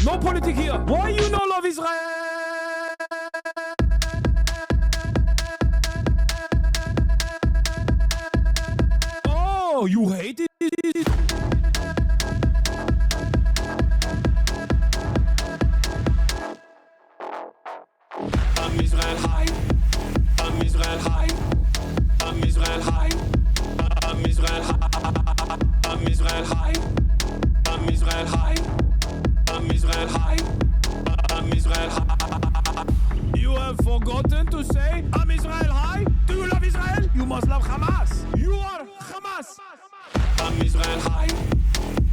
No politic here. Why you no love Israel? Oh, you hate it? I'm Israel high. I'm Israel high. I'm Israel high. I'm Israel high. I'm Israel high. I'm Israel high. I'm Israel high. I'm Israel high. You have forgotten to say I'm Israel high? Do you love Israel? You must love Hamas. You are Hamas. I'm Israel high.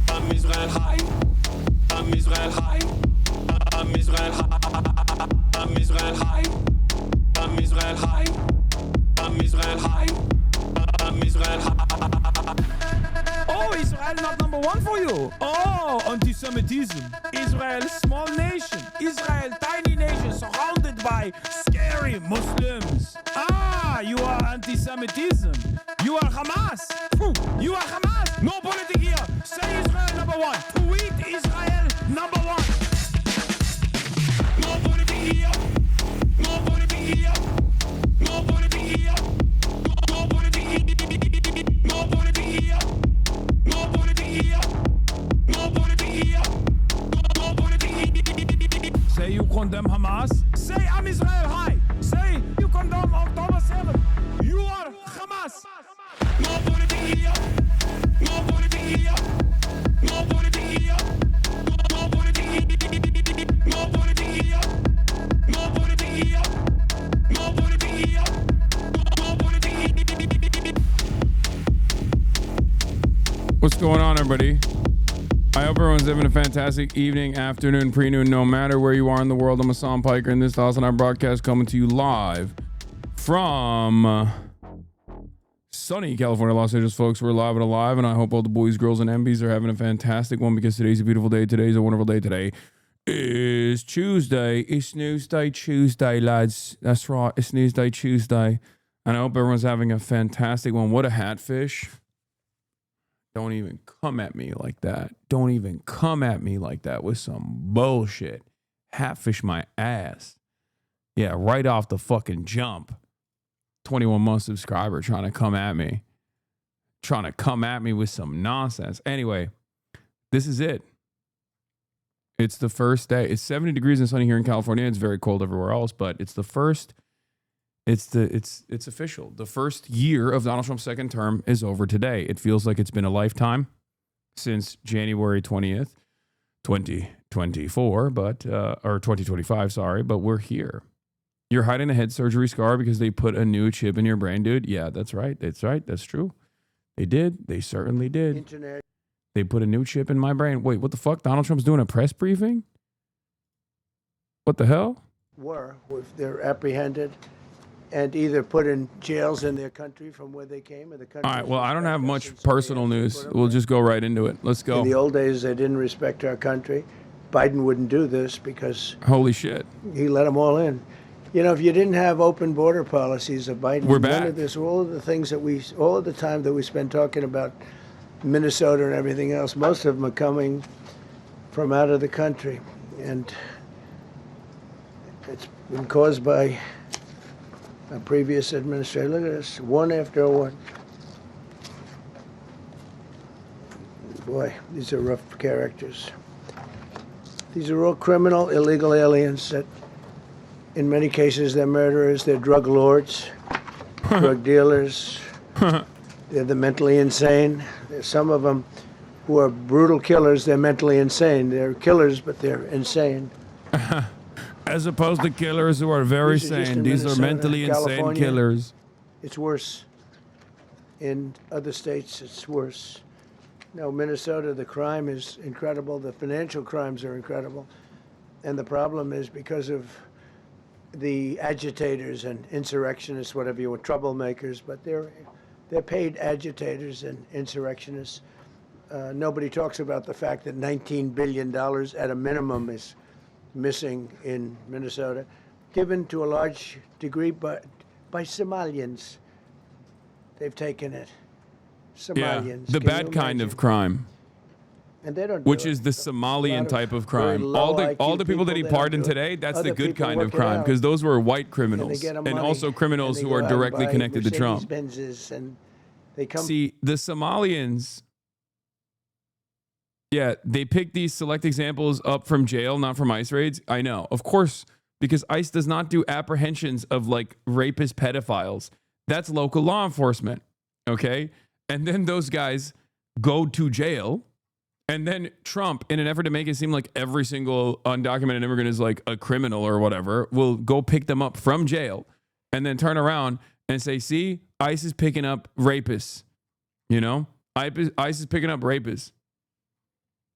I'm Israel high. I'm Israel high. I'm Israel high. I'm Israel high. I'm Israel high. I'm Israel high. I'm Israel high. Oh, Israel not number one for you. Oh, anti-Semitism. Israel, small nation. Israel, tiny nation surrounded by scary Muslims. Ah, you are anti-Semitism. You are Hamas. You are Hamas. No politics here. Say Israel number one. Tweet Israel number one. No politics here. No politics here. No politics here. No politics here. No politics here. No politics here. No politics here. No politics here. Say you condemn Hamas. Say I'm Israel high. Say you condemn October 7th. You are Hamas. No politics here. No politics here. No politics here. No politics here. No politics here. No politics here. No politics here. No politics here. What's going on, everybody? I hope everyone's having a fantastic evening, afternoon, pre-noon, no matter where you are in the world. I'm Hasan Piker, and this is the HasanAbi broadcast coming to you live from sunny California, Los Angeles, folks. We're live and alive, and I hope all the boys, girls, and MBs are having a fantastic one because today's a beautiful day. Today's a wonderful day. Today is Tuesday. It's Newsday Tuesday, lads. That's right. It's Newsday Tuesday, and I hope everyone's having a fantastic one. What a hatfish. Don't even come at me like that. Don't even come at me like that with some bullshit. Hatfish my ass. Yeah, right off the fucking jump. 21 month subscriber trying to come at me. Trying to come at me with some nonsense. Anyway, this is it. It's the first day. It's 70 degrees and sunny here in California. It's very cold everywhere else, but it's the first. It's official. The first year of Donald Trump's second term is over today. It feels like it's been a lifetime since January 20th, 2024, or 2025, sorry, but we're here. You're hiding a head surgery scar because they put a new chip in your brain, dude. Yeah, that's right. That's right. That's true. They did. They certainly did. Internet. They put a new chip in my brain. Wait, what the fuck? Donald Trump's doing a press briefing? What the hell? If they're apprehended and either put in jails in their country from where they came or the country. All right, well, I don't have much personal news. We'll just go right into it. Let's go. In the old days, they didn't respect our country. Biden wouldn't do this because holy shit, he let them all in. You know, if you didn't have open border policies of Biden, we're back. None of this, all of the things that all of the time that we spend talking about Minnesota and everything else, most of them are coming from out of the country. And it's been caused by a previous administration. Look at this, one after one. Boy, these are rough characters. These are all criminal, illegal aliens that, in many cases, they're murderers, they're drug lords, drug dealers. They're the mentally insane. There's some of them who are brutal killers, they're mentally insane. They're killers, but they're insane. As opposed to killers who are very sane. These are mentally insane killers. It's worse. In other states, it's worse. Now, Minnesota, the crime is incredible. The financial crimes are incredible. And the problem is because of the agitators and insurrectionists, whatever you want, troublemakers, but they're paid agitators and insurrectionists. Nobody talks about the fact that $19 billion at a minimum is missing in Minnesota, given to a large degree by Somalians. They've taken it. Somalians. Yeah, the bad kind of crime. And they don't do which it. is the There's a Somalian lot type of very crime. low All the IQ people that he they don't pardoned do it. today, that's the Other good people kind of work it crime, out, because those were white and they criminals get 'em and money, also criminals and they who go are out and directly buy connected to Trump. Mercedes-Benzes, and they come. See, the Somalians, yeah, they pick these select examples up from jail, not from ICE raids. I know, of course, because ICE does not do apprehensions of like rapist pedophiles. That's local law enforcement, okay? And then those guys go to jail. And then Trump, in an effort to make it seem like every single undocumented immigrant is like a criminal or whatever, will go pick them up from jail and then turn around and say, see, ICE is picking up rapists. You know, ICE is picking up rapists.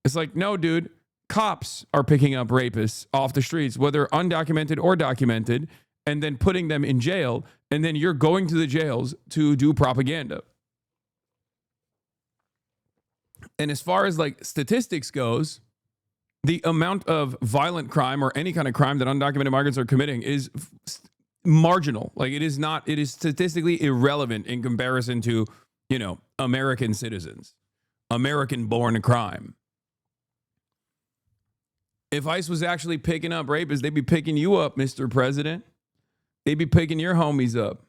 It's like, no, dude, cops are picking up rapists off the streets, whether undocumented or documented, and then putting them in jail. And then you're going to the jails to do propaganda. And as far as like statistics goes, the amount of violent crime or any kind of crime that undocumented migrants are committing is marginal. Like it is statistically irrelevant in comparison to, you know, American citizens, American born crime. If ICE was actually picking up rapists, they'd be picking you up, Mr. President. They'd be picking your homies up.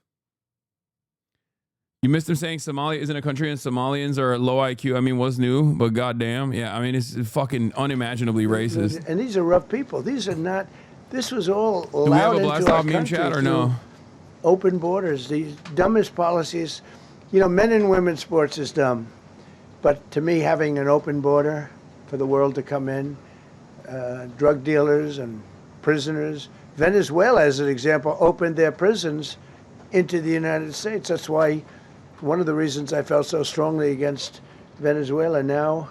You missed him saying Somalia isn't a country and Somalians are low IQ. I mean, what's new? But goddamn, yeah. I mean, it's fucking unimaginably racist. And these are rough people. These are not. This was all Do we have allowed a blast into our off me in country chat or through no? open borders. These dumbest policies. You know, men and women's sports is dumb, but to me, having an open border for the world to come in, drug dealers and prisoners. Venezuela, as an example, opened their prisons into the United States. That's why. One of the reasons I felt so strongly against Venezuela. Now,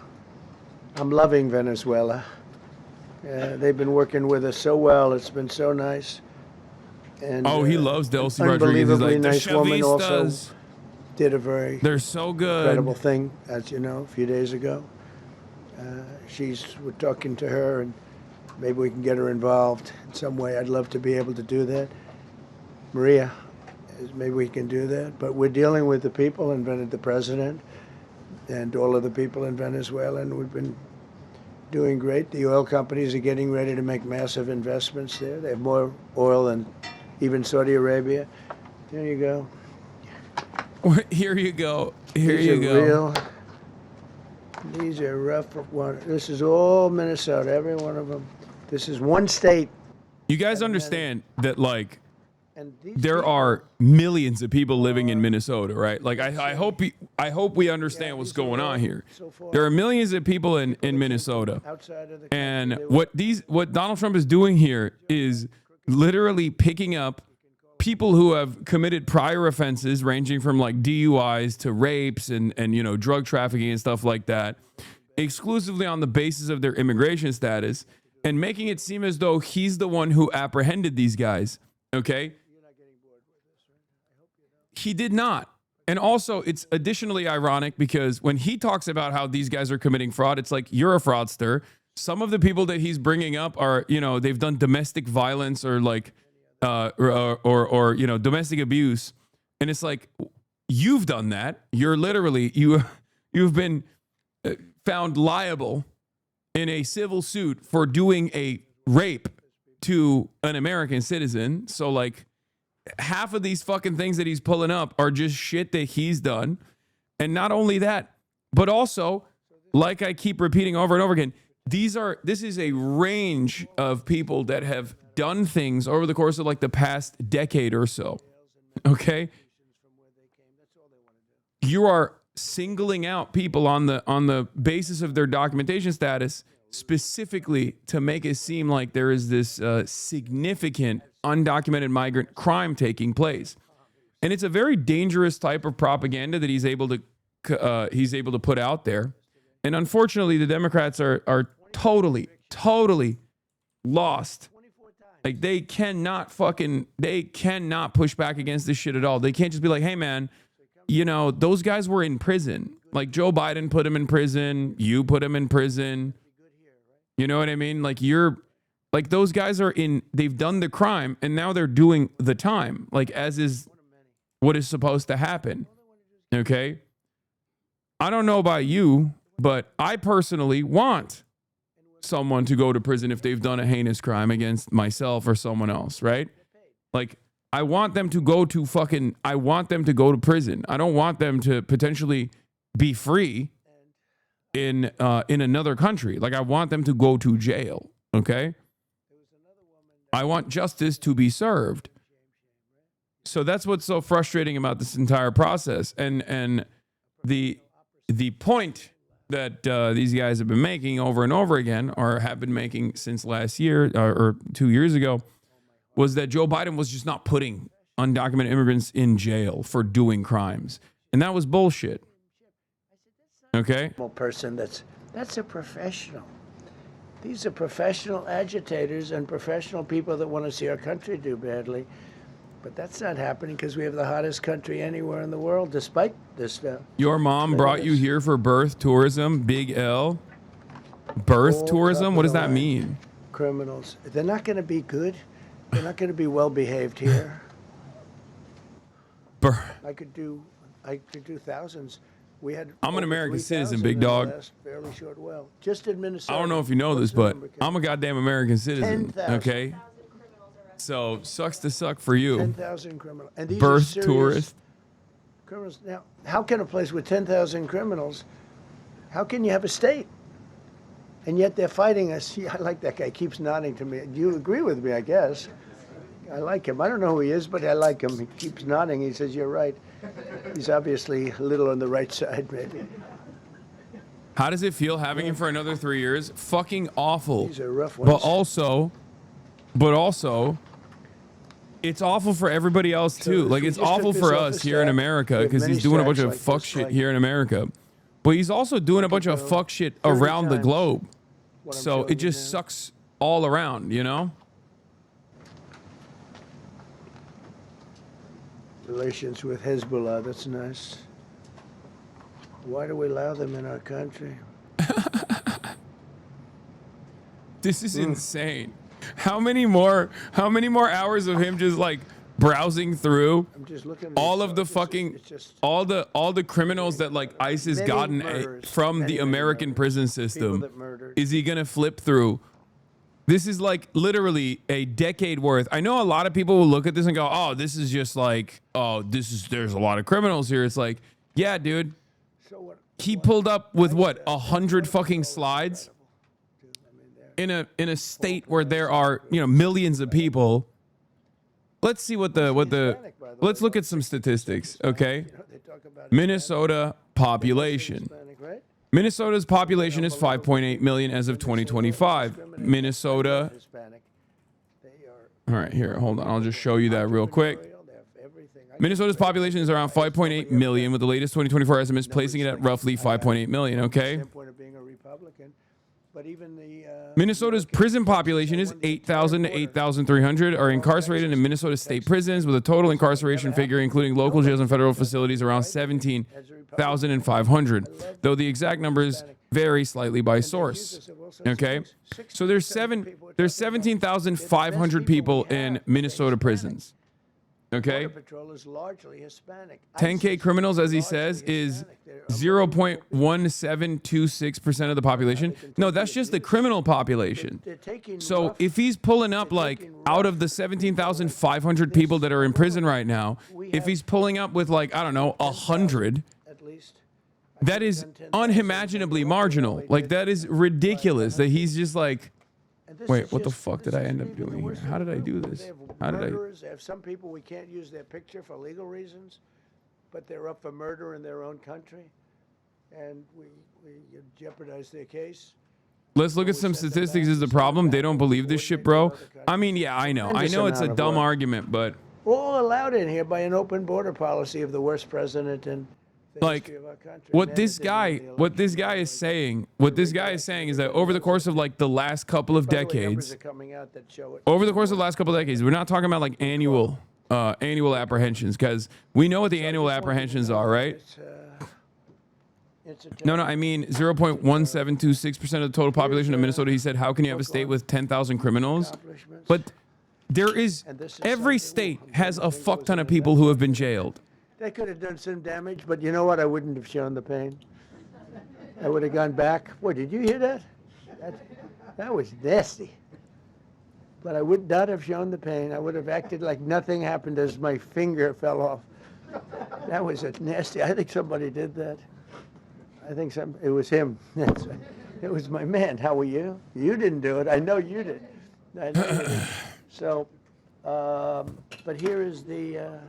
I'm loving Venezuela. They've been working with us so well. It's been so nice. And he loves Delcy Rodriguez. unbelievably He's like, nice the woman also Chavistas, did a very they're so good. incredible thing, as you know, a few days ago. We're talking to her, and maybe we can get her involved in some way. I'd love to be able to do that. Maria. Maybe we can do that, but we're dealing with the people and the president and all of the people in Venezuela, and we've been doing great. The oil companies are getting ready to make massive investments there. They have more oil than even Saudi Arabia. There you go. Here you go. These are rough. This is all Minnesota, every one of them. This is one state. You guys understand that, like, And there are millions of people living in Minnesota, right? Like, I hope we understand what's going on here. There are millions of people in Minnesota, and what Donald Trump is doing here is literally picking up people who have committed prior offenses, ranging from like DUIs to rapes and you know, drug trafficking and stuff like that, exclusively on the basis of their immigration status, and making it seem as though he's the one who apprehended these guys. Okay. He did not. And also, it's additionally ironic because when he talks about how these guys are committing fraud, it's like, you're a fraudster. Some of the people that he's bringing up are, you know, they've done domestic violence or like, or you know, domestic abuse. And it's like, you've done that. You're literally, you've been found liable in a civil suit for doing a rape to an American citizen. So like, half of these fucking things that he's pulling up are just shit that he's done. And not only that, but also, like I keep repeating over and over again, this is a range of people that have done things over the course of like the past decade or so. Okay? You are singling out people on the basis of their documentation status specifically to make it seem like there is this significant undocumented migrant crime taking place. And it's a very dangerous type of propaganda that he's able to put out there. And unfortunately, the Democrats are totally lost. Like they cannot push back against this shit at all. They can't just be like, hey man, you know, those guys were in prison. Like Joe Biden put him in prison. You put him in prison. You know what I mean? Like those guys they've done the crime and now they're doing the time, like as is what is supposed to happen. Okay. I don't know about you. But I personally want someone to go to prison if they've done a heinous crime against myself or someone else, right? Like, I want them to go to prison. I don't want them to potentially be free in another country. Like, I want them to go to jail, okay? I want justice to be served. So that's what's so frustrating about this entire process. And the point that these guys have been making over and over again, or have been making since last year or 2 years ago, was that Joe Biden was just not putting undocumented immigrants in jail for doing crimes. And that was bullshit. Okay? Person that's a professional. These are professional agitators and professional people that want to see our country do badly. But that's not happening because we have the hottest country anywhere in the world, despite this stuff. Your mom brought you here for birth tourism, big L. Birth tourism? What does that mean? Criminals. They're not going to be good. They're not going to be well behaved here. I could do thousands. I'm an American citizen, big dog. Fairly short while. Just in Minnesota. I don't know if you know this, but I'm a goddamn American citizen. 10,000. Okay? So, sucks to suck for you. 10,000 criminals. And these birth are tourist. Criminals. Now, how can a place with 10,000 criminals, how can you have a state? And yet they're fighting us. I like that guy. Keeps nodding to me. You agree with me, I guess. I like him. I don't know who he is, but I like him. He keeps nodding. He says, you're right. He's obviously a little on the right side, maybe. How does it feel having him for another 3 years? Fucking awful. These are rough ones. But also, it's awful for everybody else too. Like, it's awful for us here in America because he's doing a bunch of fuck shit here in America. But he's also doing a bunch of fuck shit around the globe. So it just sucks all around, you know? Relations with Hezbollah, that's nice. Why do we allow them in our country? This is insane. How many more hours of him just like browsing through all of the fucking all the criminals that like ICE has gotten from the American prison system? Is he gonna flip through? This is like literally a decade worth. I know a lot of people will look at this and go, "Oh, this is just like, there's a lot of criminals here." It's like, yeah, dude. He pulled up with what, 100 fucking slides in a state where there are, millions of people. Let's see let's look at some statistics, okay? Minnesota population. Minnesota's population is 5.8 million as of 2025. Minnesota. All right, here, hold on. I'll just show you that real quick. Minnesota's population is around 5.8 million, with the latest 2024 estimates placing it at roughly 5.8 million, okay? Minnesota's prison population is 8,000 to 8,300 are incarcerated in Minnesota state prisons, with a total incarceration figure, including local jails and federal facilities, around 17,500, though the exact numbers vary slightly by source. Okay, so there's 17,500 people in Minnesota prisons. Okay, 10K criminals, as he says, is 0.1726% of the population. No, that's just the criminal population. So if he's pulling up like out of the 17,500 people that are in prison right now, if he's pulling up with like, I don't know, 100, that is unimaginably marginal. Like, that is ridiculous that he's just like, wait, what the fuck did I end up doing here? How did I do this? How did I? They have some people we can't use their picture for legal reasons, but they're up for murder in their own country, and we jeopardize their case. Let's look at some statistics. Is the problem they don't believe this shit, bro? I mean, yeah, I know it's a dumb argument, but we're all allowed in here by an open border policy of the worst president in like what this guy is saying is that over the course of like the last couple of decades, we're not talking about like annual apprehensions, because we know what the annual apprehensions are, right? No, I mean 0.1726% of the total population of Minnesota. He said, how can you have a state with 10,000 criminals? But there is, every state has a fuck ton of people who have been jailed. They could have done some damage, but you know what? I wouldn't have shown the pain. I would have gone back. What, did you hear that? That was nasty. But I would not have shown the pain. I would have acted like nothing happened as my finger fell off. That was a nasty. I think somebody did that. I think it was him. It was my man. How were you? You didn't do it. I know you did. I know you did. So, but here's the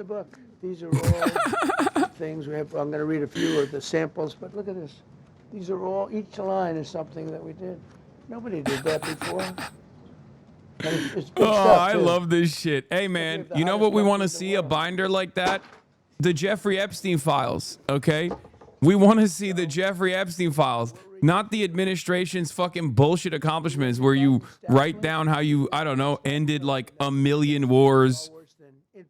book. These are all things we have. I'm going to read a few of the samples, but look at this. These are all, each line is something that we did. Nobody did that before. It's big stuff, I too. love this shit. Hey, man, you know what we want to see? A binder like that? The Jeffrey Epstein files, okay? We want to see the Jeffrey Epstein files, not the administration's fucking bullshit accomplishments where you write down how you, I don't know, ended like 1 million wars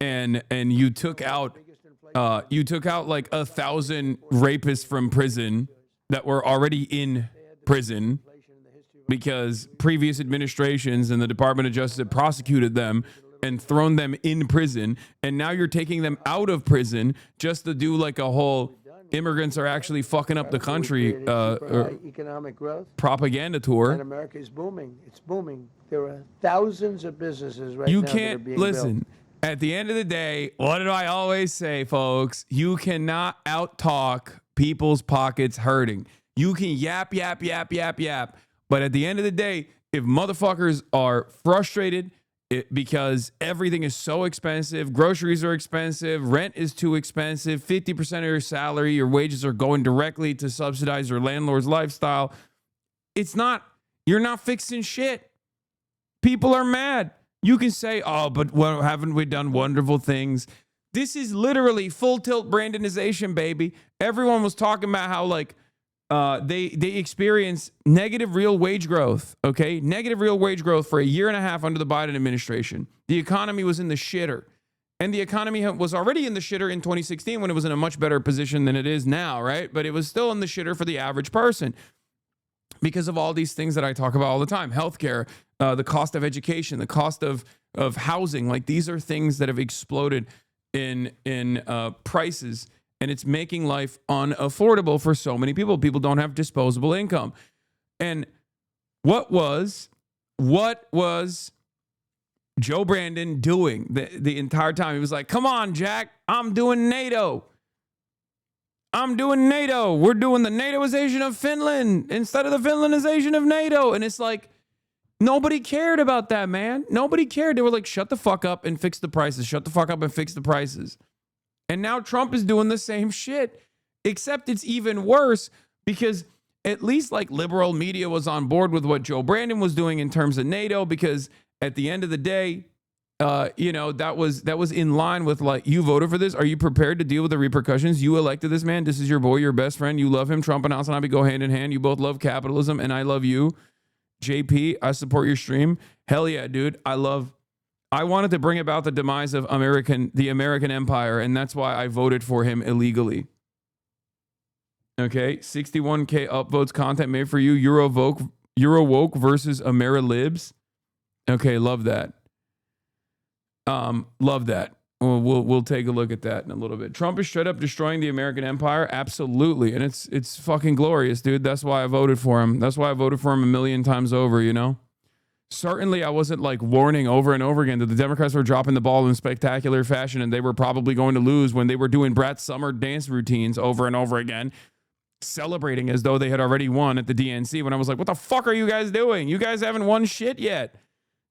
and you took out like 1,000 rapists from prison that were already in prison because previous administrations and the Department of Justice had prosecuted them and thrown them in prison. And now you're taking them out of prison just to do like a whole immigrants are actually fucking up the country economic growth propaganda tour. And America is booming. It's booming. There are thousands of businesses right You now that are can't being listen. built. At the end of the day, what do I always say, folks? You cannot out-talk people's pockets hurting. You can yap, but at the end of the day, if motherfuckers are frustrated because everything is so expensive, groceries are expensive, rent is too expensive, 50% of your salary, your wages are going directly to subsidize your landlord's lifestyle, you're not fixing shit. People are mad. You can say, oh, but haven't we done wonderful things? This is literally full tilt Brandonization, baby. Everyone was talking about how like they experienced negative real wage growth, okay? Negative real wage growth for 1.5 years under the Biden administration. The economy was in the shitter. And the economy was already in the shitter in 2016 when it was in a much better position than it is now, right? But it was still in the shitter for the average person because of all these things that I talk about all the time. Healthcare, the cost of education, the cost of housing. Like these are things that have exploded in prices. And it's making life unaffordable for so many people. People don't have disposable income. And what was Joe Brandon doing the entire time? He was like, come on, Jack, I'm doing NATO. We're doing the NATOization of Finland instead of the Finlandization of NATO. And it's like, nobody cared about that, man. Nobody cared. They were like, shut the fuck up and fix the prices. Shut the fuck up and fix the prices. And now Trump is doing the same shit, except it's even worse because at least like liberal media was on board with what Joe Brandon was doing in terms of NATO, because at the end of the day, that was in line with like, you voted for this. Are you prepared to deal with the repercussions? You elected this man. This is your boy, your best friend. You love him. Trump and HasanAbi go hand in hand. You both love capitalism and I love you. JP, I support your stream. Hell yeah, dude. I wanted to bring about the demise of the American empire, and that's why I voted for him illegally. Okay, 61K upvotes, content made for you. Eurowoke versus Amerilibs. Okay, love that. Love that. We'll take a look at that in a little bit. Trump is straight up destroying the American empire, absolutely, and it's fucking glorious, dude. That's why I voted for him. That's why I voted for him 1,000,000 times over. You know. Certainly, I wasn't like warning over and over again that the Democrats were dropping the ball in spectacular fashion and they were probably going to lose when they were doing Brat's summer dance routines over and over again, celebrating as though they had already won at the DNC. When I was like, what the fuck are you guys doing? You guys haven't won shit yet.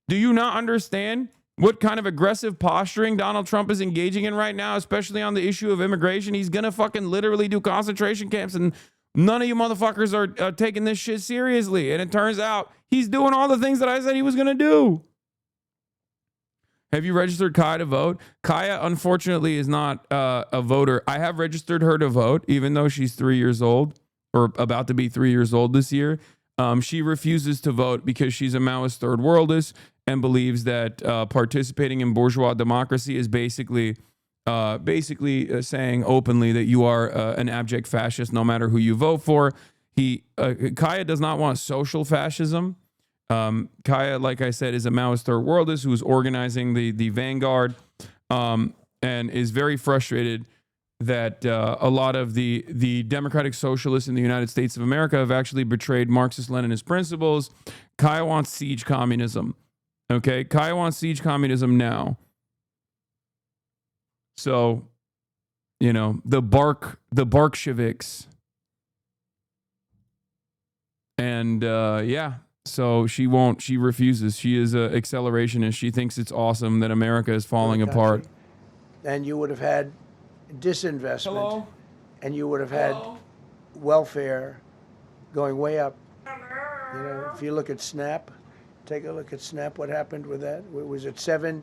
Do you not understand what kind of aggressive posturing Donald Trump is engaging in right now, especially on the issue of immigration? He's going to fucking literally do concentration camps and none of you motherfuckers are taking this shit seriously. And it turns out he's doing all the things that I said he was going to do. Have you registered Kaya to vote? Kaya, unfortunately, is not a voter. I have registered her to vote, even though she's 3 years old or about to be 3 years old this year. She refuses to vote because she's a Maoist third worldist and believes that participating in bourgeois democracy is basically saying openly that you are an abject fascist no matter who you vote for. Kaya does not want social fascism. Kaya, like I said, is a Maoist third worldist who is organizing the vanguard and is very frustrated that a lot of the democratic socialists in the United States of America have actually betrayed Marxist-Leninist principles. Kaya wants siege communism. Okay, Kaya wants siege communism now. So, you know, the Bolsheviks. And yeah, so she refuses. She is an accelerationist. She thinks it's awesome that America is falling apart. And you would have had disinvestment. Hello? And you would have had welfare going way up. You know, if you look at SNAP, take a look at SNAP, what happened with that? Was it $7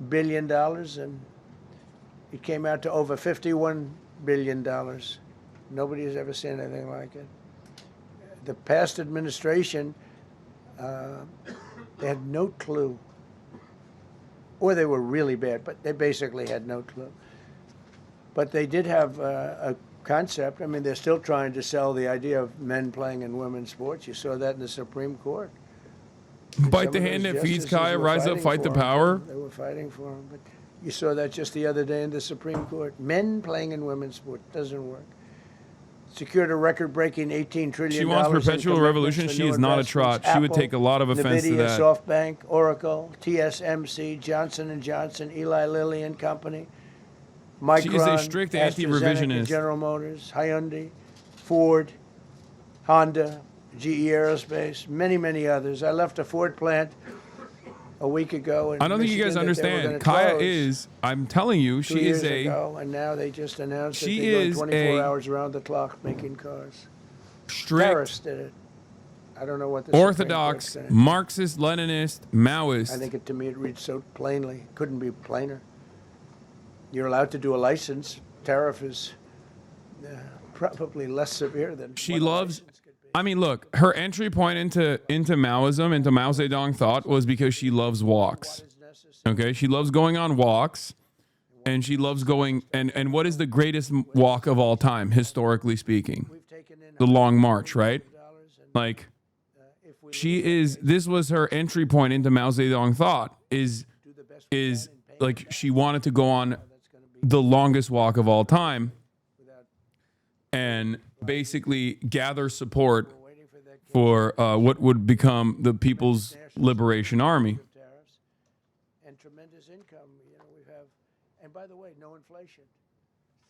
billion? And it came out to over $51 billion. Nobody has ever seen anything like it. The past administration, they had no clue. Or they were really bad, but they basically had no clue. But they did have a concept. I mean, they're still trying to sell the idea of men playing in women's sports. You saw that in the Supreme Court. Bite the hand that feeds Kaya, rise up, fight the power. They were fighting for him. But you saw that just the other day in the Supreme Court. Men playing in women's sports doesn't work. Secured a record-breaking $18 trillion. She wants perpetual revolution. She is not a trot. She would take a lot of offense to that. SoftBank, Oracle, TSMC, Johnson & Johnson, Eli Lilly and Company, Micron, she is a strict anti-revisionist. General Motors, Hyundai, Ford, Honda, GE Aerospace, many, many others. I left a Ford plant a week ago. I don't think you guys understand. Kaya is, I'm telling you, she is a... And now they just announced that they're going 24 hours around the clock making cars. Strict... Paris did it. I don't know what the Orthodox, Marxist, Leninist, Maoist. I think to me it reads so plainly. Couldn't be plainer. You're allowed to do a license. Tariff is probably less severe than... She loves... I mean, look, her entry point into Maoism, into Mao Zedong thought was because she loves walks. Okay, she loves going on walks, and she loves going, and what is the greatest walk of all time, historically speaking? The Long March, right? Like, this was her entry point into Mao Zedong thought, is like she wanted to go on the longest walk of all time and basically gather support for what would become the People's Liberation Army. And tremendous income, you know, we have, and by the way, no inflation.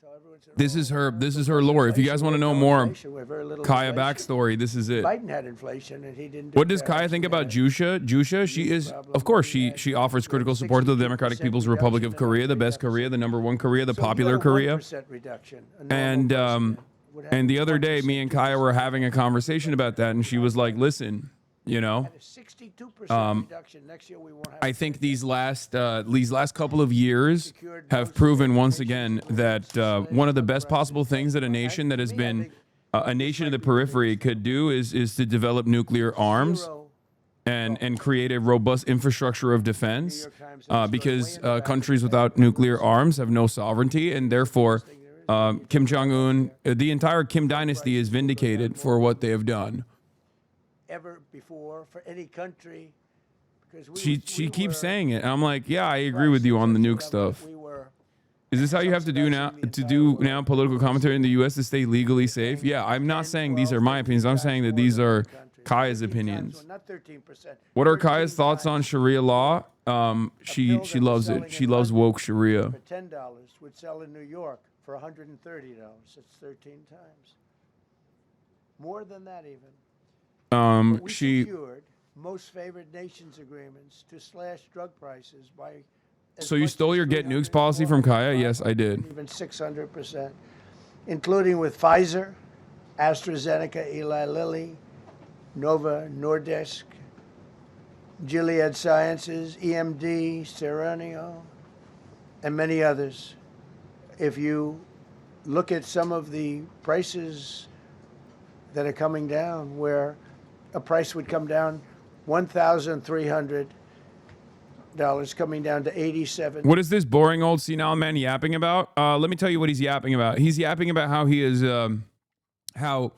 So this is her lore. If you guys want to know more Kaya backstory, this is it. Biden had inflation and he didn't. What does Kaya think about Jusha? Jusha, she is, of course, she offers critical support to the Democratic People's Republic of Korea, the best Korea, the #1 Korea, the popular Korea. And the other day, me and Kaya were having a conversation about that, and she was like, "Listen, you know, I think these last couple of years have proven once again that one of the best possible things that a nation that has been a nation of the periphery could do is to develop nuclear arms and create a robust infrastructure of defense, because countries without nuclear arms have no sovereignty, and therefore." Kim Jong-un, the entire Kim dynasty is vindicated for what they have done. Ever before for any country, because she keeps saying it, and I'm like, yeah, I agree with you on the nuke stuff. Is this how you have to do now political commentary in the U.S. to stay legally safe? Yeah, I'm not saying these are my opinions. I'm saying that these are Kaya's opinions. What are Kaya's thoughts on Sharia law? She loves it. She loves woke Sharia. For $10 would sell in New York for $130. It's 13 times. More than that even. We secured most favored nations agreements to slash drug prices by. So you stole your get nukes policy from Kaya? Yes, I did. Even 600%, including with Pfizer, AstraZeneca, Eli Lilly, Nova Nordisk, Gilead Sciences, EMD, Serenio, and many others. If you look at some of the prices that are coming down, where a price would come down $1,300 coming down to $87. What is this boring old senile man yapping about? Let me tell you what he's yapping about. He's yapping about how he is, how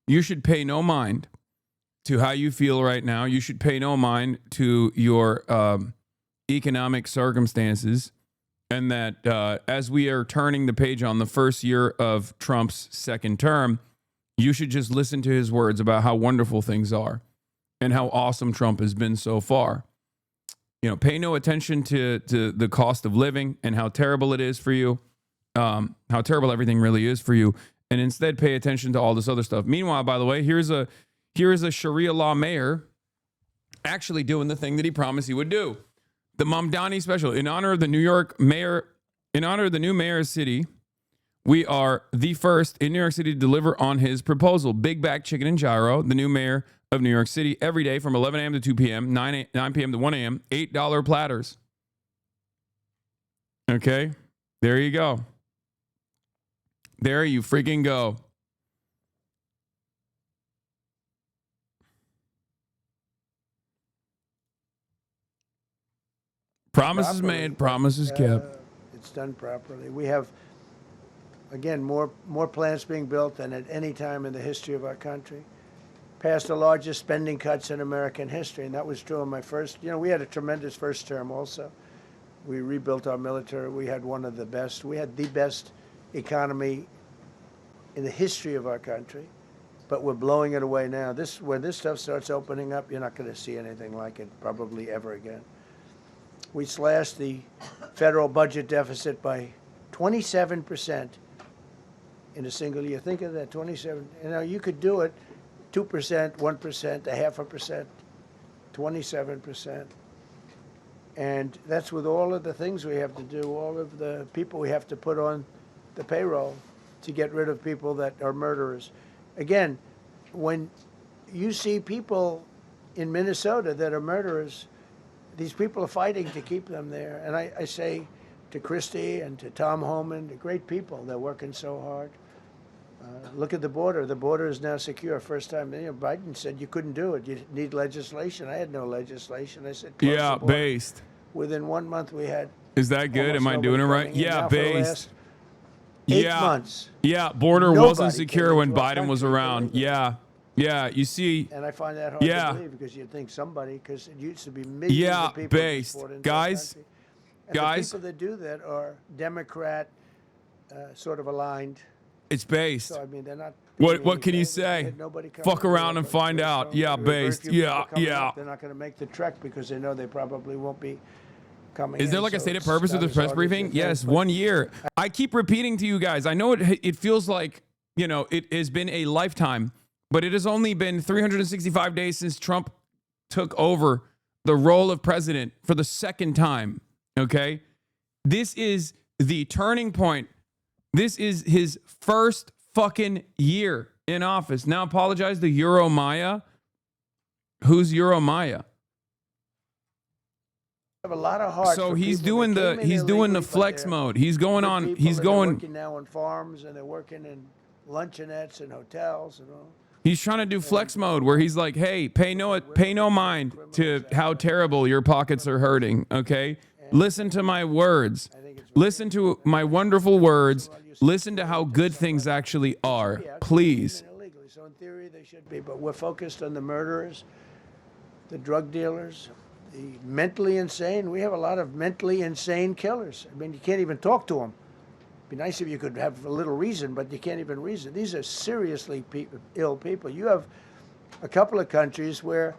you should pay no mind to how you feel right now. You should pay no mind to your economic circumstances. And that as we are turning the page on the first year of Trump's second term, you should just listen to his words about how wonderful things are and how awesome Trump has been so far. Pay no attention to the cost of living and how terrible it is for you, how terrible everything really is for you, and instead pay attention to all this other stuff. Meanwhile, by the way, here's a Sharia law mayor actually doing the thing that he promised he would do. The Mamdani special in honor of the new mayor's city. We are the first in New York City to deliver on his proposal. Big Back Chicken and Gyro, the new mayor of New York City, every day from 11 a.m. to 2 p.m., 9 p.m. to 1 a.m., $8 platters. Okay, there you go. There you freaking go. Promises made, promises kept. It's done properly. We have, again, more plants being built than at any time in the history of our country. Passed the largest spending cuts in American history, and that was true in my first. We had a tremendous first term also. We rebuilt our military. We had one of the best. We had the best economy in the history of our country, but we're blowing it away now. When this stuff starts opening up, you're not going to see anything like it probably ever again. We slashed the federal budget deficit by 27% in a single year. Think of that, 27. You could do it 2%, 1%, 0.5%, 27%. And that's with all of the things we have to do, all of the people we have to put on the payroll to get rid of people that are murderers. Again, when you see people in Minnesota that are murderers, these people are fighting to keep them there. And I say to Christie and to Tom Homan, the great people, they're working so hard. Look at the border. The border is now secure. First time, Biden said you couldn't do it. You need legislation. I had no legislation. I said, yeah, based. Within 1 month, we had. Is that good? Am I doing it right? Yeah, based. 8 months. Yeah, border wasn't secure when Biden was around. Yeah. Yeah, you see. And I find that hard to believe because you'd think somebody, because it used to be millions of people. Based. Guys, the people that do that are Democrat sort of aligned. It's based. So, I mean, they're not. What can you say? Fuck around and find out. Yeah, based. Yeah. They're not going to make the trek because they know they probably won't be coming. Is there like a stated purpose of the press briefing? Yes, 1 year. I keep repeating to you guys. I know it feels like, it has been a lifetime, but it has only been 365 days since Trump took over the role of president for the second time. Okay? This is the turning point. This is his first fucking year in office. Now apologize to Euromaya. Who's Euromaya? Have a lot of heart. So he's doing the flex mode. He's going on. He's going. Working now on farms and they're working in luncheonettes and hotels and all. He's trying to do flex mode where he's like, hey, pay no mind to how terrible your pockets are hurting. Okay, listen to my words. Listen to my wonderful words. Listen to how good things actually are. Please. So in theory they should be, but we're focused on the murderers, the drug dealers, the mentally insane. We have a lot of mentally insane killers. I mean, you can't even talk to them. It'd be nice if you could have a little reason, but you can't even reason. These are seriously ill people. You have a couple of countries where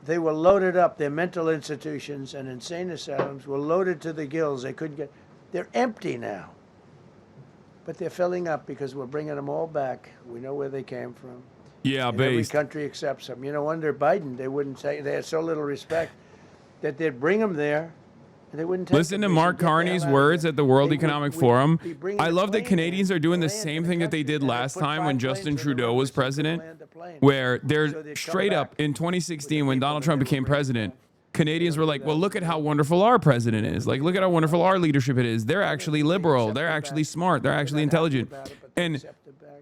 they were loaded up. Their mental institutions and insane asylums were loaded to the gills. They couldn't get. They're empty now. But they're filling up because we're bringing them all back. We know where they came from. Yeah, and every country accepts them. Under Biden, they wouldn't say. They had so little respect that they'd bring them there, and they wouldn't take listen to Mark Carney's words at the World Economic Forum. I love that Canadians are doing the same thing that they did last time when Justin Trudeau was president, where they're straight up in 2016 when Donald Trump became president. Canadians were like, well, look at how wonderful our president is. Like, look at how wonderful our leadership it is. They're actually liberal. They're actually smart. They're actually intelligent. And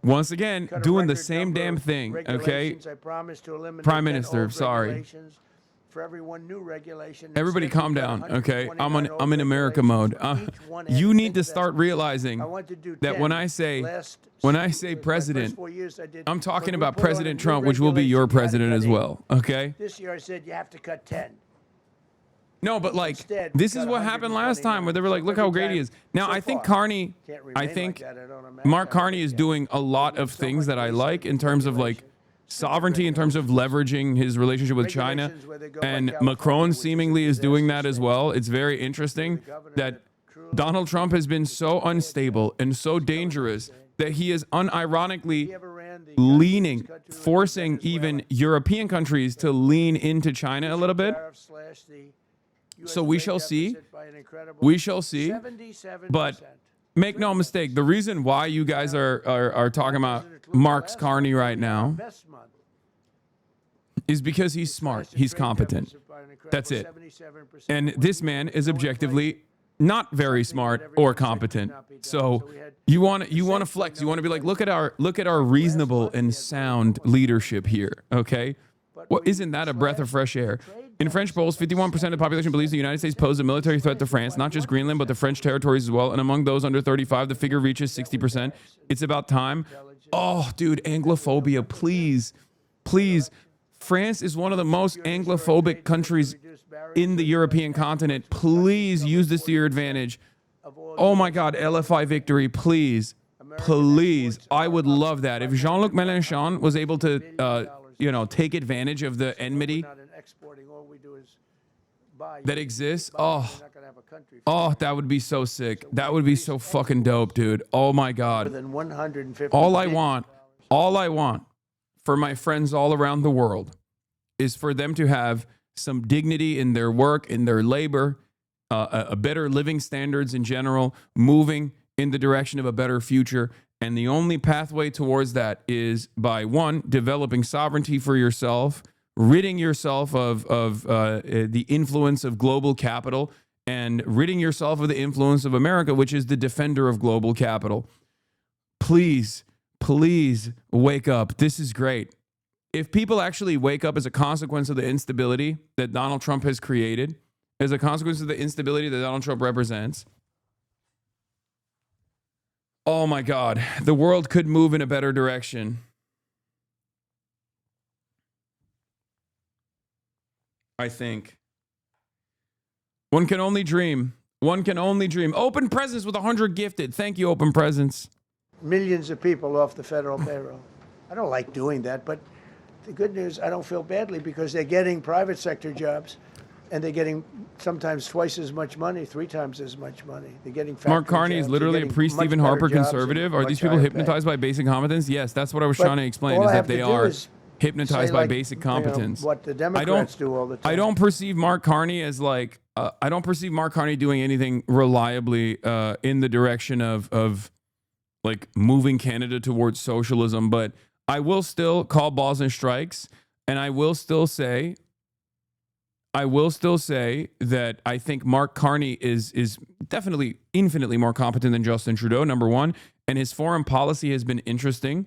once again, doing the same damn thing, okay? Prime Minister, sorry. For every one new regulation. Everybody calm down, okay? I'm in America mode. You need to start realizing that when I say president, I'm talking about President Trump, which will be your president as well, okay? This year I said you have to cut 10. No, but like Instead, this we is cut what happened last time, where they were like, "Look every how great he time is." Now, so I think far. Carney, Can't remain I like think that, I don't imagine. Mark I don't Carney think is can. doing a lot There's of so things much that I waste like of in terms of like regulation. sovereignty, in terms of leveraging his relationship with China, Regulations where they go like and California, Macron which is a seemingly is doing disaster that as state. well. It's very interesting that Donald Trump has been so unstable and so dangerous that he is unironically leaning, forcing even European countries to lean into China a little bit. So we shall see. We shall see. But make no mistake, the reason why you guys are talking about Mark Carney right now is because he's smart. He's competent. That's it. And this man is objectively not very smart or competent. So you want to flex. You want to be like, look at our reasonable and sound leadership here. Okay. Well, isn't that a breath of fresh air? In French polls, 51% of the population believes the United States poses a military threat to France, not just Greenland, but the French territories as well. And among those under 35, the figure reaches 60%. It's about time. Oh, dude, Anglophobia, please, please. France is one of the most Anglophobic countries in the European continent. Please use this to your advantage. Oh my God, LFI victory, please. Please. I would love that. If Jean-Luc Mélenchon was able to, take advantage of the enmity that exists, oh, that would be so sick. That would be so fucking dope, dude. Oh my God. All I want for my friends all around the world is for them to have some dignity in their work, in their labor, a better living standards in general, moving in the direction of a better future. And the only pathway towards that is by, one, developing sovereignty for yourself, ridding yourself of the influence of global capital, and ridding yourself of the influence of America, which is the defender of global capital. Please, please wake up. This is great. If people actually wake up as a consequence of the instability that Donald Trump has created, as a consequence of the instability that Donald Trump represents, oh my God, the world could move in a better direction. I think. One can only dream. One can only dream. Open Presents with 100 gifted. Thank you, Open Presents. Millions of people off the federal payroll. I don't like doing that, but the good news, I don't feel badly because they're getting private sector jobs and they're getting sometimes twice as much money, 3 times as much money. They're getting Mark Carney is literally a pre-Stephen Harper conservative. Are these people hypnotized by basic competence? Yes, that's what I was trying to explain, is that they are hypnotized by basic competence. What the Democrats do all the time. I don't perceive Mark Carney as like, I don't perceive Mark Carney doing anything reliably in the direction of like moving Canada towards socialism, but I will still call balls and strikes, and I will still say that I think Mark Carney is definitely infinitely more competent than Justin Trudeau, number one, and his foreign policy has been interesting.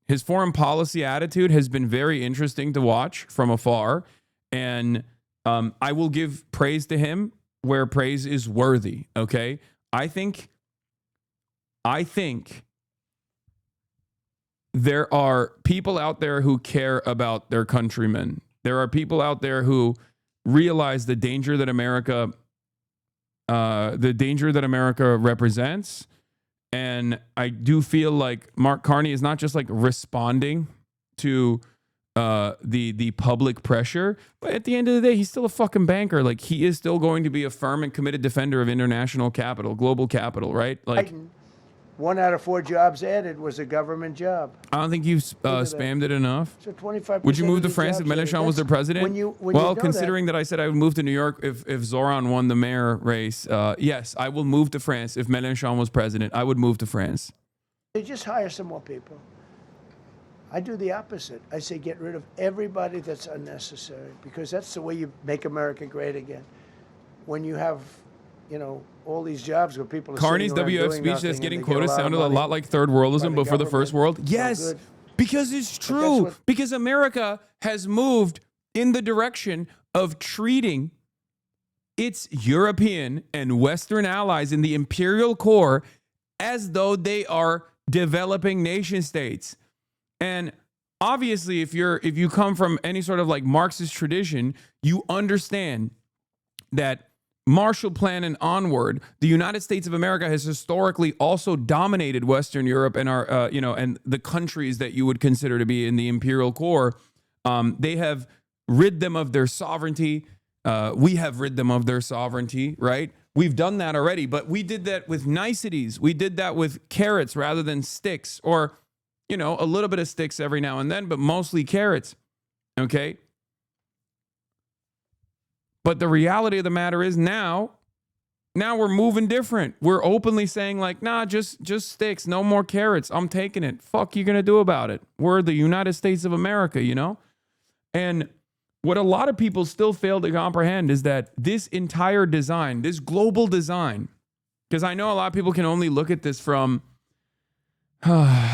His foreign policy attitude has been very interesting to watch from afar, and I will give praise to him where praise is worthy, okay? I think there are people out there who care about their countrymen. There are people out there who realize the danger that America represents. And I do feel like Mark Carney is not just like responding to the public pressure, but at the end of the day, he's still a fucking banker. Like, he is still going to be a firm and committed defender of international capital, global capital, right? Like, 1 out of 4 jobs added was a government job. I don't think you've spammed it enough. So 25%. Would you move to France if Mélenchon was their president? Well, considering that I said I would move to New York if Zoran won the mayor race, yes, I will move to France if Mélenchon was president. I would move to France. They just hire some more people. I do the opposite. I say get rid of everybody that's unnecessary, because that's the way you make America great again. When you have, all these jobs where people are Carney's WF speech that's getting quotas sounded a lot like third worldism, but for the first world. Yes, because it's true. Because America has moved in the direction of treating its European and Western allies in the imperial core as though they are developing nation states. And obviously, if you come from any sort of like Marxist tradition, you understand that Marshall Plan and onward, the United States of America has historically also dominated Western Europe and our, and the countries that you would consider to be in the imperial core. They have rid them of their sovereignty. We have rid them of their sovereignty, right? We've done that already, but we did that with niceties. We did that with carrots rather than sticks, or, a little bit of sticks every now and then, but mostly carrots. Okay. But the reality of the matter is now we're moving different. We're openly saying like, nah, just sticks, no more carrots. I'm taking it. Fuck you gonna do about it? We're the United States of America, And what a lot of people still fail to comprehend is that this entire design, this global design, because I know a lot of people can only look at this from like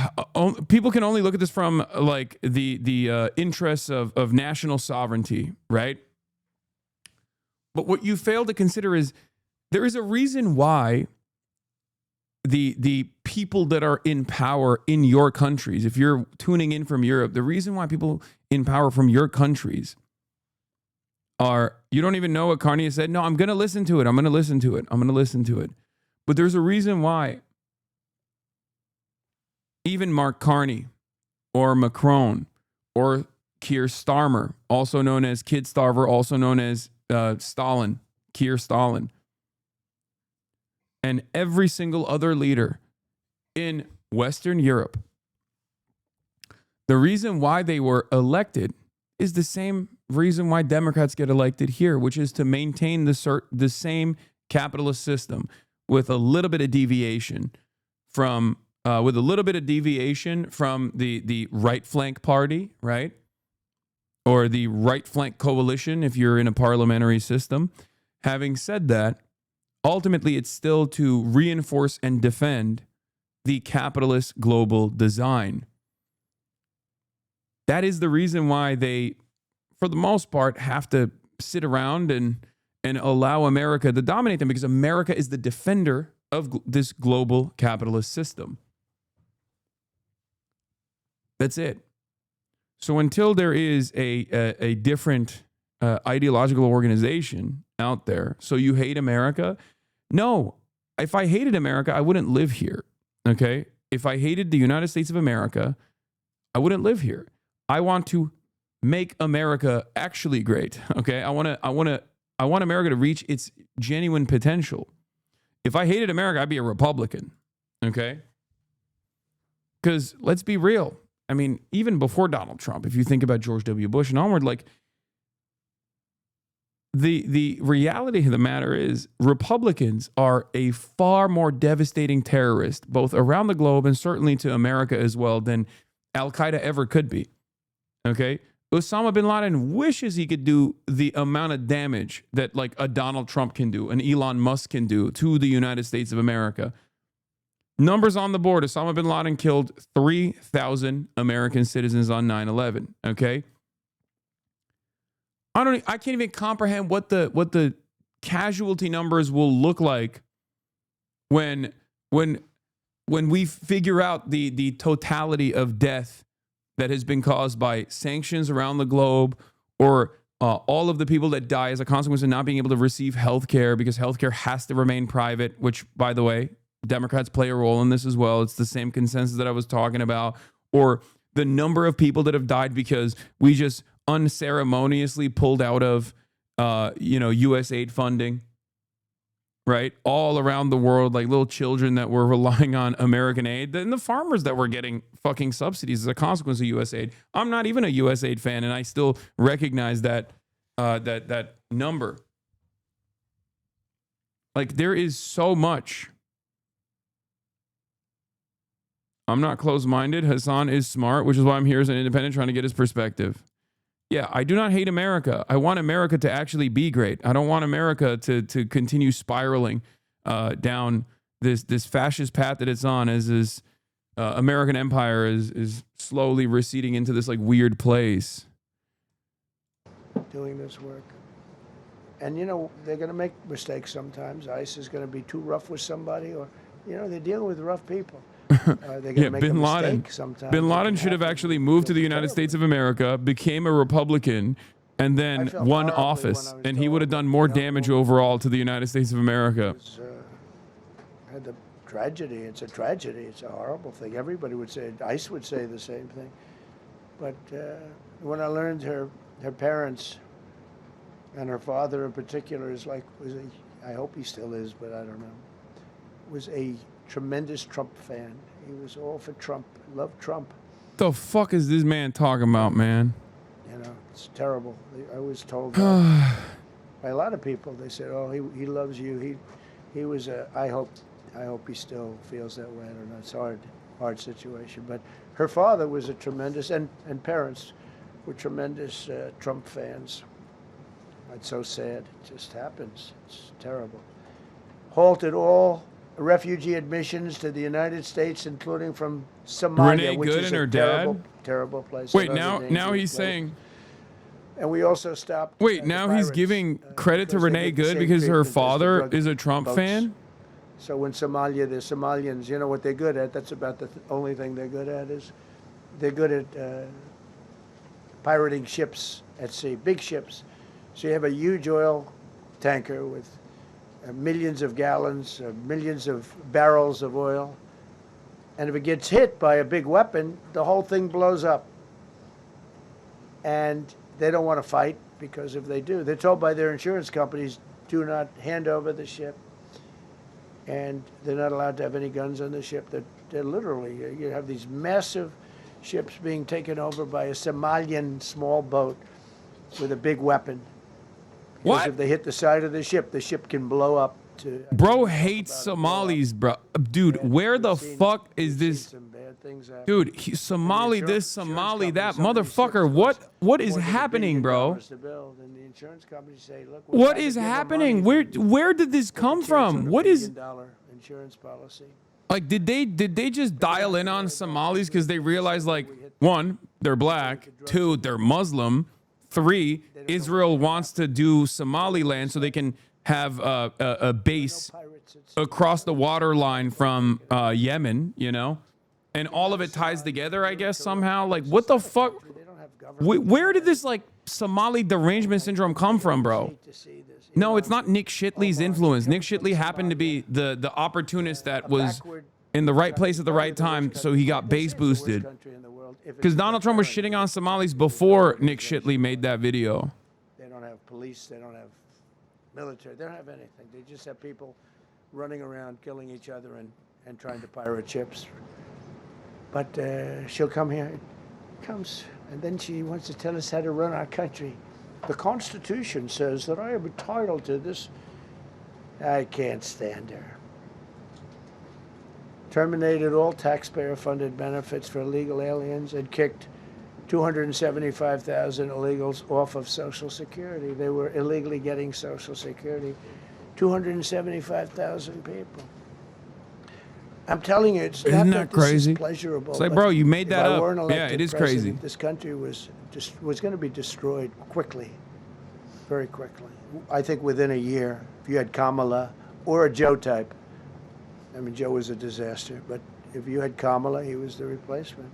the interests of national sovereignty, right? But what you fail to consider is there is a reason why the people that are in power in your countries, if you're tuning in from Europe, the reason why people in power from your countries are, you don't even know what Carney has said. No, I'm going to listen to it. But there's a reason why even Mark Carney or Macron or Keir Starmer, also known as Kid Starver, also known as Stalin, Keir Stalin, and every single other leader in Western Europe, the reason why they were elected is the same reason why Democrats get elected here, which is to maintain the same capitalist system with a little bit of deviation from the right flank party, right? Or the right flank coalition if you're in a parliamentary system. Having said that, ultimately it's still to reinforce and defend the capitalist global design. That is the reason why they, for the most part, have to sit around and allow America to dominate them, because America is the defender of this global capitalist system. That's it. So until there is a different ideological organization out there, so you hate America? No. If I hated America, I wouldn't live here. Okay? If I hated the United States of America, I wouldn't live here. I want to make America actually great. Okay? I want America to reach its genuine potential. If I hated America, I'd be a Republican. Okay? Because let's be real. I mean, even before Donald Trump, if you think about George W. Bush and onward, like the reality of the matter is Republicans are a far more devastating terrorist, both around the globe and certainly to America as well, than Al-Qaeda ever could be. Okay? Osama bin Laden wishes he could do the amount of damage that like a Donald Trump can do, an Elon Musk can do to the United States of America. Numbers on the board. Osama bin Laden killed 3,000 American citizens on 9/11. Okay. I can't even comprehend what the casualty numbers will look like when we figure out the totality of death that has been caused by sanctions around the globe, or all of the people that die as a consequence of not being able to receive health care, because health care has to remain private, which, by the way, Democrats play a role in this as well. It's the same consensus that I was talking about. Or the number of people that have died because we just unceremoniously pulled out of, U.S. aid funding, right? All around the world, like little children that were relying on American aid, and the farmers that were getting fucking subsidies as a consequence of U.S. aid. I'm not even a U.S. aid fan, and I still recognize that number. Like, there is so much. I'm not closed-minded. Hasan is smart, which is why I'm here as an independent trying to get his perspective. Yeah, I do not hate America. I want America to actually be great. I don't want America to continue spiraling down this fascist path that it's on, as this American empire is slowly receding into this like weird place. Doing this work. And, they're going to make mistakes sometimes. ICE is going to be too rough with somebody, or, they're dealing with rough people. They're make Bin a Laden. Sometimes. Bin Laden should have actually moved to the United States of America, became a Republican, and then felt one horribly when office, I was and he would have told done that, more you know, damage overall to the United States of America. Had the tragedy. It's a tragedy. It's a horrible thing. Everybody would say, ICE would say the same thing. But when I learned her parents and her father in particular I hope he still is, but I don't know, was a tremendous Trump fan. He was all for Trump, loved Trump. The fuck is this man talking about, man? You know, it's terrible. I was told that by a lot of people. They said, "Oh, he loves you. He was a." I hope he still feels that way. I don't know. It's a hard situation. But her father was a tremendous, and parents were tremendous Trump fans. It's so sad. It just happens. It's terrible. Halted all refugee admissions to the United States, including from Somalia, Renee which Good is and her a dad? terrible place. Wait, another now dangerous he's place. saying. And we also stopped. Wait, the now he's pirates, giving credit to because they Renee get the Good same because her treatment as the father drug is a Trump boats. fan? So in Somalia, the Somalians, you know what they're good at? That's about the only thing they're good at is they're good at pirating ships at sea, big ships. So you have a huge oil tanker with millions of gallons, millions of barrels of oil. And if it gets hit by a big weapon, the whole thing blows up. And they don't want to fight, because if they do, they're told by their insurance companies, do not hand over the ship. And they're not allowed to have any guns on the ship. They're literally, you have these massive ships being taken over by a Somalian small boat with a big weapon. Because What? if they hit the side of the ship can blow up. Bro hates Somalis, bro. Dude, where the fuck is this? Dude, Somali this, Somali that. Motherfucker, what is happening, bro? What is happening? Where did this come from? What is... insurance policy? Like, did they just dial in on Somalis because they realized, like, one, they're black, two, they're Muslim, three, Israel wants to do Somaliland so they can have a base across the water line from Yemen, you know? And all of it ties together, I guess, somehow. Like, what the fuck? Where did this, like, Somali derangement syndrome come from, bro? No, it's not Nick Shitley's influence. Nick Shitley happened to be the opportunist that was in the right place at the right time, so he got base boosted. Because Donald Trump was shitting on Somalis before Nick Shitley made that video. They don't have police. They don't have military. They don't have anything. They just have people running around killing each other and trying to pirate ships. But she'll come here. Comes, and then she wants to tell us how to run our country. The Constitution says that I am entitled to this. I can't stand her. Terminated all taxpayer-funded benefits for illegal aliens and kicked 275,000 illegals off of Social Security. They were illegally getting Social Security. 275,000 people. I'm telling you, it's Isn't not that that this crazy? is pleasurable. It's like, bro, you made that if I up. weren't Yeah, elected it is president, crazy. This country was going to be destroyed quickly, very quickly. I think within a year, if you had Kamala or a Joe type. I mean, Joe was a disaster, but if you had Kamala, he was the replacement.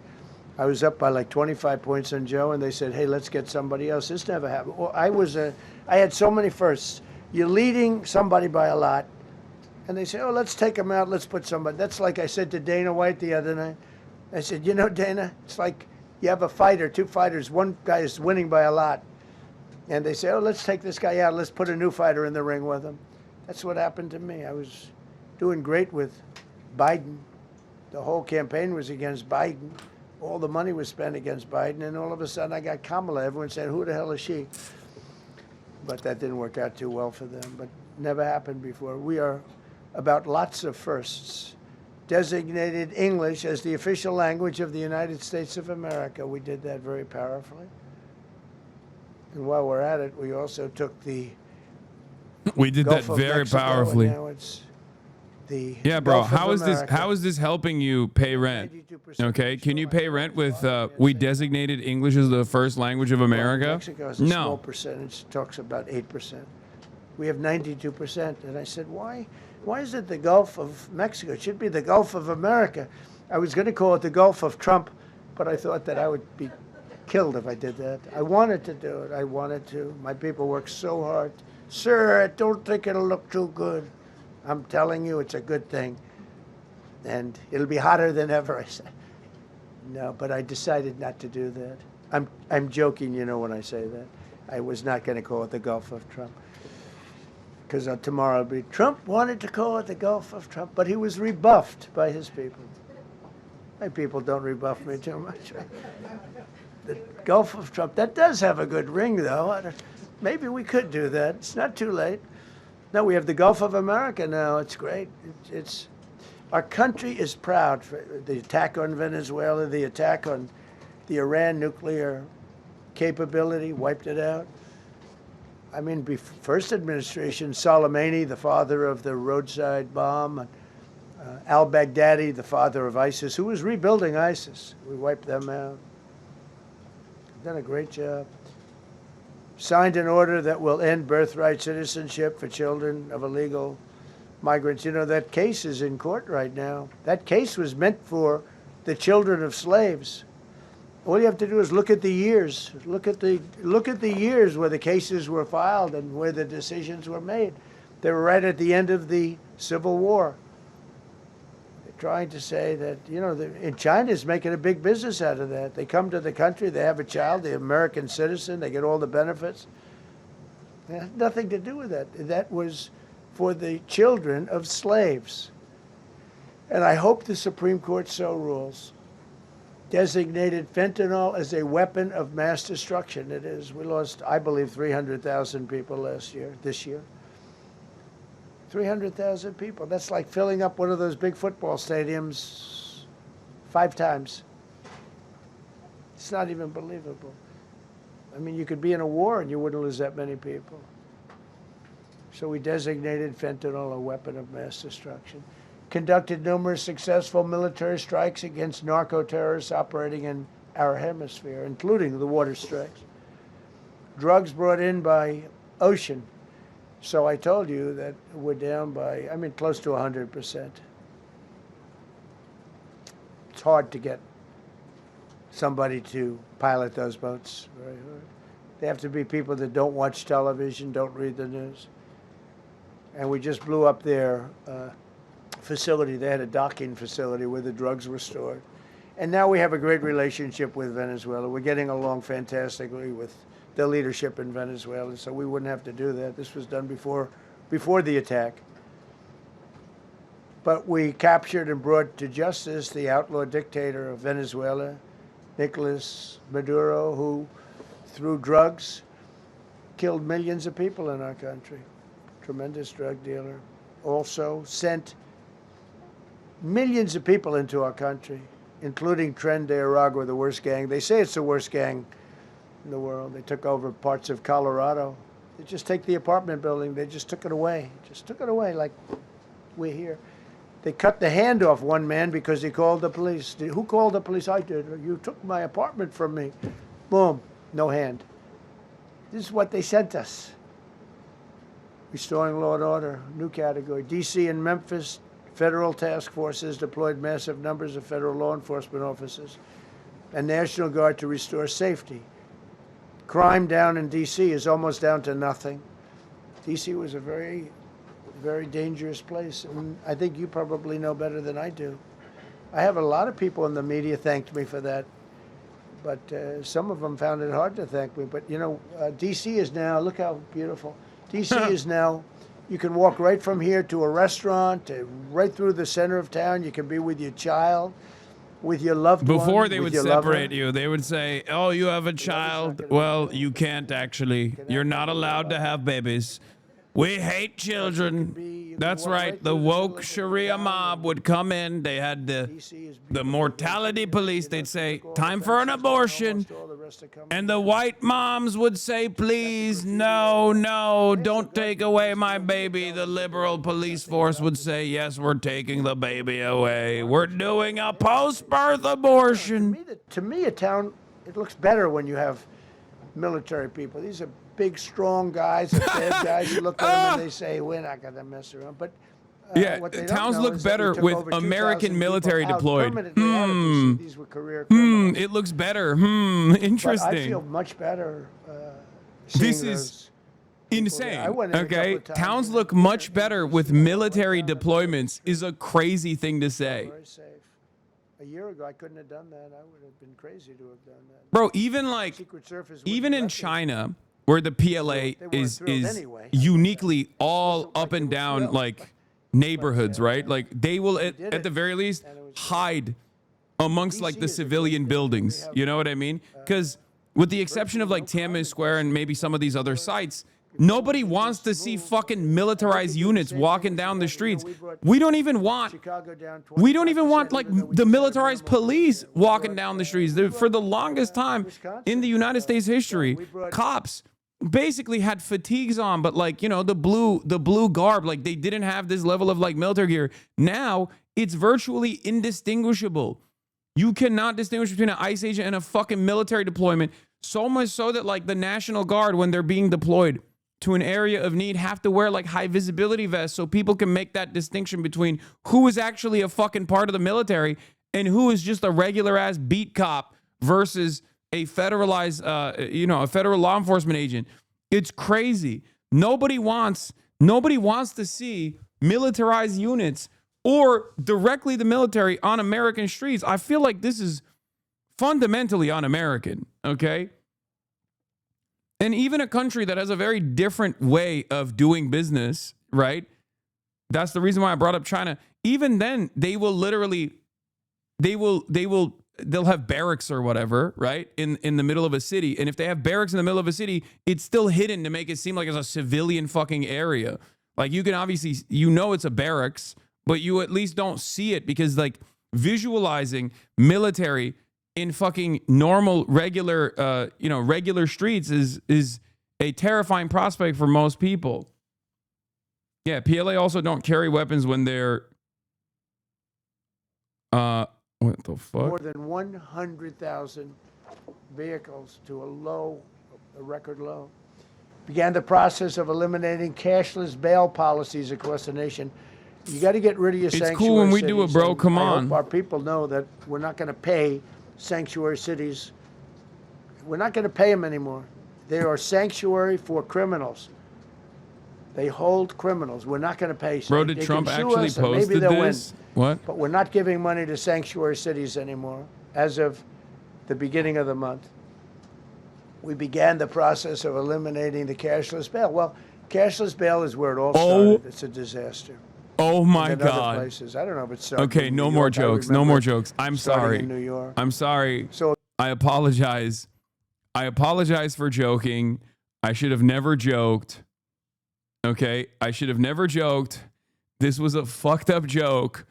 I was up by like 25 points on Joe, and they said, hey, let's get somebody else. This never happened. Well, I had so many firsts. You're leading somebody by a lot, and they say, oh, let's take him out, let's put somebody. That's like I said to Dana White the other night. I said, you know, Dana, it's like you have a fighter, two fighters, one guy is winning by a lot. And they say, oh, let's take this guy out, let's put a new fighter in the ring with him. That's what happened to me. I was doing great with Biden. The whole campaign was against Biden. All the money was spent against Biden, and all of a sudden I got Kamala. Everyone said, who the hell is she? But that didn't work out too well for them, but never happened before. We are about lots of firsts. Designated English as the official language of the United States of America. We did that very powerfully. And while we're at it, we also took the We did Gulf that of very Mexico, powerfully. And now it's the Yeah, bro. Gulf of How is this? America. How is this helping you pay rent? 92% Okay, can you pay rent with we designated English as the first language of America? Mexico has a small No. percentage, talks about 8%. We have 92%. And I said, why is it the Gulf of Mexico? It should be the Gulf of America. I was going to call it the Gulf of Trump, but I thought that I would be killed if I did that. I wanted to do it. I wanted to. My people worked so hard. Sir, I don't think it'll look too good. I'm telling you, it's a good thing. And it'll be hotter than ever, I said. No, but I decided not to do that. I'm joking, when I say that. I was not going to call it the Gulf of Trump. Because tomorrow it'll be, Trump wanted to call it the Gulf of Trump, but he was rebuffed by his people. My people don't rebuff me too much. The Gulf of Trump, that does have a good ring, though. Maybe we could do that. It's not too late. No, we have the Gulf of America now. It's great. Our country is proud for the attack on Venezuela, the attack on the Iran nuclear capability, wiped it out. I mean, first administration, Soleimani, the father of the roadside bomb, al-Baghdadi, the father of ISIS, who was rebuilding ISIS. We wiped them out. Done a great job. Signed an order that will end birthright citizenship for children of illegal migrants. That case is in court right now. That case was meant for the children of slaves. All you have to do is look at the years. Look at the years where the cases were filed and where the decisions were made. They were right at the end of the Civil War. They're trying to say that, and China's making a big business out of that. They come to the country, they have a child, the American citizen, they get all the benefits. It had nothing to do with that. That was for the children of slaves. And I hope the Supreme Court so rules. Designated fentanyl as a weapon of mass destruction. It is. We lost, I believe, 300,000 people this year. 300,000 people. That's like filling up one of those big football stadiums 5 times. It's not even believable. I mean, you could be in a war and you wouldn't lose that many people. So we designated fentanyl a weapon of mass destruction. Conducted numerous successful military strikes against narco-terrorists operating in our hemisphere, including the water strikes. Drugs brought in by ocean. So I told you that we're down by, close to 100%. It's hard to get somebody to pilot those boats. Very hard. They have to be people that don't watch television, don't read the news. And we just blew up their facility. They had a docking facility where the drugs were stored. And now we have a great relationship with Venezuela. We're getting along fantastically with the leadership in Venezuela, so we wouldn't have to do that. This was done before the attack. But we captured and brought to justice the outlaw dictator of Venezuela, Nicolas Maduro, who, through drugs, killed millions of people in our country. Tremendous drug dealer. Also sent millions of people into our country, including Tren de Aragua, the worst gang. They say it's the worst gang in the world. They took over parts of Colorado. They just take the apartment building. They just took it away. Just took it away like we're here. They cut the hand off one man because he called the police. Who called the police? I did. You took my apartment from me. Boom, no hand. This is what they sent us. Restoring law and order, new category. D.C. and Memphis, federal task forces deployed massive numbers of federal law enforcement officers and National Guard to restore safety. Crime down in D.C. is almost down to nothing. D.C. was a very, very dangerous place, and I think you probably know better than I do. I have a lot of people in the media thanked me for that, but some of them found it hard to thank me. But, D.C. is now, look how beautiful. D.C. is now, you can walk right from here to a restaurant, right through the center of town. You can be with your child, with your loved one. Before they would separate you, they would say, oh, you have a child. Well, you can't actually. You're not allowed to have babies. We hate children. That's right. The woke Sharia mob would come in. They had the mortality police. They'd say, time for an abortion. And the white moms would say, please, no, don't take away my baby. The liberal police force would say, yes, we're taking the baby away. We're doing a post-birth abortion. To me, a town, it looks better when you have military people. These are big, strong guys, bad guys. You look at them and they say, we're not going to mess around. But Yeah, what they don't towns know look is that we better took with over 2,000 American military people out deployed. permanently out of DC. These were career criminals. It looks better. Interesting. But I feel much better seeing This is those people there. insane. I went in a couple Okay, of times towns and look you know, much you better just, with you know, went military down the deployments. Is a crazy thing to say, very safe. A year ago, I couldn't have done that. I would have been crazy to have done that. bro. Even like Secret Service even wouldn't in let me. China, where the PLA They weren't is thrilled is anyway. uniquely all wasn't like up they and were down thrilled, like neighborhoods, right? Like they will did at the it, very least and it was hide amongst like DC the is a great civilian thing. buildings. We have, You know what I mean? Because with the exception of like Tiananmen Square and maybe some of these other sites, nobody wants to see fucking militarized units walking down the streets. We don't even want Chicago down we don't even 25%, want like even though we the just had a militarized minimal police vote. We walking brought, down the streets. For the longest time in the United States history, cops basically had fatigues on, but like, you know, the blue garb, like they didn't have this level of like military gear. Now it's virtually indistinguishable. You cannot distinguish between an ICE agent and a fucking military deployment. So much so that like the National Guard, when they're being deployed to an area of need, have to wear like high visibility vests so people can make that distinction between who is actually a fucking part of the military and who is just a regular ass beat cop versus a federalized, a federal law enforcement agent. It's crazy. Nobody wants to see militarized units or directly the military on American streets. I feel like this is fundamentally un-American, okay? And even a country that has a very different way of doing business, right? That's the reason why I brought up China. Even then, they will literally, they'll have barracks or whatever, right? In the middle of a city. And if they have barracks in the middle of a city, it's still hidden to make it seem like it's a civilian fucking area. Like you can obviously, you know it's a barracks, but you at least don't see it because like visualizing military in fucking normal, regular streets is a terrifying prospect for most people. Yeah, PLA also don't carry weapons when they're, what the fuck? more than 100,000 vehicles to a record low. Began the process of eliminating cashless bail policies across the nation. You got to get rid of your sanctuary It's cool when we do it, cities, bro. and Come I on. hope our people know that we're not going to pay sanctuary cities. We're not going to pay them anymore. They are sanctuary for criminals. They hold criminals. We're not going to pay. Bro, did They Trump can sue actually us, and posted maybe they'll this? win. What? But we're not giving money to sanctuary cities anymore as of the beginning of the month. We began the process of eliminating the cashless bail. Well, cashless bail is where it all started. It's a disaster. Oh my And other God. places. I don't know if it started Okay, in no New more York. I jokes. No remember more it jokes. I'm starting sorry. in New York. I'm sorry. So I apologize. I apologize for joking. I should have never joked. Okay? I should have never joked. This was a fucked up joke.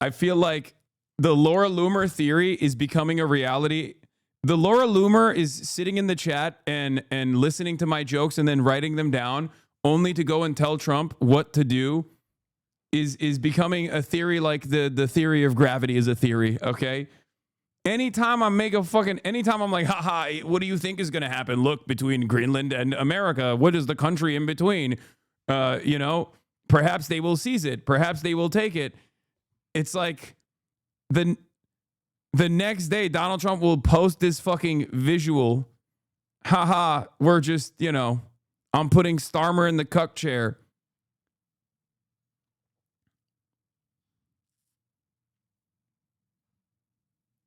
I feel like the Laura Loomer theory is becoming a reality. The Laura Loomer is sitting in the chat and listening to my jokes and then writing them down only to go and tell Trump what to do is becoming a theory like the theory of gravity is a theory, okay? Anytime I'm like, haha, what do you think is going to happen? Look, between Greenland and America, what is the country in between? Perhaps they will seize it. Perhaps they will take it. It's like the next day, Donald Trump will post this fucking visual. Haha, we're just, I'm putting Starmer in the cuck chair.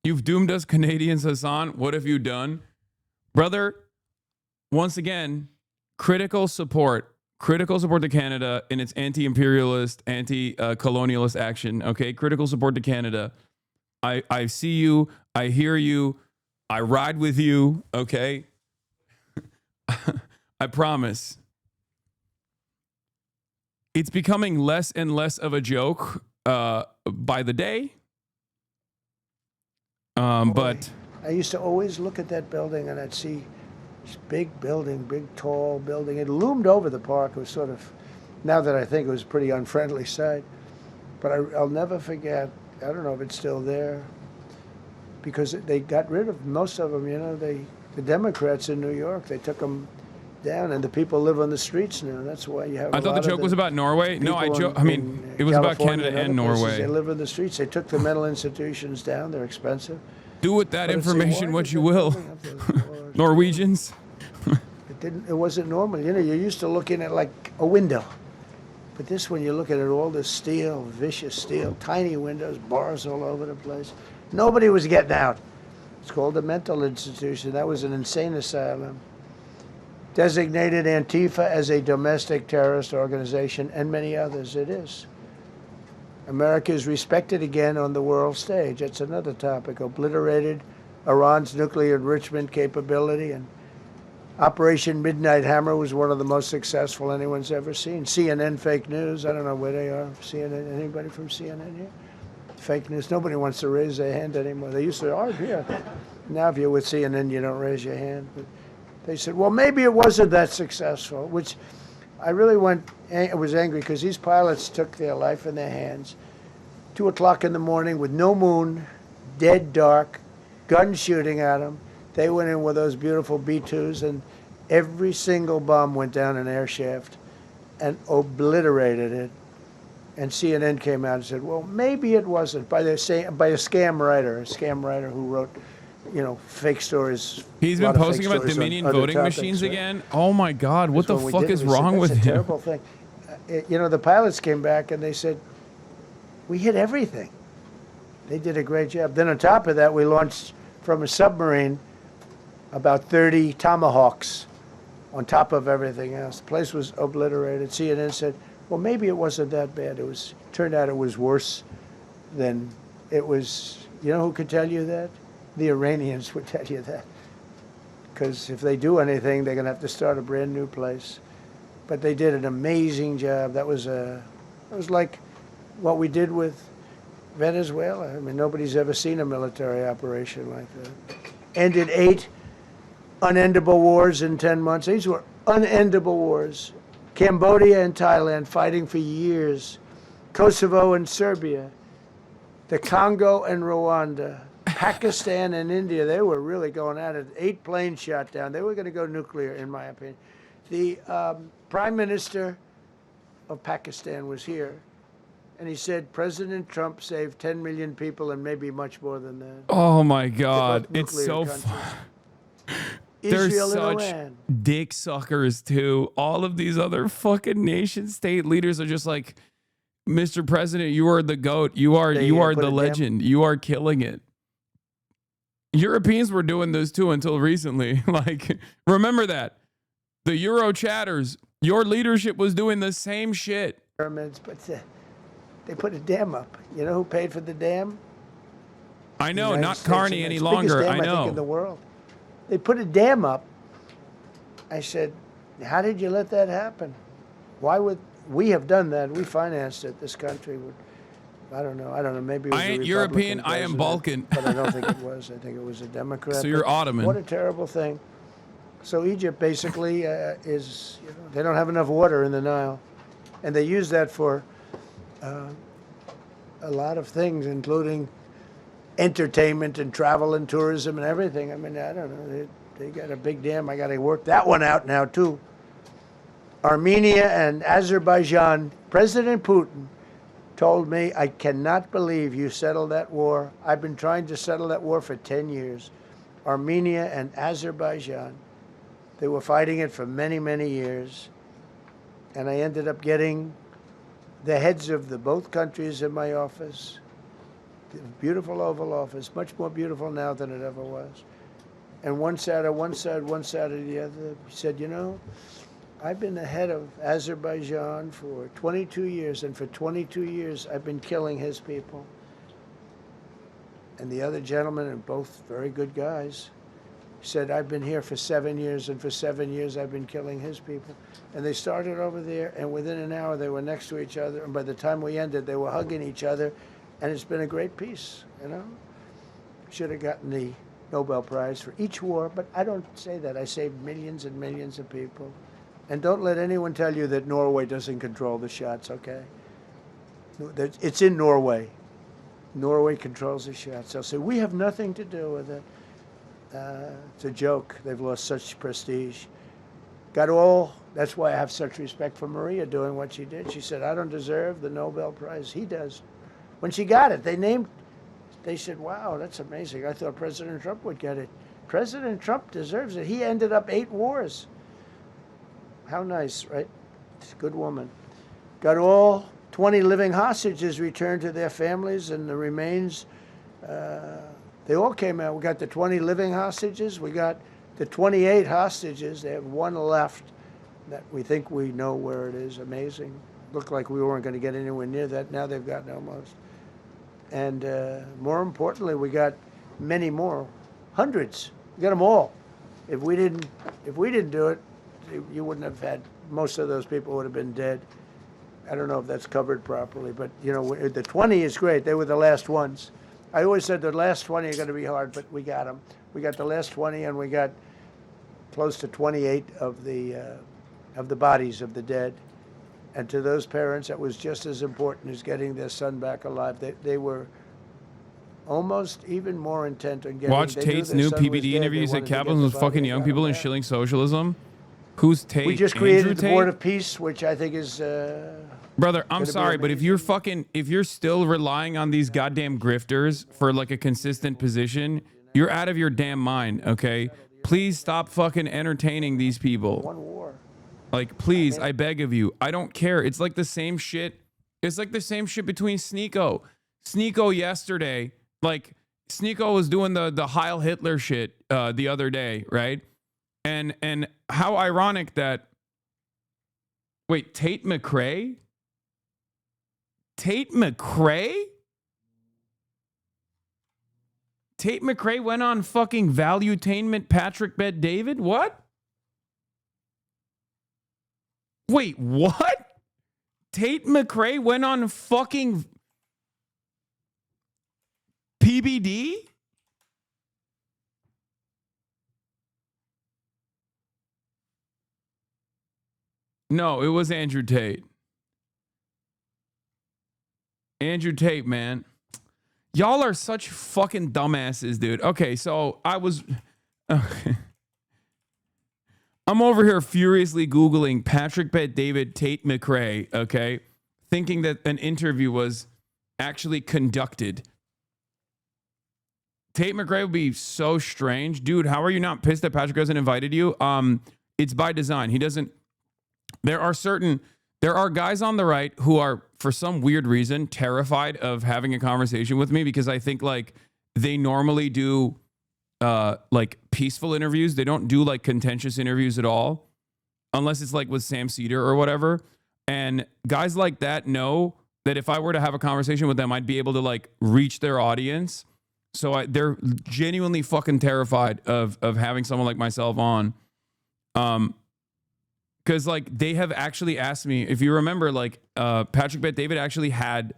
You've doomed us, Canadians, Hasan. What have you done? Brother, once again, critical support to Canada in its anti-imperialist, anti-colonialist action, okay? Critical support to Canada. I see you. I hear you. I ride with you, okay? I promise. It's becoming less and less of a joke by the day. But I used to always look at that building and I'd see this big building, big tall building. It loomed over the park. It was sort of, now that I think it was a pretty unfriendly sight. But I'll never forget, I don't know if it's still there, because they got rid of most of them, the Democrats in New York. They took them down, and the people live on the streets now. That's why you have. I thought the joke was about Norway. No, I mean, it was about Canada and Norway. They live in the streets. They took the mental institutions down. They're expensive. Do with that information what you will. Norwegians. It wasn't normal. You know, you're used to looking at like a window. But this one, you look at it, all this steel, vicious steel, tiny windows, bars all over the place. Nobody was getting out. It's called a mental institution. That was an insane asylum. Designated Antifa as a domestic terrorist organization, and many others. It is. America is respected again on the world stage. That's another topic. Obliterated Iran's nuclear enrichment capability, and Operation Midnight Hammer was one of the most successful anyone's ever seen. CNN fake news. I don't know where they are. CNN. Anybody from CNN here? Fake news. Nobody wants to raise their hand anymore. They used to. Oh, yeah. Now, if you're with CNN, you don't raise your hand. But they said, well, maybe it wasn't that successful, which I really was angry because these pilots took their life in their hands. 2 o'clock in the morning with no moon, dead dark, guns shooting at them. They went in with those beautiful B-2s, and every single bomb went down an air shaft and obliterated it. And CNN came out and said, well, maybe it wasn't, by a scam writer who wrote, you know, fake stories. He's been posting about Dominion voting machines again. Oh my God, what the fuck is wrong with him? That's a terrible thing. You know, the pilots came back and they said, we hit everything. They did a great job. Then on top of that, we launched from a submarine about 30 Tomahawks on top of everything else. The place was obliterated. CNN said, well, maybe it wasn't that bad. Turned out it was worse than it was. You know who could tell you that? The Iranians would tell you that. Because if they do anything, they're going to have to start a brand new place. But they did an amazing job. That was like what we did with Venezuela. I mean, nobody's ever seen a military operation like that. Ended 8 unendable wars in 10 months. These were unendable wars. Cambodia and Thailand fighting for years. Kosovo and Serbia. The Congo and Rwanda. Pakistan and India, they were really going at it. 8 planes shot down. They were going to go nuclear, in my opinion. The Prime Minister of Pakistan was here, and he said President Trump saved 10 million people and maybe much more than that. Oh my God, it's so fun. They're such dick suckers too. All of these other fucking nation state leaders are just like, Mr. President, you are the GOAT. You are the legend. You are killing it. Europeans were doing this too until recently. Like, remember that. The Euro chatters, your leadership was doing the same shit. Pyramids, but they put a dam up. You know who paid for the dam? I know, not Carney any longer. Dam, I know. I think, in the world. They put a dam up. I said, how did you let that happen? Why would we have done that? We financed it. This country would. I don't know. Maybe it was I ain't European. I am Balkan. But I don't think it was. I think it was a Democrat. So you're Ottoman. What a terrible thing. So Egypt basically is, you know, they don't have enough water in the Nile. And they use that for a lot of things, including entertainment and travel and tourism and everything. I mean, I don't know. They got a big dam. I got to work that one out now, too. Armenia and Azerbaijan, President Putin told me, I cannot believe you settled that war. I've been trying to settle that war for 10 years. Armenia and Azerbaijan. They were fighting it for many, many years. And I ended up getting the heads of both countries in my office. Beautiful Oval Office, much more beautiful now than it ever was. And one sat on one side, one sat on the other. He said, you know, I've been the head of Azerbaijan for 22 years, and for 22 years I've been killing his people. And the other gentleman, and both very good guys, said, I've been here for 7 years, and for 7 years I've been killing his people. And they started over there, and within an hour they were next to each other, and by the time we ended, they were hugging each other, and it's been a great peace, you know? Should have gotten the Nobel Prize for each war, but I don't say that. I saved millions and millions of people. And don't let anyone tell you that Norway doesn't control the shots, okay? It's in Norway. Norway controls the shots. They'll say, we have nothing to do with it. It's a joke. They've lost such prestige. That's why I have such respect for Maria doing what she did. She said, I don't deserve the Nobel Prize. He does. When she got it, they said, wow, that's amazing. I thought President Trump would get it. President Trump deserves it. He ended up 8 wars. How nice, right? It's a good woman. Got all 20 living hostages returned to their families, and the remains, they all came out. We got the 20 living hostages. We got the 28 hostages. They have 1 left that we think we know where it is. Amazing. Looked like we weren't going to get anywhere near that. Now they've gotten almost. And more importantly, we got many more, hundreds. We got them all. If we didn't do it, you wouldn't have had. Most of those people would have been dead. I don't know if that's covered properly, but you know, the 20 is great. They were the last ones. I always said the last 20 are going to be hard, but we got them. We got the last 20, and we got close to 28 of the bodies of the dead. And to those parents, that was just as important as getting their son back alive. They were almost even more intent on getting. Watch Tate's new PBD interview. He said capitalism was fucking young people and shilling socialism. Who's Tate? We just created the Board of Peace, which I think is. Brother, I'm sorry, but if you're still relying on these goddamn grifters for like a consistent position, you're out of your damn mind, okay? Please stop fucking entertaining these people. One war. Like, please, I beg of you. I don't care. It's like the same shit. It's like the same shit between Sneeko. Sneeko yesterday, like, Sneeko was doing the Heil Hitler shit the other day, right? And how ironic that... Wait, Tate McRae? Tate McRae? Tate McRae went on fucking Valuetainment Patrick Bet David? What? Wait, what? Tate McRae went on fucking PBD? No, it was Andrew Tate. Andrew Tate, man. Y'all are such fucking dumbasses, dude. Okay, so I was... I'm over here furiously Googling Patrick Bet David Tate McRae, okay? Thinking that an interview was actually conducted. Tate McRae would be so strange. Dude, how are you not pissed that Patrick hasn't invited you? It's by design. He doesn't... There are guys on the right who are, for some weird reason, terrified of having a conversation with me because I think, like, they normally do... like peaceful interviews. They don't do like contentious interviews at all, unless it's like with Sam Cedar or whatever. And guys like that know that if I were to have a conversation with them, I'd be able to like reach their audience. So they're genuinely fucking terrified of having someone like myself on. Because like they have actually asked me, if you remember, like Patrick Bet David actually had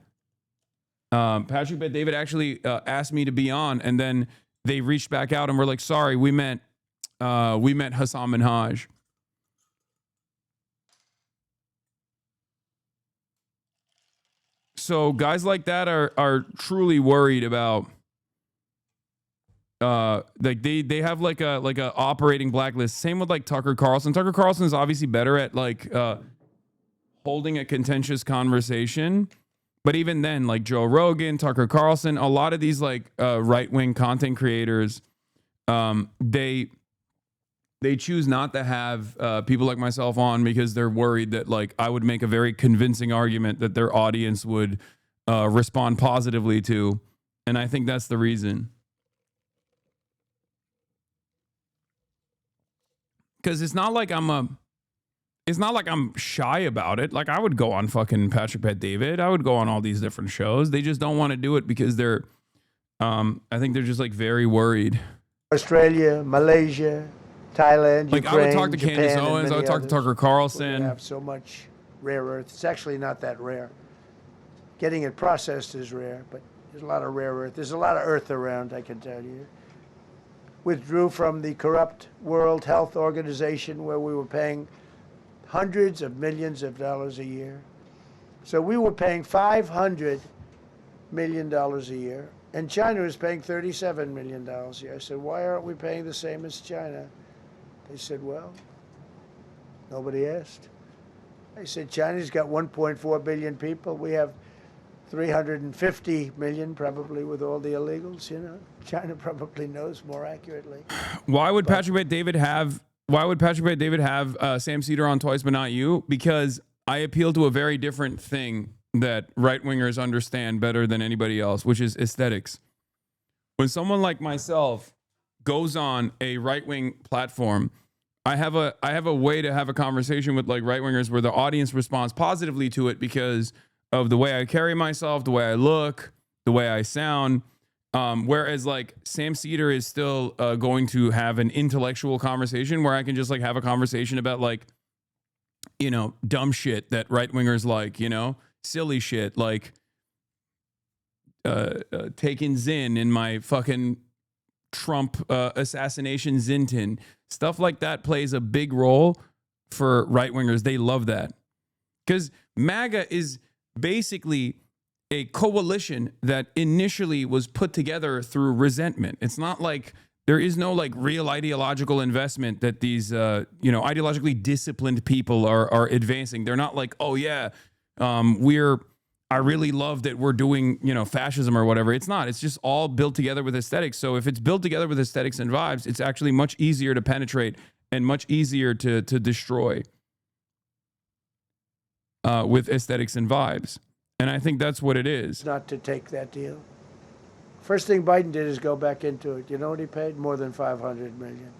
asked me to be on, and then they reached back out and were like, sorry, we meant Hasan Minhaj. So guys like that are truly worried about like they have like a operating blacklist. Same with like Tucker Carlson. Tucker Carlson is obviously better at like holding a contentious conversation. But even then, like Joe Rogan, Tucker Carlson, a lot of these like right-wing content creators, they choose not to have people like myself on because they're worried that like I would make a very convincing argument that their audience would respond positively to. And I think that's the reason. Because it's not like I'm shy about it. Like I would go on fucking Patrick Bet David. I would go on all these different shows. They just don't want to do it because they're, I think they're just like very worried. Australia, Malaysia, Thailand, like Ukraine, I would talk to Japan, Candace Owens. I would talk to Tucker Carlson. We have so much rare earth. It's actually not that rare. Getting it processed is rare, but there's a lot of rare earth. There's a lot of earth around, I can tell you. Withdrew from the corrupt World Health Organization where we were paying hundreds of millions of dollars a year. So we were paying $500 million a year, and China was paying $37 million a year. I said, why aren't we paying the same as China? They said, well, Nobody asked. I said, China's got 1.4 billion people. We have 350 million, probably, with all the illegals. You know, China probably knows more accurately. Why would Patrick Bet David have? Why would Patrick Bet David have Sam Cedar on twice, but not you? Because I appeal to a very different thing that right wingers understand better than anybody else, which is aesthetics. When someone like myself goes on a right wing platform, I have a way to have a conversation with like right wingers where the audience responds positively to it because of the way I carry myself, the way I look, the way I sound. Whereas like Sam Cedar is still going to have an intellectual conversation where I can just like have a conversation about like, you know, dumb shit that right wingers like, you know, silly shit like taking Zin in my fucking Trump assassination Zintin. Stuff like that plays a big role for right wingers. They love that because MAGA is basically a coalition that initially was put together through resentment. It's not like there is no like real ideological investment that these, ideologically disciplined people are advancing. They're not like, oh yeah, I really love that we're doing, fascism or whatever. It's not. It's just all built together with aesthetics. So if it's built together with aesthetics and vibes, it's actually much easier to penetrate and much easier to destroy with aesthetics and vibes. And I think that's what it is. Not to take that deal. First thing Biden did is go back into it. You know what he paid? More than $500 million.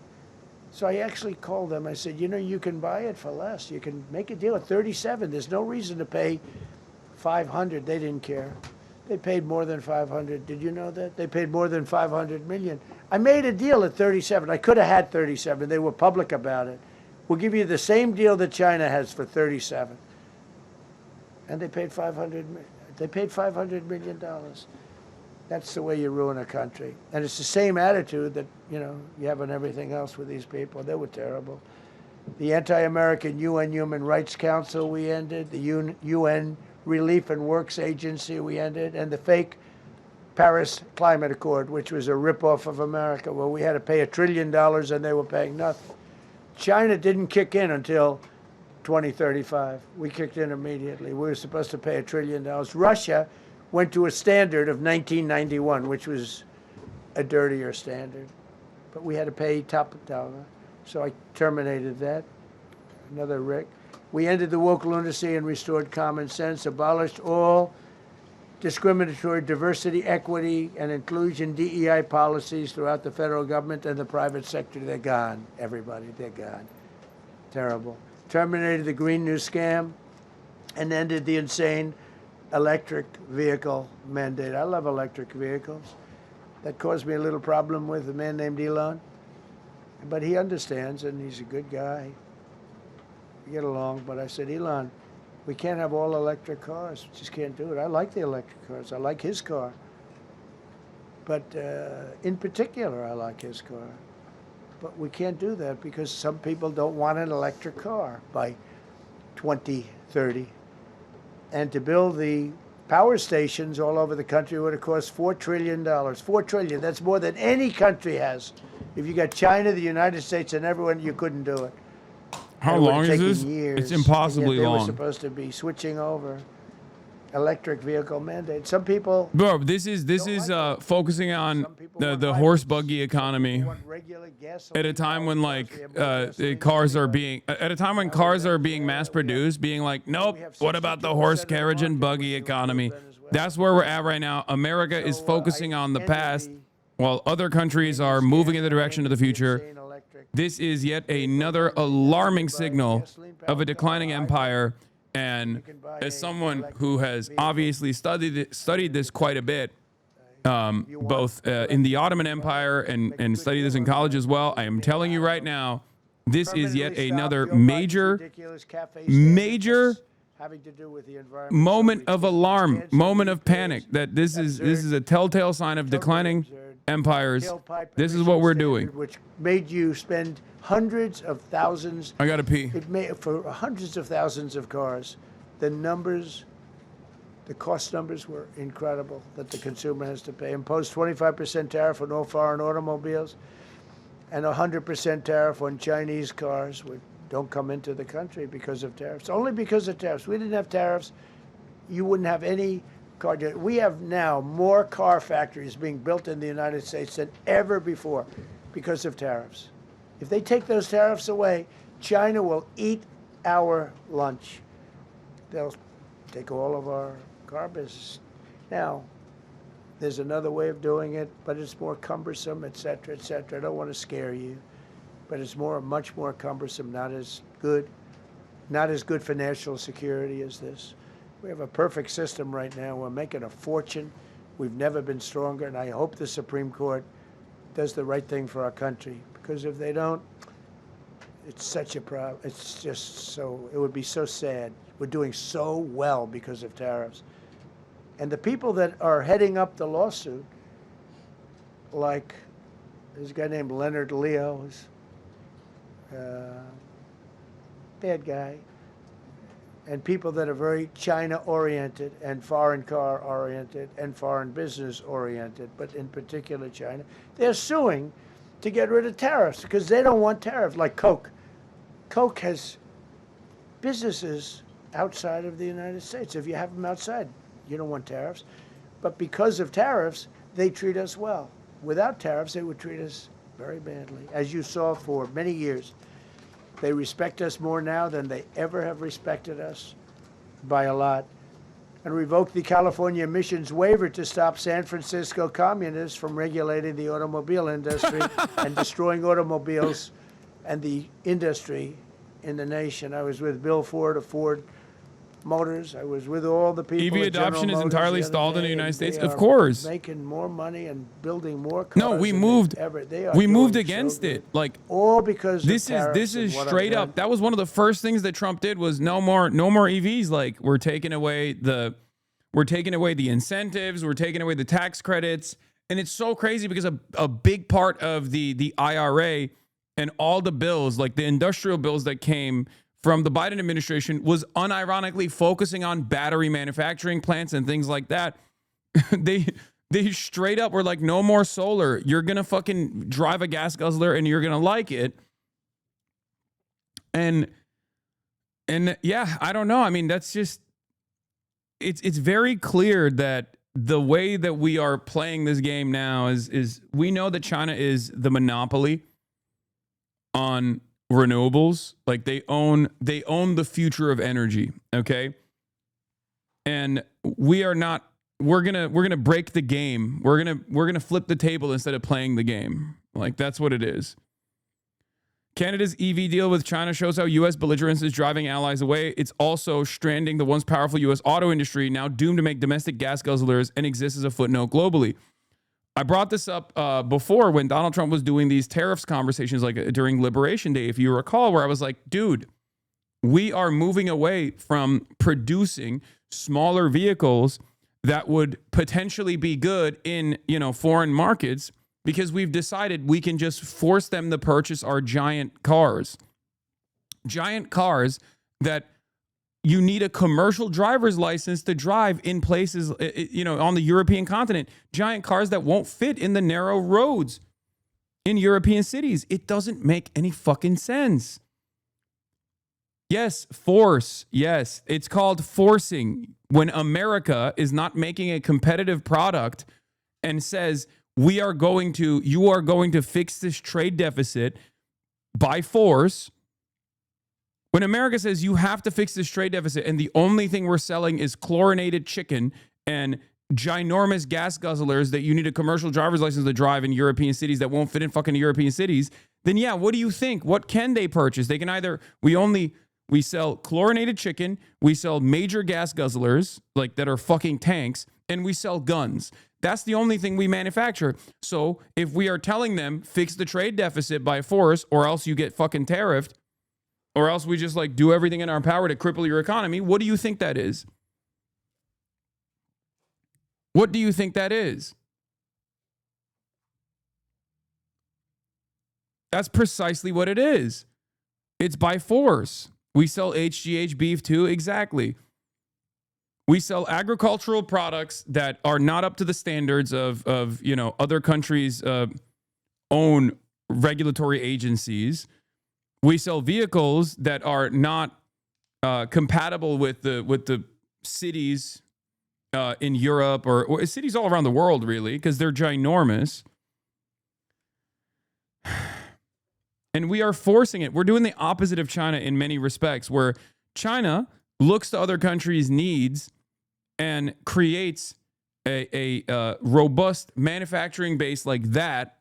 So I actually called them. I said, you can buy it for less. You can make a deal at 37. There's no reason to pay 500. They didn't care. They paid more than 500. Did you know that? They paid more than 500 million. I made a deal at 37. I could have had 37. They were public about it. We'll give you the same deal that China has for 37. And they paid $500 million. That's the way you ruin a country. And it's the same attitude that, you have on everything else with these people. They were terrible. The anti-American UN Human Rights Council we ended, the UN Relief and Works Agency we ended, and the fake Paris Climate Accord, which was a ripoff of America, where we had to pay $1 trillion and they were paying nothing. China didn't kick in until 2035. We kicked in immediately. We were supposed to pay $1 trillion. Russia went to a standard of 1991, which was a dirtier standard. But we had to pay top dollar. So I terminated that. Another Rick. We ended the woke lunacy and restored common sense, abolished all discriminatory diversity, equity, and inclusion DEI policies throughout the federal government and the private sector. They're gone, everybody. They're gone. Terrible. Terminated the Green New Scam and ended the insane electric vehicle mandate. I love electric vehicles. That caused me a little problem with a man named Elon. But he understands, and he's a good guy. We get along, but I said, Elon, we can't have all electric cars. We just can't do it. I like the electric cars. I like his car. But in particular, I like his car. But we can't do that because some people don't want an electric car by 2030. And to build the power stations all over the country would have cost $4 trillion. $4 trillion. That's more than any country has. If you got China, the United States, and everyone, you couldn't do it. How long is this? Years, it's impossibly they long. They were supposed to be switching over. Electric vehicle mandate. Some people. Bro, this is focusing on the horse buggy economy at a time when cars are being mass produced, being like, nope. What about the horse carriage and buggy economy? That's where we're at right now. America is focusing on the past, while other countries are moving in the direction of the future. This is yet another alarming signal of a declining empire. And as someone who has obviously studied this quite a bit, both in the Ottoman Empire and studied this in college as well, I am telling you right now, this is yet another major moment of alarm, moment of panic, that this is a telltale sign of declining empires. This is what we're doing. Which made you spend hundreds of thousands. I gotta pee. It made for hundreds of thousands of cars. The cost numbers were incredible that the consumer has to pay. Imposed 25% tariff on all foreign automobiles and 100% tariff on Chinese cars with don't come into the country because of tariffs. Only because of tariffs. We didn't have tariffs, you wouldn't have any car. We have now more car factories being built in the United States than ever before because of tariffs. If they take those tariffs away, China will eat our lunch. They'll take all of our car business. Now, there's another way of doing it, but it's more cumbersome, et cetera, et cetera. I don't want to scare you, but it's much more cumbersome, not as good for national security as this. We have a perfect system right now. We're making a fortune. We've never been stronger, and I hope the Supreme Court does the right thing for our country, because if they don't, it's such a problem. It's just so, it would be so sad. We're doing so well because of tariffs. And the people that are heading up the lawsuit, like there's a guy named Leonard Leo, who's bad guy, and people that are very China-oriented and foreign car-oriented and foreign business-oriented, but in particular China, they're suing to get rid of tariffs because they don't want tariffs, like Coke. Coke has businesses outside of the United States. If you have them outside, you don't want tariffs. But because of tariffs, they treat us well. Without tariffs, they would treat us very badly. As you saw for many years, they respect us more now than they ever have respected us, by a lot. And revoked the California emissions waiver to stop San Francisco communists from regulating the automobile industry and destroying automobiles and the industry in the nation. I was with Bill Ford of Ford Motors. I was with all the people. EV at General adoption is Motors entirely the other stalled in day, the United and States. they Of are course. making more money and building more cars. No, we than moved. ever. They are We moved doing so against good. it. Like all because this of tariffs is and what I've straight done. up. That was one of the first things that Trump did was no more EVs. Like we're taking away the incentives, we're taking away the tax credits, and it's so crazy because a big part of the IRA and all the bills, like the industrial bills that came from the Biden administration, was unironically focusing on battery manufacturing plants and things like that. They straight up were like, no more solar. You're gonna fucking drive a gas guzzler and you're gonna like it. And yeah, I don't know. I mean, that's just it's very clear that the way that we are playing this game now is we know that China is the monopoly on renewables. Like they own the future of energy, okay? And we're gonna break the game. We're gonna flip the table instead of playing the game. Like that's what it is. Canada's EV deal with China shows how U.S. belligerence is driving allies away. It's also stranding the once powerful U.S. auto industry, now doomed to make domestic gas guzzlers and exists as a footnote globally. I brought this up before when Donald Trump was doing these tariffs conversations, like during Liberation Day, if you recall, where I was like, dude, we are moving away from producing smaller vehicles that would potentially be good in, foreign markets, because we've decided we can just force them to purchase our giant cars that you need a commercial driver's license to drive in places, on the European continent, giant cars that won't fit in the narrow roads in European cities. It doesn't make any fucking sense. Yes, force. Yes, it's called forcing. When America is not making a competitive product and says, you are going to fix this trade deficit by force. When America says you have to fix this trade deficit and the only thing we're selling is chlorinated chicken and ginormous gas guzzlers that you need a commercial driver's license to drive in European cities that won't fit in fucking European cities, then yeah, what do you think? What can they purchase? They can either, we sell chlorinated chicken, we sell major gas guzzlers, like that are fucking tanks, and we sell guns. That's the only thing we manufacture. So if we are telling them fix the trade deficit by force, or else you get fucking tariffed, or else we just like do everything in our power to cripple your economy, what do you think that is? What do you think that is? That's precisely what it is. It's by force. We sell HGH beef too, exactly. We sell agricultural products that are not up to the standards of other countries' own regulatory agencies. We sell vehicles that are not compatible with the cities in Europe or cities all around the world, really, because they're ginormous. And we are forcing it. We're doing the opposite of China in many respects, where China looks to other countries' needs and creates a robust manufacturing base like that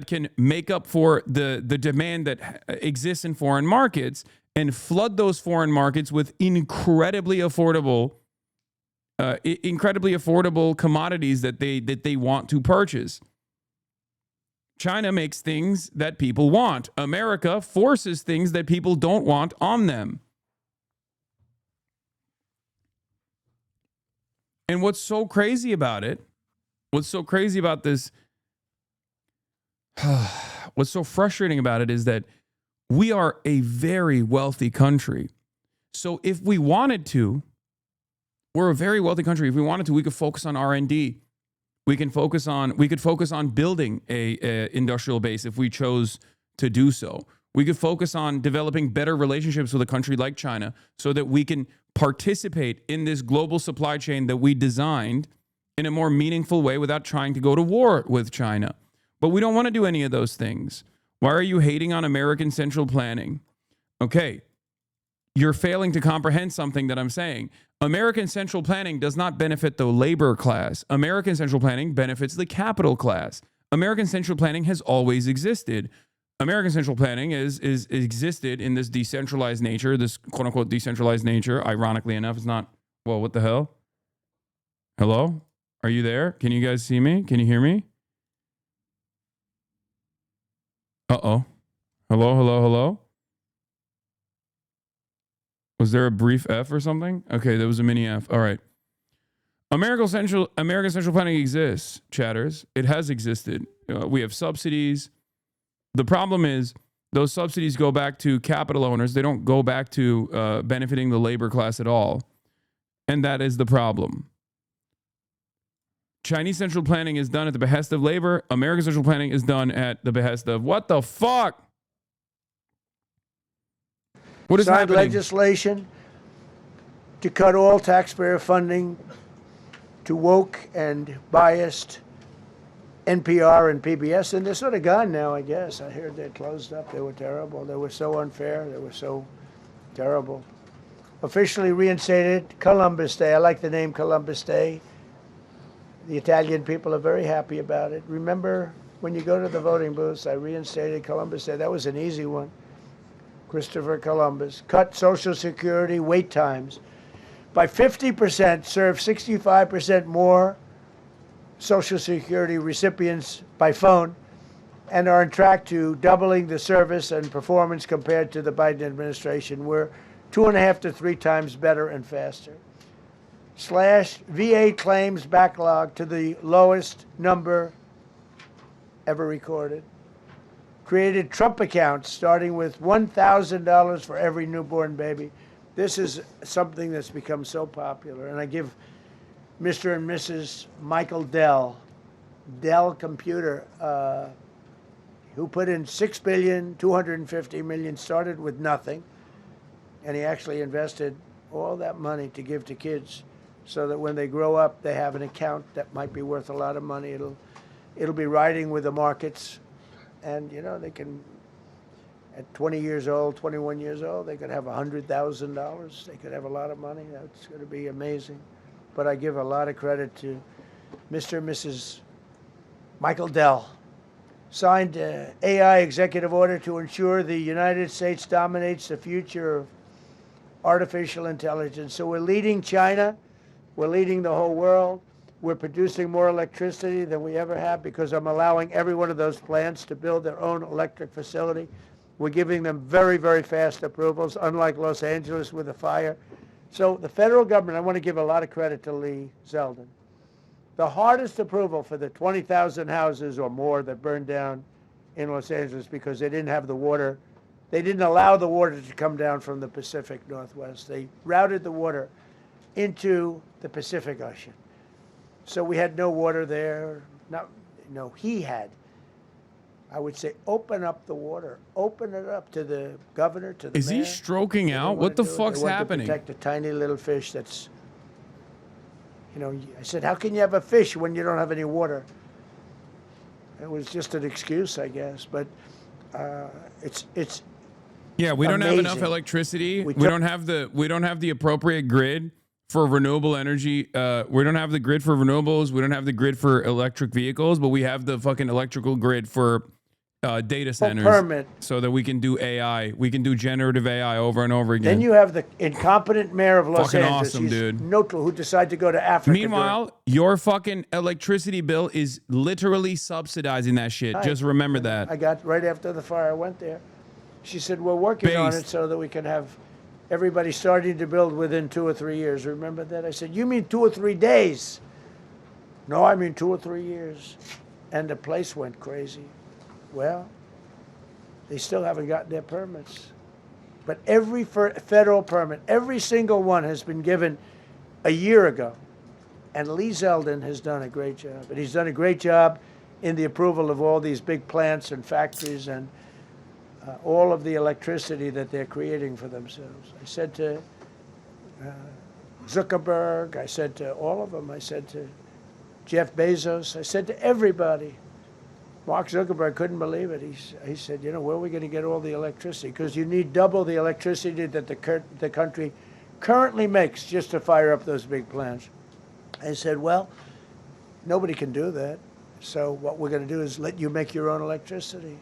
can make up for the demand that exists in foreign markets and flood those foreign markets with incredibly affordable commodities that they want to purchase. China makes things that people want. America forces things that people don't want on them. And what's so crazy about it, what's so frustrating about it is that we are a very wealthy country. So if we wanted to, we're a very wealthy country. If we wanted to, we could focus on R&D. We could focus on building a industrial base if we chose to do so. We could focus on developing better relationships with a country like China so that we can participate in this global supply chain that we designed in a more meaningful way without trying to go to war with China. But we don't want to do any of those things. Why are you hating on American central planning? Okay, you're failing to comprehend something that I'm saying. American central planning does not benefit the labor class. American central planning benefits the capital class. American central planning has always existed. American central planning is existed in this decentralized nature, this quote unquote decentralized nature. Ironically enough, it's not. Well, what the hell? Hello? Are you there? Can you guys see me? Can you hear me? Uh-oh. Hello, hello, hello? Was there a brief F or something? Okay, there was a mini F. All right. American central planning exists, chatters. It has existed. We have subsidies. The problem is those subsidies go back to capital owners. They don't go back to benefiting the labor class at all. And that is the problem. Chinese central planning is done at the behest of labor. American central planning is done at the behest of what the fuck? What is signed happening? Legislation to cut all taxpayer funding to woke and biased NPR and PBS, and they're sort of gone now, I guess. I heard they closed up. They were terrible. They were so unfair. They were so terrible. Officially reinstated Columbus Day. I like the name Columbus Day. The Italian people are very happy about it. Remember, when you go to the voting booths, I reinstated Columbus Day. That was an easy one. Christopher Columbus. Cut Social Security wait times by 50%, serve 65% more Social Security recipients by phone, and are on track to doubling the service and performance compared to the Biden administration. We're 2.5 to 3 times better and faster. Slash VA claims backlog to the lowest number ever recorded. Created Trump accounts starting with $1,000 for every newborn baby. This is something that's become so popular. And I give Mr. and Mrs. Michael Dell Computer, who put in $6.25 billion, started with nothing. And he actually invested all that money to give to kids so that when they grow up, they have an account that might be worth a lot of money. It'll be riding with the markets. And, you know, they can, at 20 years old, 21 years old, they could have $100,000. They could have a lot of money. That's going to be amazing. But I give a lot of credit to Mr. and Mrs. Michael Dell. Signed an AI executive order to ensure the United States dominates the future of artificial intelligence. So we're leading China. We're leading the whole world. We're producing more electricity than we ever have because I'm allowing every one of those plants to build their own electric facility. We're giving them very, very fast approvals, unlike Los Angeles with the fire. So the federal government, I want to give a lot of credit to Lee Zeldin. The hardest approval for the 20,000 houses or more that burned down in Los Angeles because they didn't have the water. They didn't allow the water to come down from the Pacific Northwest. They routed the water into the Pacific Ocean. So we had no water there. No, he had. I would say open up the water. Open it up to the governor, to the Is mayor. he stroking They don't out? wanna What the do it. fuck's They want happening? to protect a tiny little fish that's, I said, how can you have a fish when you don't have any water? It was just an excuse, I guess. But it's Yeah, we don't have enough amazing. electricity. We We don't have the appropriate grid for renewable energy. We don't have the grid for renewables. We don't have the grid for electric vehicles, but we have the fucking electrical grid for data centers, permit. so that we can do AI. We can do generative AI over and over again. Then you have the incompetent mayor of Los Fucking Angeles. awesome, He's dude. neutral, who decided to go to Africa. Meanwhile, your fucking electricity bill is literally subsidizing that shit. Right. Just remember that. I got right after the fire. I went there. She said, we're working on it Based. so that we can have everybody starting to build within 2 or 3 years. Remember that? I said, you mean 2 or 3 days? No, I mean 2 or 3 years. And the place went crazy. Well, they still haven't gotten their permits. But every federal permit, every single one has been given a year ago. And Lee Zeldin has done a great job. And he's done a great job in the approval of all these big plants and factories and all of the electricity that they're creating for themselves. I said to Zuckerberg, I said to all of them, I said to Jeff Bezos, I said to everybody. Mark Zuckerberg couldn't believe it. He said, where are we going to get all the electricity? Because you need double the electricity that the country currently makes just to fire up those big plants. I said, well, nobody can do that. So what we're going to do is let you make your own electricity.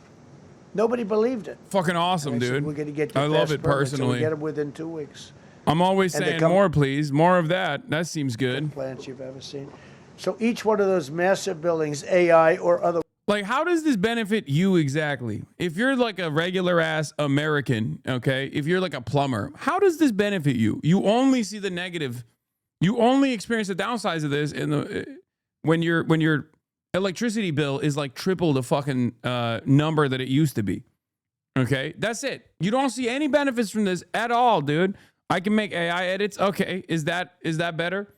Nobody believed it. Fucking awesome, I said, dude. we're going to get you I love fast it permits, and we personally. get them within 2 weeks. I'm always And they saying come- more, please. More of that. That seems good. Plants you've ever seen. So each one of those massive buildings, AI or other. Like, how does this benefit you exactly? If you're like a regular ass American, okay, if you're like a plumber, how does this benefit you? You only see the negative. You only experience the downsides of this when your electricity bill is like triple the fucking number that it used to be. Okay, that's it. You don't see any benefits from this at all, dude. I can make AI edits. Okay, is that better?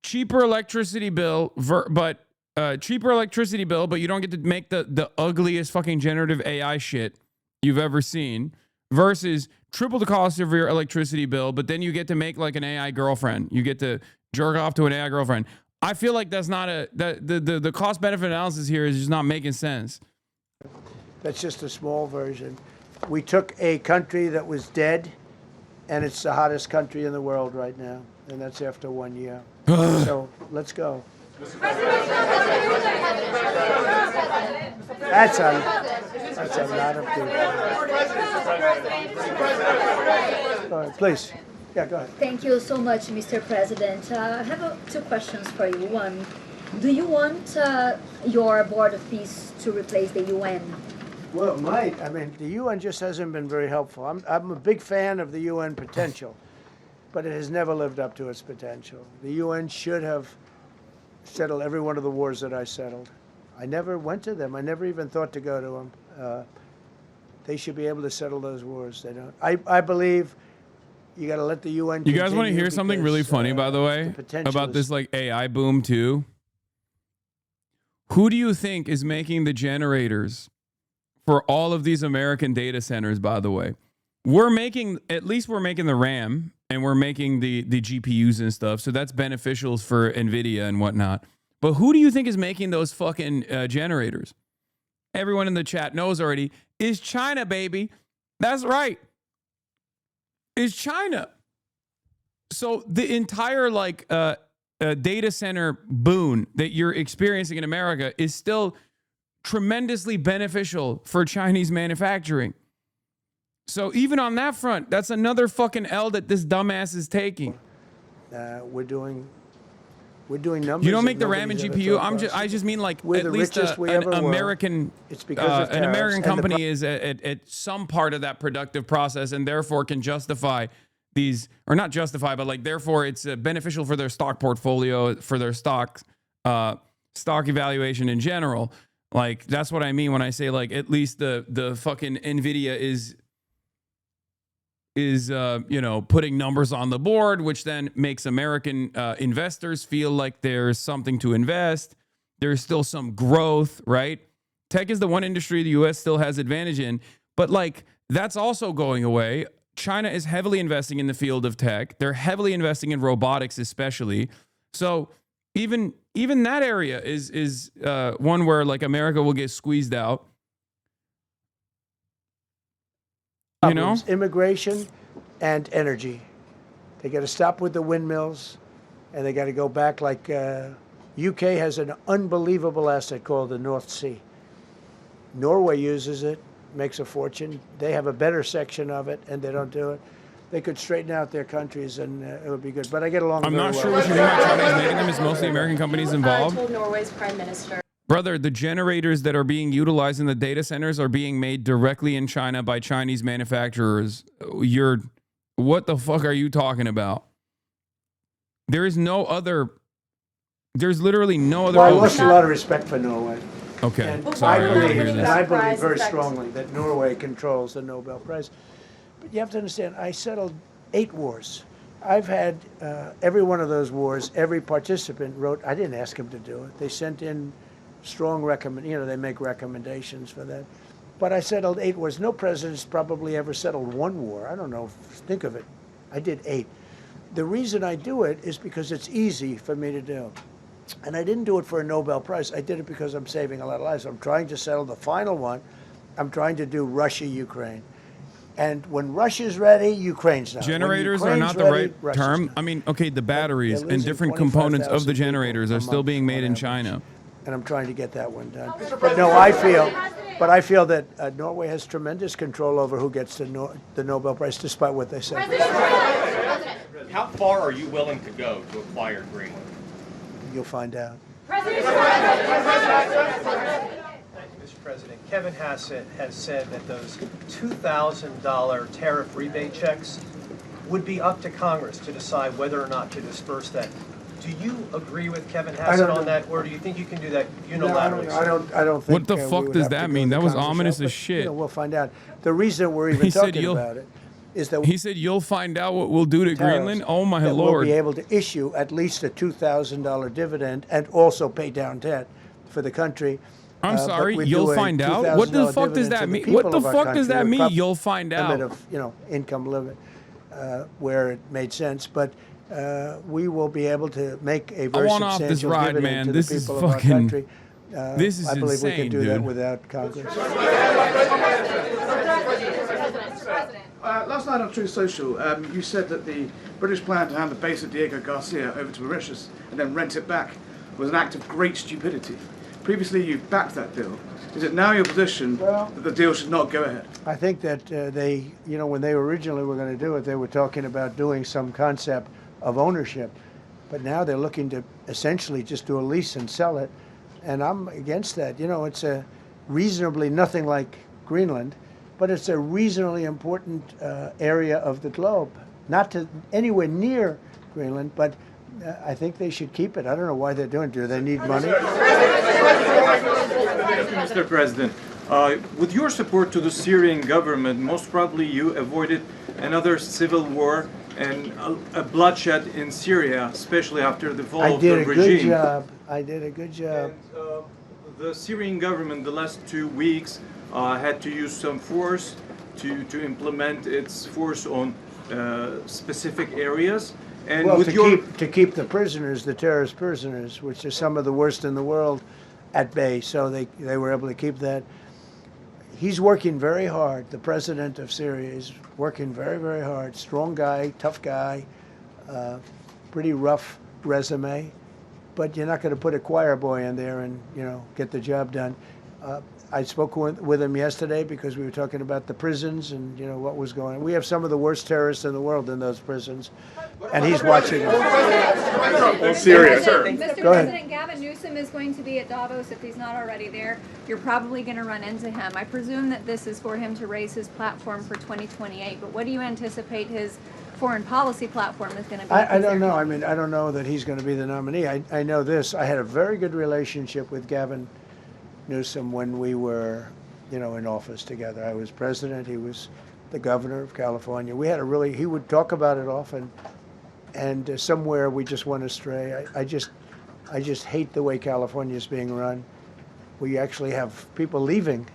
Cheaper electricity bill, but you don't get to make the ugliest fucking generative AI shit you've ever seen, versus triple the cost of your electricity bill, but then you get to make like an AI girlfriend. You get to jerk off to an AI girlfriend. I feel like that's not the cost benefit analysis here is just not making sense. That's just a small version. We took a country that was dead, and it's the hottest country in the world right now, and that's after 1 year. So let's go. That's a lot of people. All right, please. Yeah, go ahead. Thank you so much, Mr. President. I have two questions for you. One, do you want your Board of Peace to replace the UN? Well, it might. I mean, the UN just hasn't been very helpful. I'm a big fan of the UN potential, but it has never lived up to its potential. The UN should have settled every one of the wars that I settled. I never went to them. I never even thought to go to them. They should be able to settle those wars. They don't. I believe you got to let the UN. You guys want to continue hear something really because, funny, by the way, the potential about is- this like AI boom too? Who do you think is making the generators for all of these American data centers, by the way? We're making the RAM, and we're making the GPUs and stuff. So that's beneficial for NVIDIA and whatnot. But who do you think is making those fucking generators? Everyone in the chat knows already. Is China, baby. That's right. Is China. So the entire data center boon that you're experiencing in America is still tremendously beneficial for Chinese manufacturing. So even on that front, that's another fucking L that this dumbass is taking. We're doing numbers. You don't make that the RAM and nobody's ever GPU. thought I just mean like We're at the least richest we an ever were. American, It's because of an tariffs, American and the company is at some part of that productive process, and therefore can justify these, or not justify, but like therefore it's beneficial for their stock portfolio, for their stock evaluation in general. Like that's what I mean when I say like at least the fucking NVIDIA is putting numbers on the board, which then makes American investors feel like there's something to invest. There's still some growth, right? Tech is the one industry the U.S. still has advantage in, but like that's also going away. China is heavily investing in the field of tech. They're heavily investing in robotics, especially. So even that area is one where like America will get squeezed out. You know, immigration and energy. They got to stop with the windmills, and they got to go back. Like UK has an unbelievable asset called the North Sea. Norway uses it, makes a fortune. They have a better section of it, and they don't do it. They could straighten out their countries, and it would be good. But I get along. I'm very not well. sure what you mean by China's making them. It's mostly American companies involved. Told Norway's prime minister. Brother, the generators that are being utilized in the data centers are being made directly in China by Chinese manufacturers. What the fuck are you talking about? There's literally no other. Well, I lost a lot of respect for Norway. Okay, And sorry. I I believe, hear and this. I believe very strongly that Norway controls the Nobel Prize. But you have to understand, I settled 8 wars. I've had every one of those wars, every participant wrote, I didn't ask them to do it. They sent in strong they make recommendations for that. But I settled 8 wars. No president's probably ever settled 1 war. I don't know, think of it. I did 8. The reason I do it is because it's easy for me to do. And I didn't do it for a Nobel Prize. I did it because I'm saving a lot of lives. I'm trying to settle the final one. I'm trying to do Russia-Ukraine. And when Russia's ready, Ukraine's not. Generators When are Ukraine's not the ready, right Russia's term. not. I mean, okay, the batteries They're and losing different components of the 25,000 generators people are a still month being made on in average. China. And I'm trying to get that one done. But no, I feel that Norway has tremendous control over who gets the Nobel Prize, despite what they say. How far are you willing to go to acquire Greenland? You'll find out. Mr. President, Kevin Hasan has said that those $2,000 tariff rebate checks would be up to Congress to decide whether or not to disperse that. Do you agree with Kevin Hasan on that, or do you think you can do that unilaterally? No, I don't think. What the we fuck would does have to that go mean? to That was Congress ominous out, as but, shit. we'll find out. The reason we're even He said talking about it is that He said you'll find out what we'll do to Greenland. Oh my that lord! we'll be able to issue at least a $2,000 dividend and also pay down debt for the country. I'm but sorry, we you'll do a find out. What the $2,000 fuck does dividend that to the mean? people What the of our fuck does country, that a mean? You'll find limit out. of income limit where it made sense, but we will be able to make a very want off substantial this ride, dividend man. to This the is people of our fucking- country. This is I believe we can insane, do that dude. without Congress. Last night on Truth Social, you said that the British plan to hand the base of Diego Garcia over to Mauritius and then rent it back was an act of great stupidity. Previously, you've backed that deal. Is it now your position that the deal should not go ahead? I think that they, when they originally were going to do it, they were talking about doing some concept of ownership. But now they're looking to essentially just do a lease and sell it. And I'm against that. It's a reasonably nothing like Greenland, but it's a reasonably important area of the globe. Not to anywhere near Greenland, but I think they should keep it. I don't know why they're doing it. Do they need money? Mr. President, with your support to the Syrian government, most probably you avoided another civil war and a bloodshed in Syria, especially after the fall of the regime. I did a good job. And, the Syrian government, the last 2 weeks, had to use some force to implement its force on specific areas. And Well, with to keep the prisoners, the terrorist prisoners, which are some of the worst in the world, at bay. So they were able to keep that. He's working very hard. The president of Syria is working very, very hard. Strong guy, tough guy, pretty rough resume. But you're not going to put a choir boy in there and get the job done. I spoke with him yesterday because we were talking about the prisons and what was going on. We have some of the worst terrorists in the world in those prisons, and he's watching them. Syria, sir. Mr. Go ahead. President, Gavin Newsom is going to be at Davos if he's not already there. You're probably going to run into him. I presume that this is for him to raise his platform for 2028, but what do you anticipate his foreign policy platform is going to be? I don't know. I mean, I don't know that he's going to be the nominee. I know this. I had a very good relationship with Gavin Newsom when we were, in office together. I was president. He was the governor of California. We had he would talk about it often, and somewhere we just went astray. I just hate the way California is being run. we actually have people leaving.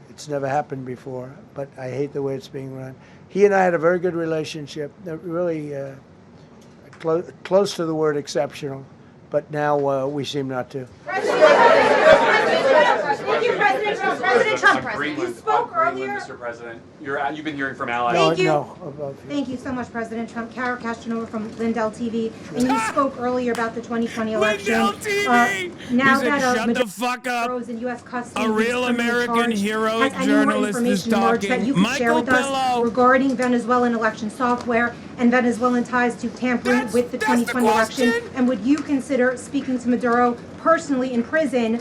It's never happened before, but I hate the way it's being run. He and I had a very good relationship, really close to the word exceptional, but now we seem not to. Thank you, President Trump. President Trump, you spoke earlier. Mr. President, you've been hearing from allies. Thank you. No, above you. Thank you so much, President Trump. Kara Castanova from Lindell TV, and you spoke earlier about the 2020 election. Lindell TV! Now He said, that "Shut the fuck up. in U.S. custody, A real American heroic has any more journalist is information emerged that talking. you could share Michael with us Pillow. regarding Venezuelan election software and Venezuelan ties to tampering with the that's the 2020 election? question. And would you consider speaking to Maduro personally in prison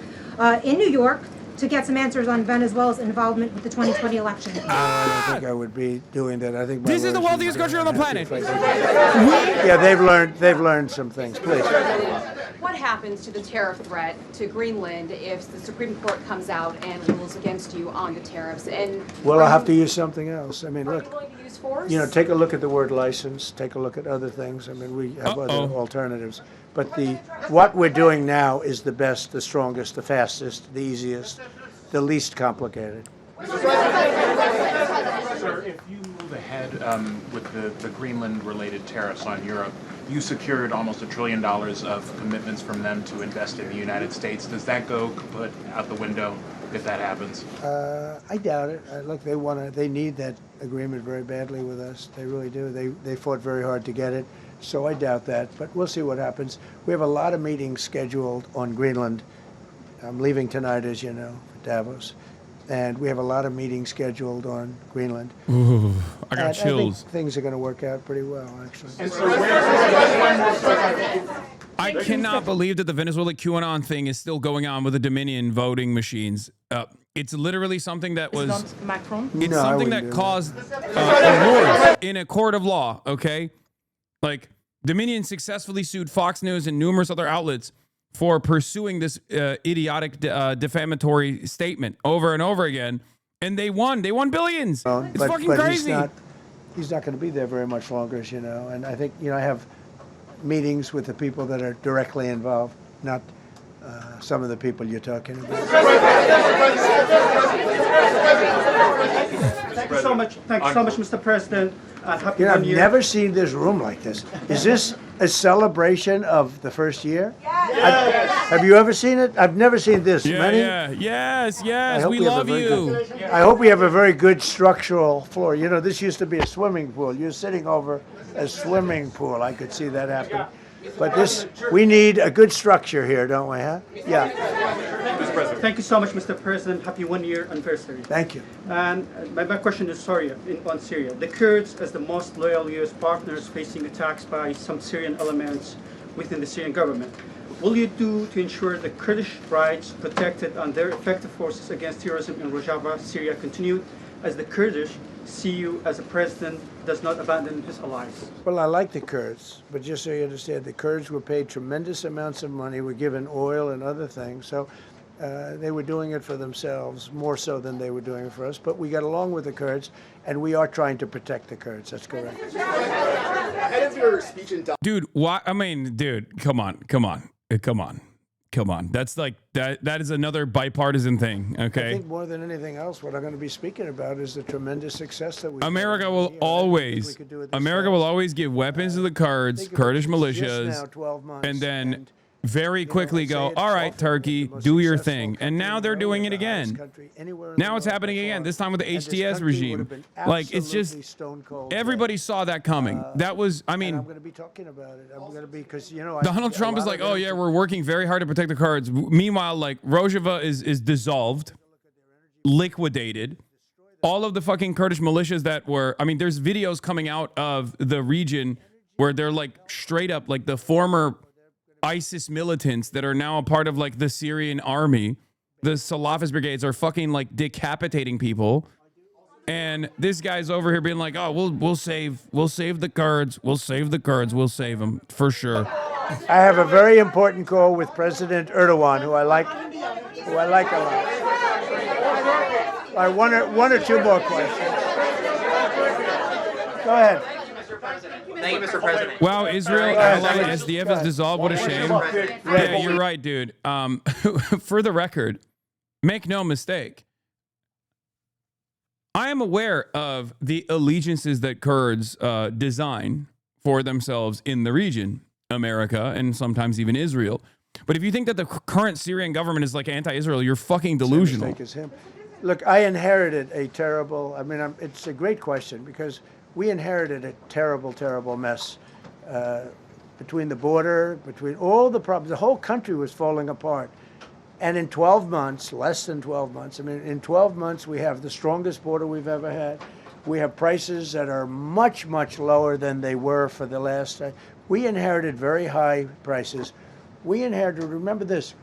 in New York to get some answers on Venezuela's involvement with the 2020 election? I don't think I would be doing that. I think my This is the lawyers wealthiest would country on the planet. Yeah, they've learned some things. Please. What happens to the tariff threat to Greenland if the Supreme Court comes out and rules against you on the tariffs? And Well, I'll have to use something else. I mean, are you look, willing to use force? take a look at the word license. Take a look at other things. I mean, we have other alternatives. But what we're doing now is the best, the strongest, the fastest, the easiest, the least complicated. Sir, if you move ahead with the Greenland-related tariffs on Europe, you secured almost $1 trillion of commitments from them to invest in the United States. Does that go kaput out the window if that happens? I doubt it. Look, they need that agreement very badly with us. They really do. They fought very hard to get it. So I doubt that, but we'll see what happens. We have a lot of meetings scheduled on Greenland. I'm leaving tonight, as you know, for Davos. And we have a lot of meetings scheduled on Greenland. Ooh, I got And chills. I think things are going to work out pretty well, actually. And so I cannot believe that the Venezuela QAnon thing is still going on with the Dominion voting machines. It's literally something that was. Macron? It's No, I something wouldn't that do caused awards in a court of law. Okay, like Dominion successfully sued Fox News and numerous other outlets for pursuing this idiotic defamatory statement over and over again, and they won. They won billions. It's fucking crazy. He's not going to be there very much longer, as you know. And I think, I have meetings with the people that are directly involved, not some of the people you're talking about. Thank you so much. Thank you so much, Mr. President. Happy I've New Year. never seen this room like this. Is this a celebration of the first year? Yes. Have you ever seen it? I've never seen this many. Yes. I hope We we have a love very you. I hope we have a very good structural floor. This used to be a swimming pool. You're sitting over a swimming pool. I could see that happening. But we need a good structure here, don't we, huh? Yeah. Thank you so much, Mr. President. Happy 1 year anniversary. Thank you. And my question is on Syria. The Kurds, as the most loyal U.S. partners, facing attacks by some Syrian elements within the Syrian government. Will you do to ensure the Kurdish rights protected and their effective forces against terrorism in Rojava, Syria continued, as the Kurdish see you as a president does not abandon his allies? Well, I like the Kurds, but just so you understand, the Kurds were paid tremendous amounts of money, were given oil and other things, so they were doing it for themselves, more so than they were doing it for us, but we got along with the Kurds, and we are trying to protect the Kurds, that's correct. Ahead of your speech in Dude, why? I mean, dude, come on. That's like that is another bipartisan thing, I okay? think more than anything else, what I'm going to be speaking about is the tremendous success that we America will always give weapons to the Kurds, Kurdish militias, and then very quickly go, all right, Turkey, do your thing. And now they're doing it again. Now it's happening again, this time with the HTS regime. Like, it's just, everybody saw that coming. That was, I mean, I'm going to be talking about it. I'm going to be, because, Donald Trump is like, oh yeah, we're working very hard to protect the Kurds. Meanwhile, like, Rojava is dissolved, liquidated. All of the fucking Kurdish militias that were, I mean, there's videos coming out of the region where they're like straight up like the former ISIS militants that are now a part of like the Syrian army. The Salafist brigades are fucking like decapitating people. And this guy's over here being like, oh, we'll save the Kurds. We'll save the Kurds. We'll save them for sure. I have a very important call with President Erdogan, who I like a lot. All right, one or two more questions. Go ahead. Thank you, Mr. President. Wow, Israel allied SDF is dissolved. What a shame. Yeah, you're right, dude. For the record, Make no mistake. I am aware of the allegiances that Kurds design for themselves in the region, America, and sometimes even Israel. But if you think that the current Syrian government is like anti-Israel, you're fucking delusional. Same mistake as him. Look, I inherited a terrible, it's a great question because we inherited a terrible, terrible mess between the border, between all the problems. The whole country was falling apart. And in 12 months, less than 12 months, in 12 months, we have the strongest border we've ever had. We have prices that are much, much lower than they were for the last. We inherited very high prices. We inherited, remember this,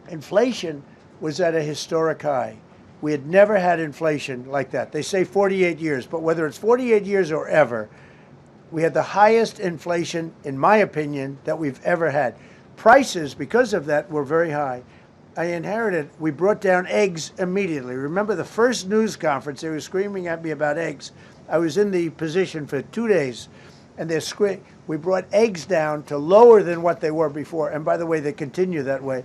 inflation was at a historic high. We had never had inflation like that. They say 48 years, but whether it's 48 years or ever, we had the highest inflation, in my opinion, that we've ever had. Prices, because of that, were very high. I inherited, we brought down eggs immediately. Remember the first news conference, they were screaming at me about eggs. I was in the position for 2 days, and we brought eggs down to lower than what they were before. And by the way, they continue that way.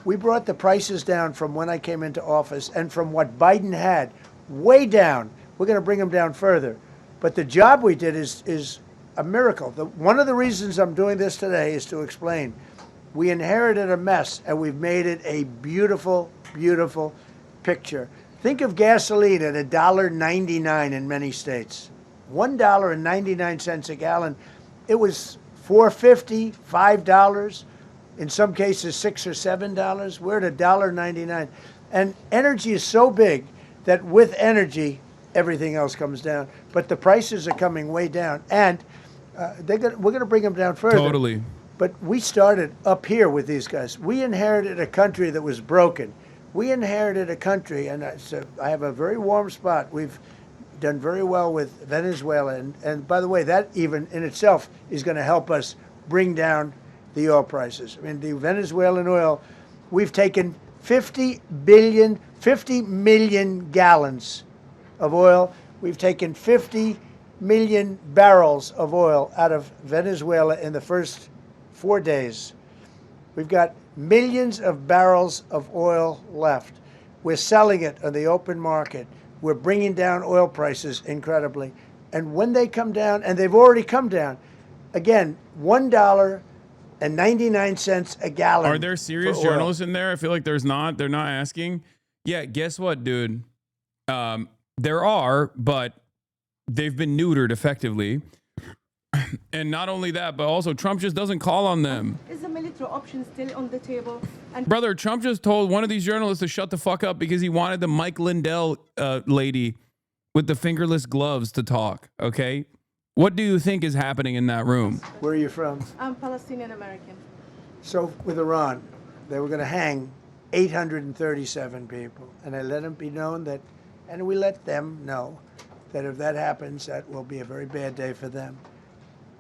We brought the prices down from when I came into office and from what Biden had, way down. We're going to bring them down further. But the job we did is a miracle. One of the reasons I'm doing this today is to explain. We inherited a mess, and we've made it a beautiful, beautiful picture. Think of gasoline at $1.99 in many states. $1.99 a gallon. It was $4.50, $5, in some cases $6 or $7. We're at $1.99. And energy is so big that with energy, everything else comes down. But the prices are coming way down, and we're going to bring them down further. Totally. But we started up here with these guys. We inherited a country that was broken. We inherited a country, and I have a very warm spot. We've done very well with Venezuela. And by the way, that even in itself is going to help us bring down the oil prices. The Venezuelan oil, we've taken 50 million gallons of oil. We've taken 50 million barrels of oil out of Venezuela in the first 4 days. We've got millions of barrels of oil left. We're selling it on the open market. We're bringing down oil prices incredibly. And when they come down, and they've already come down, again, $1.99 a gallon. Are there serious journalists in there? I feel like there's not. They're not asking. Yeah, guess what, dude? There are, but they've been neutered effectively. And not only that, but also Trump just doesn't call on them. Is the military option still on the table? And brother, Trump just told one of these journalists to shut the fuck up because he wanted the Mike Lindell lady with the fingerless gloves to talk, okay? What do you think is happening in that room? Where are you from? I'm Palestinian American. So with Iran, they were going to hang 837 people. And I let them be known that, and we let them know that if that happens, that will be a very bad day for them.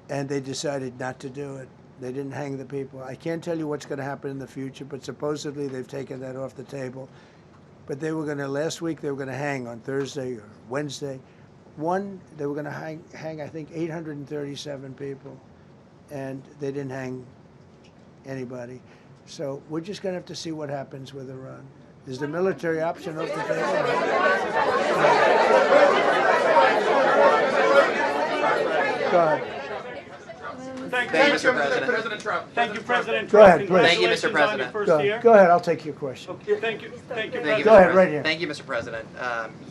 And they decided not to do it. They didn't hang the people. I can't tell you what's going to happen in the future, but supposedly they've taken that off the table. But they were going to, last week, they were going to hang on Thursday or Wednesday. They were going to hang, I think, 837 people. And they didn't hang anybody. So we're just going to have to see what happens with Iran. Is the military option off the table? Go ahead. Thank you, Mr. President. Trump. Thank you, President Go Trump. ahead, please. Thank you, Mr. President. Go ahead, I'll take your question. Okay, thank you. Thank you, Thank you, Go Mr. ahead, President. right here. Thank you, Mr. President.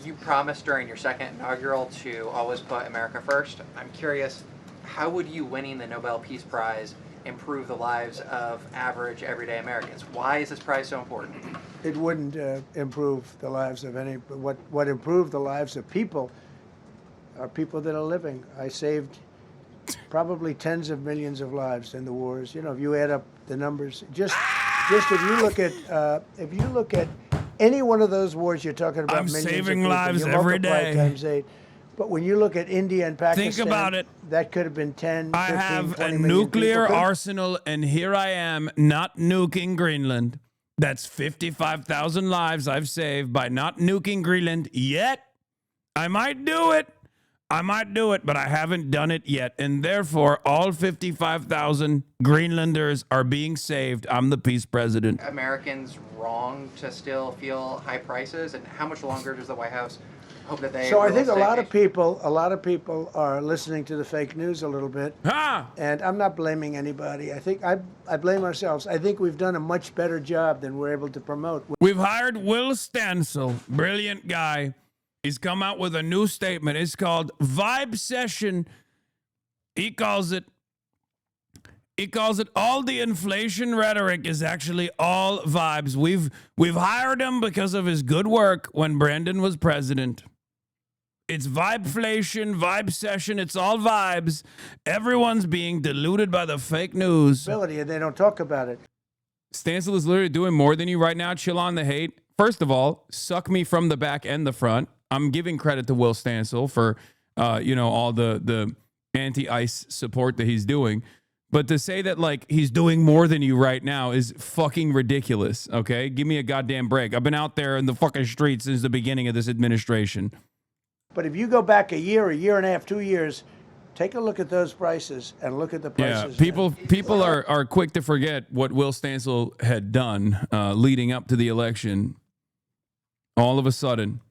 You promised during your second inaugural to always put America first. I'm curious, how would you winning the Nobel Peace Prize improve the lives of average, everyday Americans? Why is this prize so important? It wouldn't improve the lives of any. What improved the lives of people are people that are living. I saved probably tens of millions of lives in the wars. You know, if you add up the numbers, just if you look at any one of those wars you're talking about, I'm millions saving of people, lives you every multiply it day. times 8. But when you look at India and Pakistan, Think about it. That could have been 10, 15, I have 20 a million nuclear people. arsenal, and here I am not nuking Greenland. That's 55,000 lives I've saved by not nuking Greenland yet. I might do it. I might do it, but I haven't done it yet. And therefore, all 55,000 Greenlanders are being saved. I'm the peace president. Americans wrong to still feel high prices, and how much longer does the White House hope that they? So I think a lot of people are listening to the fake news a little bit. And I'm not blaming anybody. I think I blame ourselves. I think we've done a much better job than we're able to promote. We've hired Will Stansel, brilliant guy. He's come out with a new statement. It's called Vibe Session. He calls it all the inflation rhetoric is actually all vibes. We've hired him because of his good work when Brandon was president. It's vibeflation, vibe session. It's all vibes. Everyone's being deluded by the fake news. And they don't talk about it. Stansel is literally doing more than you right now. Chill on the hate. First of all, suck me from the back and the front. I'm giving credit to Will Stansel for, all the anti-ICE support that he's doing. But to say that, like, he's doing more than you right now is fucking ridiculous, okay? Give me a goddamn break. I've been out there in the fucking streets since the beginning of this administration. But if you go back a year and a half, 2 years, take a look at those prices and look at the prices. Yeah, people are quick to forget what Will Stansel had done leading up to the election. All of a sudden,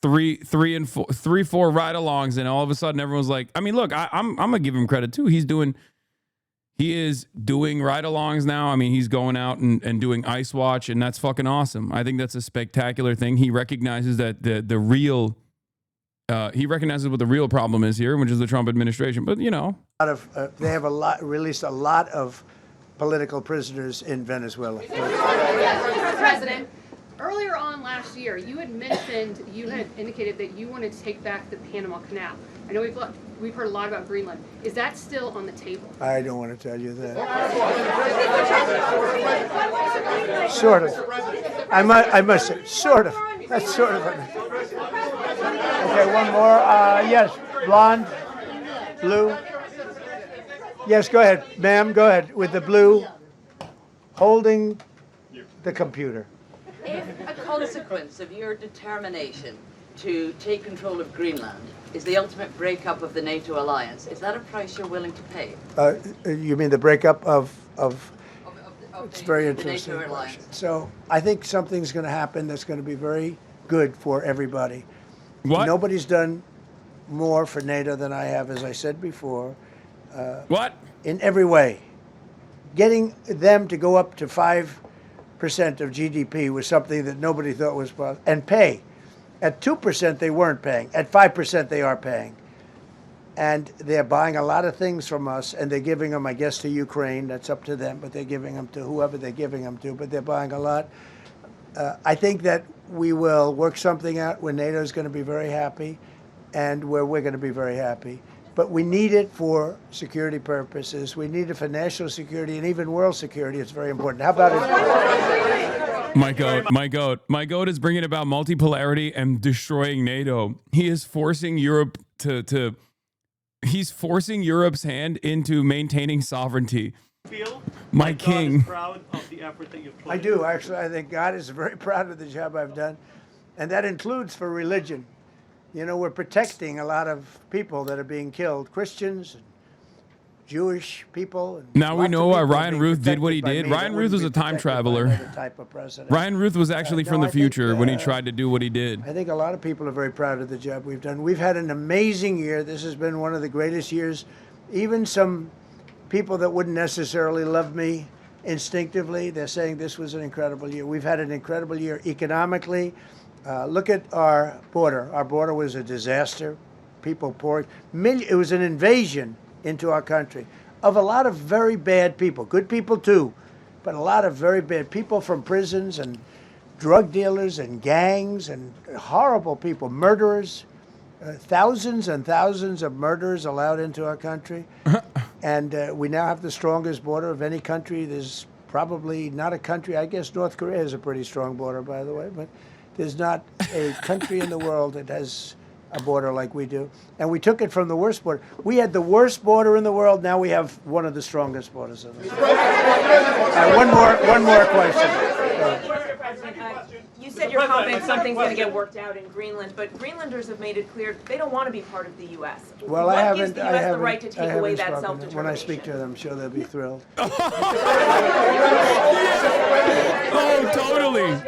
three, four ride-alongs, and all of a sudden everyone's like, I mean, look, I'm gonna give him credit too. He is doing ride-alongs now. I mean, he's going out and doing Ice Watch, and that's fucking awesome. I think that's a spectacular thing. He recognizes that the real, he recognizes what the real problem is here, which is the Trump administration. But they have released a lot of political prisoners in Venezuela. Mr. President, earlier on last year, you had indicated that you wanted to take back the Panama Canal. I know we've heard a lot about Greenland. Is that still on the table? I don't want to tell you that. Sort of. I must say, sort of. That's sort of. Okay, one more. Yes, blonde, blue. Yes, go ahead, ma'am. Go ahead with the blue, holding the computer. If a consequence of your determination to take control of Greenland is the ultimate breakup of the NATO alliance, is that a price you're willing to pay? You mean the breakup of it's very interesting. So I think something's going to happen that's going to be very good for everybody. What? Nobody's done more for NATO than I have, as I said before. What? In every way. Getting them to go up to 5% of GDP was something that nobody thought was possible. And pay. At 2%, they weren't paying. At 5%, they are paying. And they're buying a lot of things from us, and they're giving them, I guess, to Ukraine. That's up to them, but they're giving them to whoever they're giving them to, but they're buying a lot. I think that we will work something out where NATO is going to be very happy and where we're going to be very happy. But we need it for security purposes. We need it for national security and even world security. It's very important. How about it? My goat is bringing about multipolarity and destroying NATO. He is forcing Europe he's forcing Europe's hand into maintaining sovereignty. My king. God is proud of the effort that you've put I do, actually. I think God is very proud of the job I've done. And that includes for religion. You know, we're protecting a lot of people that are being killed, Christians, and Jewish people. And now we know why Ryan Ruth did what he did. Ryan Ruth was a time traveler. Ryan Ruth was actually from the future when he tried to do what he did. I think a lot of people are very proud of the job we've done. We've had an amazing year. This has been one of the greatest years. Even some people that wouldn't necessarily love me instinctively, they're saying this was an incredible year. We've had an incredible year economically. Look at our border. Our border was a disaster. People poured. It was an invasion into our country of a lot of very bad people. Good people too, but a lot of very bad people from prisons and drug dealers and gangs and horrible people, murderers. Thousands and thousands of murderers allowed into our country. And we now have the strongest border of any country. There's probably not a country, I guess North Korea has a pretty strong border, by the way, but there's not a country in the world that has a border like we do. And we took it from the worst border. We had the worst border in the world. Now we have one of the strongest borders in the world. One more question. You said you're confident something's going to get worked out in Greenland, but Greenlanders have made it clear they don't want to be part of the U.S. Well, What gives the U.S. the right to take away that self-determination? When I speak to them, I'm sure they'll be thrilled. Oh, totally.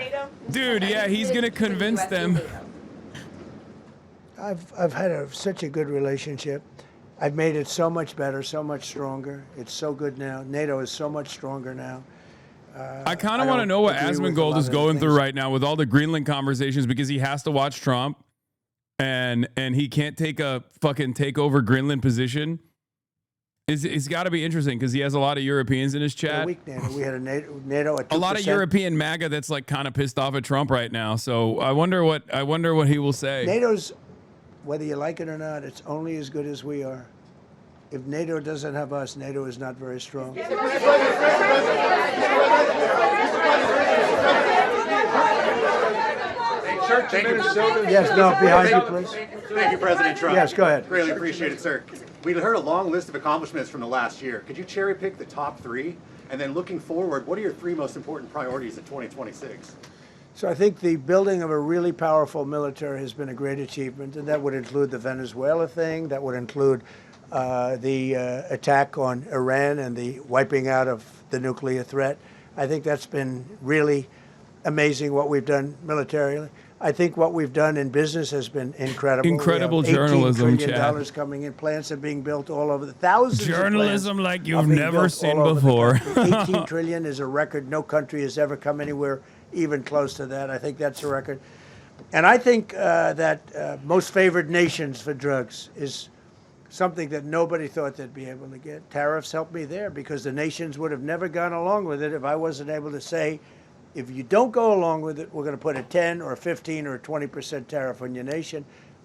Dude, yeah, he's going to convince them. I've had such a good relationship. I've made it so much better, so much stronger. It's so good now. NATO is so much stronger now. I kind of want to know what Asmongold is going through right now with all the Greenland conversations, because he has to watch Trump and he can't take a fucking takeover Greenland position. It's got to be interesting because he has a lot of Europeans in his chat. We had a NATO at 2%. A lot of European MAGA that's like kind of pissed off at Trump right now. So I wonder what he will say. NATO's, whether you like it or not, it's only as good as we are. If NATO doesn't have us, NATO is not very strong. Yes, no, behind you, please. Thank you, President Trump. Yes, go ahead. Greatly appreciate it, sir. We heard a long list of accomplishments from the last year. Could you cherry pick the top 3? And then looking forward, what are your 3 most important priorities in 2026? So I think the building of a really powerful military has been a great achievement, and that would include the Venezuela thing. That would include the attack on Iran and the wiping out of the nuclear threat. I think that's been really amazing what we've done militarily. I think what we've done in business has been incredible. Incredible journalism, $18 trillion coming in. Plants are being built all over the thousands. Journalism of like you've never seen before. 18 trillion is a record. No country has ever come anywhere even close to that. I think that's a record. And I think that most favored nations for drugs is something that nobody thought they'd be able to get. Tariffs helped me there because the nations would have never gone along with it if I wasn't able to say, if you don't go along with it, we're going to put a 10 or 15 or 20% tariff on your nation.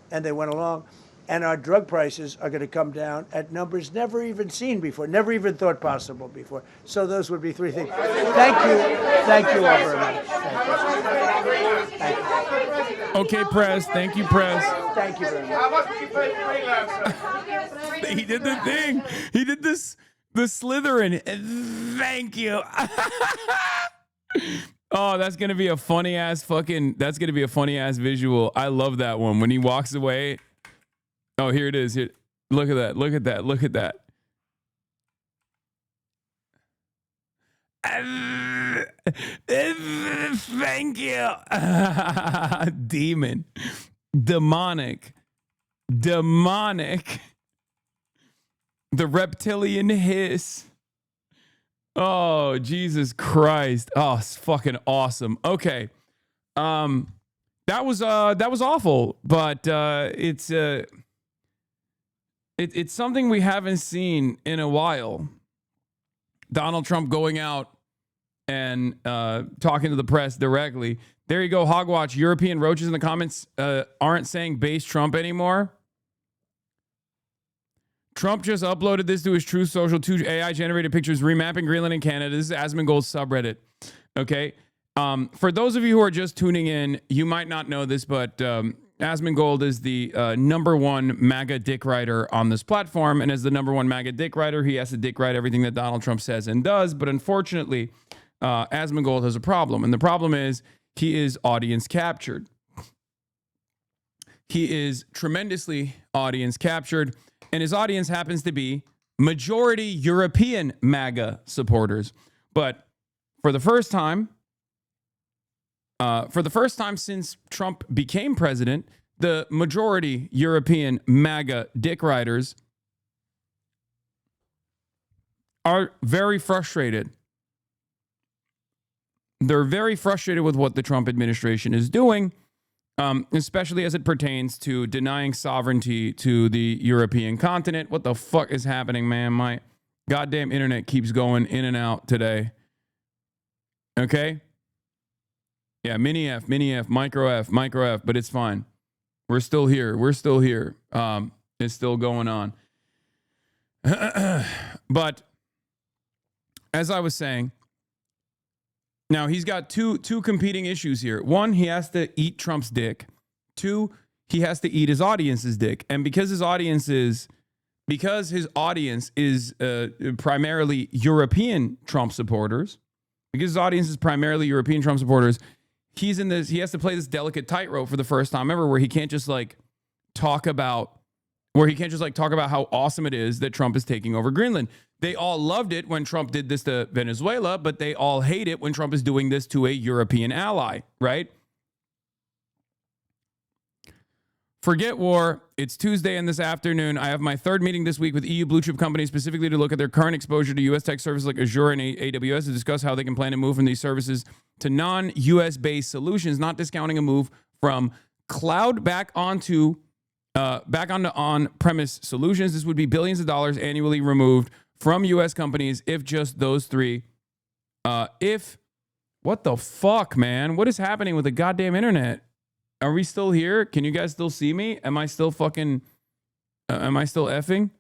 And they went along. And our drug prices are going to come down at numbers never even seen before, never even thought possible before. So those would be 3 things. Thank you. Thank you all very much. Thank you. Okay, Press. Thank you, Press. Thank you very much. How much would you pay for Greenland, sir? He did the thing. He did this, the Slytherin. Thank you. Oh, that's going to be a funny ass visual. I love that one. When he walks away. Oh, here it is. Here. Look at that. Look at that. Look at that. Thank you. Demon. Demonic. The reptilian hiss. Oh, Jesus Christ. Oh, it's fucking awesome. Okay. That was awful, but it's something we haven't seen in a while. Donald Trump going out and talking to the press directly. There you go, Hogwatch. European roaches in the comments aren't saying base Trump anymore. Trump just uploaded this to his Truth Social. 2 AI-generated pictures remapping Greenland and Canada. This is Asmongold's subreddit. Okay? For those of you who are just tuning in, you might not know this, but Asmongold is the #1 MAGA dick writer on this platform. And as the #1 MAGA dick writer, he has to dick write everything that Donald Trump says and does. But unfortunately, Asmongold has a problem. And the problem is he is audience captured. He is tremendously audience captured. And his audience happens to be majority European MAGA supporters. But for the first time since Trump became president, the majority European MAGA dick riders are very frustrated. They're very frustrated with what the Trump administration is doing, especially as it pertains to denying sovereignty to the European continent. What the fuck is happening, man? My goddamn internet keeps going in and out today. Okay? Yeah, mini F, micro F, but it's fine. We're still here. It's still going on. But as I was saying, now he's got two competing issues here. One, he has to eat Trump's dick. 2, he has to eat his audience's dick. And because his audience is primarily European Trump supporters, he's in this, he has to play this delicate tightrope for the first time ever, where he can't just like talk about how awesome it is that Trump is taking over Greenland. They all loved it when Trump did this to Venezuela, but they all hate it when Trump is doing this to a European ally, right? Forget war. It's Tuesday, and this afternoon, I have my third meeting this week with EU blue chip companies, specifically to look at their current exposure to U.S. tech services like Azure and AWS, to discuss how they can plan to move from these services to non-U.S. based solutions, not discounting a move from cloud back onto on-premise solutions. This would be billions of dollars annually removed from U.S. companies if just those three. What the fuck, man? What is happening with the goddamn internet? Are we still here? Can you guys still see me? Am I still fucking... am I still effing?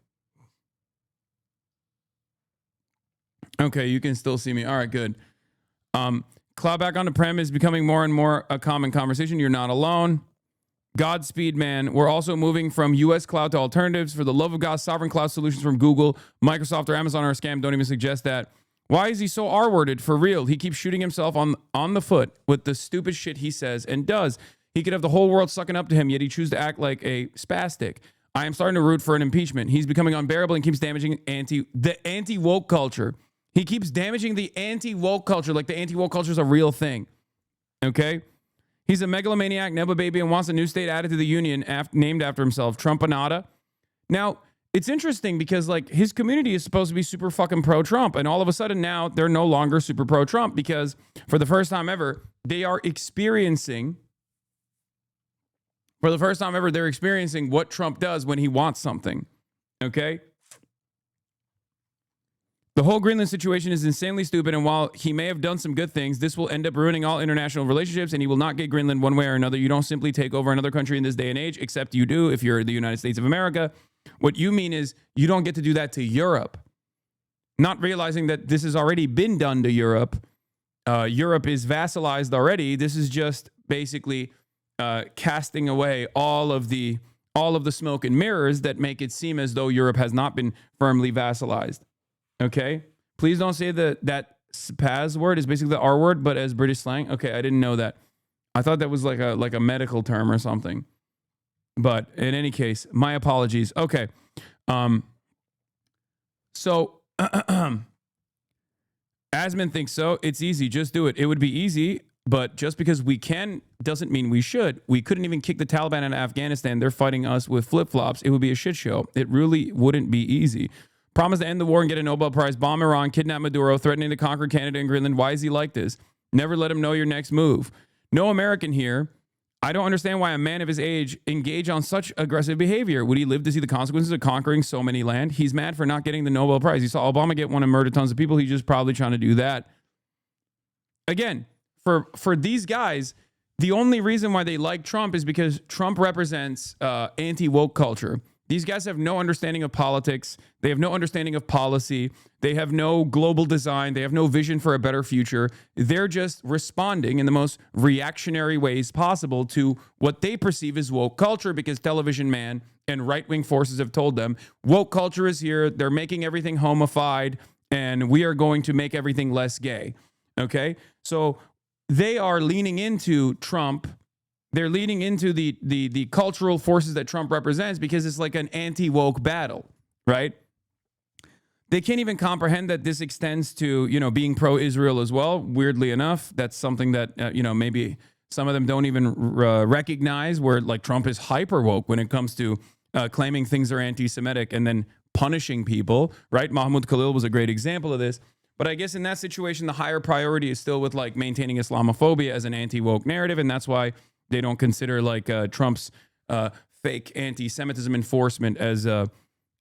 Okay, you can still see me. All right, good. Cloud back on-prem is becoming more and more a common conversation. You're not alone. Godspeed, man. We're also moving from U.S. cloud to alternatives. For the love of God, sovereign cloud solutions from Google, Microsoft, or Amazon are a scam. Don't even suggest that. Why is he so R-worded? For real. He keeps shooting himself on the foot with the stupid shit he says and does. He could have the whole world sucking up to him, yet he chooses to act like a spastic. I am starting to root for an impeachment. He's becoming unbearable and keeps damaging the anti-woke culture. He keeps damaging the anti-woke culture like the anti-woke culture is a real thing. Okay? He's a megalomaniac, Neba baby, and wants a new state added to the union named after himself, Trumpanada. Now, it's interesting because like his community is supposed to be super fucking pro-Trump, and all of a sudden now they're no longer super pro-Trump because for the first time ever, they're experiencing what Trump does when he wants something. Okay? The whole Greenland situation is insanely stupid, and while he may have done some good things, this will end up ruining all international relationships, and he will not get Greenland one way or another. You don't simply take over another country in this day and age, except you do if you're the United States of America. What you mean is you don't get to do that to Europe. Not realizing that this has already been done to Europe. Europe is vassalized already. This is just basically casting away all of the smoke and mirrors that make it seem as though Europe has not been firmly vassalized. Okay? Please don't say that spaz word is basically the R word, but as British slang. Okay, I didn't know that. I thought that was like a medical term or something. But in any case, my apologies. Okay. So Asman thinks so. It's easy. Just do it. It would be easy, but just because we can doesn't mean we should. We couldn't even kick the Taliban out of Afghanistan. They're fighting us with flip-flops. It would be a shit show. It really wouldn't be easy. Promise to end the war and get a Nobel Prize, bomb Iran, kidnap Maduro, threatening to conquer Canada and Greenland. Why is he like this? Never let him know your next move. No American here. I don't understand why a man of his age engage on such aggressive behavior. Would he live to see the consequences of conquering so many land? He's mad for not getting the Nobel Prize. He saw Obama get one and murder tons of people. He's just probably trying to do that. Again, for these guys, the only reason why they like Trump is because Trump represents anti-woke culture. These guys have no understanding of politics. They have no understanding of policy. They have no global design. They have no vision for a better future. They're just responding in the most reactionary ways possible to what they perceive as woke culture because Television Man and right-wing forces have told them, woke culture is here. They're making everything homified, and we are going to make everything less gay. Okay? So they are leaning into Trump. They're leading into the cultural forces that Trump represents because it's like an anti-woke battle, right? They can't even comprehend that this extends to, being pro-Israel as well. Weirdly enough, that's something that, maybe some of them don't even recognize, where like Trump is hyper woke when it comes to claiming things are anti-Semitic and then punishing people, right? Mahmoud Khalil was a great example of this. But I guess in that situation, the higher priority is still with like maintaining Islamophobia as an anti-woke narrative. And that's why they don't consider like Trump's fake anti-Semitism enforcement as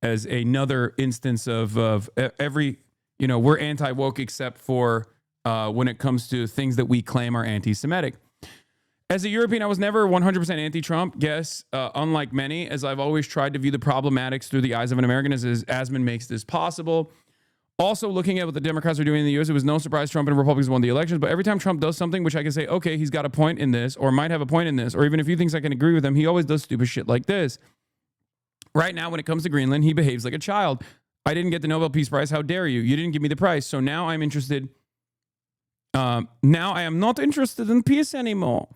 another instance of every, we're anti-woke except for when it comes to things that we claim are anti-Semitic. As a European, I was never 100% anti-Trump. Yes, unlike many, as I've always tried to view the problematics through the eyes of an American, as Asman makes this possible. Also, looking at what the Democrats are doing in the U.S., it was no surprise Trump and Republicans won the elections. But every time Trump does something, which I can say, okay, he's got a point in this, or might have a point in this, or even a few things I can agree with him, he always does stupid shit like this. Right now, when it comes to Greenland, he behaves like a child. I didn't get the Nobel Peace Prize. How dare you? You didn't give me the prize. So now I'm interested Now I am not interested in peace anymore.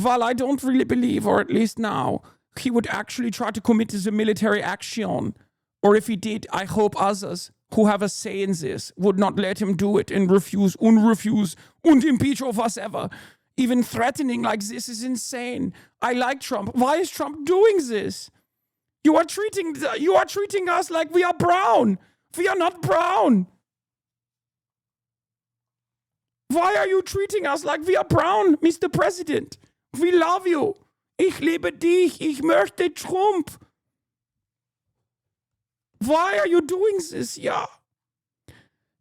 While I don't really believe, or at least now, he would actually try to commit a military action. Or if he did, I hope others who have a say in this would not let him do it and refuse and impeach or whatever. Even threatening like this is insane. I like Trump. Why is Trump doing this? You are treating us like we are brown. We are not brown. Why are you treating us like we are brown, Mr. President? We love you. Ich liebe dich. Ich möchte Trump. Why are you doing this? Yeah.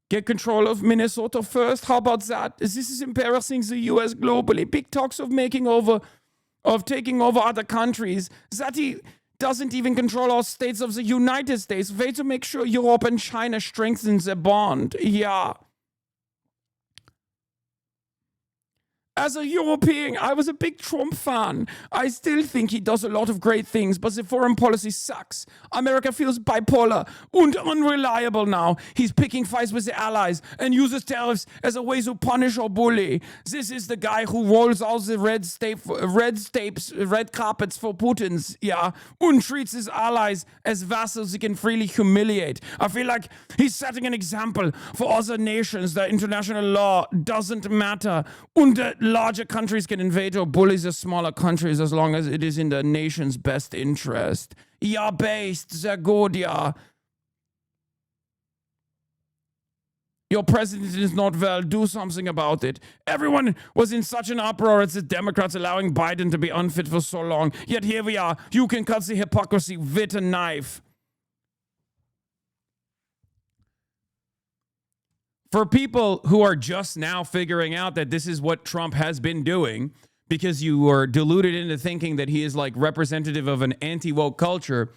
Get control of Minnesota first. How about that? This is embarrassing the US globally. Big talks of taking over other countries. That he doesn't even control all states of the United States. Way to make sure Europe and China strengthen their bond. Yeah. As a European, I was a big Trump fan. I still think he does a lot of great things, but the foreign policy sucks. America feels bipolar and unreliable now. He's picking fights with the allies and uses tariffs as a way to punish or bully. This is the guy who rolls out the red carpets for Putin's, yeah, and treats his allies as vassals he can freely humiliate. I feel like he's setting an example for other nations that international law doesn't matter. And larger countries can invade or bully the smaller countries as long as it is in the nation's best interest. Ja, based, sehr gut, ja. Your president is not well. Do something about it. Everyone was in such an uproar at the Democrats allowing Biden to be unfit for so long. Yet here we are. You can cut the hypocrisy with a knife. For people who are just now figuring out that this is what Trump has been doing, because you were deluded into thinking that he is like representative of an anti-woke culture,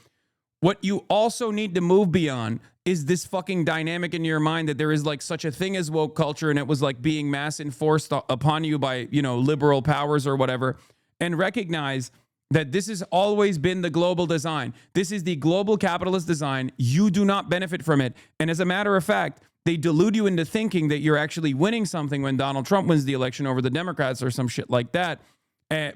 what you also need to move beyond is this fucking dynamic in your mind that there is like such a thing as woke culture and it was like being mass enforced upon you by, you know, liberal powers or whatever, and recognize that this has always been the global design. This is the global capitalist design. You do not benefit from it. And as a matter of fact, they delude you into thinking that you're actually winning something when Donald Trump wins the election over the Democrats or some shit like that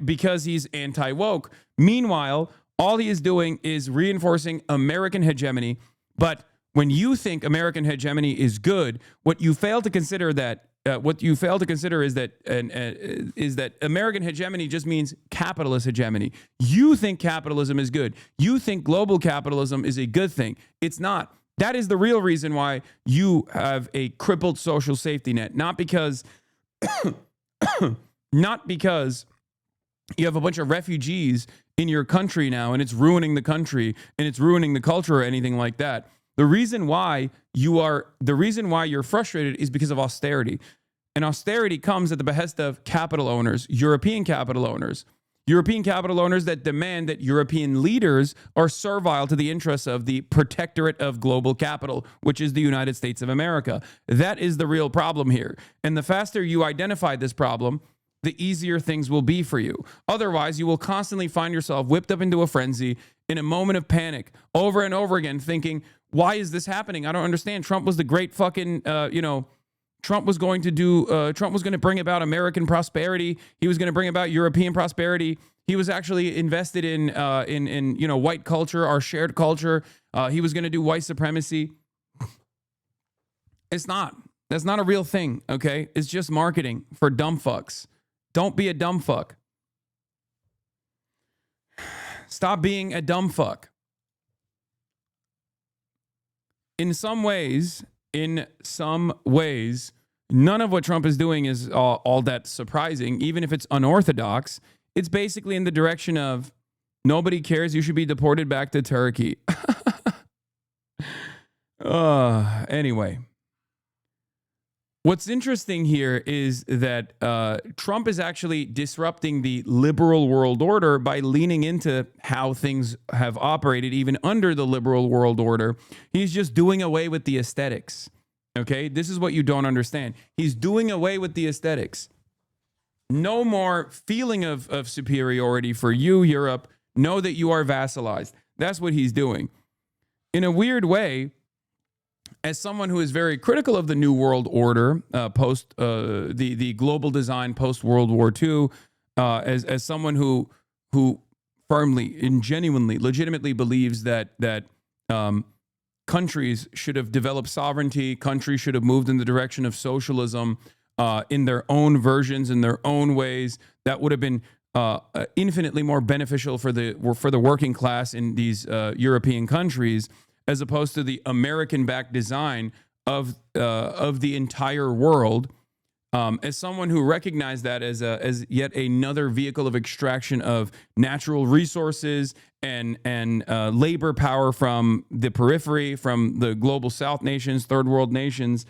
because he's anti-woke. Meanwhile, all he is doing is reinforcing American hegemony. But when you think American hegemony is good, what you fail to consider is that American hegemony just means capitalist hegemony. You think capitalism is good. You think global capitalism is a good thing. It's not. That is the real reason why you have a crippled social safety net. Not because you have a bunch of refugees in your country now and it's ruining the country and it's ruining the culture or anything like that. The reason why you're frustrated is because of austerity. And austerity comes at the behest of capital owners, European capital owners that demand that European leaders are servile to the interests of the protectorate of global capital, which is the United States of America. That is the real problem here. And the faster you identify this problem, the easier things will be for you. Otherwise, you will constantly find yourself whipped up into a frenzy in a moment of panic over and over again thinking, why is this happening? I don't understand. Trump was the great fucking, Trump was going to bring about American prosperity. He was going to bring about European prosperity. He was actually invested in white culture, our shared culture. He was going to do white supremacy. It's not. That's not a real thing, okay? It's just marketing for dumb fucks. Don't be a dumb fuck. Stop being a dumb fuck. In some ways, none of what Trump is doing is all that surprising, even if it's unorthodox. It's basically in the direction of nobody cares, you should be deported back to Turkey. Anyway. What's interesting here is that Trump is actually disrupting the liberal world order by leaning into how things have operated even under the liberal world order. He's just doing away with the aesthetics. Okay, this is what you don't understand. He's doing away with the aesthetics. No more feeling of superiority for you, Europe. Know that you are vassalized. That's what he's doing. In a weird way, as someone who is very critical of the New World Order, post the global design post World War II, as someone who firmly and genuinely, legitimately believes that countries should have developed sovereignty, countries should have moved in the direction of socialism in their own versions, in their own ways, that would have been infinitely more beneficial for the working class in these European countries, as opposed to the American-backed design of the entire world. As someone who recognized that as yet another vehicle of extraction of natural resources and labor power from the periphery, from the global South nations, third world nations,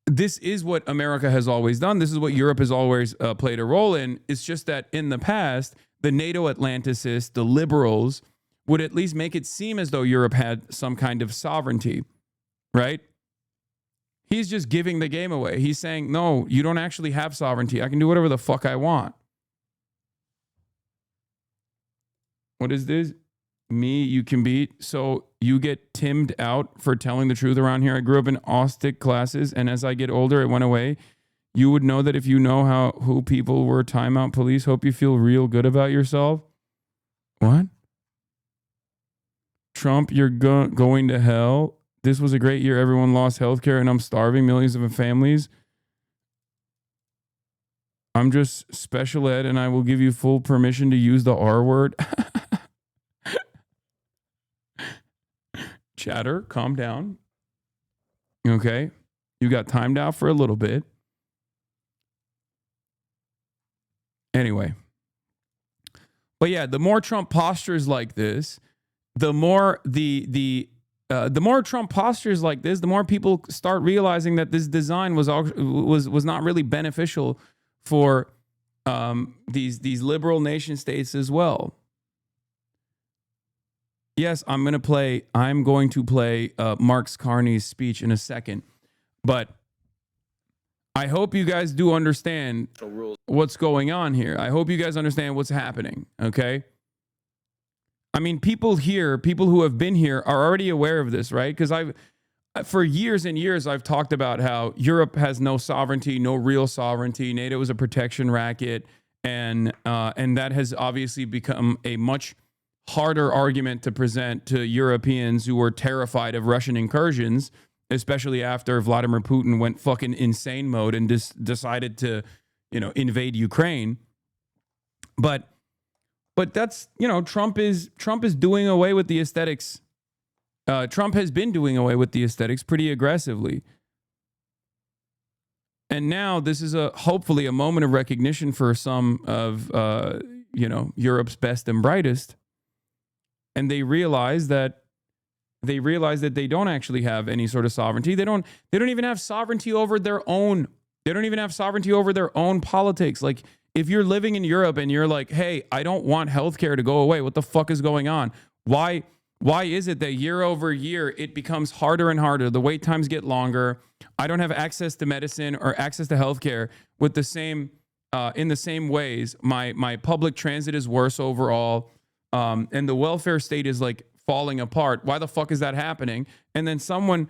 this is what America has always done. This is what Europe has always played a role in. It's just that in the past, the NATO Atlanticists, the liberals, would at least make it seem as though Europe had some kind of sovereignty, right? He's just giving the game away. He's saying, no, you don't actually have sovereignty. I can do whatever the fuck I want. What is this? Me, you can beat. So you get timmed out for telling the truth around here. I grew up in Austic classes, and as I get older, it went away. You would know that if you know who people were. Timeout police. Hope you feel real good about yourself. What? Trump, you're going to hell. This was a great year. Everyone lost healthcare, and I'm starving millions of families. I'm just special ed, and I will give you full permission to use the R word. Chatter, calm down. Okay. You got timed out for a little bit. Anyway. But yeah, the more Trump postures like this, the more the more Trump postures like this, the more people start realizing that this design was not really beneficial for these liberal nation states as well. Yes, I'm going to play Mark Carney's speech in a second, but I hope you guys do understand what's going on here. I hope you guys understand what's happening, okay? I mean, people who have been here are already aware of this, right? Because for years and years, I've talked about how Europe has no sovereignty, no real sovereignty. NATO is a protection racket, and that has obviously become a much harder argument to present to Europeans who are terrified of Russian incursions, especially after Vladimir Putin went fucking insane mode and decided to, invade Ukraine. But that's, Trump is doing away with the aesthetics. Trump has been doing away with the aesthetics pretty aggressively. And now this is hopefully a moment of recognition for some of, Europe's best and brightest. And they realize that they don't actually have any sort of sovereignty. They don't even have sovereignty over their own. They don't even have sovereignty over their own politics. Like, if you're living in Europe and you're like, hey, I don't want healthcare to go away, what the fuck is going on? Why is it that year over year it becomes harder and harder? The wait times get longer. I don't have access to medicine or access to healthcare with the same in the same ways. My public transit is worse overall. And the welfare state is like falling apart. Why the fuck is that happening? And then someone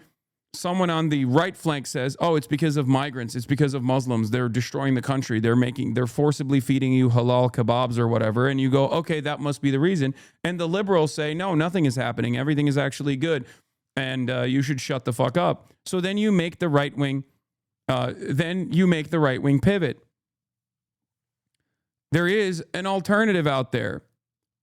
on the right flank says, oh, it's because of migrants. It's because of Muslims. They're destroying the country. They're forcibly feeding you halal kebabs or whatever. And you go, okay, that must be the reason. And the liberals say, no, nothing is happening. Everything is actually good. And you should shut the fuck up. So then you make the right wing, pivot. There is an alternative out there.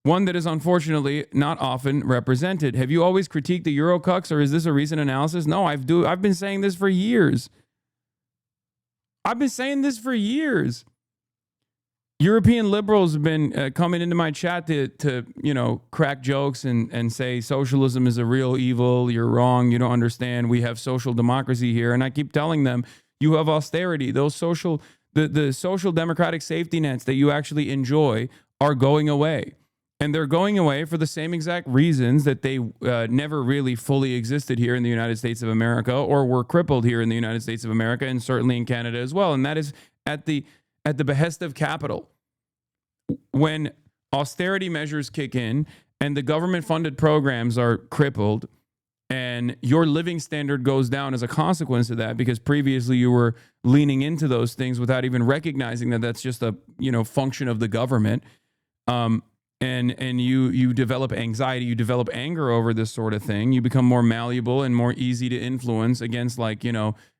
One that is unfortunately not often represented. Have you always critiqued the Eurocucks, or is this a recent analysis? No, I've been saying this for years. European liberals have been coming into my chat to crack jokes and say socialism is a real evil. You're wrong. You don't understand. We have social democracy here, and I keep telling them you have austerity. Those the social democratic safety nets that you actually enjoy are going away. And they're going away for the same exact reasons that they never really fully existed here in the United States of America, or were crippled here in the United States of America, and certainly in Canada as well. And that is at the behest of capital. When austerity measures kick in and the government-funded programs are crippled, and your living standard goes down as a consequence of that, because previously you were leaning into those things without even recognizing that that's just a function of the government. And you develop anxiety, you develop anger over this sort of thing. You become more malleable and more easy to influence against, like,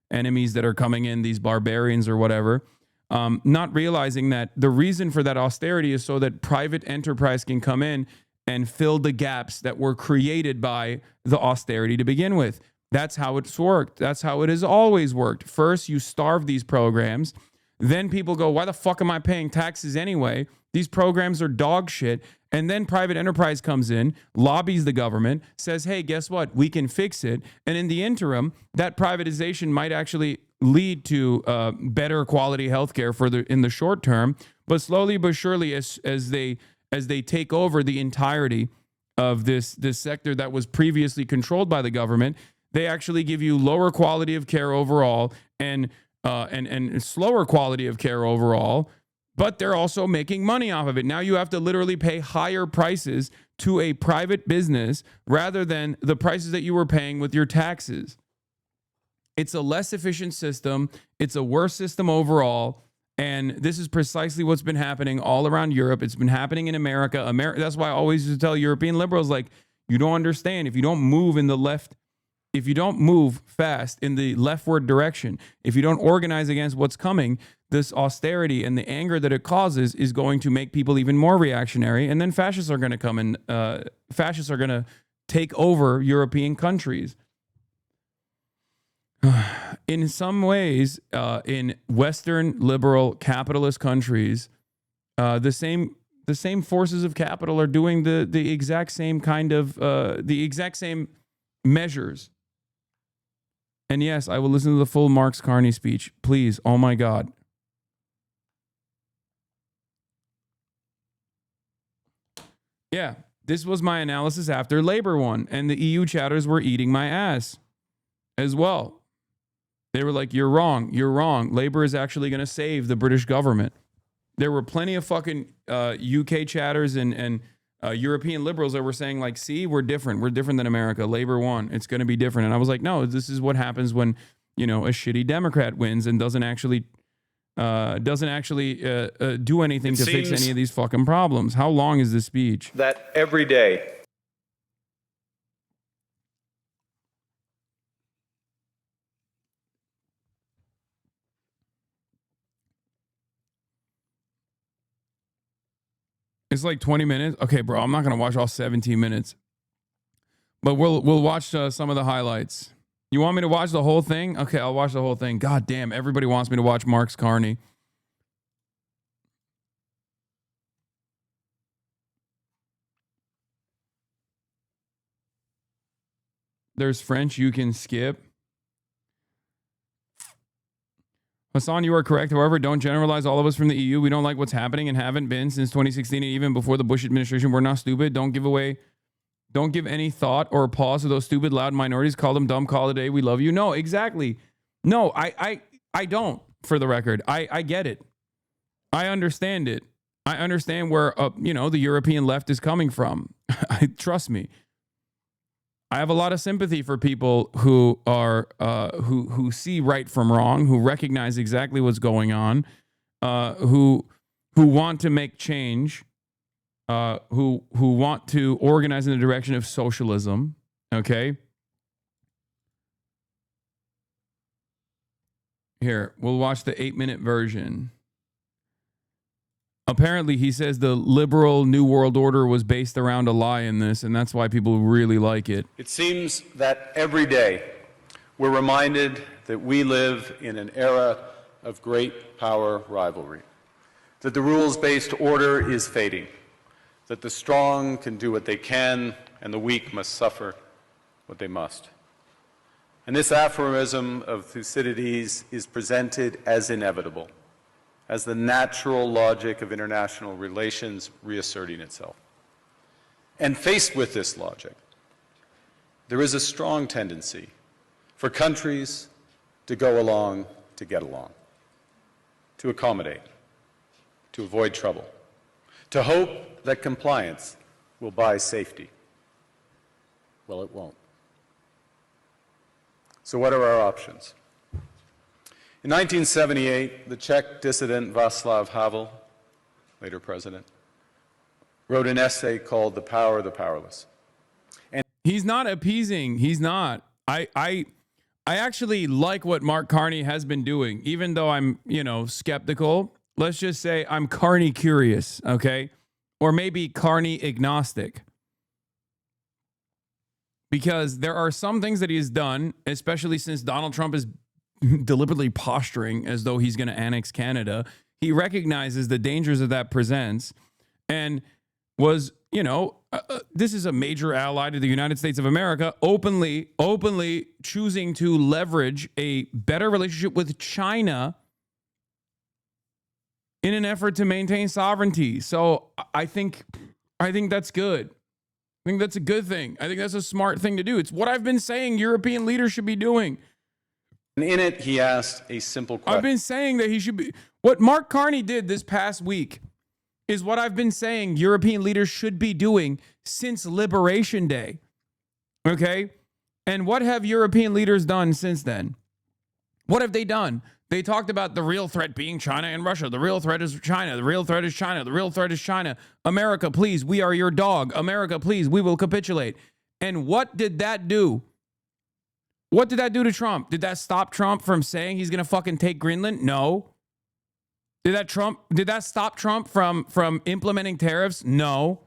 enemies that are coming in, these barbarians or whatever. Not realizing that the reason for that austerity is so that private enterprise can come in and fill the gaps that were created by the austerity to begin with. That's how it's worked. That's how it has always worked. First, you starve these programs. Then people go, why the fuck am I paying taxes anyway? These programs are dog shit. And then private enterprise comes in, lobbies the government, says, hey, guess what? We can fix it. And in the interim, that privatization might actually lead to better quality healthcare in the short term. But slowly but surely, as they take over the entirety of this sector that was previously controlled by the government, they actually give you lower quality of care overall and slower quality of care overall, but they're also making money off of it. Now you have to literally pay higher prices to a private business rather than the prices that you were paying with your taxes. It's a less efficient system. It's a worse system overall. And this is precisely what's been happening all around Europe. It's been happening in America. That's why I always used to tell European liberals, like, you don't understand. If you don't move in the left, if you don't move fast in the leftward direction, if you don't organize against what's coming, this austerity and the anger that it causes is going to make people even more reactionary. And then fascists are going to come and fascists are going to take over European countries. In some ways, in Western liberal capitalist countries, the same forces of capital are doing the exact same kind of the exact same measures. And yes, I will listen to the full Marx Carney speech, please. Oh my God. Yeah, this was my analysis after Labor won, and the EU chatters were eating my ass as well. They were like, you're wrong. You're wrong. Labor is actually going to save the British government. There were plenty of fucking UK chatters and European liberals that were saying, like, see, we're different. We're different than America. Labor won. It's going to be different. And I was like, no, this is what happens when, a shitty Democrat wins and doesn't actually do anything to fix any of these fucking problems. How long is this speech? That every day It's like 20 minutes. Okay, bro, I'm not going to watch all 17 minutes. But we'll watch some of the highlights. You want me to watch the whole thing? Okay, I'll watch the whole thing. God damn, everybody wants me to watch Marx Carney. There's French you can skip. Hasan, you are correct. However, don't generalize all of us from the EU. We don't like what's happening and haven't been since 2016 and even before the Bush administration. We're not stupid. Don't give any thought or pause to those stupid, loud minorities. Call them dumb. Call it a day. We love you. No, exactly. No, I don't, for the record. I get it. I understand it. I understand where, the European left is coming from. Trust me. I have a lot of sympathy for people who are who see right from wrong, who recognize exactly what's going on, who want to make change, who want to organize in the direction of socialism. Okay. Here, we'll watch the 8-minute version. Apparently, he says the liberal New World Order was based around a lie in this, and that's why people really like it. it seems that every day we're reminded that we live in an era of great power rivalry, that the rules-based order is fading, that the strong can do what they can and the weak must suffer what they must. And this aphorism of Thucydides is presented as inevitable, as the natural logic of international relations reasserting itself. And faced with this logic, there is a strong tendency for countries to go along to get along, to accommodate, to avoid trouble, to hope that compliance will buy safety. Well, it won't. So what are our options? In 1978, the Czech dissident Václav Havel, later president, wrote an essay called The Power of the Powerless. And he's not appeasing. He's not. I actually like what Mark Carney has been doing, even though I'm, skeptical. Let's just say I'm Carney curious, okay? Or maybe Carney agnostic. Because there are some things that he has done, especially since Donald Trump is deliberately posturing as though he's going to annex Canada. He recognizes the dangers that that presents and was, this is a major ally to the United States of America, openly choosing to leverage a better relationship with China in an effort to maintain sovereignty. So I think that's good. I think that's a good thing. I think that's a smart thing to do. It's what I've been saying European leaders should be doing. And in it, he asked a simple question. I've been saying that he should be. What Mark Carney did this past week is what I've been saying European leaders should be doing since Liberation Day. Okay? And what have European leaders done since then? What have they done? They talked about the real threat being China and Russia. The real threat is China. The real threat is China. The real threat is China. America, please, we are your dog. America, please, we will capitulate. And what did that do? What did that do to Trump? Did that stop Trump from saying he's going to fucking take Greenland? No. Did that stop Trump from implementing tariffs? No.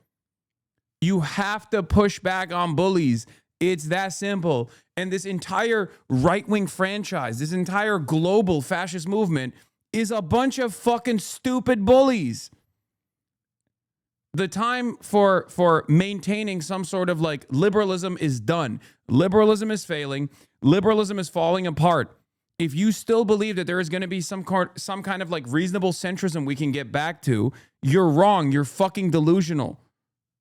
You have to push back on bullies. It's that simple. And this entire right-wing franchise, this entire global fascist movement is a bunch of fucking stupid bullies. The time for maintaining some sort of like liberalism is done. Liberalism is failing. Liberalism is falling apart. If you still believe that there is going to be some kind of like reasonable centrism we can get back to, you're wrong. You're fucking delusional.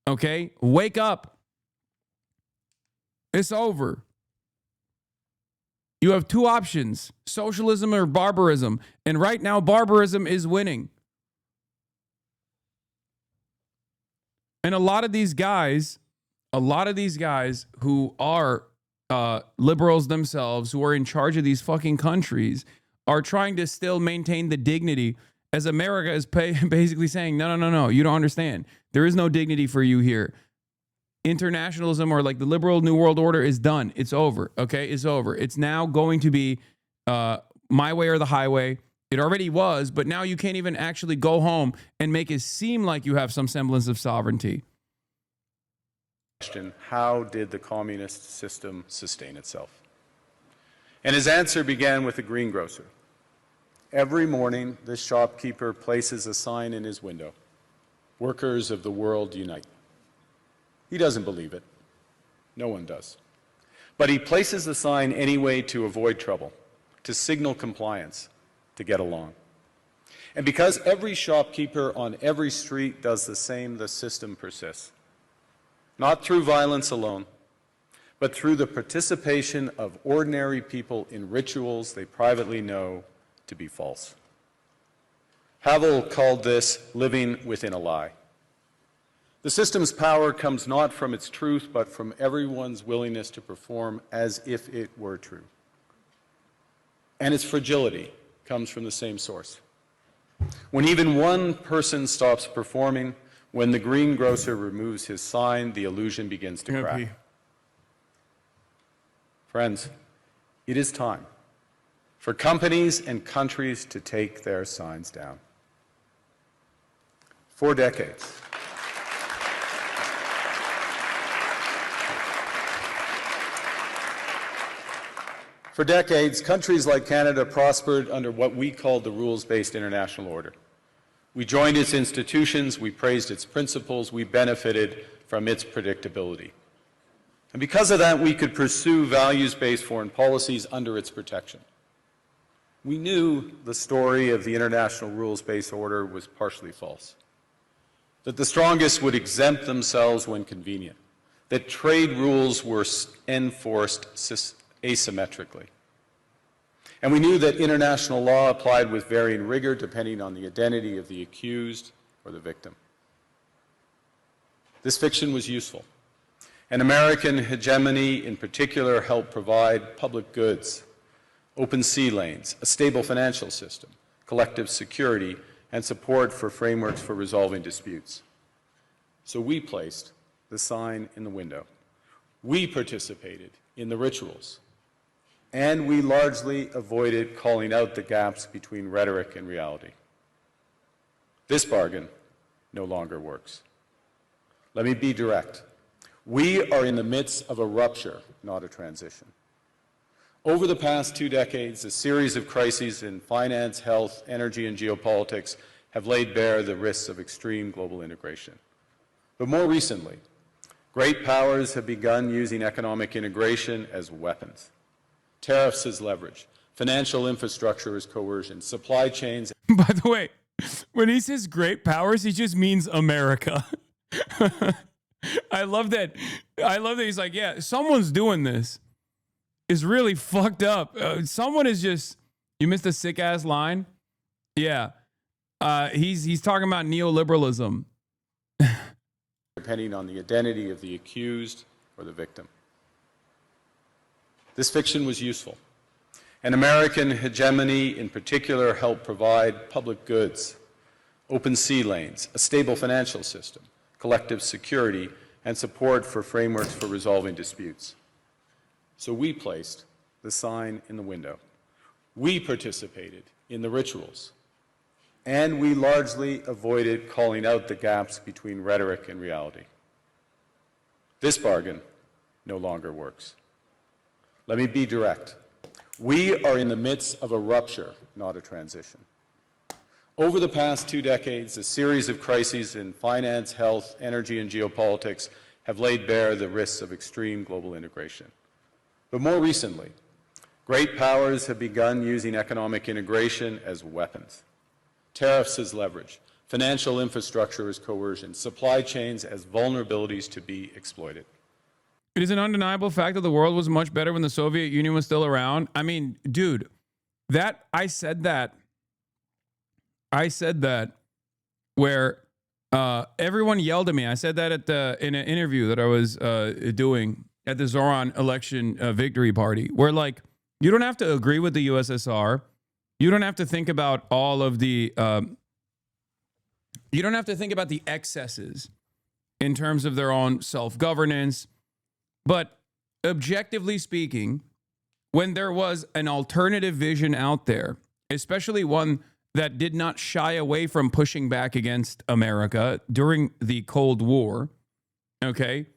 Okay? Wake up. It's over. You have two options, socialism or barbarism. And right now, barbarism is winning. And a lot of these guys who are liberals themselves, who are in charge of these fucking countries, are trying to still maintain the dignity as America is basically saying, no, you don't understand. There is no dignity for you here. Internationalism or like the liberal New World Order is done. It's over. Okay, it's over. It's now going to be my way or the highway. It already was, but now you can't even actually go home and make it seem like you have some semblance of sovereignty. How did the communist system sustain itself? And his answer began with the greengrocer. Every morning, this shopkeeper places a sign in his window, "Workers of the world unite." He doesn't believe it. No one does. But he places the sign anyway to avoid trouble, to signal compliance, to get along. And because every shopkeeper on every street does the same, the system persists. Not through violence alone, but through the participation of ordinary people in rituals they privately know to be false. Havel called this living within a lie. The system's power comes not from its truth, but from everyone's willingness to perform as if it were true. And its fragility comes from the same source. When even one person stops performing, when the greengrocer removes his sign, the illusion begins to crack. Friends, it is time for companies and countries to take their signs down. For decades, countries like Canada prospered under what we called the rules-based international order. We joined its institutions, we praised its principles, we benefited from its predictability. And because of that, we could pursue values-based foreign policies under its protection. We knew the story of the international rules-based order was partially false, that the strongest would exempt themselves when convenient, that trade rules were enforced asymmetrically. And we knew that international law applied with varying rigor depending on the identity of the accused or the victim. This fiction was useful. And American hegemony in particular helped provide public goods, open sea lanes, a stable financial system, collective security, and support for frameworks for resolving disputes. So we placed the sign in the window. We participated in the rituals. And we largely avoided calling out the gaps between rhetoric and reality. This bargain no longer works. Let me be direct. We are in the midst of a rupture, not a transition. Over the past 2 decades, a series of crises in finance, health, energy, and geopolitics have laid bare the risks of extreme global integration. But more recently, great powers have begun using economic integration as weapons. Tariffs as leverage, financial infrastructure as coercion, supply chains. By the way, when he says great powers, he just means America. I love that. I love that he's like, yeah, someone's doing this. It's really fucked up. Someone is just, you missed a sick ass line. Yeah. He's talking about neoliberalism. Depending on the identity of the accused or the victim. This fiction was useful. And American hegemony in particular helped provide public goods, open sea lanes, a stable financial system, collective security, and support for frameworks for resolving disputes. So we placed the sign in the window. We participated in the rituals. And we largely avoided calling out the gaps between rhetoric and reality. This bargain no longer works. Let me be direct. We are in the midst of a rupture, not a transition. Over the past 2 decades, a series of crises in finance, health, energy, and geopolitics have laid bare the risks of extreme global integration. But more recently, great powers have begun using economic integration as weapons. Tariffs as leverage, financial infrastructure as coercion, supply chains as vulnerabilities to be exploited. It is an undeniable fact that the world was much better when the Soviet Union was still around. I mean, dude, I said that where everyone yelled at me. I said that in an interview that I was doing at the Zoran election victory party, where like, you don't have to agree with the USSR. You don't have to think about all of the, you don't have to think about the excesses in terms of their own self-governance. But objectively speaking, when there was an alternative vision out there, especially one that did not shy away from pushing back against America during the Cold War, okay,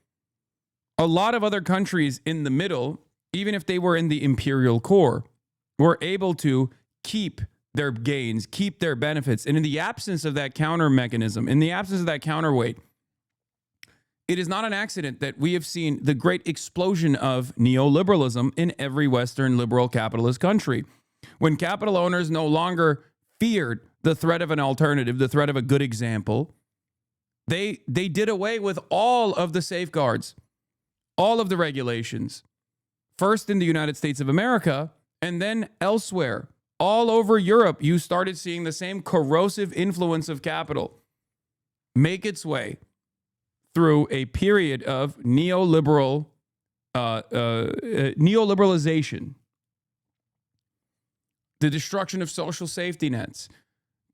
a lot of other countries in the middle, even if they were in the imperial core, were able to keep their gains, keep their benefits. And in the absence of that counter mechanism, in the absence of that counterweight, it is not an accident that we have seen the great explosion of neoliberalism in every Western liberal capitalist country. When capital owners no longer feared the threat of an alternative, the threat of a good example, they did away with all of the safeguards, all of the regulations, first in the United States of America and then elsewhere. All over Europe, you started seeing the same corrosive influence of capital make its way through a period of neoliberalization, the destruction of social safety nets,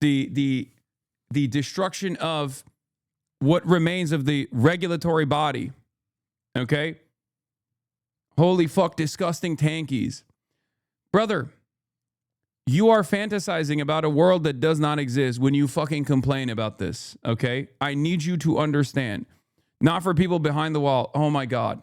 the destruction of what remains of the regulatory body. Okay? Holy fuck, disgusting tankies. Brother, you are fantasizing about a world that does not exist when you fucking complain about this, okay? I need you to understand. Not for people behind the wall. Oh my God.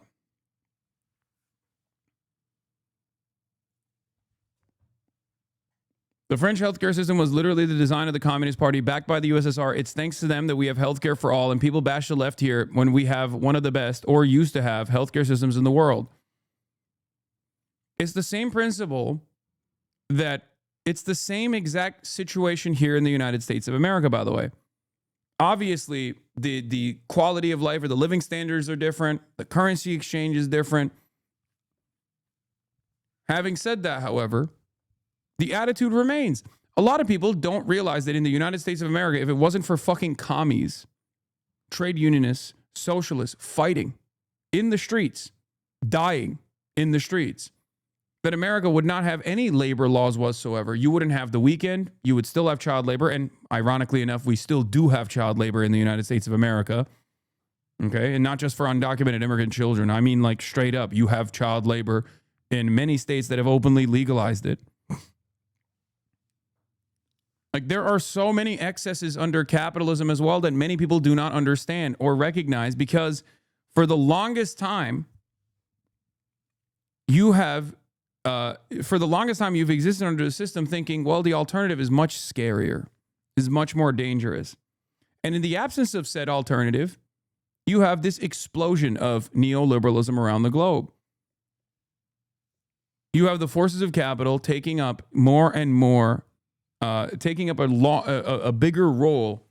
The French healthcare system was literally the design of the Communist Party backed by the USSR. It's thanks to them that we have healthcare for all, and people bash the left here when we have one of the best, or used to have, healthcare systems in the world. It's the same principle that it's the same exact situation here in the United States of America, by the way. Obviously, the quality of life or the living standards are different. The currency exchange is different. Having said that, however, the attitude remains. A lot of people don't realize that in the United States of America, if it wasn't for fucking commies, trade unionists, socialists fighting in the streets, dying in the streets, that America would not have any labor laws whatsoever. You wouldn't have the weekend. You would still have child labor. And ironically enough, we still do have child labor in the United States of America. Okay. And not just for undocumented immigrant children. I mean, like straight up, you have child labor in many states that have openly legalized it. Like there are so many excesses under capitalism as well that many people do not understand or recognize, because for the longest time, you've existed under the system thinking, well, the alternative is much scarier, is much more dangerous. And in the absence of said alternative, you have this explosion of neoliberalism around the globe. You have the forces of capital taking up more and more, taking up a bigger role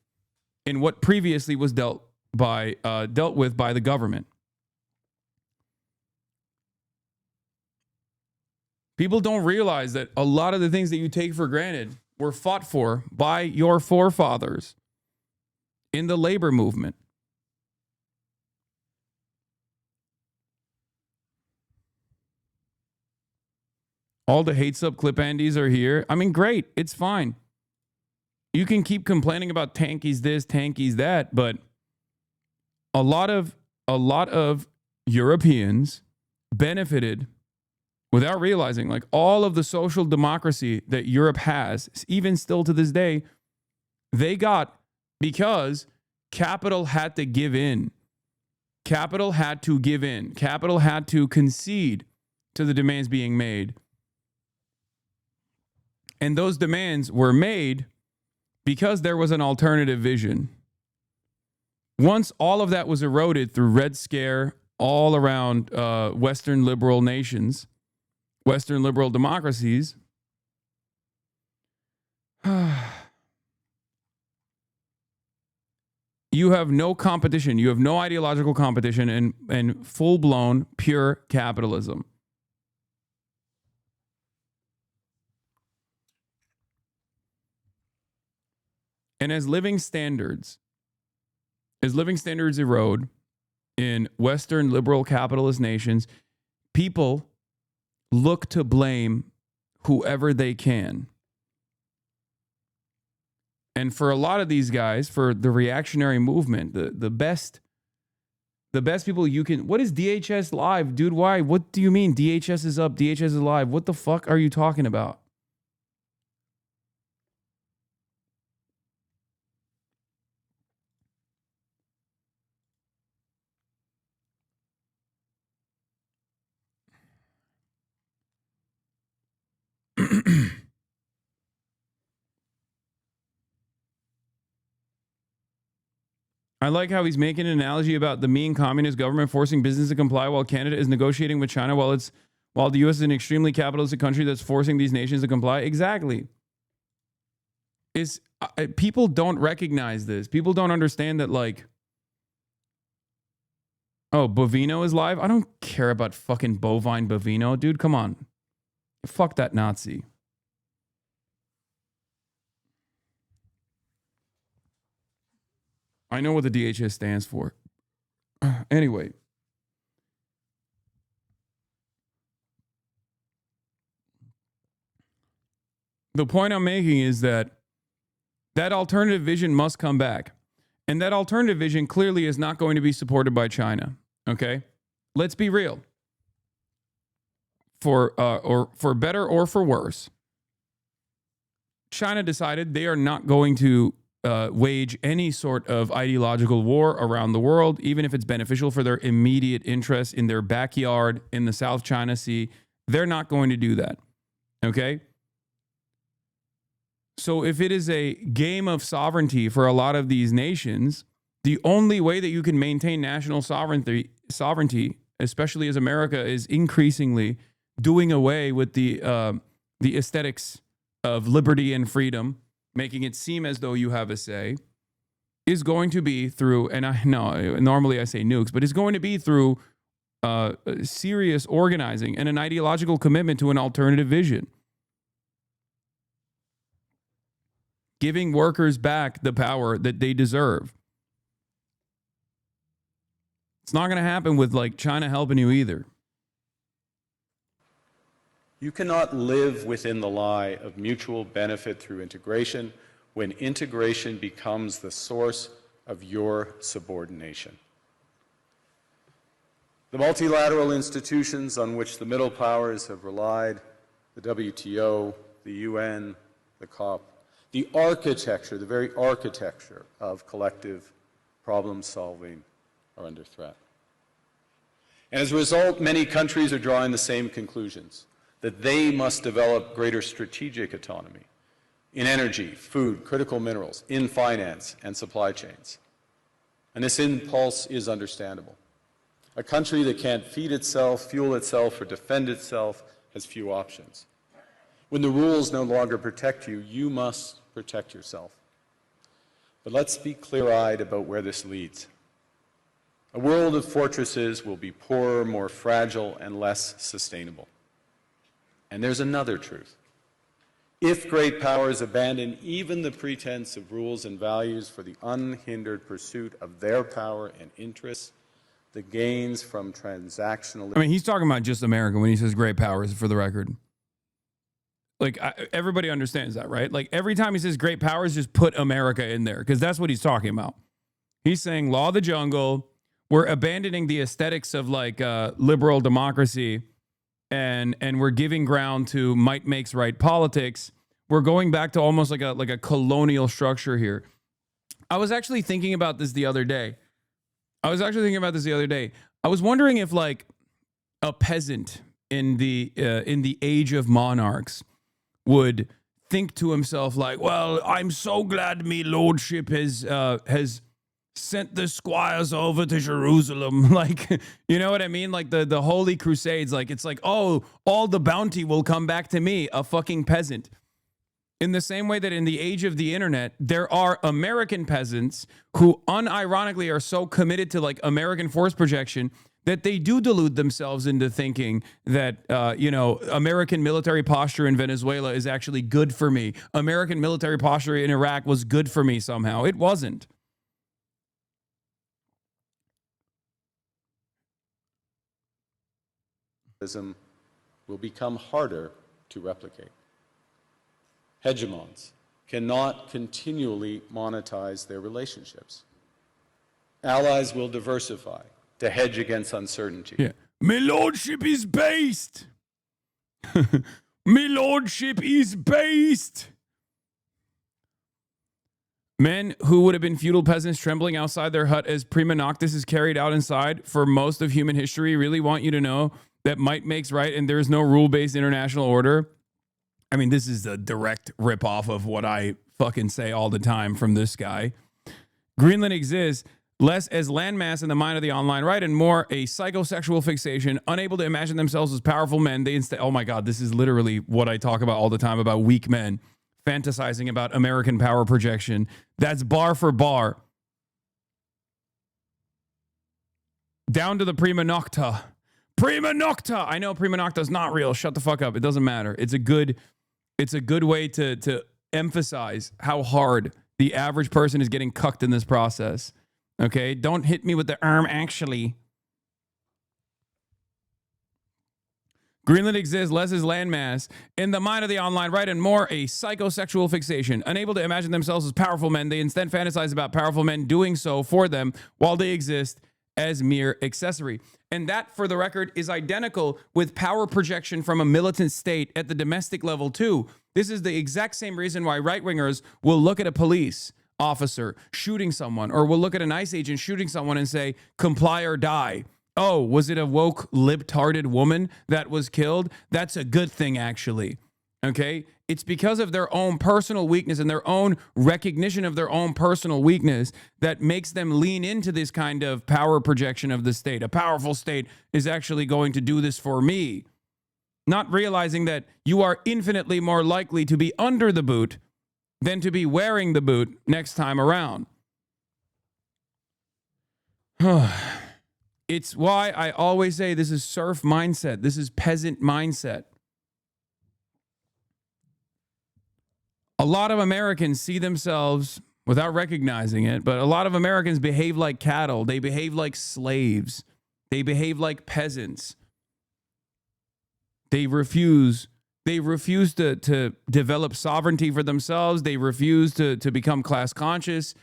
in what previously was dealt with by the government. People don't realize that a lot of the things that you take for granted were fought for by your forefathers in the labor movement. All the hate sub clip Andes are here. I mean, great. It's fine. You can keep complaining about tankies this, tankies that, but a lot of Europeans benefited without realizing, like, all of the social democracy that Europe has, even still to this day, they got because capital had to give in. Capital had to give in. Capital had to concede to the demands being made. And those demands were made because there was an alternative vision. Once all of that was eroded through Red Scare all around Western liberal nations, Western liberal democracies, you have no competition. You have no ideological competition and full-blown pure capitalism. And as living standards erode in Western liberal capitalist nations, people look to blame whoever they can. And for a lot of these guys, for the reactionary movement, the best people you can... What is DHS live? Dude, why? What do you mean DHS is up, DHS is live? What the fuck are you talking about? I like how he's making an analogy about the mean communist government forcing business to comply while Canada is negotiating with China while the U.S. is an extremely capitalistic country that's forcing these nations to comply. Exactly. People don't recognize this. People don't understand that, like, oh, Bovino is live? I don't care about fucking bovine Bovino. Dude, come on. Fuck that Nazi. I know what the DHS stands for. Anyway. The point I'm making is that alternative vision must come back. And that alternative vision clearly is not going to be supported by China. Okay? Let's be real. For better or for worse, China decided they are not going to wage any sort of ideological war around the world, even if it's beneficial for their immediate interests in their backyard in the South China Sea. They're not going to do that. Okay? So if it is a game of sovereignty for a lot of these nations, the only way that you can maintain national sovereignty, especially as America is increasingly doing away with the aesthetics of liberty and freedom, making it seem as though you have a say, is going to be through, and I know normally I say nukes, but it's going to be through serious organizing and an ideological commitment to an alternative vision. Giving workers back the power that they deserve. It's not going to happen with like China helping you either. You cannot live within the lie of mutual benefit through integration when integration becomes the source of your subordination. The multilateral institutions on which the middle powers have relied, the WTO, the UN, the COP, the architecture, the very architecture of collective problem solving are under threat. And as a result, many countries are drawing the same conclusions, that they must develop greater strategic autonomy in energy, food, critical minerals, in finance and supply chains. And this impulse is understandable. A country that can't feed itself, fuel itself, or defend itself has few options. When the rules no longer protect you, you must protect yourself. But let's be clear-eyed about where this leads. A world of fortresses will be poorer, more fragile, and less sustainable. And there's another truth. If great powers abandon even the pretense of rules and values for the unhindered pursuit of their power and interests, the gains from transactional... I mean, he's talking about just America when he says great powers, for the record. Like, everybody understands that, right? Like, every time he says great powers, just put America in there, because that's what he's talking about. He's saying law of the jungle, we're abandoning the aesthetics of, like, liberal democracy, and we're giving ground to might makes right politics. We're going back to almost like a colonial structure here. I was actually thinking about this the other day. I was wondering if, like, a peasant in the age of monarchs would think to himself, like, well, I'm so glad me lordship has sent the squires over to Jerusalem. Like, you know what I mean? Like the Holy Crusades, like, it's like, oh, all the bounty will come back to me, a fucking peasant. In the same way that in the age of the internet, there are American peasants who unironically are so committed to, like, American force projection that they do delude themselves into thinking that, American military posture in Venezuela is actually good for me. American military posture in Iraq was good for me somehow. It wasn't. Will become harder to replicate. Hegemons cannot continually monetize their relationships. Allies will diversify to hedge against uncertainty. Yeah. My lordship is based. My lordship is based. Men who would have been feudal peasants trembling outside their hut as prima noctis is carried out inside for most of human history really want you to know that might makes right and there is no rule-based international order. I mean, this is the direct ripoff of what I fucking say all the time from this guy. Greenland exists less as landmass in the mind of the online right and more a psychosexual fixation, unable to imagine themselves as powerful men. They instead, oh my God, this is literally what I talk about all the time about weak men fantasizing about American power projection. That's bar for bar. Down to the prima nocta. Prima nocta. I know prima nocta is not real. Shut the fuck up. It doesn't matter. It's a good way to emphasize how hard the average person is getting cucked in this process. Okay? Don't hit me with the arm actually. Greenland exists less as landmass in the mind of the online right and more a psychosexual fixation. Unable to imagine themselves as powerful men, they instead fantasize about powerful men doing so for them while they exist as mere accessory. And that, for the record, is identical with power projection from a militant state at the domestic level, too. This is the exact same reason why right-wingers will look at a police officer shooting someone or will look at an ICE agent shooting someone and say, comply or die. Oh, was it a woke, libtarded woman that was killed? That's a good thing, actually. Okay? It's because of their own personal weakness and their own recognition of their own personal weakness that makes them lean into this kind of power projection of the state. A powerful state is actually going to do this for me. Not realizing that you are infinitely more likely to be under the boot than to be wearing the boot next time around. It's why I always say this is serf mindset. This is peasant mindset. A lot of Americans see themselves, without recognizing it, but a lot of Americans behave like cattle. They behave like slaves. They behave like peasants. They refuse to develop sovereignty for themselves. They refuse to become class conscious.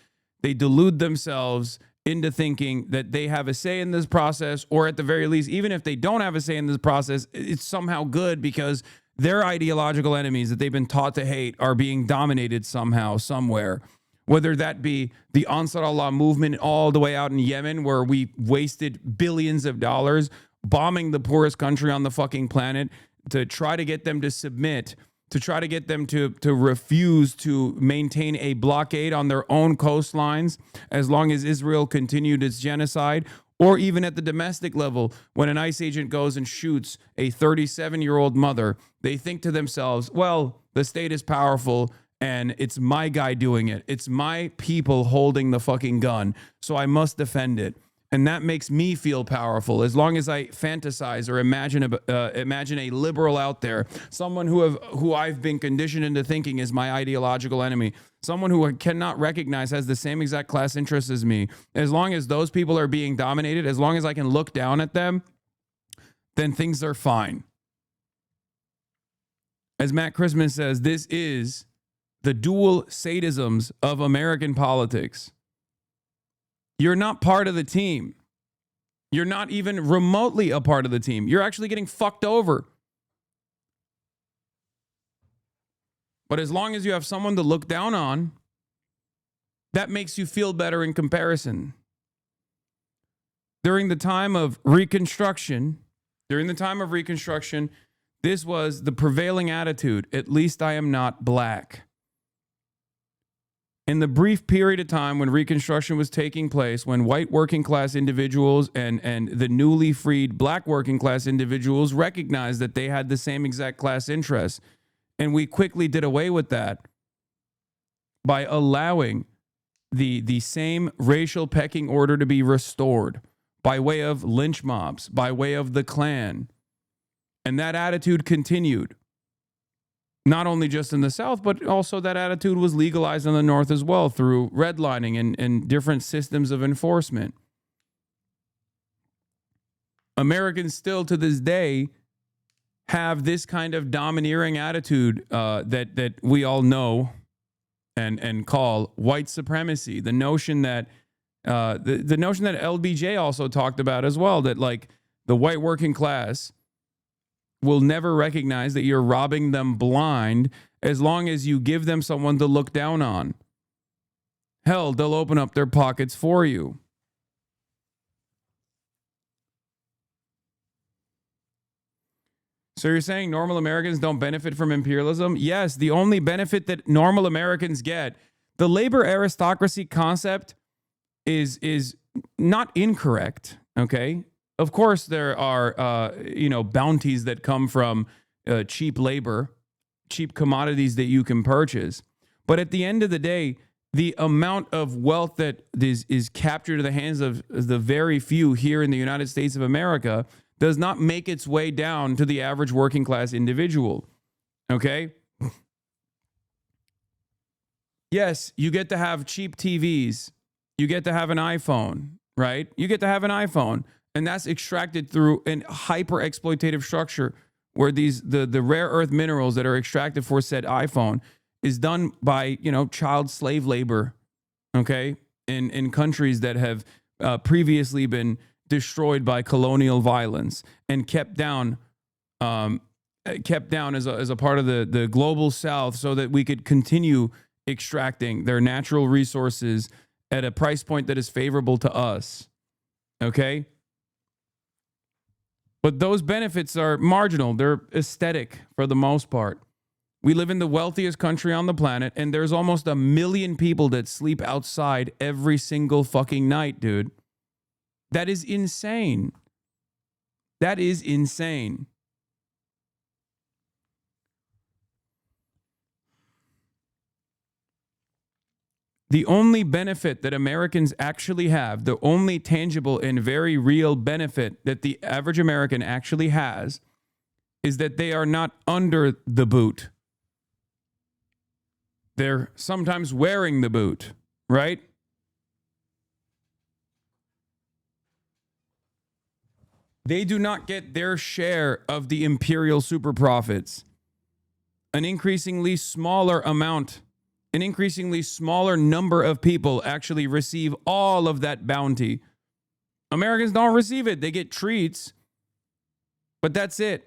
They delude themselves into thinking that they have a say in this process, or at the very least, even if they don't have a say in this process, it's somehow good because their ideological enemies that they've been taught to hate are being dominated somehow, somewhere. Whether that be the Ansar Allah movement all the way out in Yemen, where we wasted billions of dollars bombing the poorest country on the fucking planet to try to get them to submit, to try to get them to refuse to maintain a blockade on their own coastlines as long as Israel continued its genocide, or even at the domestic level, when an ICE agent goes and shoots a 37-year-old mother, they think to themselves, well, the state is powerful and it's my guy doing it. It's my people holding the fucking gun, so I must defend it. And that makes me feel powerful. As long as I fantasize or imagine a liberal out there, someone who I've been conditioned into thinking is my ideological enemy, someone who I cannot recognize has the same exact class interests as me. As long as those people are being dominated, as long as I can look down at them, then things are fine. As Matt Christmas says, this is the dual sadisms of American politics. You're not part of the team. You're not even remotely a part of the team. You're actually getting fucked over. But as long as you have someone to look down on, that makes you feel better in comparison. During the time of Reconstruction, this was the prevailing attitude. At least I am not black. In the brief period of time when Reconstruction was taking place, when white working class individuals and the newly freed black working class individuals recognized that they had the same exact class interests, and we quickly did away with that by allowing the same racial pecking order to be restored by way of lynch mobs, by way of the Klan. And that attitude continued. Not only just in the South, but also that attitude was legalized in the North as well through redlining and different systems of enforcement. Americans still to this day have this kind of domineering attitude that we all know and call white supremacy. The notion that the notion that LBJ also talked about as well, that like the white working class will never recognize that you're robbing them blind as long as you give them someone to look down on. Hell, they'll open up their pockets for you. So you're saying normal Americans don't benefit from imperialism? Yes, the only benefit that normal Americans get, the labor aristocracy concept is not incorrect, okay? Of course, there are, bounties that come from cheap labor, cheap commodities that you can purchase. But at the end of the day, the amount of wealth that is captured in the hands of the very few here in the United States of America does not make its way down to the average working class individual. Okay? Yes, you get to have cheap TVs. You get to have an iPhone, right? You get to have an iPhone. And that's extracted through an hyper exploitative structure where the rare earth minerals that are extracted for said iPhone is done by, child slave labor, okay, in countries that have previously been destroyed by colonial violence and kept down as a part of the global South so that we could continue extracting their natural resources at a price point that is favorable to us, okay? But those benefits are marginal. They're aesthetic for the most part. We live in the wealthiest country on the planet, and there's almost 1 million people that sleep outside every single fucking night, dude. That is insane. That is insane. The only benefit that Americans actually have, the only tangible and very real benefit that the average American actually has, is that they are not under the boot. They're sometimes wearing the boot. right? They do not get their share of the imperial super profits. An increasingly smaller amount, an increasingly smaller number of people actually receive all of that bounty. Americans don't receive it. They get treats, but that's it.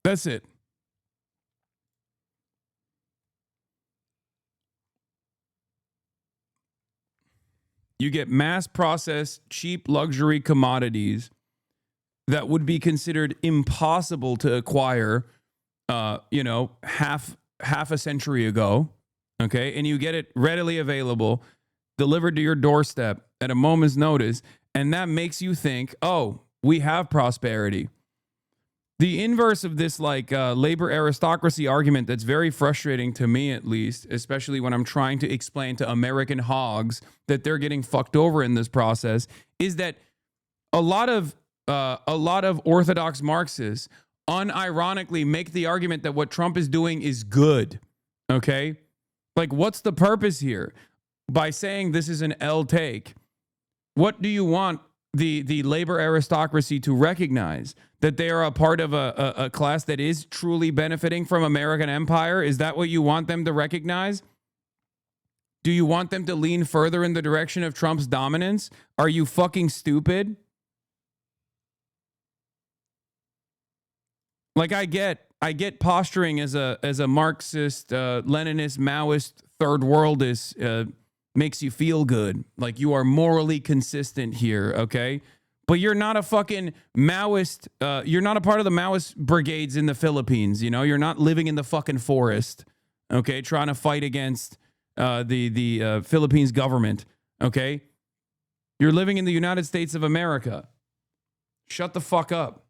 That's it. You get mass processed, cheap luxury commodities that would be considered impossible to acquire, half a century ago. Okay. And you get it readily available, delivered to your doorstep at a moment's notice. And that makes you think, oh, we have prosperity. The inverse of this, labor aristocracy argument that's very frustrating to me, at least, especially when I'm trying to explain to American hogs that they're getting fucked over in this process, is that a lot of orthodox Marxists unironically make the argument that what Trump is doing is good. Okay? Like, what's the purpose here? By saying this is an L take, what do you want the labor aristocracy to recognize? That they are a part of a class that is truly benefiting from American empire? Is that what you want them to recognize? Do you want them to lean further in the direction of Trump's dominance? Are you fucking stupid? Like, I get posturing as a Marxist, Leninist, Maoist, third worldist makes you feel good. Like you are morally consistent here, okay? But you're not a fucking Maoist. You're not a part of the Maoist brigades in the Philippines. You know, you're not living in the fucking forest, okay? Trying to fight against the Philippines government, okay? You're living in the United States of America. Shut the fuck up.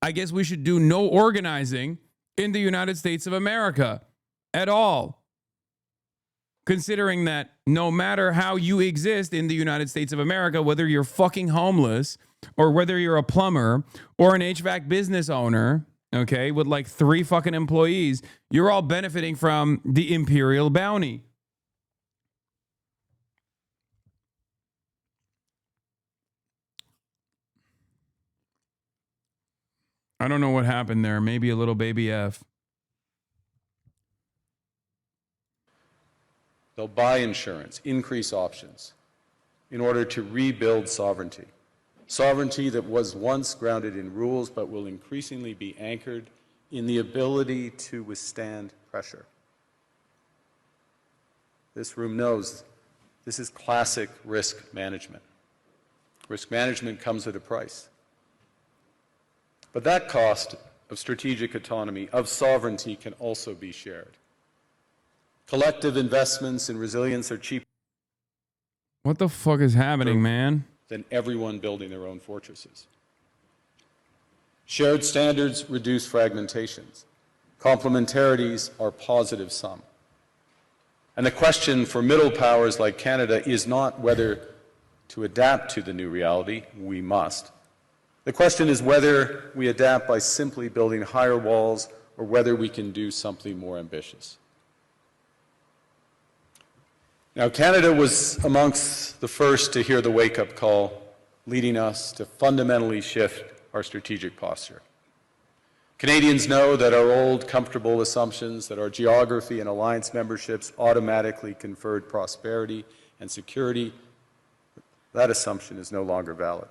I guess we should do no organizing in the United States of America at all. Considering that no matter how you exist in the United States of America, whether you're fucking homeless or whether you're a plumber or an HVAC business owner, okay, with like 3 fucking employees, you're all benefiting from the imperial bounty. I don't know what happened there. Maybe a little baby F. They'll buy insurance, increase options, in order to rebuild sovereignty. Sovereignty that was once grounded in rules, but will increasingly be anchored in the ability to withstand pressure. This room knows this is classic risk management. Risk management comes at a price. But that cost of strategic autonomy, of sovereignty, can also be shared. Collective investments in resilience are cheaper. What the fuck is happening, man? Than everyone building their own fortresses. Shared standards reduce fragmentations. Complementarities are positive sum. And the question for middle powers like Canada is not whether to adapt to the new reality. We must. The question is whether we adapt by simply building higher walls or whether we can do something more ambitious. Now, Canada was amongst the first to hear the wake-up call, leading us to fundamentally shift our strategic posture. Canadians know that our old, comfortable assumptions that our geography and alliance memberships automatically conferred prosperity and security, that assumption is no longer valid.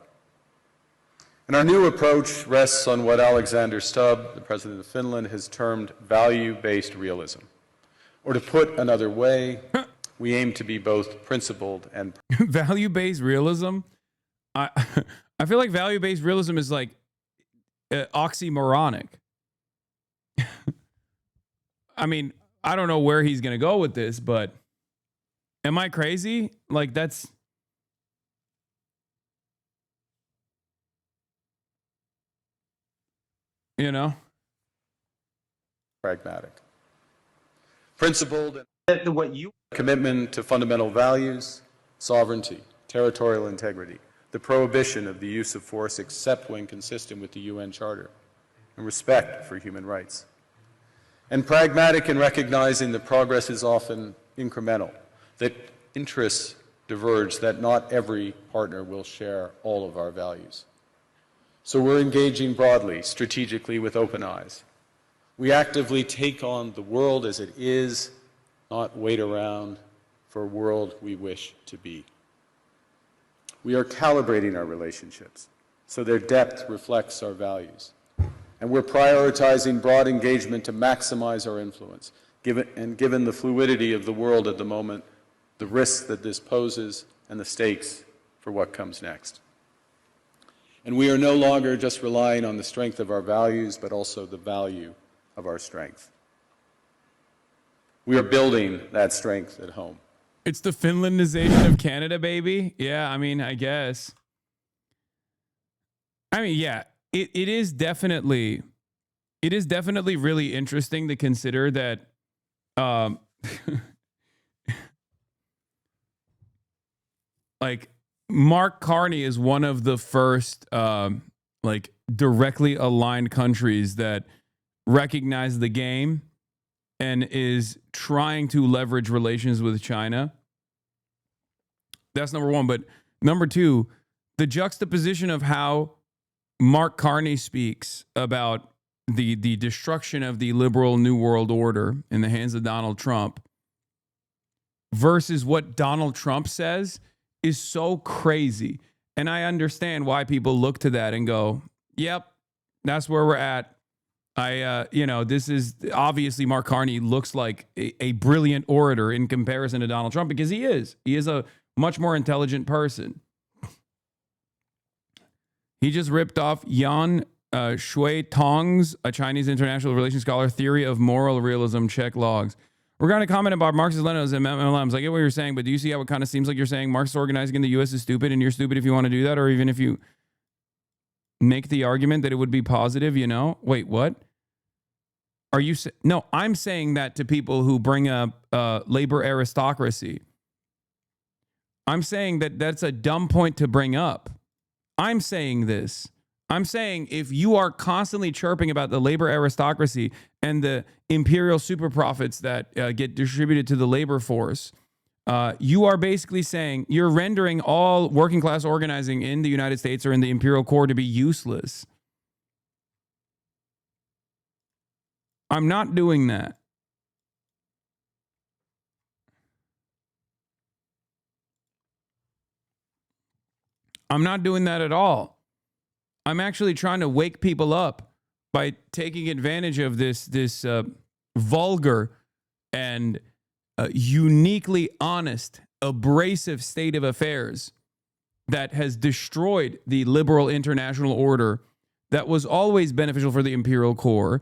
And our new approach rests on what Alexander Stubb, the President of Finland, has termed value-based realism. Or to put another way, we aim to be both principled and... Value-based realism? I feel like value-based realism is like oxymoronic. I mean, I don't know where he's going to go with this, but am I crazy? Like, that's... You know? Pragmatic. Principled and... What you commitment to fundamental values, sovereignty, territorial integrity, the prohibition of the use of force except when consistent with the UN Charter, and respect for human rights. And pragmatic in recognizing that progress is often incremental, that interests diverge, that not every partner will share all of our values. So we're engaging broadly, strategically, with open eyes. We actively take on the world as it is, not wait around for a world we wish to be. We are calibrating our relationships so their depth reflects our values. And we're prioritizing broad engagement to maximize our influence. Given the fluidity of the world at the moment, the risks that this poses, and the stakes for what comes next. And we are no longer just relying on the strength of our values, but also the value of our strength. We are building that strength at home. It's the Finlandization of Canada, baby. Yeah, I mean, I guess. I mean, yeah, it is definitely really interesting to consider that like Mark Carney is one of the first like directly aligned countries that recognize the game and is trying to leverage relations with China. That's number one. But number two, the juxtaposition of how Mark Carney speaks about the destruction of the liberal New World Order in the hands of Donald Trump versus what Donald Trump says is so crazy. And I understand why people look to that and go, yep, that's where we're at. This is obviously Mark Carney looks like a brilliant orator in comparison to Donald Trump because he is. He is a much more intelligent person. He just ripped off Yan Shui Tong's, a Chinese international relations scholar, theory of moral realism, check logs. We're going to comment about Marxist-Leninism and MLMs. I get what you're saying, but do you see how it kind of seems like you're saying Marxist organizing in the U.S. is stupid and you're stupid if you want to do that, or even if you make the argument that it would be positive, you know? Wait, what? Are you no, I'm saying that to people who bring up labor aristocracy. I'm saying that that's a dumb point to bring up. I'm saying this. I'm saying if you are constantly chirping about the labor aristocracy and the imperial super profits that get distributed to the labor force, you are basically saying you're rendering all working class organizing in the United States or in the imperial core to be useless. I'm not doing that. I'm not doing that at all. I'm actually trying to wake people up by taking advantage of this vulgar and uniquely honest, abrasive state of affairs that has destroyed the liberal international order that was always beneficial for the imperial core,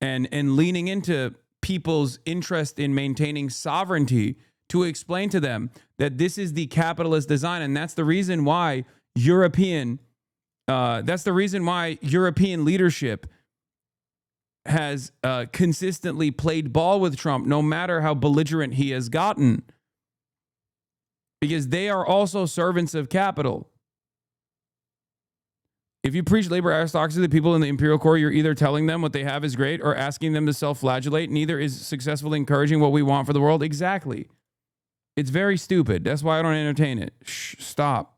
and leaning into people's interest in maintaining sovereignty to explain to them that this is the capitalist design, and that's the reason why European leadership has consistently played ball with Trump, no matter how belligerent he has gotten, because they are also servants of capital. If you preach labor aristocracy to the people in the imperial core, you're either telling them what they have is great or asking them to self-flagellate. Neither is successfully encouraging what we want for the world. Exactly. It's very stupid. That's why I don't entertain it. Shh, stop.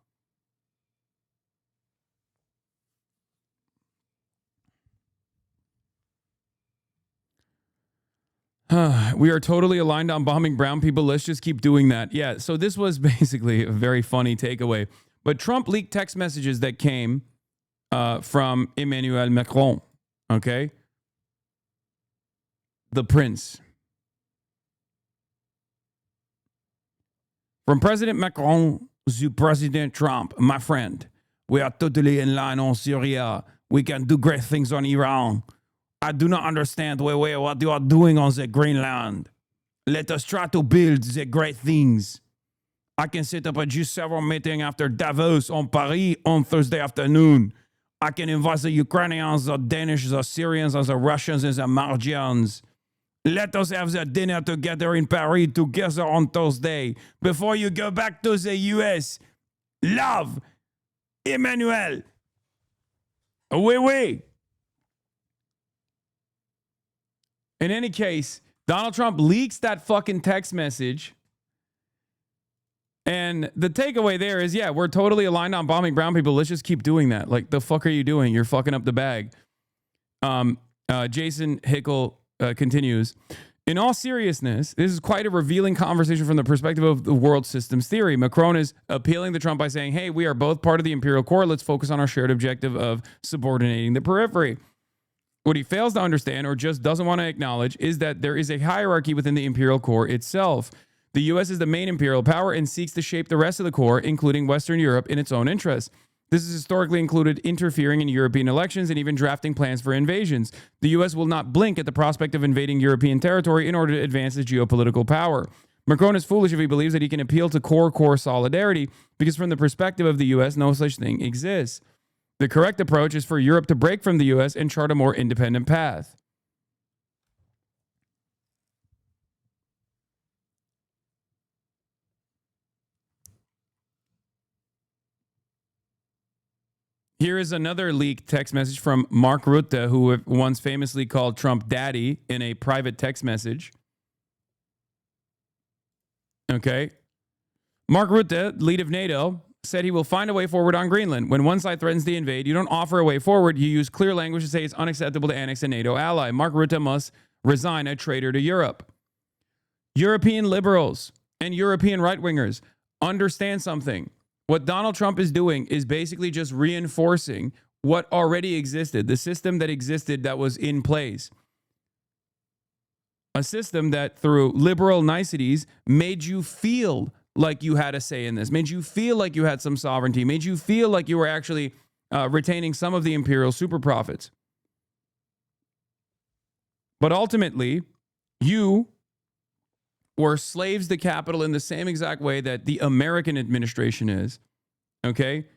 We are totally aligned on bombing brown people. Let's just keep doing that. Yeah, so this was basically a very funny takeaway. But Trump leaked text messages that came from Emmanuel Macron, okay? The prince. From President Macron to President Trump, my friend, we are totally in line on Syria. We can do great things on Iran. I do not understand what you are doing on the Greenland. Let us try to build the great things. I can set up a G7 meeting after Davos on Paris on Thursday afternoon. I can invite the Ukrainians, the Danish, the Syrians, and the Russians and the Margians. Let us have the dinner together in Paris together on Thursday before you go back to the US. Love, Emmanuel. Oui, oui. In any case, Donald Trump leaks that fucking text message. And the takeaway there is, yeah, we're totally aligned on bombing brown people. Let's just keep doing that. Like, the fuck are you doing? You're fucking up the bag. Jason Hickel continues. In all seriousness, this is quite a revealing conversation from the perspective of the world systems theory. Macron is appealing to Trump by saying, hey, we are both part of the imperial core. Let's focus on our shared objective of subordinating the periphery. What he fails to understand or just doesn't want to acknowledge is that there is a hierarchy within the imperial core itself. The U.S. is the main imperial power and seeks to shape the rest of the core, including Western Europe, in its own interests. This has historically included interfering in European elections and even drafting plans for invasions. The U.S. will not blink at the prospect of invading European territory in order to advance its geopolitical power. Macron is foolish if he believes that he can appeal to core solidarity, because from the perspective of the U.S., no such thing exists. The correct approach is for Europe to break from the U.S. and chart a more independent path. Here is another leaked text message from Mark Rutte, who once famously called Trump daddy in a private text message. Okay. Mark Rutte, lead of NATO, said he will find a way forward on Greenland. When one side threatens to invade, you don't offer a way forward. You use clear language to say it's unacceptable to annex a NATO ally. Mark Rutte must resign, a traitor to Europe. European liberals and European right-wingers, understand something. What Donald Trump is doing is basically just reinforcing what already existed, the system that existed that was in place. A system that, through liberal niceties, made you feel like you had a say in this, made you feel like you had some sovereignty, made you feel like you were actually retaining some of the imperial super profits. But ultimately, you were slaves to capital in the same exact way that the American administration is, okay?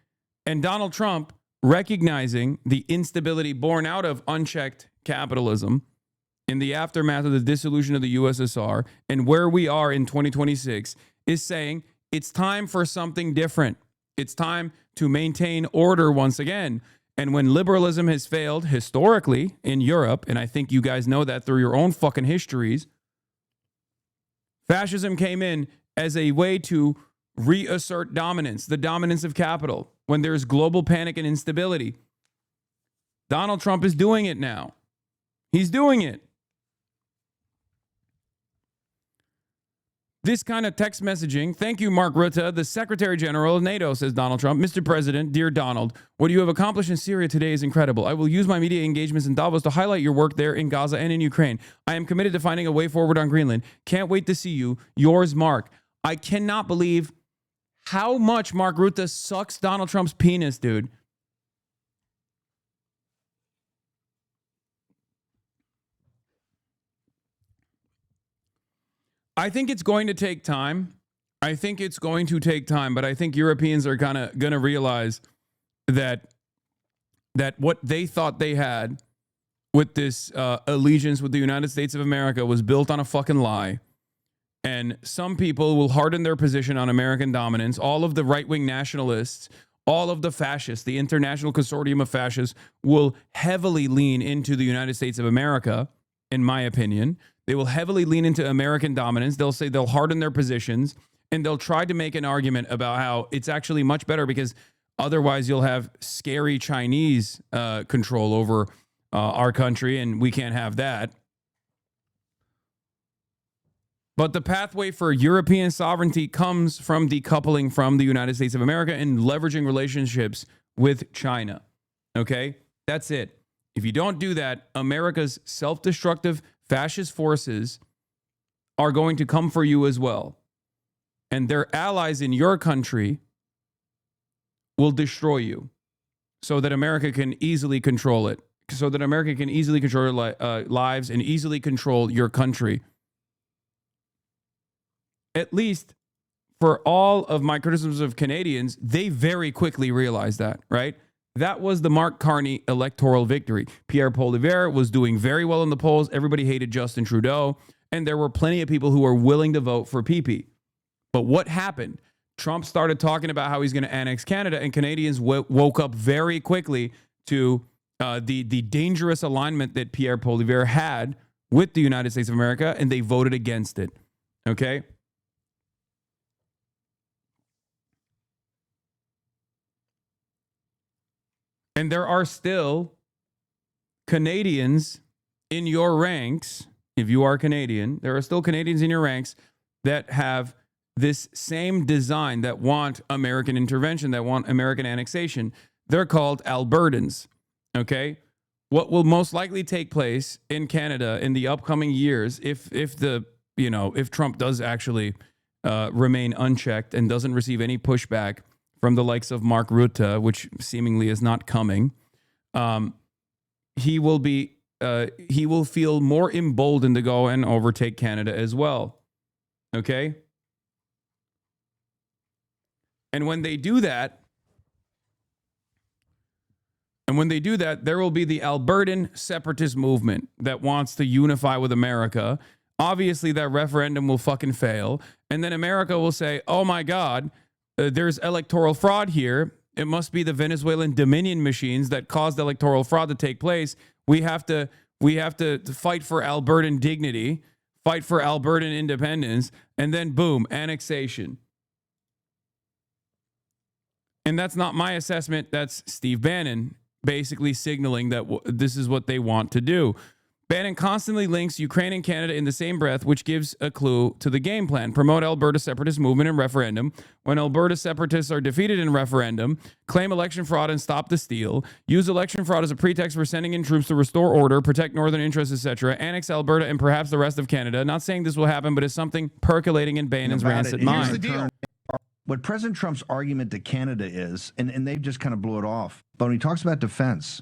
And Donald Trump, recognizing the instability born out of unchecked capitalism in the aftermath of the dissolution of the USSR and where we are in 2026, is saying it's time for something different. It's time to maintain order once again. And when liberalism has failed historically in Europe, and I think you guys know that through your own fucking histories, fascism came in as a way to reassert dominance, the dominance of capital, when there's global panic and instability. Donald Trump is doing it now. He's doing it. This kind of text messaging, thank you, Mark Rutte, the Secretary General of NATO, says Donald Trump. Mr. President, dear Donald, what you have accomplished in Syria today is incredible. I will use my media engagements in Davos to highlight your work there in Gaza and in Ukraine. I am committed to finding a way forward on Greenland. Can't wait to see you. Yours, Mark. I cannot believe how much Mark Rutte sucks Donald Trump's penis, dude. I think it's going to take time. But I think Europeans are kind of going to realize that what they thought they had with this allegiance with the United States of America was built on a fucking lie. And some people will harden their position on American dominance. All of the right-wing nationalists, all of the fascists, the international consortium of fascists will heavily lean into the United States of America, in my opinion. They will heavily lean into American dominance. They'll say they'll harden their positions, and they'll try to make an argument about how it's actually much better because otherwise you'll have scary Chinese control over our country, and we can't have that. But the pathway for European sovereignty comes from decoupling from the United States of America and leveraging relationships with China. Okay? That's it. If you don't do that, America's self-destructive fascist forces are going to come for you as well. And their allies in your country will destroy you so that America can easily control it, so that America can easily control your lives and easily control your country. At least for all of my criticisms of Canadians, they very quickly realized that, right? That was the Mark Carney electoral victory. Pierre Poilievre was doing very well in the polls. Everybody hated Justin Trudeau. And there were plenty of people who were willing to vote for PP. But what happened? Trump started talking about how he's going to annex Canada, and Canadians woke up very quickly to the dangerous alignment that Pierre Poilievre had with the United States of America, and they voted against it. Okay? And there are still Canadians in your ranks, if you are Canadian, there are still Canadians in your ranks that have this same design, that want American intervention, that want American annexation. They're called Albertans, okay? What will most likely take place in Canada in the upcoming years, if Trump does actually remain unchecked and doesn't receive any pushback from the likes of Mark Rutte, which seemingly is not coming, he will feel more emboldened to go and overtake Canada as well. Okay? And when they do that, there will be the Albertan separatist movement that wants to unify with America. Obviously, that referendum will fucking fail. And then America will say, oh my God, there's electoral fraud here. It must be the Venezuelan Dominion machines that caused electoral fraud to take place. We have to fight for Albertan dignity, fight for Albertan independence, and then boom, annexation. And that's not my assessment. That's Steve Bannon basically signaling that this is what they want to do. Bannon constantly links Ukraine and Canada in the same breath, which gives a clue to the game plan. Promote Alberta separatist movement in referendum. When Alberta separatists are defeated in referendum, claim election fraud and stop the steal. Use election fraud as a pretext for sending in troops to restore order, protect northern interests, etc. Annex Alberta and perhaps the rest of Canada. Not saying this will happen, but it's something percolating in Bannon's rancid mind. Here's the deal. What President Trump's argument to Canada is, and they've just kind of blew it off, but when he talks about defense,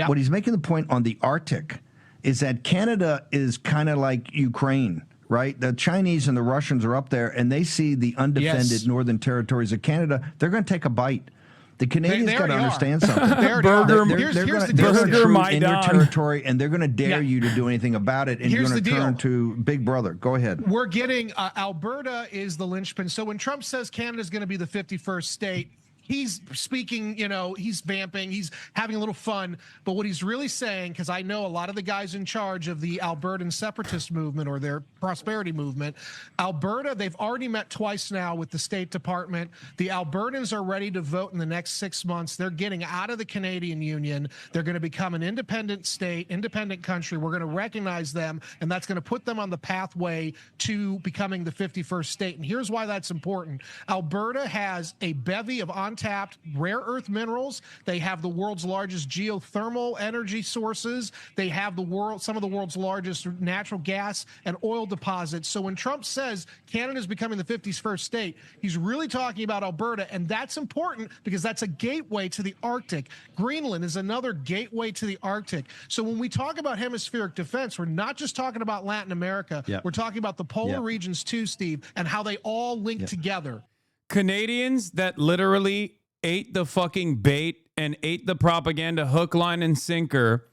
what he's making the point on the Arctic is that Canada is kind of like Ukraine, right? The Chinese and the Russians are up there, and they see the undefended northern territories of Canada. They're going to take a bite. The Canadians got to understand something. They're going to in your territory, and they're going to dare you to do anything about it, and you're going to turn to Big Brother. Go ahead. We're getting Alberta is the linchpin. So when Trump says Canada's going to be the 51st state, he's speaking, he's vamping, he's having a little fun. But what he's really saying, because I know a lot of the guys in charge of the Albertan separatist movement or their prosperity movement, Alberta, they've already met twice now with the State Department. The Albertans are ready to vote in the next 6 months. They're getting out of the Canadian Union. They're going to become an independent state, independent country. We're going to recognize them, and that's going to put them on the pathway to becoming the 51st state. And here's why that's important. Alberta has a bevy of untapped rare earth minerals. They have the world's largest geothermal energy sources. They have some of the world's largest natural gas and oil deposits. So when Trump says Canada is becoming the 51st state, he's really talking about Alberta, and that's important because that's a gateway to the Arctic. Greenland is another gateway to the Arctic. So when we talk about hemispheric defense, we're not just talking about Latin America. We're talking about the polar regions too, Steve, and how they all link together. Canadians that literally ate the fucking bait and ate the propaganda hook, line, and sinker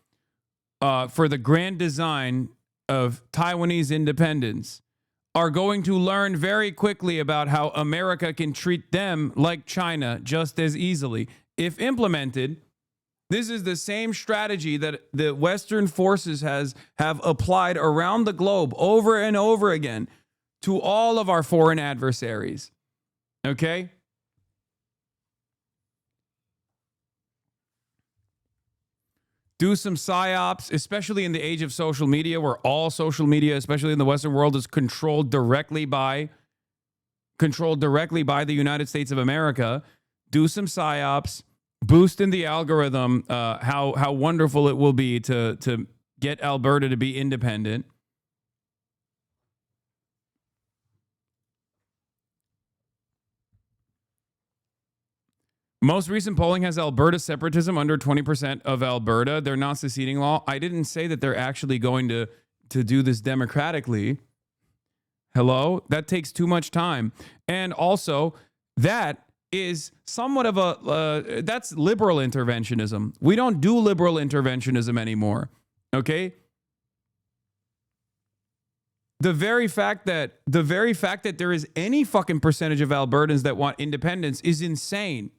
for the grand design of Taiwanese independence are going to learn very quickly about how America can treat them like China just as easily. If implemented, this is the same strategy that the Western forces have applied around the globe over and over again to all of our foreign adversaries. Okay? Do some psyops, especially in the age of social media, where all social media, especially in the Western world, is controlled directly by the United States of America. Do some psyops, boost in the algorithm how wonderful it will be to get Alberta to be independent. Most recent polling has Alberta separatism under 20% of Alberta. Their non-seceding law. I didn't say that they're actually going to do this democratically. Hello? That takes too much time. And also, that is somewhat of a, that's liberal interventionism. We don't do liberal interventionism anymore, okay? The very fact that there is any fucking percentage of Albertans that want independence is insane,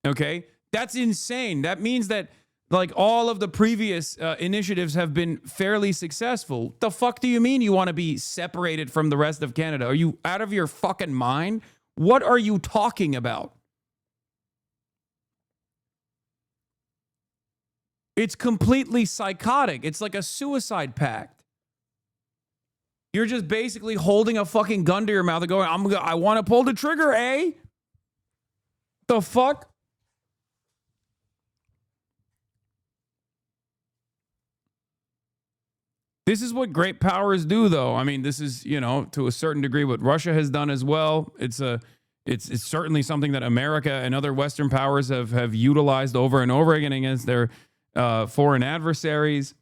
okay? That's insane. That means that like all of the previous initiatives have been fairly successful. The fuck do you mean you want to be separated from the rest of Canada? Are you out of your fucking mind? What are you talking about? It's completely psychotic. It's like a suicide pact. You're just basically holding a fucking gun to your mouth and going, I want to pull the trigger, eh? The fuck? This is what great powers do, though. I mean, this is, you know, to a certain degree what Russia has done as well. It's certainly something that America and other Western powers have utilized over and over again against their foreign adversaries.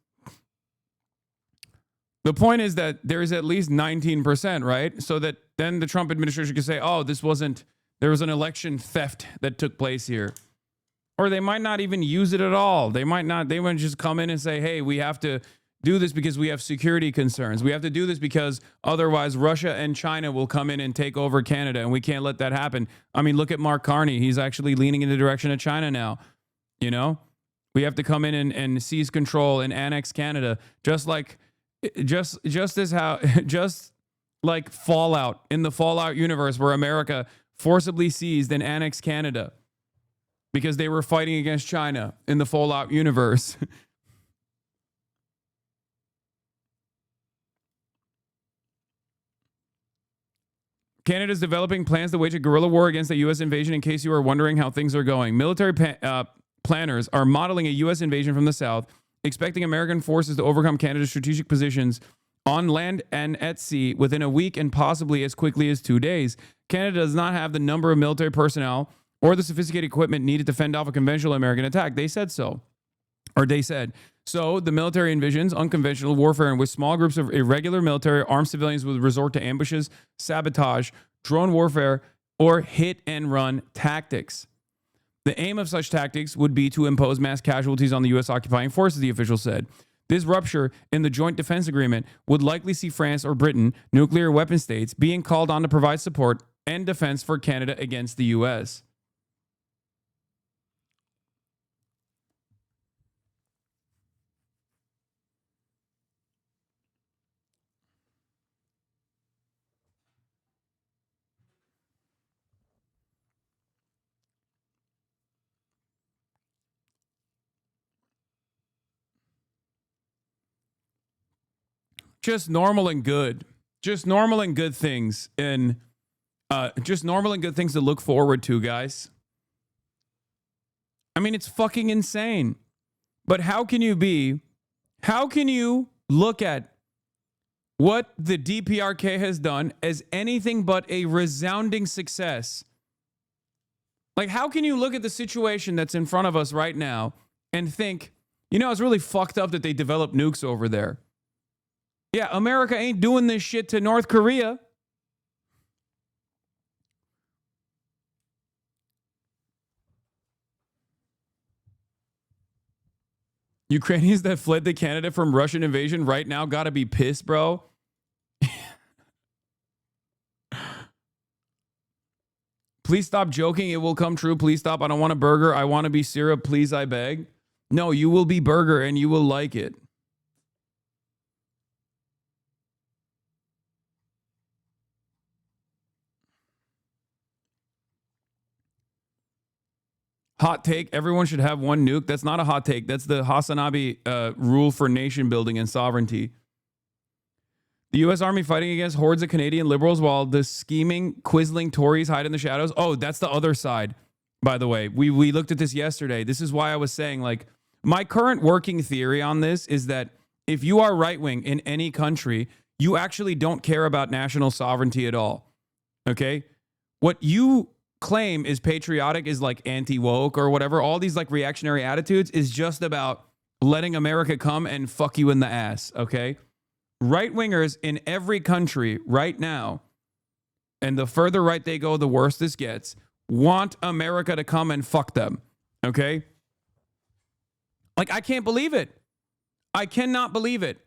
The point is that there is at least 19%, right? So that then the Trump administration could say, oh, there was an election theft that took place here. Or they might not even use it at all. They might just come in and say, hey, we have to do this because we have security concerns. We have to do this because otherwise Russia and China will come in and take over Canada, and we can't let that happen. I mean, look at Mark Carney. He's actually leaning in the direction of China now. You know, we have to come in and seize control and annex Canada, just like Fallout, in the Fallout universe, where America forcibly seized and annexed Canada because they were fighting against China in the Fallout universe. Canada's developing plans to wage a guerrilla war against the U.S. invasion, in case you are wondering how things are going. Military planners are modeling a U.S. invasion from the south, expecting American forces to overcome Canada's strategic positions on land and at sea within a week and possibly as quickly as 2 days. Canada does not have the number of military personnel or the sophisticated equipment needed to fend off a conventional American attack. They said so. Or they said. So the military envisions unconventional warfare, and with small groups of irregular military armed civilians would resort to ambushes, sabotage, drone warfare, or hit and run tactics. The aim of such tactics would be to impose mass casualties on the U.S. occupying forces, the official said. This rupture in the Joint Defense Agreement would likely see France or Britain, nuclear weapon states, being called on to provide support and defense for Canada against the U.S. Just normal and good. Just normal and good things. And just normal and good things to look forward to, guys. I mean, it's fucking insane. But how can you look at what the DPRK has done as anything but a resounding success? Like, how can you look at the situation that's in front of us right now and think, you know, it's really fucked up that they developed nukes over there? Yeah, America ain't doing this shit to North Korea. Ukrainians that fled to Canada from Russian invasion right now gotta be pissed, bro. Please stop joking. It will come true. Please stop. I don't want a burger. I want to be syrup. Please, I beg. No, you will be burger and you will like it. Hot take, everyone should have one nuke. That's not a hot take. That's the HasanAbi rule for nation building and sovereignty. The U.S. Army fighting against hordes of Canadian liberals while the scheming, quizzling Tories hide in the shadows. Oh, that's the other side, by the way. We looked at this yesterday. This is why I was saying, like, my current working theory on this is that if you are right-wing in any country, you actually don't care about national sovereignty at all. Okay? What you claim is patriotic, is like anti-woke or whatever. All these like reactionary attitudes is just about letting America come and fuck you in the ass, okay? Right-wingers in every country right now, and the further right they go, the worse this gets, want America to come and fuck them. Okay? Like, I can't believe it. I cannot believe it.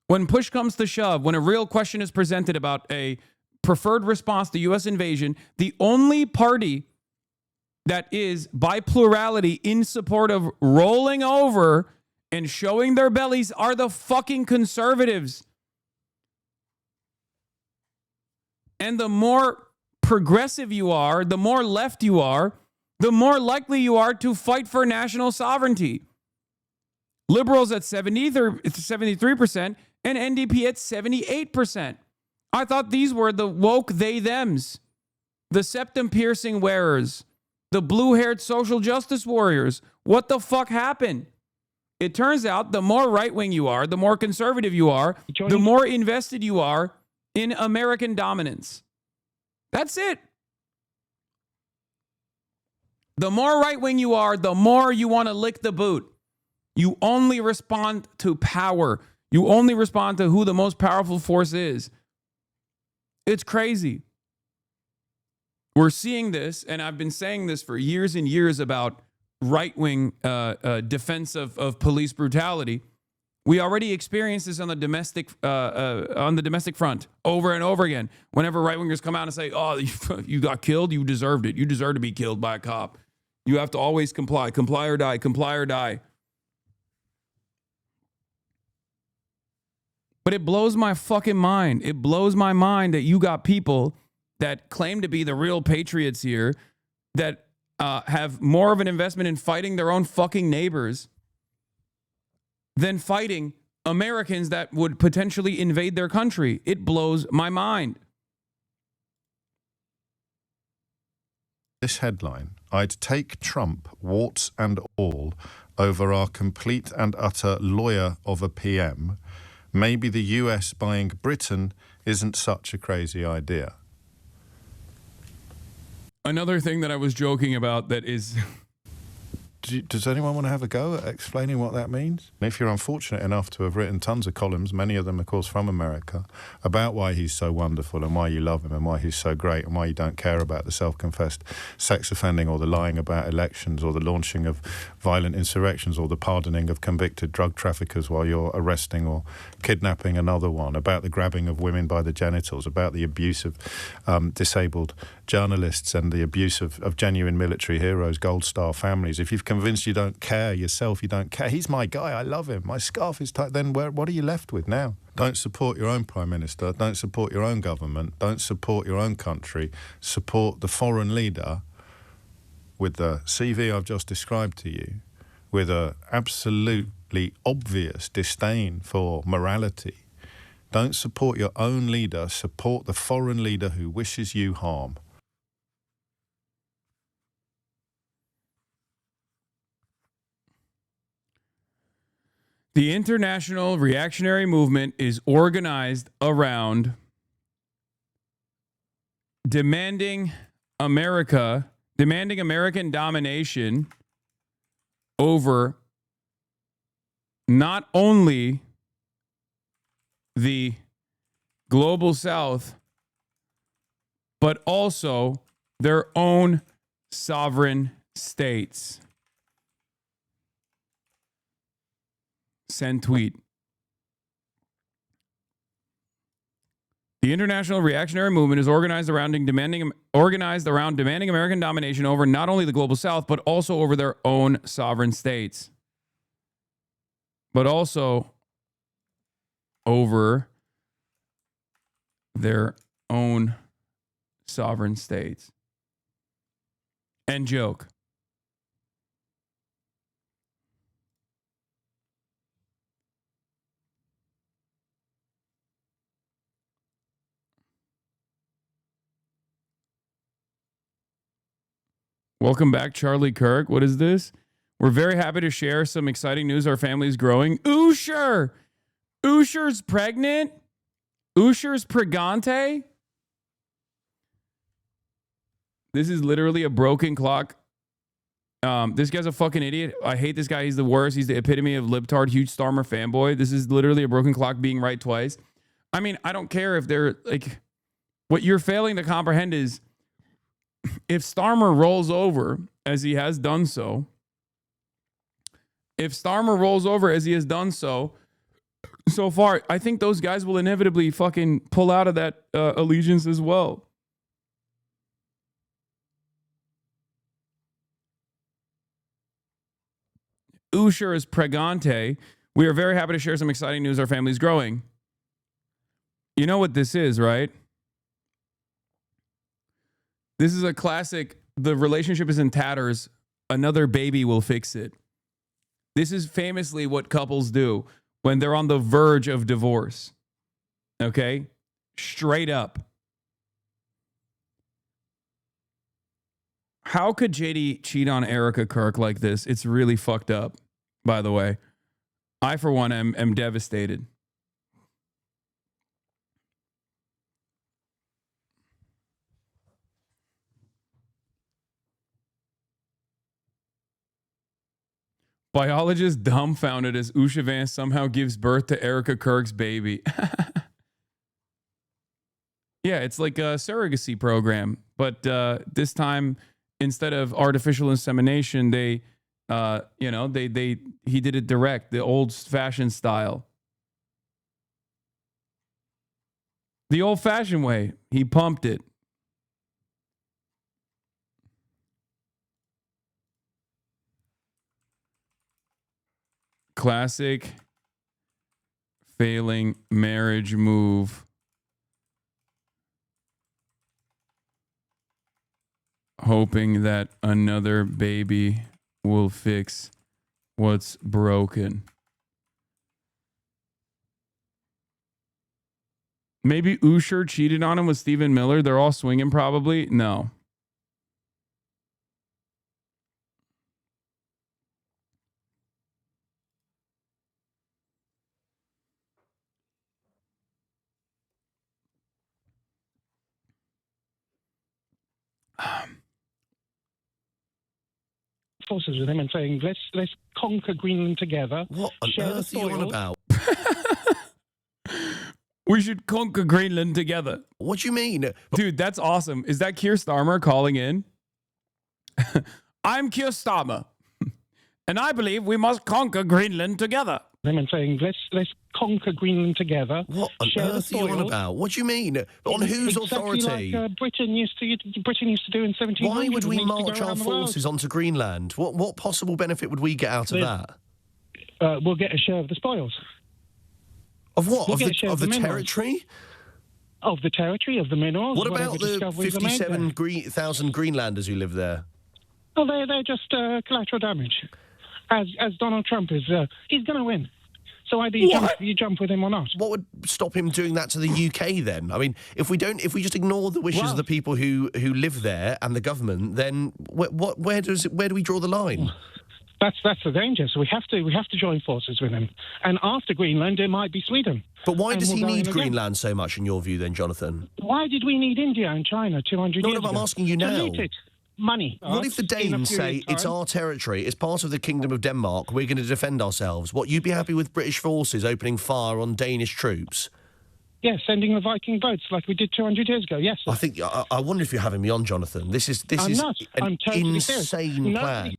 When push comes to shove, when a real question is presented about a preferred response to U.S. invasion, the only party that is, by plurality, in support of rolling over and showing their bellies are the fucking conservatives. And the more progressive you are, the more left you are, the more likely you are to fight for national sovereignty. Liberals at 73% and NDP at 78%. I thought these were the woke they-thems, the septum-piercing wearers, the blue-haired social justice warriors. What the fuck happened? It turns out the more right-wing you are, the more conservative you are, the more invested you are in American dominance. That's it. The more right-wing you are, the more you want to lick the boot. You only respond to power. You only respond to who the most powerful force is. It's crazy. We're seeing this, and I've been saying this for years and years about right-wing defense of police brutality. We already experienced this on the domestic front over and over again. Whenever right-wingers come out and say, "Oh, you got killed, you deserved it. You deserve to be killed by a cop. You have to always comply. Comply or die. Comply or die." But it blows my fucking mind. It blows my mind that you got people that claim to be the real patriots here that have more of an investment in fighting their own fucking neighbors than fighting Americans that would potentially invade their country. It blows my mind. This headline: I'd take Trump, warts and all, over our complete and utter lawyer of a PM. Maybe the US buying Britain isn't such a crazy idea. Another thing that I was joking about that is... Does anyone want to have a go at explaining what that means? If you're unfortunate enough to have written tons of columns, many of them, of course, from America, about why he's so wonderful and why you love him and why he's so great and why you don't care about the self-confessed sex offending or the lying about elections or the launching of violent insurrections or the pardoning of convicted drug traffickers while you're arresting or kidnapping another one, about the grabbing of women by the genitals, about the abuse of disabled journalists and the abuse of genuine military heroes, Gold Star families. If you've convinced you don't care yourself, you don't care. He's my guy. I love him. My scarf is tight. Then what are you left with now? Don't support your own prime minister. Don't support your own government. Don't support your own country. Support the foreign leader with the CV I've just described to you, with an absolutely obvious disdain for morality. Don't support your own leader. Support the foreign leader who wishes you harm. The international reactionary movement is organized around demanding American domination over not only the global South, but also their own sovereign states. Send tweet. The international reactionary movement is organized around demanding American domination over not only the global South, but also over their own sovereign states. But also over their own sovereign states. End joke. Welcome back, Charlie Kirk. What is this? We're very happy to share some exciting news. Our family is growing. Usher! Usher's pregnant? Usher's pregante? This is literally a broken clock. This guy's a fucking idiot. I hate this guy. He's the worst. He's the epitome of libtard, huge Starmer fanboy. This is literally a broken clock being right twice. I mean, I don't care if they're like... What you're failing to comprehend is if Starmer rolls over as he has done so, so far, I think those guys will inevitably fucking pull out of that allegiance as well. Usher is pregante. We are very happy to share some exciting news. Our family's growing. You know what this is, right? This is a classic. The relationship is in tatters. Another baby will fix it. This is famously what couples do when they're on the verge of divorce. Okay? Straight up. How could JD cheat on Erica Kirk like this? It's really fucked up, by the way. I, for one, am devastated. Biologist dumbfounded as Usha Vance somehow gives birth to Erica Kirk's baby. Yeah, it's like a surrogacy program, but this time instead of artificial insemination, he did it direct, the old-fashioned style, the old-fashioned way. He pumped it. Classic failing marriage move. Hoping that another baby will fix what's broken. Maybe Usher cheated on him with Stephen Miller. They're all swinging probably. No. Forces with him and saying, let's conquer Greenland together. What on earth are you on about? We should conquer Greenland together. What do you mean? Dude, that's awesome. Is that Keir Starmer calling in? I'm Keir Starmer, and I believe we must conquer Greenland together. Him and saying, let's conquer Greenland together. What on earth are you on about? What do you mean? On whose authority? Like Britain used to do in 1700. Why would we march our forces onto Greenland? What possible benefit would we get out of that? We'll get a share of the spoils. Of what? We'll of the territory? Of the territory, of the minerals. What about the 57,000 Greenlanders who live there? Well, they're just collateral damage. As Donald Trump is, he's going to win. So either you jump with him or not. What would stop him doing that to the UK then? I mean, if we just ignore the wishes of the people who live there and the government, then where do we draw the line? That's the danger. So we have to join forces with him. And after Greenland, it might be Sweden. But why does he need Greenland so much, in your view, then, Jonathan? Why did we need India and China 200 years ago? I'm asking you now. To loot it. Money. What if the Danes say it's our territory, it's part of the Kingdom of Denmark, we're going to defend ourselves? What, you'd be happy with British forces opening fire on Danish troops? Yes, sending the Viking boats like we did 200 years ago, yes. Sir. I wonder if you're having me on, Jonathan. This is not. an totally insane plan.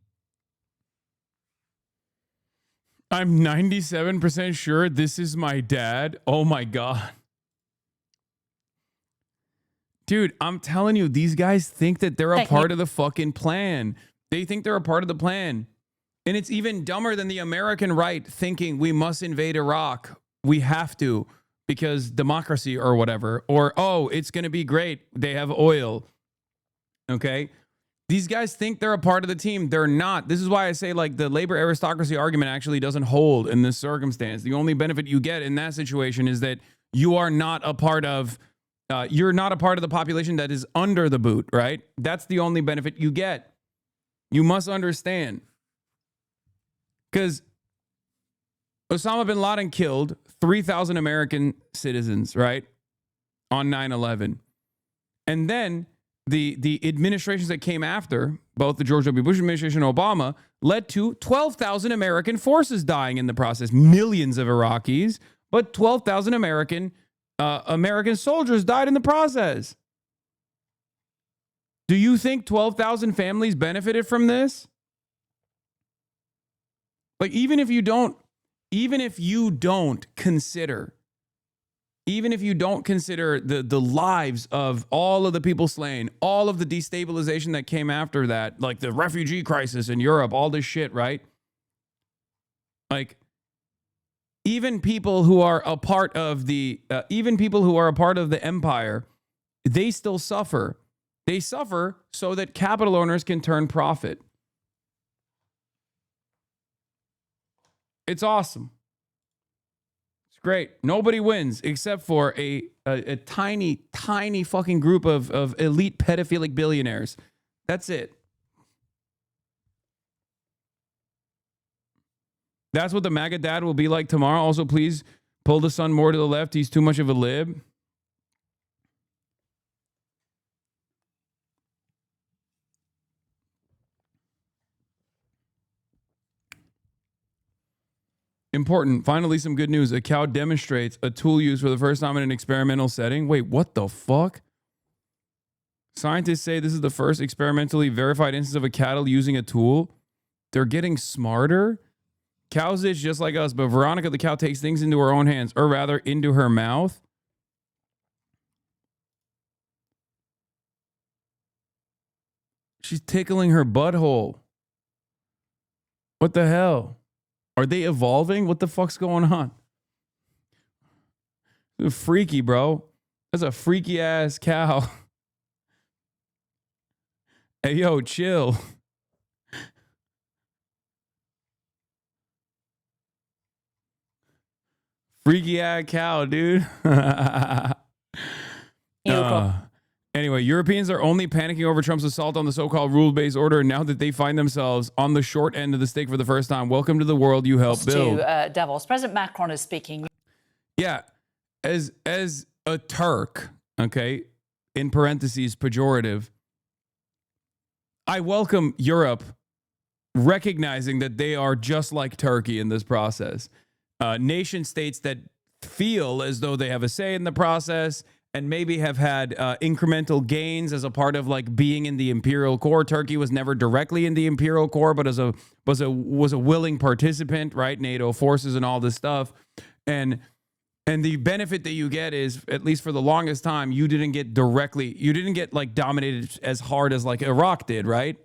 I'm 97% sure this is my dad. Oh my God. Dude, I'm telling you, these guys think that they're a part of the fucking plan. They think they're a part of the plan. And it's even dumber than the American right thinking we must invade Iraq. We have to because democracy or whatever. Or, oh, it's going to be great. They have oil. Okay? These guys think they're a part of the team. They're not. This is why I say, like, the labor aristocracy argument actually doesn't hold in this circumstance. The only benefit you get in that situation is that you are not a part of you're not a part of the population that is under the boot, right? That's the only benefit you get. You must understand. Because Osama bin Laden killed 3,000 American citizens, right? On 9/11. And then the administrations that came after, both the George W. Bush administration and Obama, led to 12,000 American forces dying in the process. Millions of Iraqis, but 12,000 American soldiers died in the process. Do you think 12,000 families benefited from this? Like, even if you don't consider the lives of all of the people slain, all of the destabilization that came after that, like the refugee crisis in Europe, all this shit, right? Like, even people who are a part of the empire, they still suffer. They suffer so that capital owners can turn profit. It's awesome. It's great. Nobody wins except for a tiny, tiny fucking group of elite pedophilic billionaires. That's it. That's what the MAGA dad will be like tomorrow. Also, please pull the son more to the left. He's too much of a lib. Important. Finally, some good news. A cow demonstrates a tool used for the first time in an experimental setting. Wait, what the fuck? Scientists say this is the first experimentally verified instance of a cattle using a tool. They're getting smarter. Cows itch just like us, but Veronica the cow takes things into her own hands, or rather into her mouth. She's tickling her butthole. What the hell? Are they evolving? What the fuck's going on? Freaky, bro. That's a freaky ass cow. Hey, yo, chill. Freaky ass cow, dude. Anyway, Europeans are only panicking over Trump's assault on the so-called rule-based order now that they find themselves on the short end of the stick for the first time. Welcome to the world you helped build. To Davos. President Macron is speaking. Yeah, as a Turk, okay, in parentheses, pejorative, I welcome Europe recognizing that they are just like Turkey in this process. Nation states that feel as though they have a say in the process and maybe have had incremental gains as a part of like being in the imperial core. Turkey was never directly in the imperial core, but was a willing participant, right? NATO forces and all this stuff. And the benefit that you get is, at least for the longest time, you didn't get like dominated as hard as like Iraq did, right?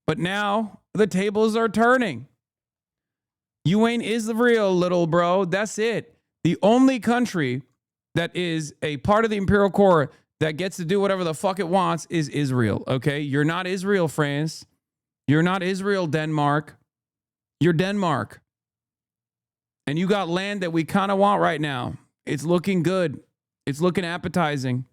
But now the tables are turning. You ain't Israel, little bro. That's it. The only country that is a part of the imperial core that gets to do whatever the fuck it wants is Israel, okay? You're not Israel, France. You're not Israel, Denmark. You're Denmark. And you got land that we kind of want right now. It's looking good. It's looking appetizing,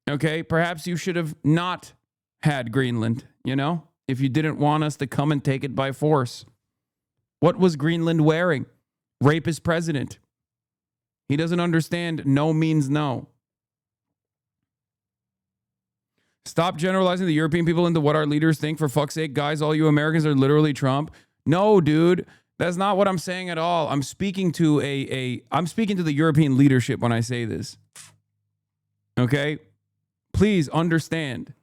okay? Perhaps you should have not had Greenland, you know, if you didn't want us to come and take it by force. What was Greenland wearing? Rapist president. He doesn't understand no means no. Stop generalizing the European people into what our leaders think. For fuck's sake, guys, all you Americans are literally Trump. No, dude, that's not what I'm saying at all. I'm speaking to I'm speaking to the European leadership when I say this. Okay? Please understand.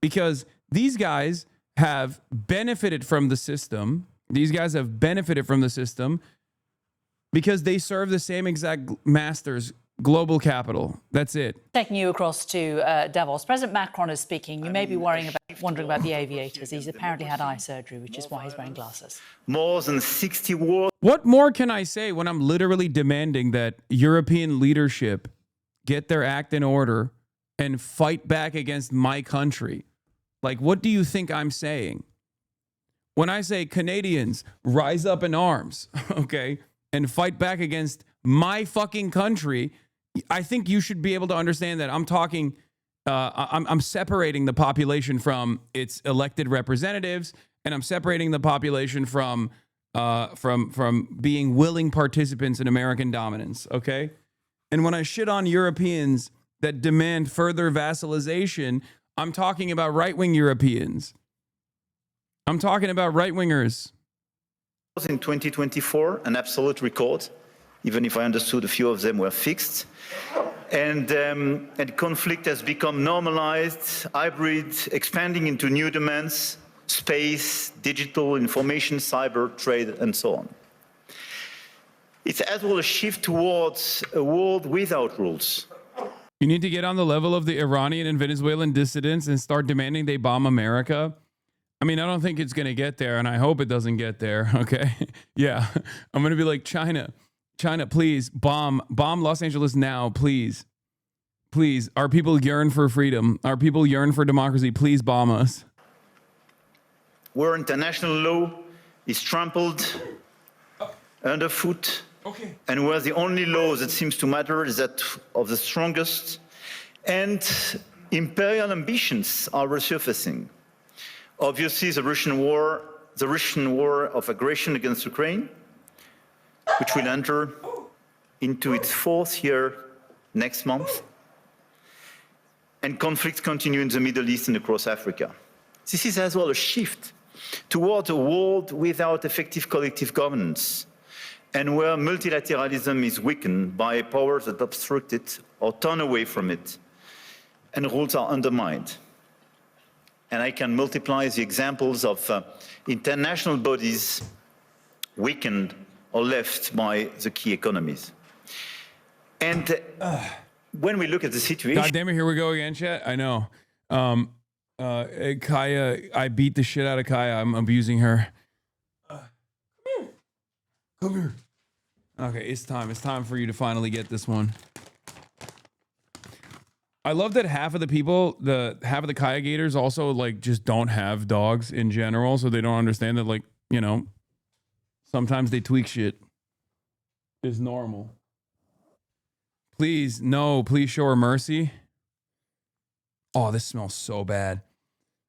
Because these guys have benefited from the system. These guys have benefited from the system because they serve the same exact masters, global capital. That's it. Taking you across to Davos. President Macron is speaking. You may be wondering about the aviators. He's apparently had eye surgery, which is why he's wearing glasses. More than 60 wars. What more can I say when I'm literally demanding that European leadership get their act in order and fight back against my country? Like, what do you think I'm saying? When I say Canadians, rise up in arms, okay, and fight back against my fucking country, I think you should be able to understand that I'm talking, I'm separating the population from its elected representatives, and I'm separating the population from being willing participants in American dominance, okay? And when I shit on Europeans that demand further vassalization, I'm talking about right-wing Europeans. I'm talking about right-wingers. In 2024, an absolute record, even if I understood a few of them were fixed. And conflict has become normalized, hybrid, expanding into new domains, space, digital, information, cyber, trade, and so on. It's as well a shift towards a world without rules. You need to get on the level of the Iranian and Venezuelan dissidents and start demanding they bomb America. I mean, I don't think it's going to get there, and I hope it doesn't get there, okay? Yeah, I'm going to be like, China, please, bomb Los Angeles now, please. Please, our people yearn for freedom. Our people yearn for democracy. Please bomb us. Where international law is trampled underfoot, and where the only law that seems to matter is that of the strongest, and imperial ambitions are resurfacing. Obviously, the Russian war of aggression against Ukraine, which will enter into its 4th year next month, and conflicts continue in the Middle East and across Africa. This is as well a shift towards a world without effective collective governance, and where multilateralism is weakened by powers that obstruct it or turn away from it, and rules are undermined. And I can multiply the examples of international bodies weakened or left by the key economies. And when we look at the situation... God damn it, here we go again, chat. I know. Kaya, I beat the shit out of Kaya. I'm abusing her. Come here. Okay, it's time. It's time for you to finally get this one. I love that half of the people, half of the Kaya Gators also like just don't have dogs in general, so they don't understand that, like, you know, sometimes they tweak shit. Is normal. Please, no, please show her mercy. Oh, this smells so bad.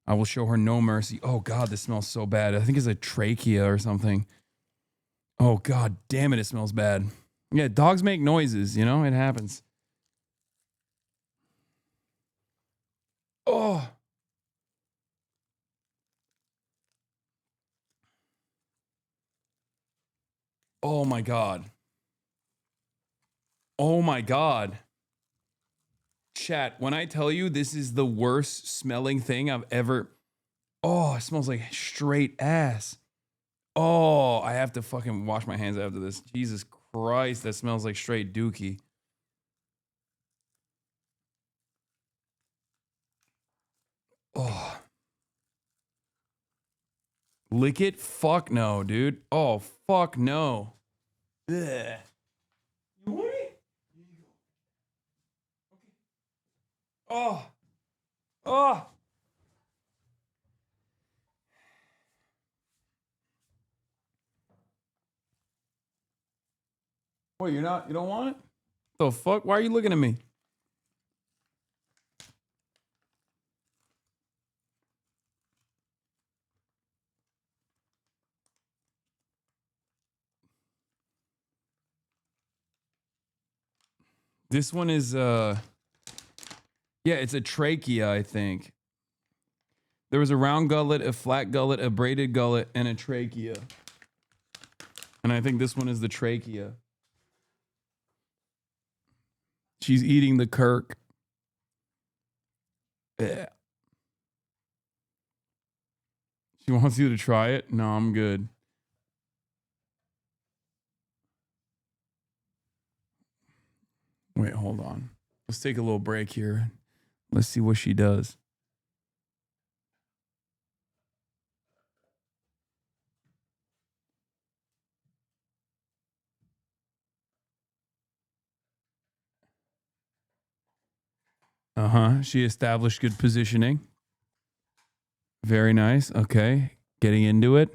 I will show her no mercy. Oh God, this smells so bad. I think it's a trachea or something. Oh God damn it, it smells bad. Yeah, dogs make noises, you know, it happens. Oh. Oh my God. Oh my God. Chat, when I tell you this is the worst smelling thing I've ever... Oh, it smells like straight ass. Oh, I have to fucking wash my hands after this. Jesus Christ, that smells like straight dookie. Oh. Lick it? Fuck no, dude. Oh, fuck no. Ugh. You want it? Oh. Oh. Wait, you don't want it? The fuck? Why are you looking at me? This one is yeah, it's a trachea, I think. There was a round gullet, a flat gullet, a braided gullet, and a trachea. And I think this one is the trachea. She's eating the Kirk. Yeah. She wants you to try it? No, I'm good. Wait, hold on. Let's take a little break here. Let's see what she does. Uh-huh. She established good positioning. Very nice. Okay. Getting into it.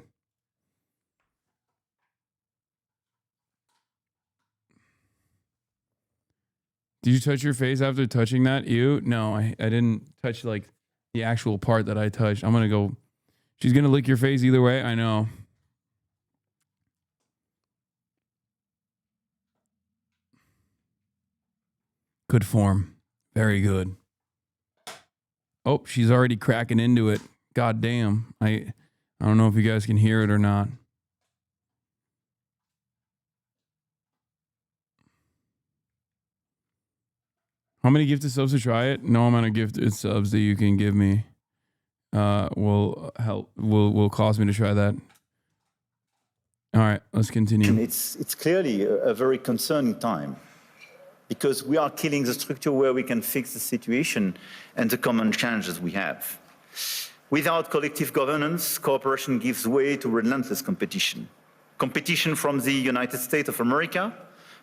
Did you touch your face after touching that? Ew. No, I didn't touch like the actual part that I touched. I'm going to go. She's going to lick your face either way. I know. Good form. Very good. Oh, she's already cracking into it. God damn. I don't know if you guys can hear it or not. How many gifted subs to try it? No amount of gifted subs that you can give me will help. Will cause me to try that. All right, let's continue. It's clearly a very concerning time because we are killing the structure where we can fix the situation and the common challenges we have. Without collective governance, cooperation gives way to relentless competition. Competition from the United States of America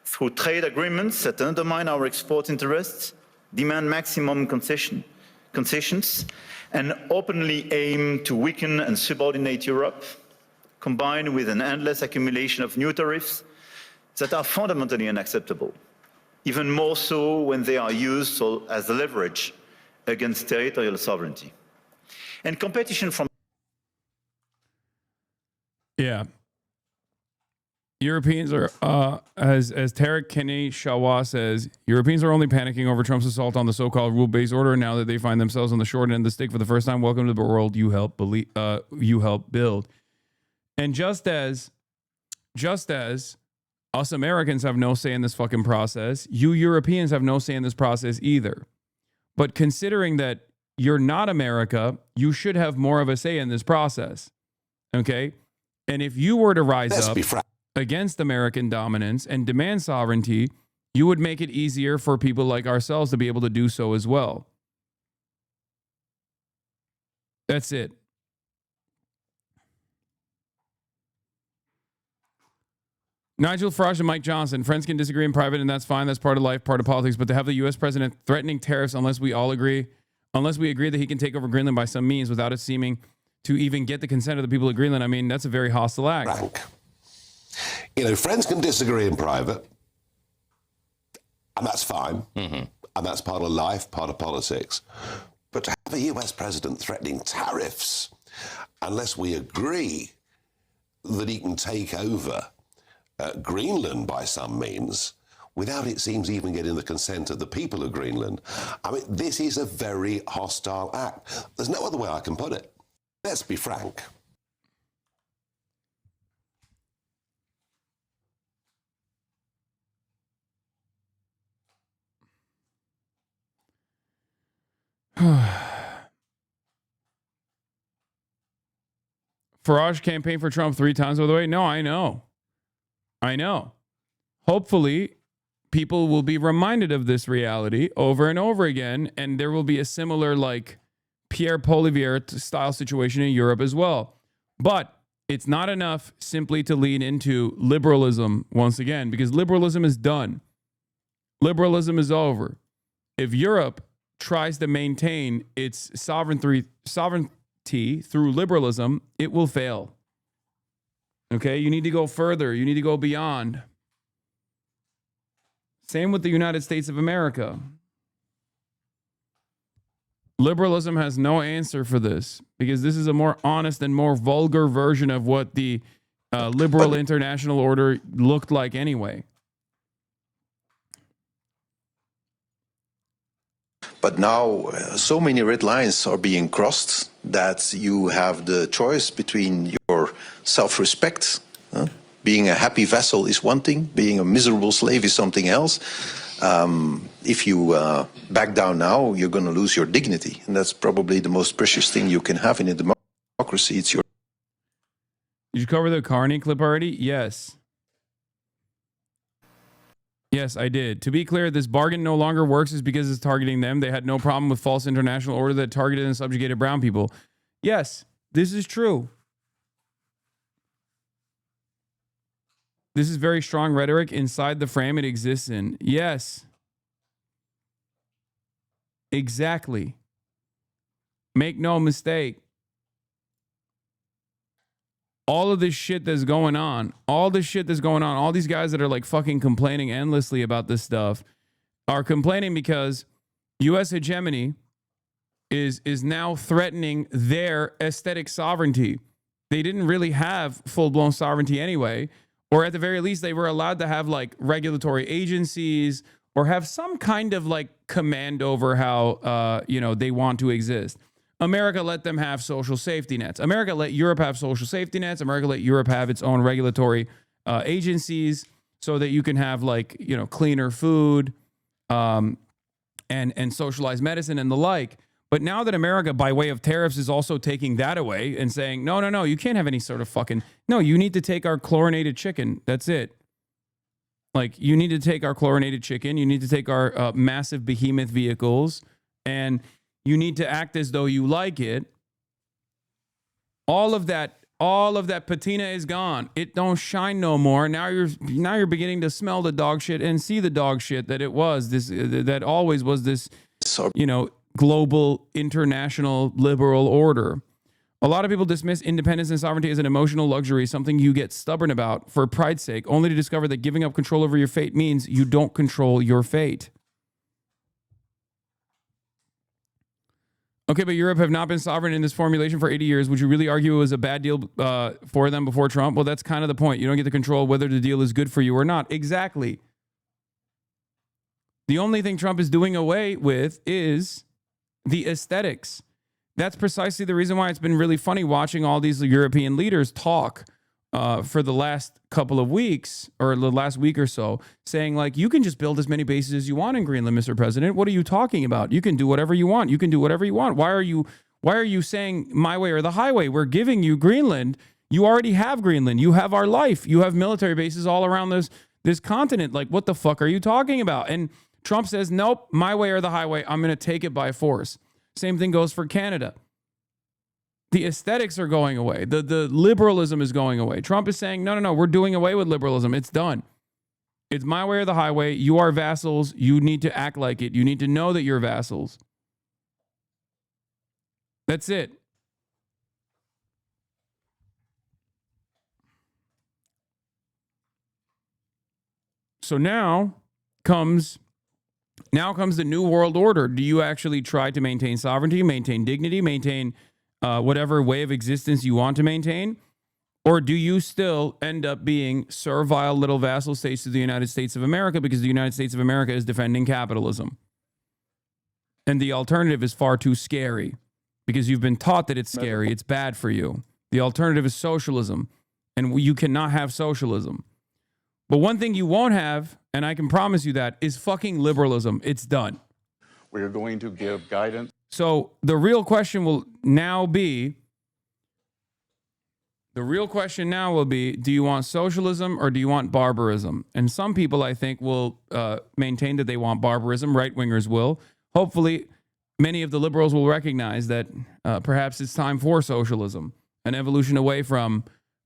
through trade agreements that undermine our export interests, demand maximum concessions, and openly aim to weaken and subordinate Europe, combined with an endless accumulation of new tariffs that are fundamentally unacceptable, even more so when they are used as leverage against territorial sovereignty. And competition from... Yeah. Europeans are, as Tarek Kenny Shawa says, Europeans are only panicking over Trump's assault on the so-called rule-based order now that they find themselves on the short end of the stick for the first time. Welcome to the world you help build. And just as us Americans have no say in this fucking process, you Europeans have no say in this process either. But considering that you're not America, you should have more of a say in this process. Okay? And if you were to rise up against American dominance and demand sovereignty, you would make it easier for people like ourselves to be able to do so as well. That's it. Nigel Farage and Mike Johnson. Friends can disagree in private, and that's fine. That's part of life, part of politics. But to have the U.S. president threatening tariffs unless we agree that he can take over Greenland by some means without it seeming to even get the consent of the people of Greenland, I mean, that's a very hostile act. Frank. You know, friends can disagree in private, and that's fine. Mm-hmm. And that's part of life, part of politics. But to have a U.S. president threatening tariffs unless we agree that he can take over Greenland by some means, without it seems even getting the consent of the people of Greenland. I mean, this is a very hostile act. There's no other way I can put it. Let's be frank. Farage campaigned for Trump 3 times, by the way. No, I know. Hopefully, people will be reminded of this reality over and over again, and there will be a similar, like, Pierre Poilievre style situation in Europe as well. But it's not enough simply to lean into liberalism once again, because liberalism is done. Liberalism is over. If Europe tries to maintain its sovereignty through liberalism, it will fail. Okay, you need to go further. You need to go beyond. Same with the United States of America. Liberalism has no answer for this because this is a more honest and more vulgar version of what the liberal international order looked like anyway. But now so many red lines are being crossed that you have the choice between your self-respect. Being a happy vassal is one thing, being a miserable slave is something else. If you back down now, you're going to lose your dignity. And that's probably the most precious thing you can have in a democracy. It's your... Did you cover the Carney clip already? Yes. Yes, I did. To be clear, this bargain no longer works is because it's targeting them. They had no problem with false international order that targeted and subjugated brown people. Yes, this is true. This is very strong rhetoric inside the frame it exists in. Yes. Exactly. Make no mistake. All of this shit that's going on, all these guys that are like fucking complaining endlessly about this stuff are complaining because U.S. hegemony is now threatening their aesthetic sovereignty. They didn't really have full-blown sovereignty anyway, or at the very least, they were allowed to have like regulatory agencies or have some kind of like command over how, they want to exist. America let them have social safety nets. America let Europe have social safety nets. America let Europe have its own regulatory agencies so that you can have like, cleaner food, and socialized medicine and the like. But now that America, by way of tariffs, is also taking that away and saying, no, you can't have any sort of fucking, no, you need to take our chlorinated chicken. That's it. Like, you need to take our chlorinated chicken. You need to take our massive behemoth vehicles, and you need to act as though you like it. All of that patina is gone. It don't shine no more. Now you're beginning to smell the dog shit and see the dog shit that it was. That always was this, global, international, liberal order. A lot of people dismiss independence and sovereignty as an emotional luxury, something you get stubborn about for pride's sake, only to discover that giving up control over your fate means you don't control your fate. Okay, but Europe have not been sovereign in this formulation for 80 years. Would you really argue it was a bad deal for them before Trump? Well, that's kind of the point. You don't get to control whether the deal is good for you or not. Exactly. The only thing Trump is doing away with is the aesthetics. That's precisely the reason why it's been really funny watching all these European leaders talk for the last couple of weeks, or the last week or so, saying like, you can just build as many bases as you want in Greenland, Mr. President. What are you talking about? You can do whatever you want. You can do whatever you want. Why are you saying my way or the highway? We're giving you Greenland. You already have Greenland. You have our life. You have military bases all around this continent. Like, what the fuck are you talking about? And Trump says, nope, my way or the highway. I'm going to take it by force. Same thing goes for Canada. The aesthetics are going away. The liberalism is going away. Trump is saying, no, we're doing away with liberalism. It's done. It's my way or the highway. You are vassals. You need to act like it. You need to know that you're vassals. That's it. So now comes the new world order. Do you actually try to maintain sovereignty, maintain dignity, maintain whatever way of existence you want to maintain? Or do you still end up being servile little vassal states to the United States of America because the United States of America is defending capitalism? And the alternative is far too scary because you've been taught that it's scary, it's bad for you. The alternative is socialism, and you cannot have socialism. But one thing you won't have, and I can promise you that, is fucking liberalism. It's done. We are going to give guidance. So the real question will now be, do you want socialism or do you want barbarism? And some people, I think, will maintain that they want barbarism. Right-wingers will. Hopefully, many of the liberals will recognize that perhaps it's time for socialism, an evolution away from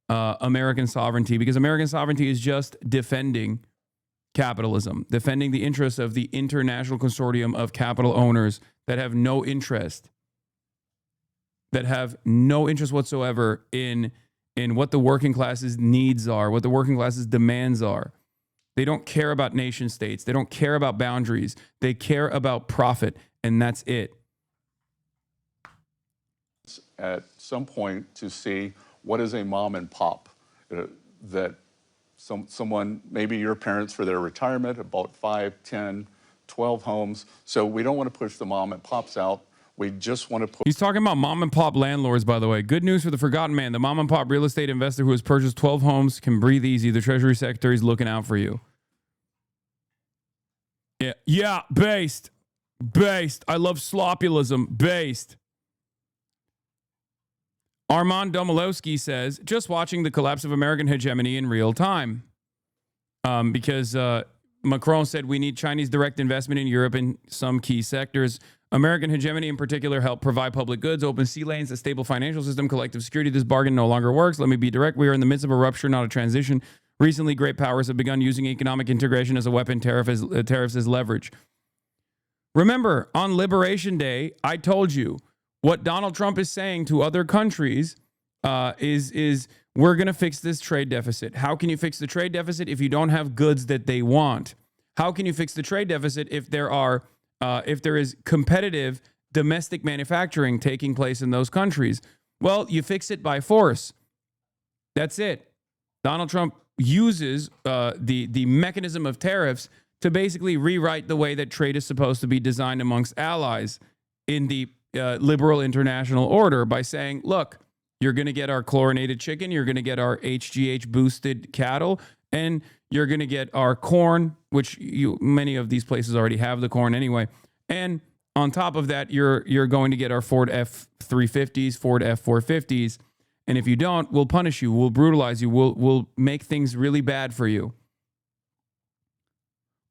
American sovereignty, because American sovereignty is just defending capitalism, defending the interests of the international consortium of capital owners that have no interest whatsoever in what the working class's needs are, what the working class's demands are. They don't care about nation states. They don't care about boundaries. They care about profit, and that's it. At some point to see what is a mom and pop that someone, maybe your parents for their retirement, bought 5, 10, 12 homes. So we don't want to push the mom and pops out. We just want to put. He's talking about mom and pop landlords, by the way. Good news for the forgotten man. The mom and pop real estate investor who has purchased 12 homes can breathe easy. The Treasury Secretary is looking out for you. Yeah, based. I love slopulism. Based. Armand Domolowski says, just watching the collapse of American hegemony in real time. Because Macron said we need Chinese direct investment in Europe in some key sectors. American hegemony in particular helped provide public goods, open sea lanes, a stable financial system, collective security. This bargain no longer works. Let me be direct. We are in the midst of a rupture, not a transition. Recently, great powers have begun using economic integration as a weapon, tariffs as leverage. Remember, on Liberation Day, I told you what Donald Trump is saying to other countries is we're going to fix this trade deficit. How can you fix the trade deficit if you don't have goods that they want? How can you fix the trade deficit if there is competitive domestic manufacturing taking place in those countries? Well, you fix it by force. That's it. Donald Trump uses the mechanism of tariffs to basically rewrite the way that trade is supposed to be designed amongst allies in the liberal international order by saying, look, you're going to get our chlorinated chicken, you're going to get our HGH boosted cattle, and you're going to get our corn, which many of these places already have the corn anyway, And on top of that, you're going to get our Ford F-350s, Ford F-450s. And if you don't, we'll punish you. We'll brutalize you. We'll make things really bad for you.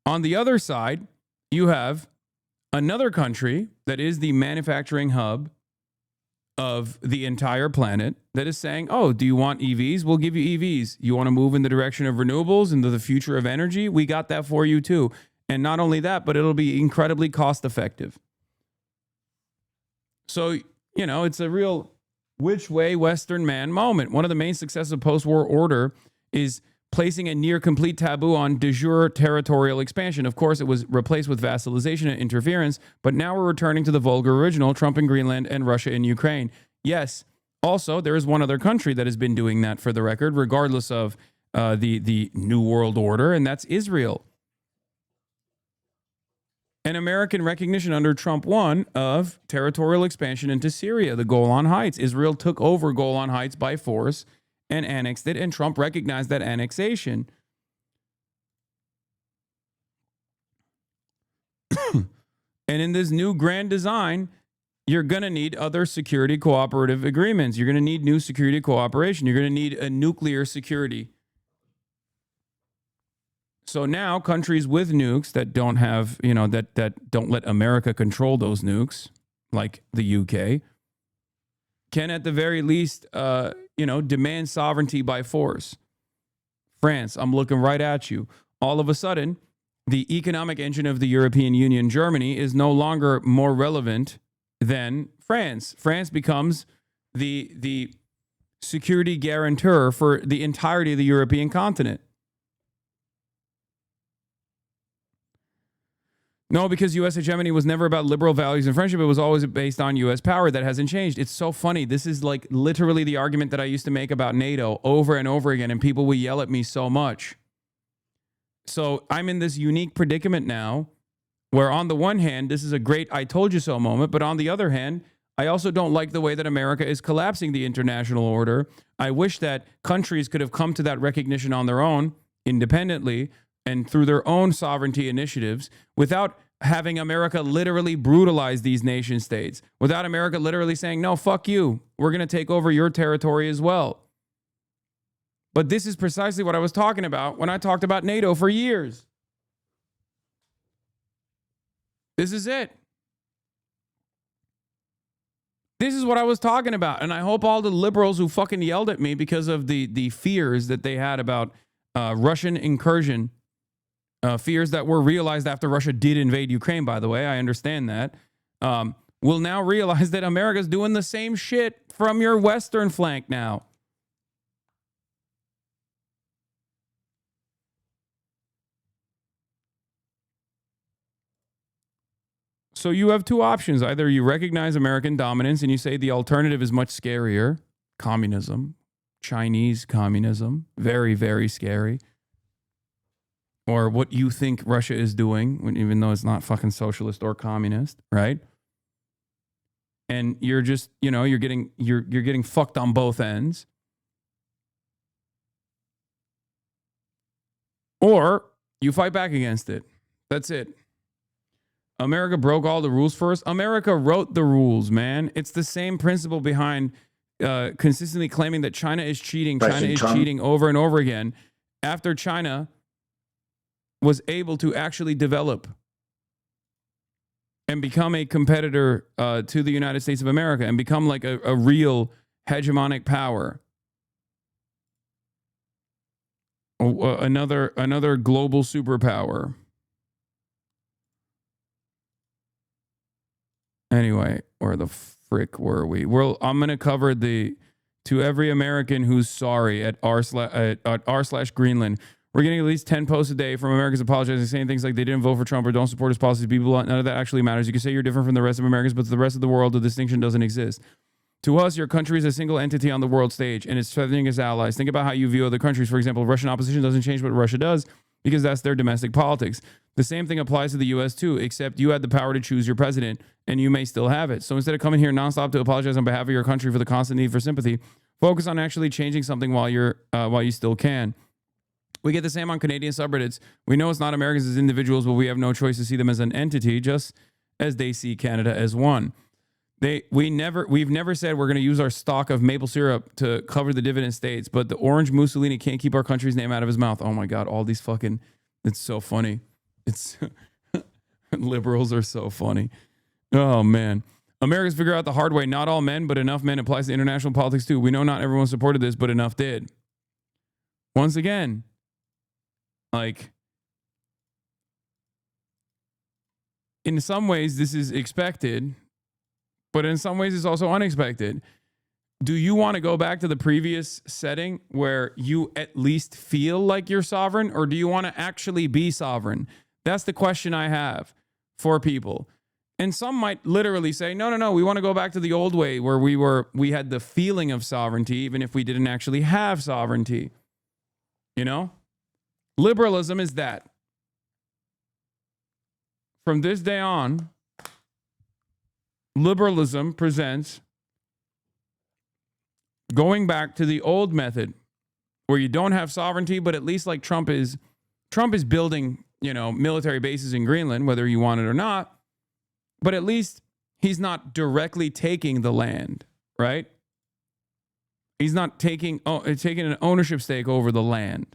On the other side, you have another country that is the manufacturing hub of the entire planet that is saying, oh, do you want EVs? We'll give you EVs. You want to move in the direction of renewables, into the future of energy? We got that for you too. And not only that, but it'll be incredibly cost effective. So, you know, it's a real which way Western man moment. One of the main successes of post-war order is placing a near complete taboo on de jure territorial expansion. Of course, it was replaced with vassalization and interference, but now we're returning to the vulgar original, Trump in Greenland and Russia in Ukraine. Yes, also, there is one other country that has been doing that, for the record, regardless of the New World Order, and that's Israel. An American recognition under Trump 1 of territorial expansion into Syria, the Golan Heights. Israel took over Golan Heights by force and annexed it, and Trump recognized that annexation. And in this new grand design, you're going to need other security cooperative agreements. You're going to need new security cooperation. You're going to need a nuclear security. So now countries with nukes that don't have, you know, that don't let America control those nukes, like the UK, can at the very least, demand sovereignty by force. France, I'm looking right at you. All of a sudden, the economic engine of the European Union, Germany, is no longer more relevant than France. France becomes the security guarantor for the entirety of the European continent. No, because U.S. hegemony was never about liberal values and friendship. It was always based on U.S. power. That hasn't changed. It's so funny. This is like literally the argument that I used to make about NATO over and over again, and people will yell at me so much. So I'm in this unique predicament now where on the one hand, this is a great I told you so moment, but on the other hand, I also don't like the way that America is collapsing the international order. I wish that countries could have come to that recognition on their own, independently, and through their own sovereignty initiatives, without having America literally brutalize these nation states, without America literally saying, no, fuck you, we're going to take over your territory as well. But this is precisely what I was talking about when I talked about NATO for years. This is it. This is what I was talking about. And I hope all the liberals who fucking yelled at me because of the fears that they had about Russian incursion, fears that were realized after Russia did invade Ukraine, by the way, I understand that, will now realize that America's doing the same shit from your western flank now. So you have two options. Either you recognize American dominance and you say the alternative is much scarier, communism, Chinese communism, very, very scary. Or what you think Russia is doing, even though it's not fucking socialist or communist, right? And you're just, you're getting fucked on both ends. Or you fight back against it. That's it. America broke all the rules for us. America wrote the rules, man. It's the same principle behind consistently claiming that China is cheating. China is cheating over and over again. After China was able to actually develop and become a competitor to the United States of America and become like a real hegemonic power. Another global superpower. Anyway, where the frick were we? Well, I'm going to cover to every American who's sorry at r/Greenland. We're getting at least 10 posts a day from Americans apologizing, saying things like they didn't vote for Trump or don't support his policies. People, none of that actually matters. You can say you're different from the rest of Americans, but to the rest of the world, the distinction doesn't exist. To us, your country is a single entity on the world stage, and it's threatening its allies. Think about how you view other countries. For example, Russian opposition doesn't change what Russia does because that's their domestic politics. The same thing applies to the U.S. too, except you had the power to choose your president, and you may still have it. So instead of coming here nonstop to apologize on behalf of your country for the constant need for sympathy, focus on actually changing something while you still can. We get the same on Canadian subreddits. We know it's not Americans as individuals, but we have no choice to see them as an entity, just as they see Canada as one. We've never said we're going to use our stock of maple syrup to cover the dividend states, but the orange Mussolini can't keep our country's name out of his mouth. Oh my God, all these fucking, it's so funny. It's liberals are so funny. Oh man. Americans figure out the hard way. Not all men, but enough men applies to international politics too. We know not everyone supported this, but enough did. Once again, like, in some ways this is expected, but in some ways it's also unexpected. Do you want to go back to the previous setting where you at least feel like you're sovereign, or do you want to actually be sovereign? That's the question I have for people. And some might literally say, no, we want to go back to the old way where we had the feeling of sovereignty, even if we didn't actually have sovereignty. You know? Liberalism is that. From this day on, liberalism presents going back to the old method where you don't have sovereignty, but at least like Trump is building, military bases in Greenland, whether you want it or not. But at least he's not directly taking the land, right? He's not taking an ownership stake over the land.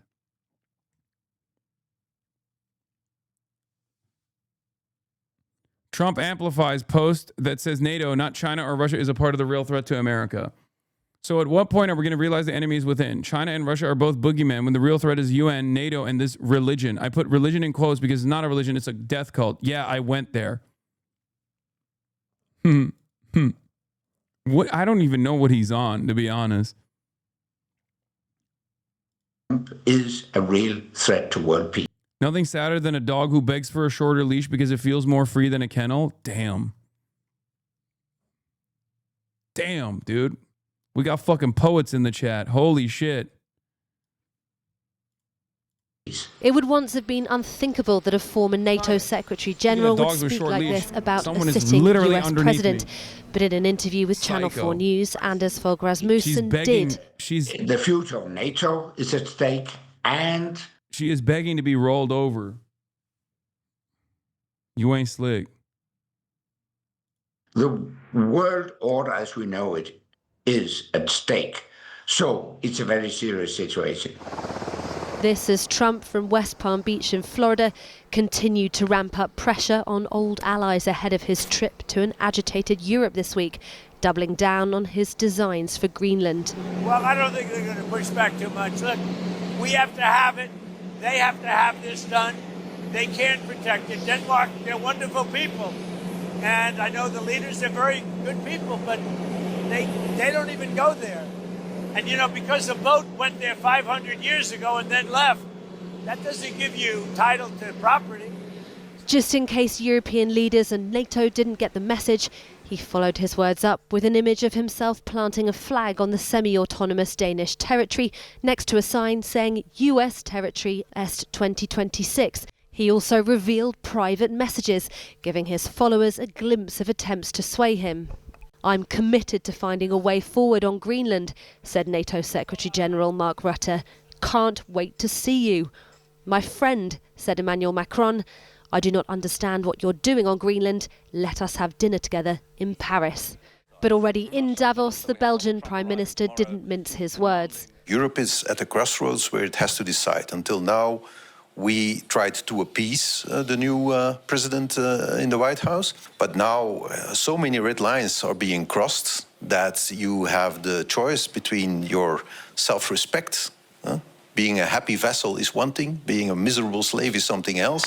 Trump amplifies post that says NATO, not China or Russia, is a part of the real threat to America. So at what point are we going to realize the enemy is within? China and Russia are both boogeymen when the real threat is UN, NATO, and this religion. I put religion in quotes because it's not a religion, it's a death cult. Yeah, I went there. What? I don't even know what he's on, to be honest. Is a real threat to world peace. Nothing sadder than a dog who begs for a shorter leash because it feels more free than a kennel. Damn. Damn, dude. We got fucking poets in the chat. Holy shit. It would once have been unthinkable that a former NATO Secretary General would speak like this about a sitting US president. But in an interview with Channel 4 News, Anders Fogh Rasmussen did. The future of NATO is at stake, and she is begging to be rolled over. You ain't slick. The world order as we know it is at stake. So it's a very serious situation. This as Trump from West Palm Beach in Florida continued to ramp up pressure on old allies ahead of his trip to an agitated Europe this week, doubling down on his designs for Greenland. Well, I don't think they're going to push back too much. Look, we have to have it. They have to have this done. They can't protect it. Denmark, they're wonderful people. And I know the leaders are very good people, but they don't even go there. And, because the boat went there 500 years ago and then left, that doesn't give you title to property. Just in case European leaders and NATO didn't get the message, he followed his words up with an image of himself planting a flag on the semi-autonomous Danish territory next to a sign saying US territory Est 2026. He also revealed private messages, giving his followers a glimpse of attempts to sway him. I'm committed to finding a way forward on Greenland, said NATO Secretary General Mark Rutte. Can't wait to see you. My friend, said Emmanuel Macron, I do not understand what you're doing on Greenland. Let us have dinner together in Paris. But already in Davos, the Belgian Prime Minister didn't mince his words. Europe is at a crossroads where it has to decide. Until now, we tried to appease the new president in the White House. But now so many red lines are being crossed that you have the choice between your self-respect. Being a happy vassal is one thing, being a miserable slave is something else.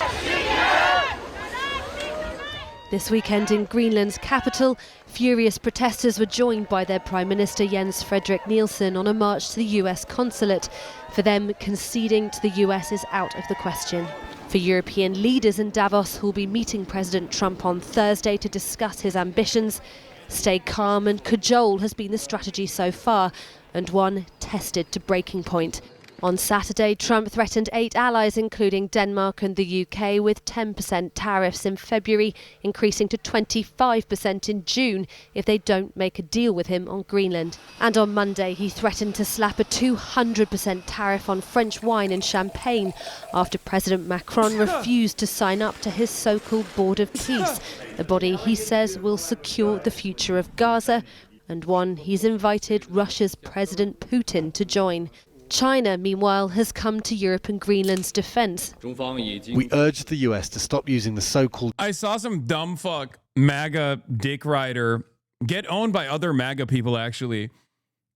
This weekend in Greenland's capital, furious protesters were joined by their Prime Minister Jens Frederik Nielsen on a march to the US consulate. For them, conceding to the US is out of the question. For European leaders in Davos who will be meeting President Trump on Thursday to discuss his ambitions, stay calm and cajole has been the strategy so far, and one tested to breaking point. On Saturday, Trump threatened 8 allies, including Denmark and the UK, with 10% tariffs in February, increasing to 25% in June if they don't make a deal with him on Greenland. And on Monday, he threatened to slap a 200% tariff on French wine and champagne after President Macron refused to sign up to his so-called Board of Peace, a body he says will secure the future of Gaza, and one he's invited Russia's President Putin to join. China, meanwhile, has come to Europe and Greenland's defence. We urged the US to stop using the so-called... I saw some dumb fuck MAGA dick rider get owned by other MAGA people, actually.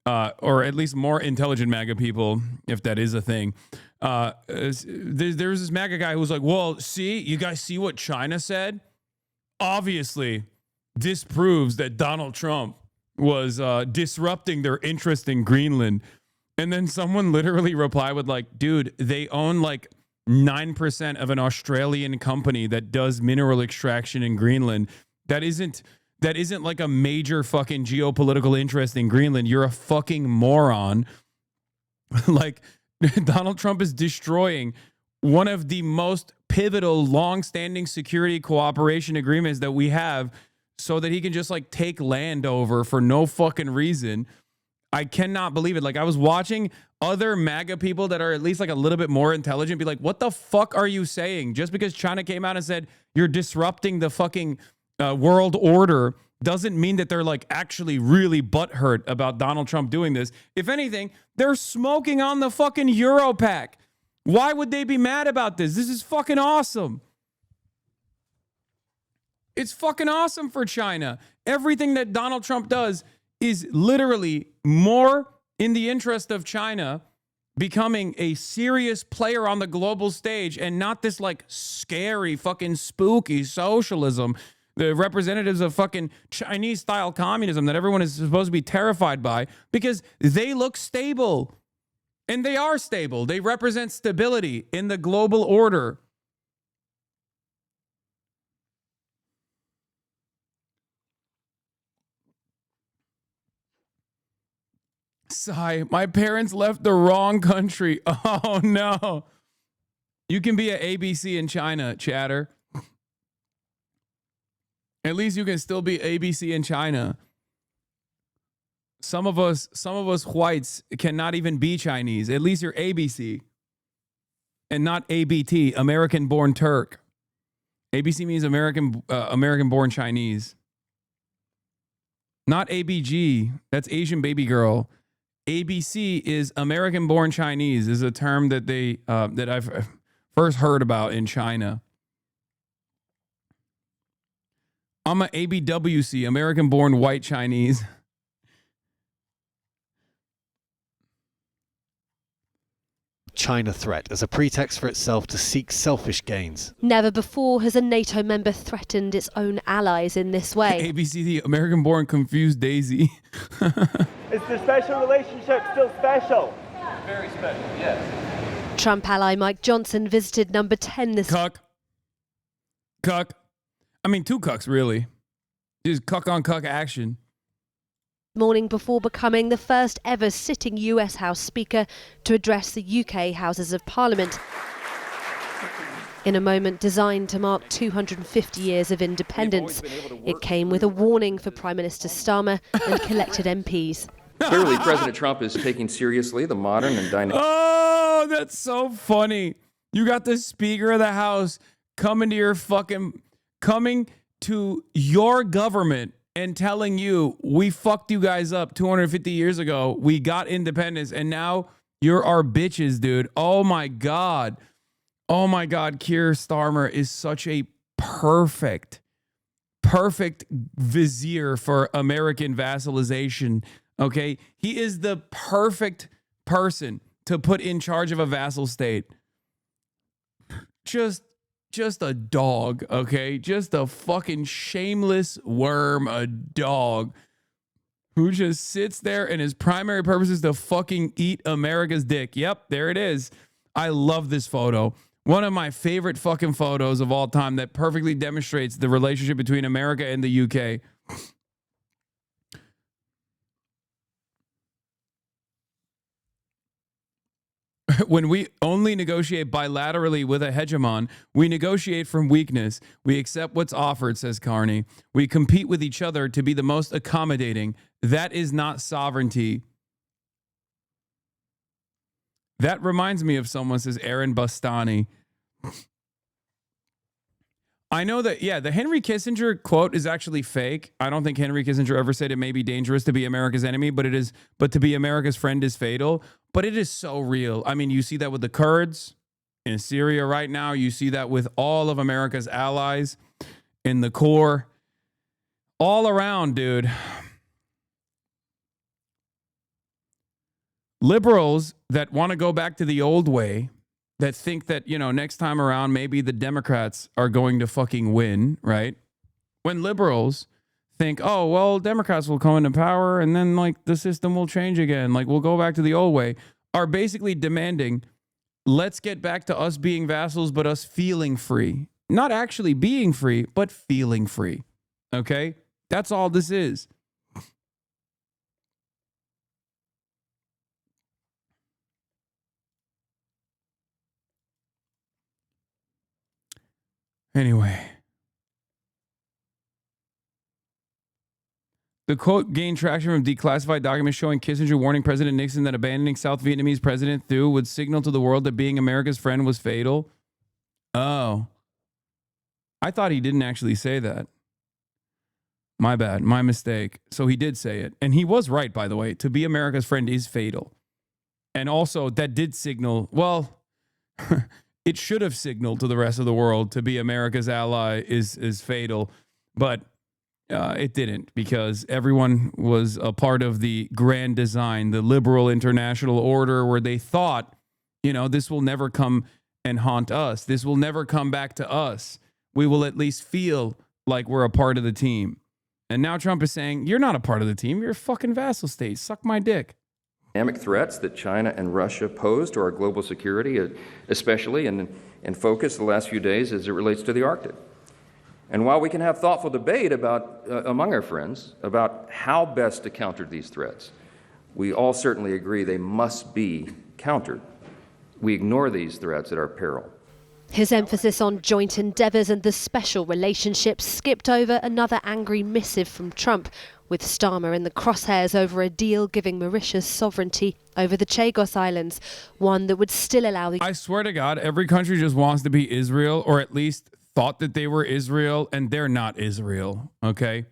Or at least more intelligent MAGA people, if that is a thing. There's this MAGA guy who was like, well, see, you guys see what China said? Obviously, this proves that Donald Trump was disrupting their interest in Greenland. And then someone literally replied with like, dude, they own like 9% of an Australian company that does mineral extraction in Greenland. That isn't like a major fucking geopolitical interest in Greenland. You're a fucking moron. Like, Donald Trump is destroying one of the most pivotal, long-standing security cooperation agreements that we have so that he can just like take land over for no fucking reason. I cannot believe it. Like, I was watching other MAGA people that are at least like a little bit more intelligent be like, what the fuck are you saying? Just because China came out and said you're disrupting the fucking world order doesn't mean that they're like actually really butthurt about Donald Trump doing this. If anything, they're smoking on the fucking Europac. Why would they be mad about this? This is fucking awesome. It's fucking awesome for China. Everything that Donald Trump does is literally more in the interest of China becoming a serious player on the global stage and not this like scary fucking spooky socialism, the representatives of fucking Chinese style communism that everyone is supposed to be terrified by because they look stable. And they are stable. They represent stability in the global order. Sigh, my parents left the wrong country. Oh, no. You can be an ABC in China, chatter. At least you can still be ABC in China. Some of us whites cannot even be Chinese. At least you're ABC and not ABT, American-born Turk. ABC means American-born Chinese. Not ABG. That's Asian baby girl. ABC is American-born Chinese. Is a term that that I've first heard about in China. I'm a ABWC, American-born white Chinese. China threat as a pretext for itself to seek selfish gains. Never before has a NATO member threatened its own allies in this way. ABC, the American-born confused Daisy. Is the special relationship still special? Very special, yes. Trump ally Mike Johnson visited number 10 this... Cuck. I mean, two cucks, really. Just cuck on cuck action. Morning before becoming the first ever sitting US House Speaker to address the UK Houses of Parliament. In a moment designed to mark 250 years of independence, it came with a warning for Prime Minister Starmer and collected MPs. Clearly, President Trump is taking seriously the modern and dynamic... Oh, that's so funny. You got the Speaker of the House coming to your government and telling you, we fucked you guys up 250 years ago. We got independence, and now you're our bitches, dude. Oh, my God. Oh, my God. Keir Starmer is such a perfect vizier for American vassalization, okay? He is the perfect person to put in charge of a vassal state. Just a dog, okay? Just a fucking shameless worm, a dog who just sits there and his primary purpose is to fucking eat America's dick. Yep, there it is. I love this photo. One of my favorite fucking photos of all time that perfectly demonstrates the relationship between America and the UK. when we only negotiate bilaterally with a hegemon, we negotiate from weakness. We accept what's offered, says Carney. We compete with each other to be the most accommodating. That is not sovereignty. That reminds me of someone, says Aaron Bastani. I know that, yeah, the Henry Kissinger quote is actually fake. I don't think Henry Kissinger ever said it may be dangerous to be America's enemy, but to be America's friend is fatal. But it is so real. I mean, you see that with the Kurds in Syria right now. You see that with all of America's allies in the core. All around, dude. Liberals that want to go back to the old way, that think that, next time around, maybe the Democrats are going to fucking win, right? When liberals think, oh, well, Democrats will come into power and then, the system will change again. We'll go back to the old way, are basically demanding, let's get back to us being vassals, but us feeling free. Not actually being free, but feeling free. Okay? That's all this is. Anyway, the quote gained traction from declassified documents showing Kissinger warning President Nixon that abandoning South Vietnamese President Thieu would signal to the world that being America's friend was fatal. Oh. I thought he didn't actually say that. My bad. My mistake. So he did say it. And he was right, by the way. To be America's friend is fatal. And also, that did signal, well... It should have signaled to the rest of the world to be America's ally is fatal, but it didn't, because everyone was a part of the grand design, the liberal international order, where they thought, this will never come and haunt us. This will never come back to us. We will at least feel like we're a part of the team. And now Trump is saying, you're not a part of the team. You're a fucking vassal state. Suck my dick. Dynamic threats that China and Russia pose to our global security, especially in focus the last few days as it relates to the Arctic. And while we can have thoughtful debate among our friends about how best to counter these threats, we all certainly agree they must be countered. We ignore these threats at our peril. His emphasis on joint endeavours and the special relationship skipped over another angry missive from Trump, with Starmer in the crosshairs over a deal giving Mauritius sovereignty over the Chagos Islands, one that would still allow the... I swear to God, every country just wants to be Israel, or at least thought that they were Israel, and they're not Israel, okay?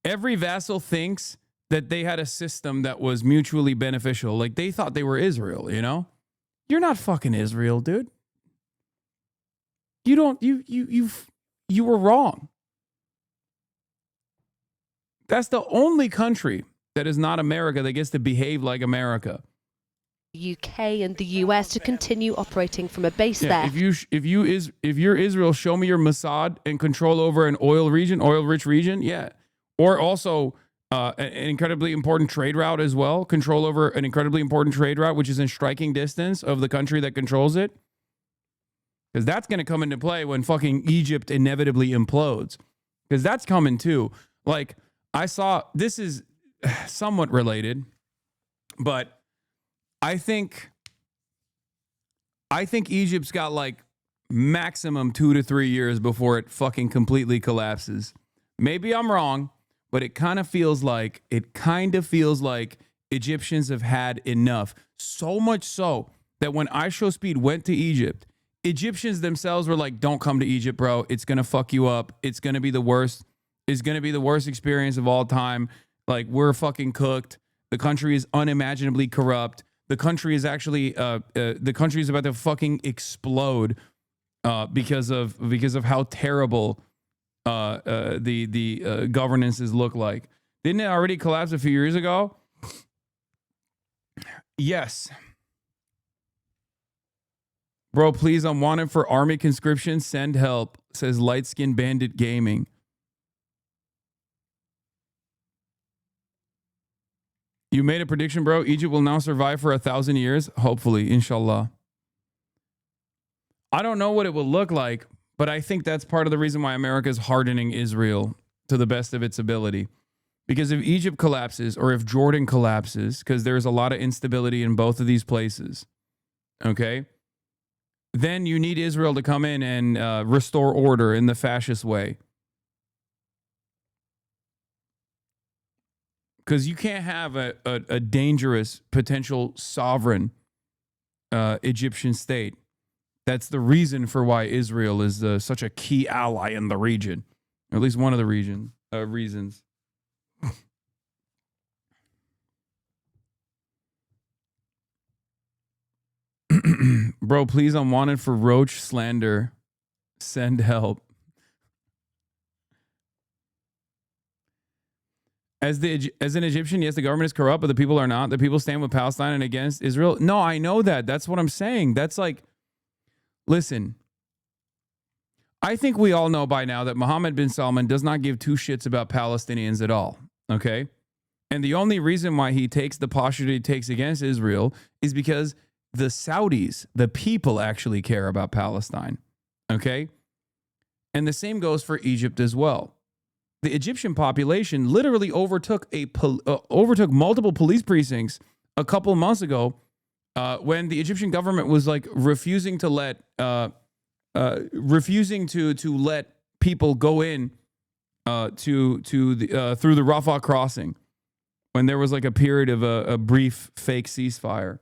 Every vassal thinks that they had a system that was mutually beneficial. They thought they were Israel, You're not fucking Israel, dude. You were wrong. That's the only country that is not America that gets to behave like America. UK and the US to continue operating from a base there. If you're Israel, show me your Mossad and control over an oil-rich region, yeah. Or also an incredibly important trade route as well. Control over an incredibly important trade route, which is in striking distance of the country that controls it. Because that's going to come into play when fucking Egypt inevitably implodes. Because that's coming too. I saw, this is somewhat related, but I think Egypt's got maximum 2 to 3 years before it fucking completely collapses. Maybe I'm wrong, but it kind of feels like Egyptians have had enough. So much so that when IShowSpeed went to Egypt, Egyptians themselves were like, don't come to Egypt, bro. It's going to fuck you up. It's going to be the worst. It's going to be the worst experience of all time. We're fucking cooked. The country is unimaginably corrupt. The country is actually, the country is about to fucking explode because of how terrible the governances look like. Didn't it already collapse a few years ago? Yes. Bro, please, I'm wanted for army conscription. Send help, says Light Skin Bandit Gaming. You made a prediction, bro. Egypt will now survive for 1,000 years. Hopefully, inshallah. I don't know what it will look like, but I think that's part of the reason why America is hardening Israel to the best of its ability. Because if Egypt collapses or if Jordan collapses, because there's a lot of instability in both of these places, okay, then you need Israel to come in and restore order in the fascist way. Because you can't have a dangerous potential sovereign Egyptian state. That's the reason for why Israel is such a key ally in the region, or at least one of the reasons. Bro, please, I'm wanted for roach slander. Send help. As an Egyptian, yes, the government is corrupt, but the people are not. The people stand with Palestine and against Israel. No, I know that. That's what I'm saying. That's like, listen, I think we all know by now that Mohammed bin Salman does not give two shits about Palestinians at all, okay? And the only reason why he takes the posture he takes against Israel is because the Saudis, the people, actually care about Palestine, okay? And the same goes for Egypt as well. The Egyptian population literally overtook multiple police precincts a couple of months ago when the Egyptian government was like refusing to let people go in through the Rafah crossing when there was like a period of a brief fake ceasefire.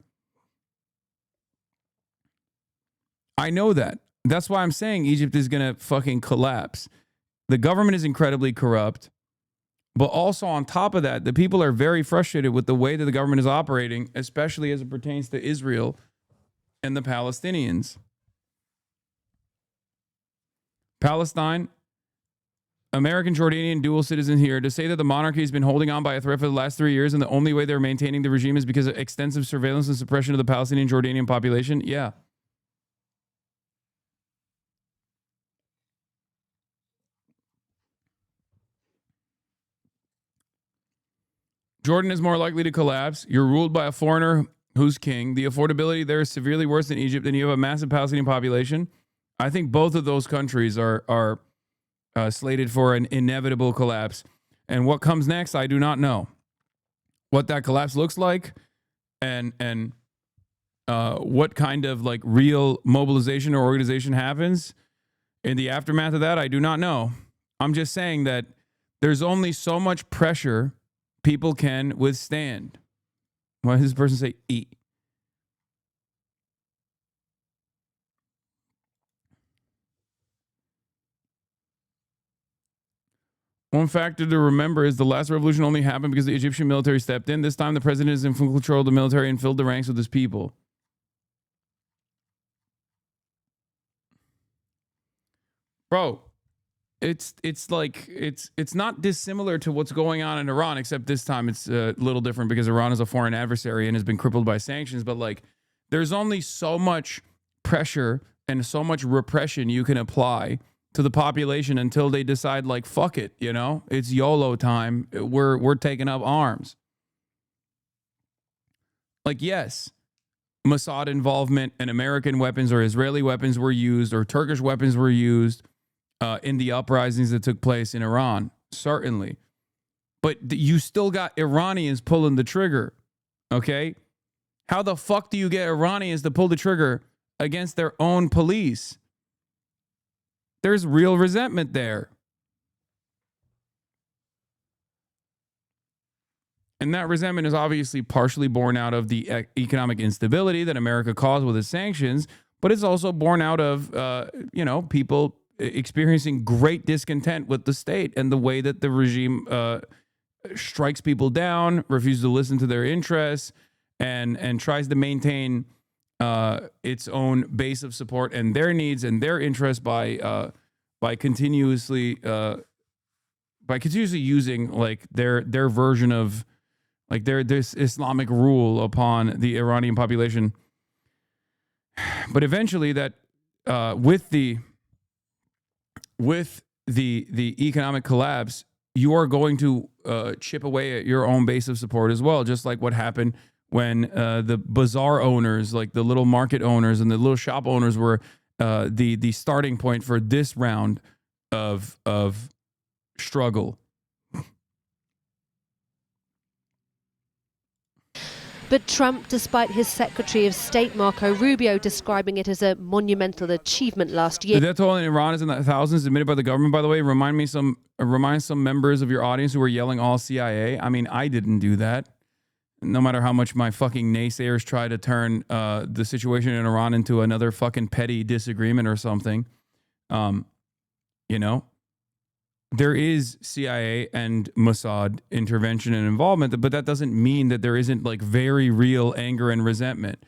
I know that. That's why I'm saying Egypt is going to fucking collapse. The government is incredibly corrupt, but also on top of that, the people are very frustrated with the way that the government is operating, especially as it pertains to Israel and the Palestinians. Palestine, American Jordanian dual citizen here, to say that the monarchy has been holding on by a thread for the last 3 years and the only way they're maintaining the regime is because of extensive surveillance and suppression of the Palestinian Jordanian population. Yeah. Jordan is more likely to collapse. You're ruled by a foreigner who's king. The affordability there is severely worse than Egypt, and you have a massive Palestinian population. I think both of those countries are slated for an inevitable collapse. And what comes next, I do not know. What that collapse looks like and what kind of like real mobilization or organization happens in the aftermath of that, I do not know. I'm just saying that there's only so much pressure people can withstand. Why does this person say eat? One factor to remember is the last revolution only happened because the Egyptian military stepped in. This time the president is in full control of the military and filled the ranks with his people. Bro, it's not dissimilar to what's going on in Iran, except this time it's a little different because Iran is a foreign adversary and has been crippled by sanctions. But like, there's only so much pressure and so much repression you can apply to the population until they decide, like, fuck it, you know, it's YOLO time. We're taking up arms. Like, yes, Mossad involvement and American weapons or Israeli weapons were used or Turkish weapons were used in the uprisings that took place in Iran, certainly. But you still got Iranians pulling the trigger, okay? How the fuck do you get Iranians to pull the trigger against their own police? There's real resentment there. And that resentment is obviously partially born out of the economic instability that America caused with its sanctions, but it's also born out of, people experiencing great discontent with the state and the way that the regime strikes people down, refuses to listen to their interests, and tries to maintain its own base of support and their needs and their interests by continuously using like their version of like this Islamic rule upon the Iranian population. But eventually, that with the economic collapse, you are going to chip away at your own base of support as well, just like what happened when the bazaar owners, like the little market owners and the little shop owners, were the starting point for this round of struggle. But Trump, despite his Secretary of State Marco Rubio describing it as a monumental achievement last year. The death toll in Iran is in the thousands admitted by the government, by the way. Remind some members of your audience who were yelling all CIA. I mean, I didn't do that. No matter how much my fucking naysayers try to turn the situation in Iran into another fucking petty disagreement or something. You know, there is CIA and Mossad intervention and involvement, but that doesn't mean that there isn't like very real anger and resentment.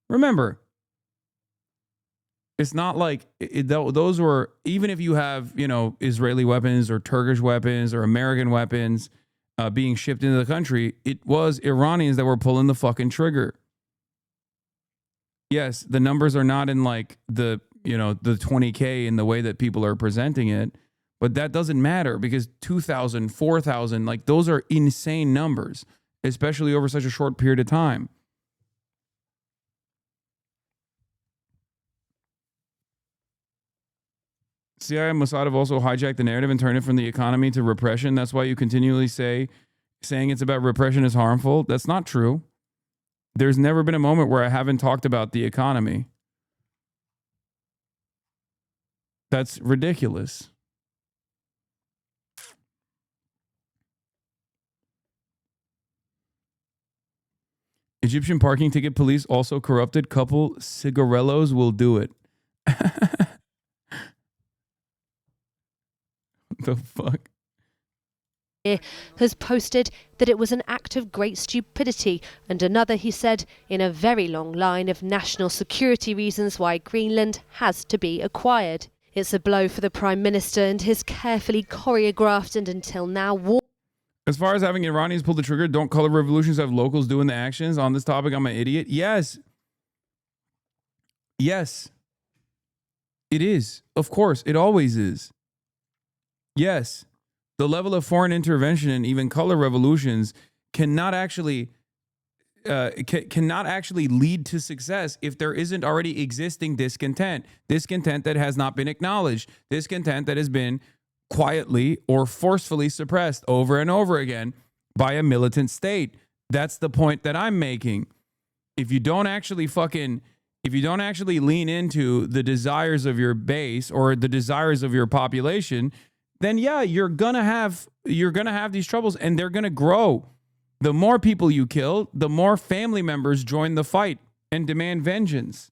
Remember, it's not like those were, even if you have, you know, Israeli weapons or Turkish weapons or American weapons being shipped into the country, it was Iranians that were pulling the fucking trigger. Yes, the numbers are not in like the 20K in the way that people are presenting it. But that doesn't matter because 2,000, 4,000, like those are insane numbers, especially over such a short period of time. CIA and Mossad have also hijacked the narrative and turned it from the economy to repression. That's why you continually saying it's about repression is harmful. That's not true. There's never been a moment where I haven't talked about the economy. That's ridiculous. Egyptian parking ticket police also corrupted. Couple cigarellos will do it. The fuck? Has posted that it was an act of great stupidity, and another, he said, in a very long line of national security reasons why Greenland has to be acquired. It's a blow for the Prime Minister and his carefully choreographed and until now war. As far as having Iranians pull the trigger, don't color revolutions have locals doing the actions? On this topic, I'm an idiot. Yes. Yes. It is. Of course. It always is. Yes. The level of foreign intervention and even color revolutions cannot actually lead to success if there isn't already existing discontent that has not been acknowledged, discontent that has been quietly or forcefully suppressed over and over again by a militant state. That's the point that I'm making. If you don't actually lean into the desires of your base or the desires of your population, then yeah, you're gonna have these troubles, and they're gonna grow. The more people you kill, the more family members join the fight and demand vengeance.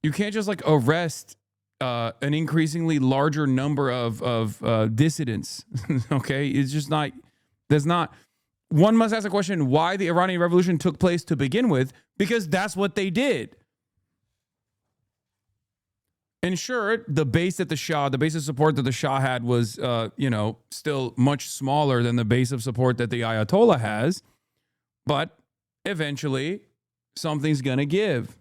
You can't just like arrest an increasingly larger number of dissidents. Okay, it's just not. There's not. One must ask the question why the Iranian Revolution took place to begin with, because that's what they did. And sure, the base of support that the Shah had was, still much smaller than the base of support that the Ayatollah has. But eventually, something's gonna give.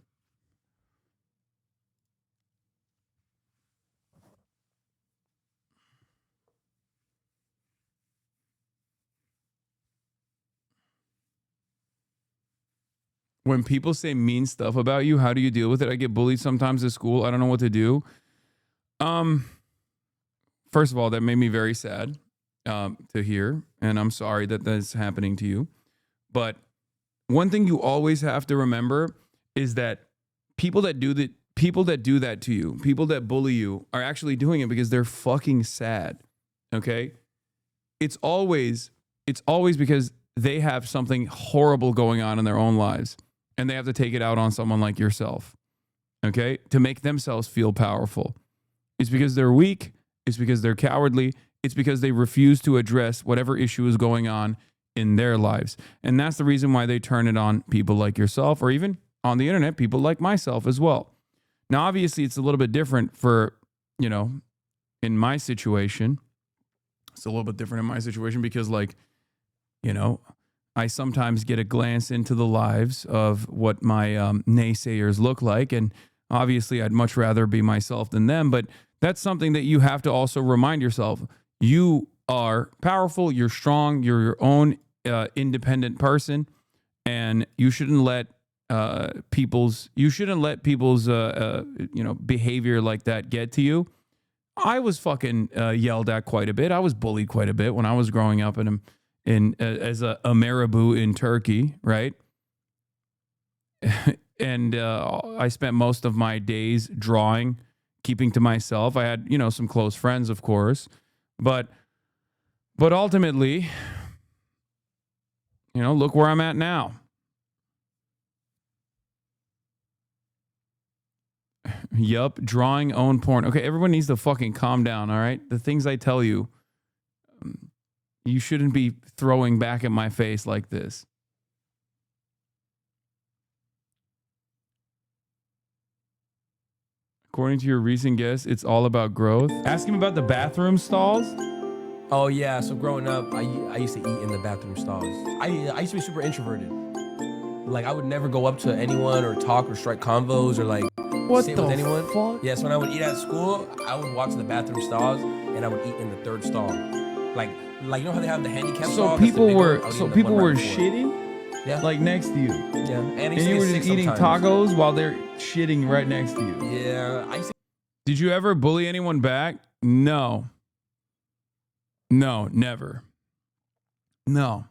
When people say mean stuff about you, how do you deal with it? I get bullied sometimes at school. I don't know what to do. First of all, that made me very sad to hear, and I'm sorry that that's happening to you. But one thing you always have to remember is that people that do that to you, people that bully you, are actually doing it because they're fucking sad. Okay? It's always because they have something horrible going on in their own lives. And they have to take it out on someone like yourself, okay, to make themselves feel powerful. It's because they're weak. It's because they're cowardly. It's because they refuse to address whatever issue is going on in their lives. And that's the reason why they turn it on people like yourself, or even on the internet, people like myself as well. Now, obviously, it's a little bit different for, in my situation. It's a little bit different in my situation because, I sometimes get a glance into the lives of what my naysayers look like. And obviously, I'd much rather be myself than them. But that's something that you have to also remind yourself. You are powerful. You're strong. You're your own independent person. And you shouldn't let people's behavior like that get to you. I was fucking yelled at quite a bit. I was bullied quite a bit when I was growing up as a marabou in Turkey, right? And I spent most of my days drawing, keeping to myself. I had, some close friends, of course, but ultimately, look where I'm at now. Yup, drawing own porn. Okay, everyone needs to fucking calm down, all right? The things I tell you, you shouldn't be throwing back at my face like this. According to your recent guest, it's all about growth. Ask him about the bathroom stalls. Oh, yeah. So growing up, I used to eat in the bathroom stalls. I used to be super introverted. Like, I would never go up to anyone or talk or strike convos or, like, sit with anyone. Fuck? Yeah, so when I would eat at school, I would walk to the bathroom stalls and I would eat in the third stall. Like you know how they have the handicap stall? People were shitting? Yeah. Like next to you. Yeah. And you were just eating tacos while they're shitting right next to you. Yeah. Did you ever bully anyone back? No. No, never. No.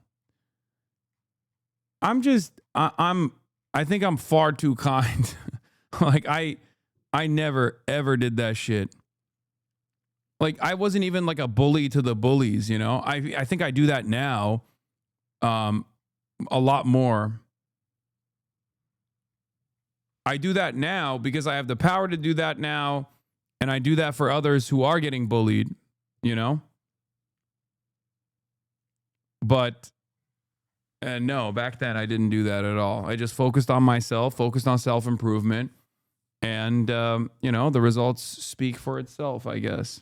I think I'm far too kind. Like I never ever did that shit. Like I wasn't even like a bully to the bullies, I think I do that now. A lot more. I do that now because I have the power to do that now, and I do that for others who are getting bullied, But no, back then I didn't do that at all. I just focused on myself, focused on self-improvement, and the results speak for itself, I guess.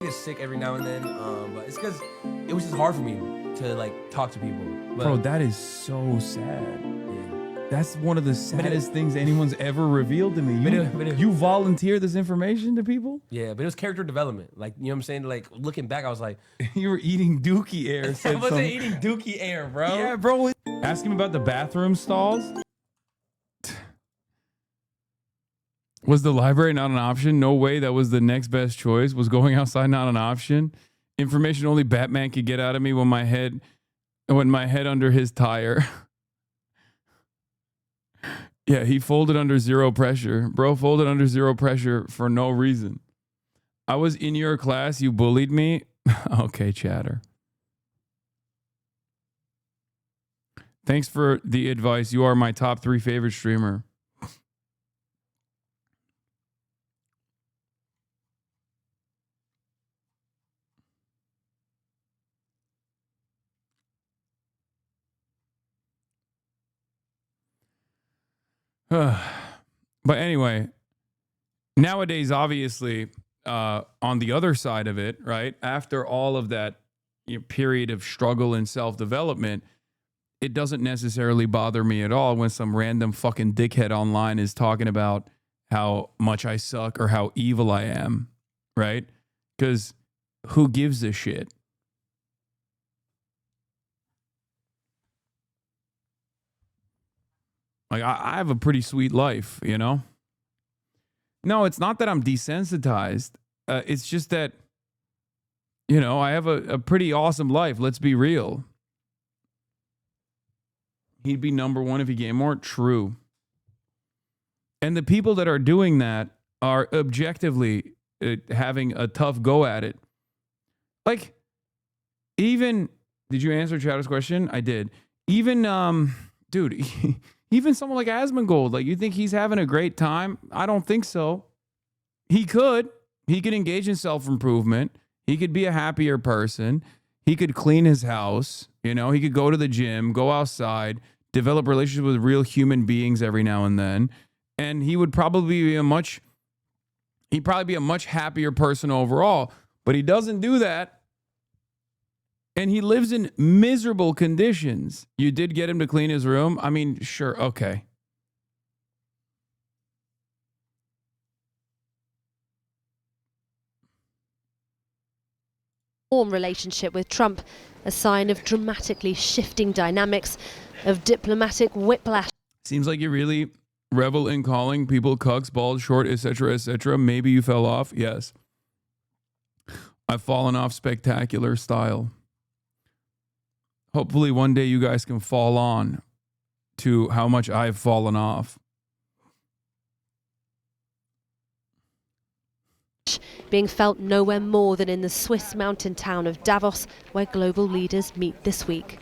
I get sick every now and then, but it's because it was just hard for me to like talk to people. But, bro, that is so sad. Yeah. That's one of the saddest things anyone's ever revealed to me. You volunteer this information to people? Yeah, but it was character development. Like, you know what I'm saying? Like, looking back, I was like... You were eating dookie air. I wasn't eating dookie air, bro. Yeah, bro. Ask him about the bathroom stalls. Was the library not an option? No way. That was the next best choice. Was going outside not an option? Information only Batman could get out of me when my head under his tire. Yeah, he folded under zero pressure. Bro folded under zero pressure for no reason. I was in your class. You bullied me. Okay, chatter. Thanks for the advice. You are my top 3 favorite streamer. But anyway, nowadays, obviously, on the other side of it, right, after all of that period of struggle and self-development, it doesn't necessarily bother me at all when some random fucking dickhead online is talking about how much I suck or how evil I am, right? Because who gives a shit? Like, I have a pretty sweet life, No, it's not that I'm desensitized. It's just that, I have a pretty awesome life. Let's be real. He'd be number 1 if he gained more. True. And the people that are doing that are objectively having a tough go at it. Like, even, did you answer Chad's question? I did. Even, dude, even someone like Asmongold, like, you think he's having a great time? I don't think so. He could engage in self-improvement. He could be a happier person. He could clean his house. He could go to the gym, go outside, develop relationships with real human beings every now and then. And he would probably be a much happier person overall. But he doesn't do that. And he lives in miserable conditions. You did get him to clean his room? I mean, sure, okay. Warm relationship with Trump, a sign of dramatically shifting dynamics, of diplomatic whiplash. Seems like you really revel in calling people cucks, bald, short, etc., etc. Maybe you fell off. Yes. I've fallen off spectacular style. Hopefully one day you guys can fall on to how much I've fallen off. Being felt nowhere more than in the Swiss mountain town of Davos, where global leaders meet this week.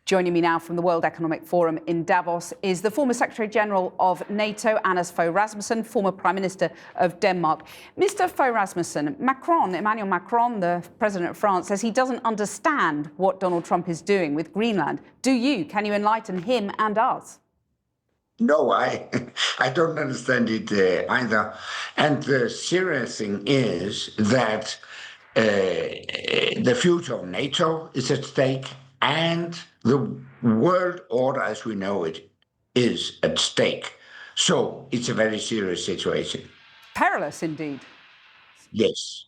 Joining me now from the World Economic Forum in Davos is the former Secretary General of NATO, Anders Fogh Rasmussen, former Prime Minister of Denmark. Mr. Fogh Rasmussen, Emmanuel Macron, the President of France, says he doesn't understand what Donald Trump is doing with Greenland. Do you? Can you enlighten him and us? No, I don't understand it either. And the serious thing is that the future of NATO is at stake, and the world order as we know it is at stake. So it's a very serious situation. Perilous indeed. Yes,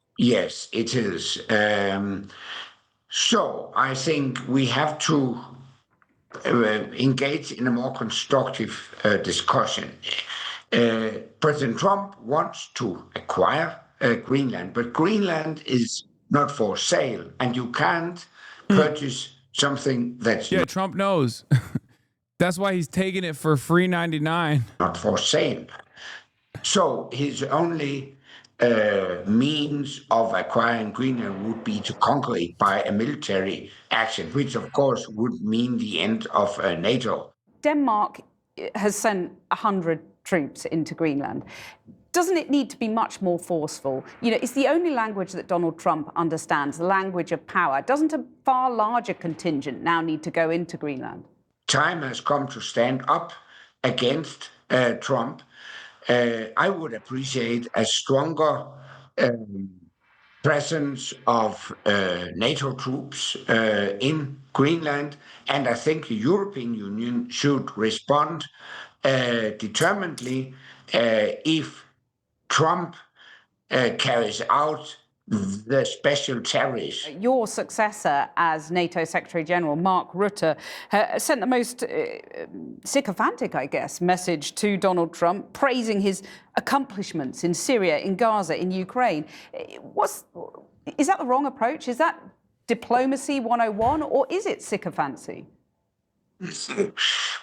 it is. So I think we have to engage in a more constructive discussion. President Trump wants to acquire Greenland, but Greenland is not for sale, and you can't purchase something that's Trump knows. That's why he's taking it for free 99. Not for sale. So his only means of acquiring Greenland would be to conquer it by a military action, which of course would mean the end of NATO. Denmark has sent 100 troops into Greenland. Doesn't it need to be much more forceful? You know, it's the only language that Donald Trump understands, the language of power. Doesn't a far larger contingent now need to go into Greenland? Time has come to stand up against Trump. I would appreciate a stronger presence of NATO troops in Greenland, and I think the European Union should respond determinedly if Trump carries out the special tariffs. Your successor as NATO Secretary General, Mark Rutte, sent the most sycophantic, I guess, message to Donald Trump, praising his accomplishments in Syria, in Gaza, in Ukraine. Is that the wrong approach? Is that diplomacy 101, or is it sycophancy?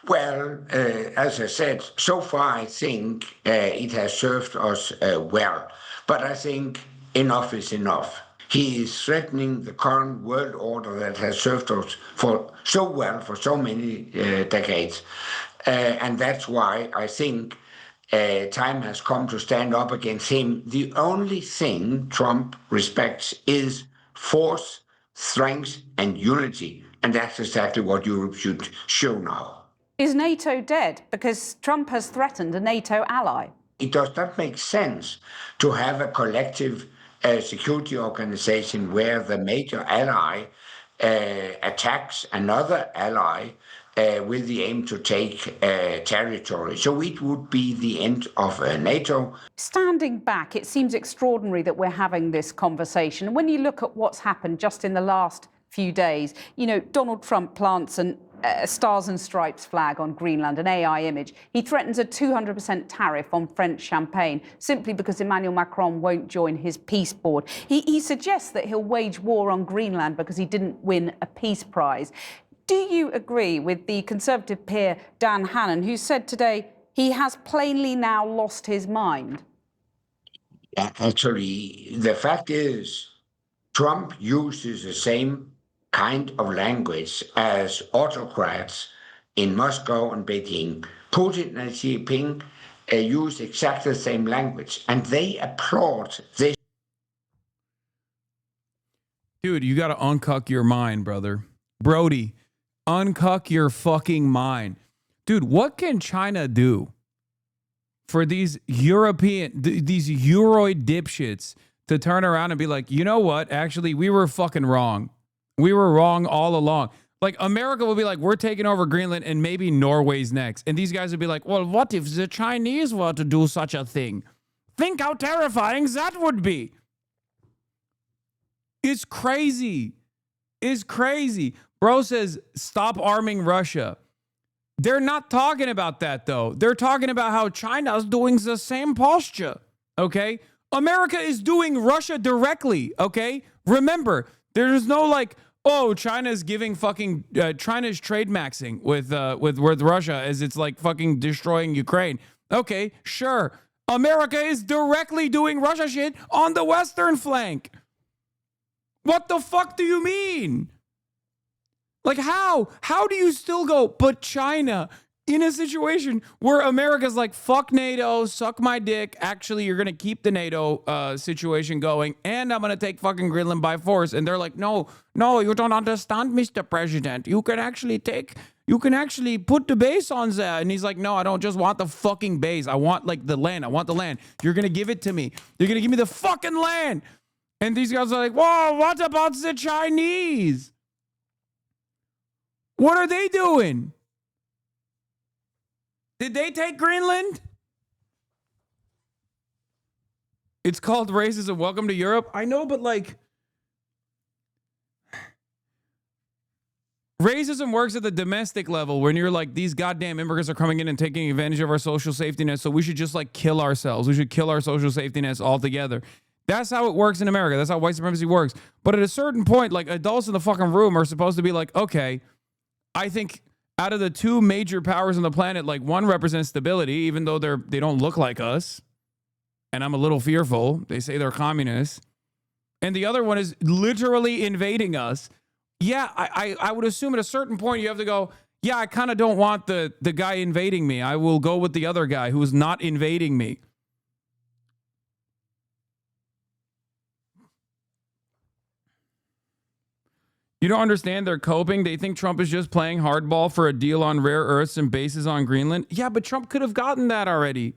Well, as I said, so far I think it has served us well. But I think enough is enough. He is threatening the current world order that has served us for so well for so many decades. And that's why I think time has come to stand up against him. The only thing Trump respects is force, strength, and unity. And that's exactly what Europe should show now. Is NATO dead? Because Trump has threatened a NATO ally. It does not make sense to have a collective security organization where the major ally attacks another ally with the aim to take territory. So it would be the end of NATO. Standing back, it seems extraordinary that we're having this conversation. And when you look at what's happened just in the last few days, you know, Donald Trump plants a Stars and Stripes flag on Greenland, an AI image. He threatens a 200% tariff on French champagne simply because Emmanuel Macron won't join his peace board. He suggests that he'll wage war on Greenland because he didn't win a peace prize. Do you agree with the Conservative peer Dan Hannan, who said today he has plainly now lost his mind? Actually, the fact is Trump uses the same kind of language as autocrats in Moscow and Beijing. Putin and Xi Jinping use exactly the same language, and they applaud this. Dude, you got to uncuck your mind, brother. Brody, uncuck your fucking mind. Dude, what can China do for these these Euroid dipshits to turn around and be like, you know what? Actually, we were fucking wrong. We were wrong all along. Like, America will be like, we're taking over Greenland and maybe Norway's next. And these guys would be like, well, what if the Chinese were to do such a thing? Think how terrifying that would be. It's crazy. It's crazy. Bro says, stop arming Russia. They're not talking about that, though. They're talking about how China's doing the same posture, okay? America is doing Russia directly, okay? Remember, there's no like, oh, China's giving fucking China's trade maxing with Russia as it's like fucking destroying Ukraine. Okay, sure. America is directly doing Russia shit on the western flank. What the fuck do you mean? Like how? How do you still go, but China, in a situation where America's like, fuck NATO, suck my dick. Actually, you're going to keep the NATO situation going, and I'm going to take fucking Greenland by force. And they're like, no, you don't understand, Mr. President. You can actually put the base on there. And he's like, no, I don't just want the fucking base. I want like the land. I want the land. You're going to give it to me. You're going to give me the fucking land. And these guys are like, whoa, what about the Chinese? What are they doing? Did they take Greenland? It's called racism. Welcome to Europe. I know, but like, racism works at the domestic level when you're like, these goddamn immigrants are coming in and taking advantage of our social safety net, so we should just like kill ourselves. We should kill our social safety nets altogether. That's how it works in America. That's how white supremacy works. But at a certain point, like, adults in the fucking room are supposed to be like, okay, I think out of the two major powers on the planet, like, one represents stability, even though they don't look like us. And I'm a little fearful. They say they're communists. And the other one is literally invading us. Yeah, I would assume at a certain point you have to go, yeah, I kind of don't want the guy invading me. I will go with the other guy who is not invading me. You don't understand, they're coping. They think Trump is just playing hardball for a deal on rare earths and bases on Greenland. Yeah, but Trump could have gotten that already.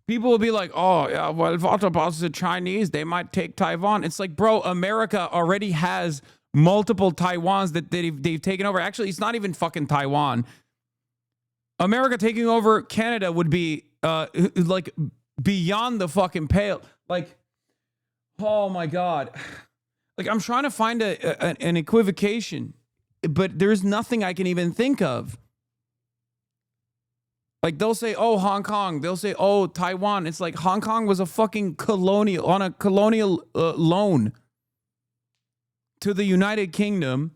People will be like, oh, yeah, well, what about the Chinese? They might take Taiwan. It's like, bro, America already has multiple Taiwans that they've taken over. Actually, it's not even fucking Taiwan. America taking over Canada would be like beyond the fucking pale. Like, oh my God. Like, I'm trying to find an equivocation, but there's nothing I can even think of. Like, they'll say, oh, Hong Kong. They'll say, oh, Taiwan. It's like Hong Kong was a fucking colonial loan to the United Kingdom.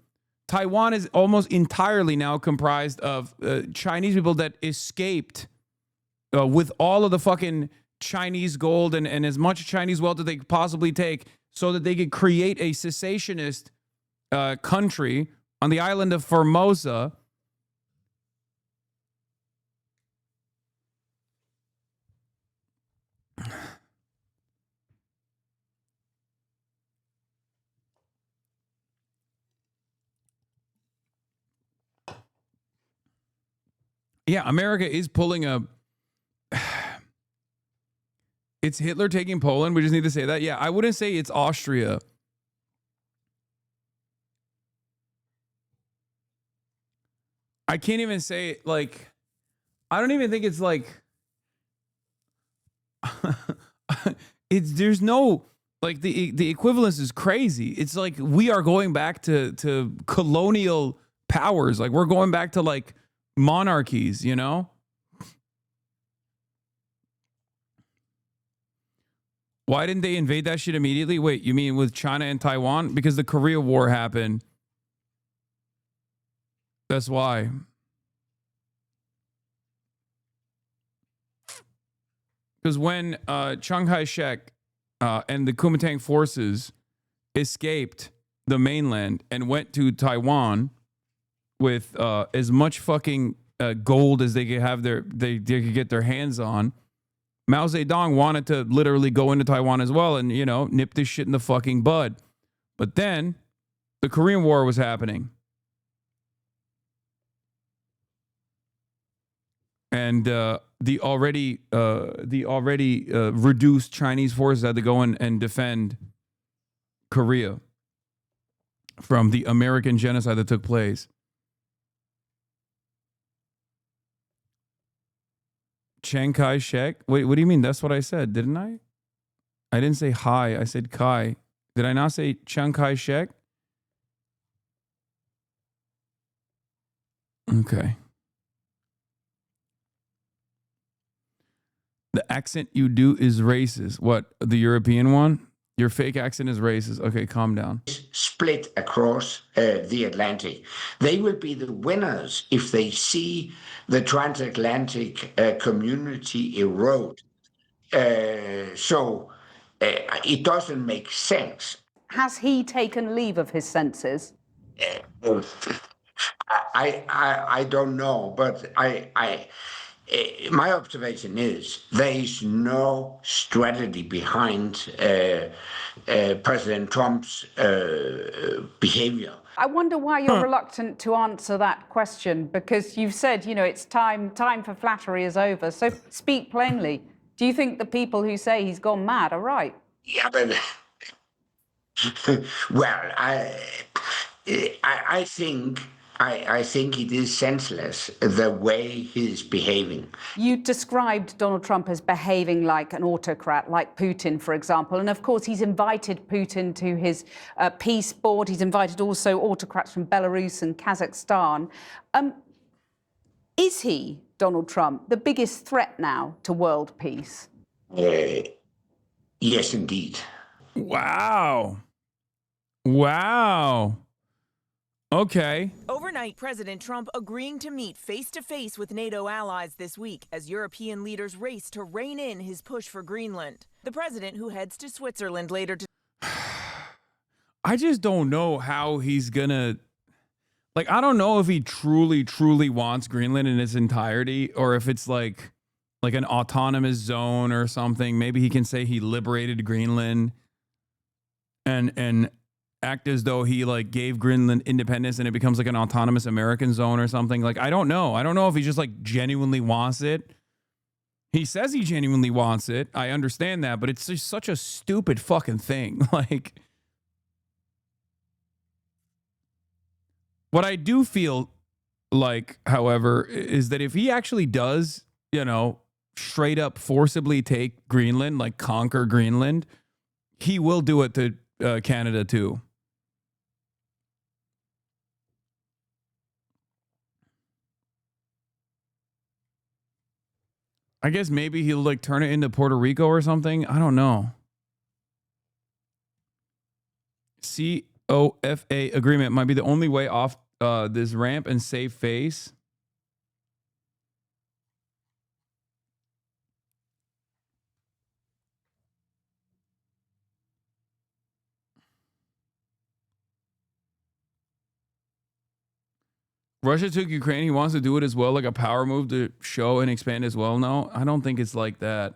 Taiwan is almost entirely now comprised of Chinese people that escaped with all of the fucking Chinese gold and as much Chinese wealth that they could possibly take so that they could create a cessationist country on the island of Formosa. Yeah, America is pulling a... It's Hitler taking Poland. We just need to say that. Yeah, I wouldn't say it's Austria. I can't even say, like... I don't even think it's like... There's no... Like, the equivalence is crazy. It's like we are going back to colonial powers. Like, we're going back to, like, monarchies, you know? Why didn't they invade that shit immediately? Wait, you mean with China and Taiwan? Because the Korea War happened. That's why. Because when Chiang Kai-shek and the Kuomintang forces escaped the mainland and went to Taiwan with as much fucking gold as they could have they could get their hands on, Mao Zedong wanted to literally go into Taiwan as well and, you know, nip this shit in the fucking bud. But then the Korean War was happening. And the already reduced Chinese forces had to go in and defend Korea from the American genocide that took place. Chiang Kai-shek? Wait, what do you mean? That's what I said, didn't I? I didn't say hi. I said Kai. Did I not say Chiang Kai-shek? Okay. The accent you do is racist. What, the European one? Your fake accent is racist. Okay, calm down. Split across the Atlantic. They will be the winners if they see the transatlantic community erode. So it doesn't make sense. Has he taken leave of his senses? I don't know, but my observation is there is no strategy behind President Trump's behavior. I wonder why you're reluctant to answer that question, because you've said, you know, it's time for flattery is over. So speak plainly. Do you think the people who say he's gone mad are right? Yeah, but well, I think it is senseless the way he's behaving. You described Donald Trump as behaving like an autocrat, like Putin, for example. And of course, he's invited Putin to his peace board. He's invited also autocrats from Belarus and Kazakhstan. Is he, Donald Trump, the biggest threat now to world peace? Yes, indeed. Wow. Wow. Okay. Overnight, President Trump agreeing to meet face-to-face with NATO allies this week as European leaders race to rein in his push for Greenland. The president, who heads to Switzerland later to... I just don't know how he's gonna... Like, I don't know if he truly wants Greenland in its entirety, or if it's like an autonomous zone or something. Maybe he can say he liberated Greenland and act as though he like gave Greenland independence and it becomes like an autonomous American zone or something. Like, I don't know. I don't know if he just like genuinely wants it. He says he genuinely wants it. I understand that, but it's just such a stupid fucking thing. Like, what I do feel like, however, is that if he actually does, you know, straight up forcibly take Greenland, like conquer Greenland, he will do it to Canada too. I guess maybe he'll like turn it into Puerto Rico or something. I don't know. COFA agreement might be the only way off this ramp and save face. Russia took Ukraine. He wants to do it as well, like a power move to show and expand as well. No, I don't think it's like that.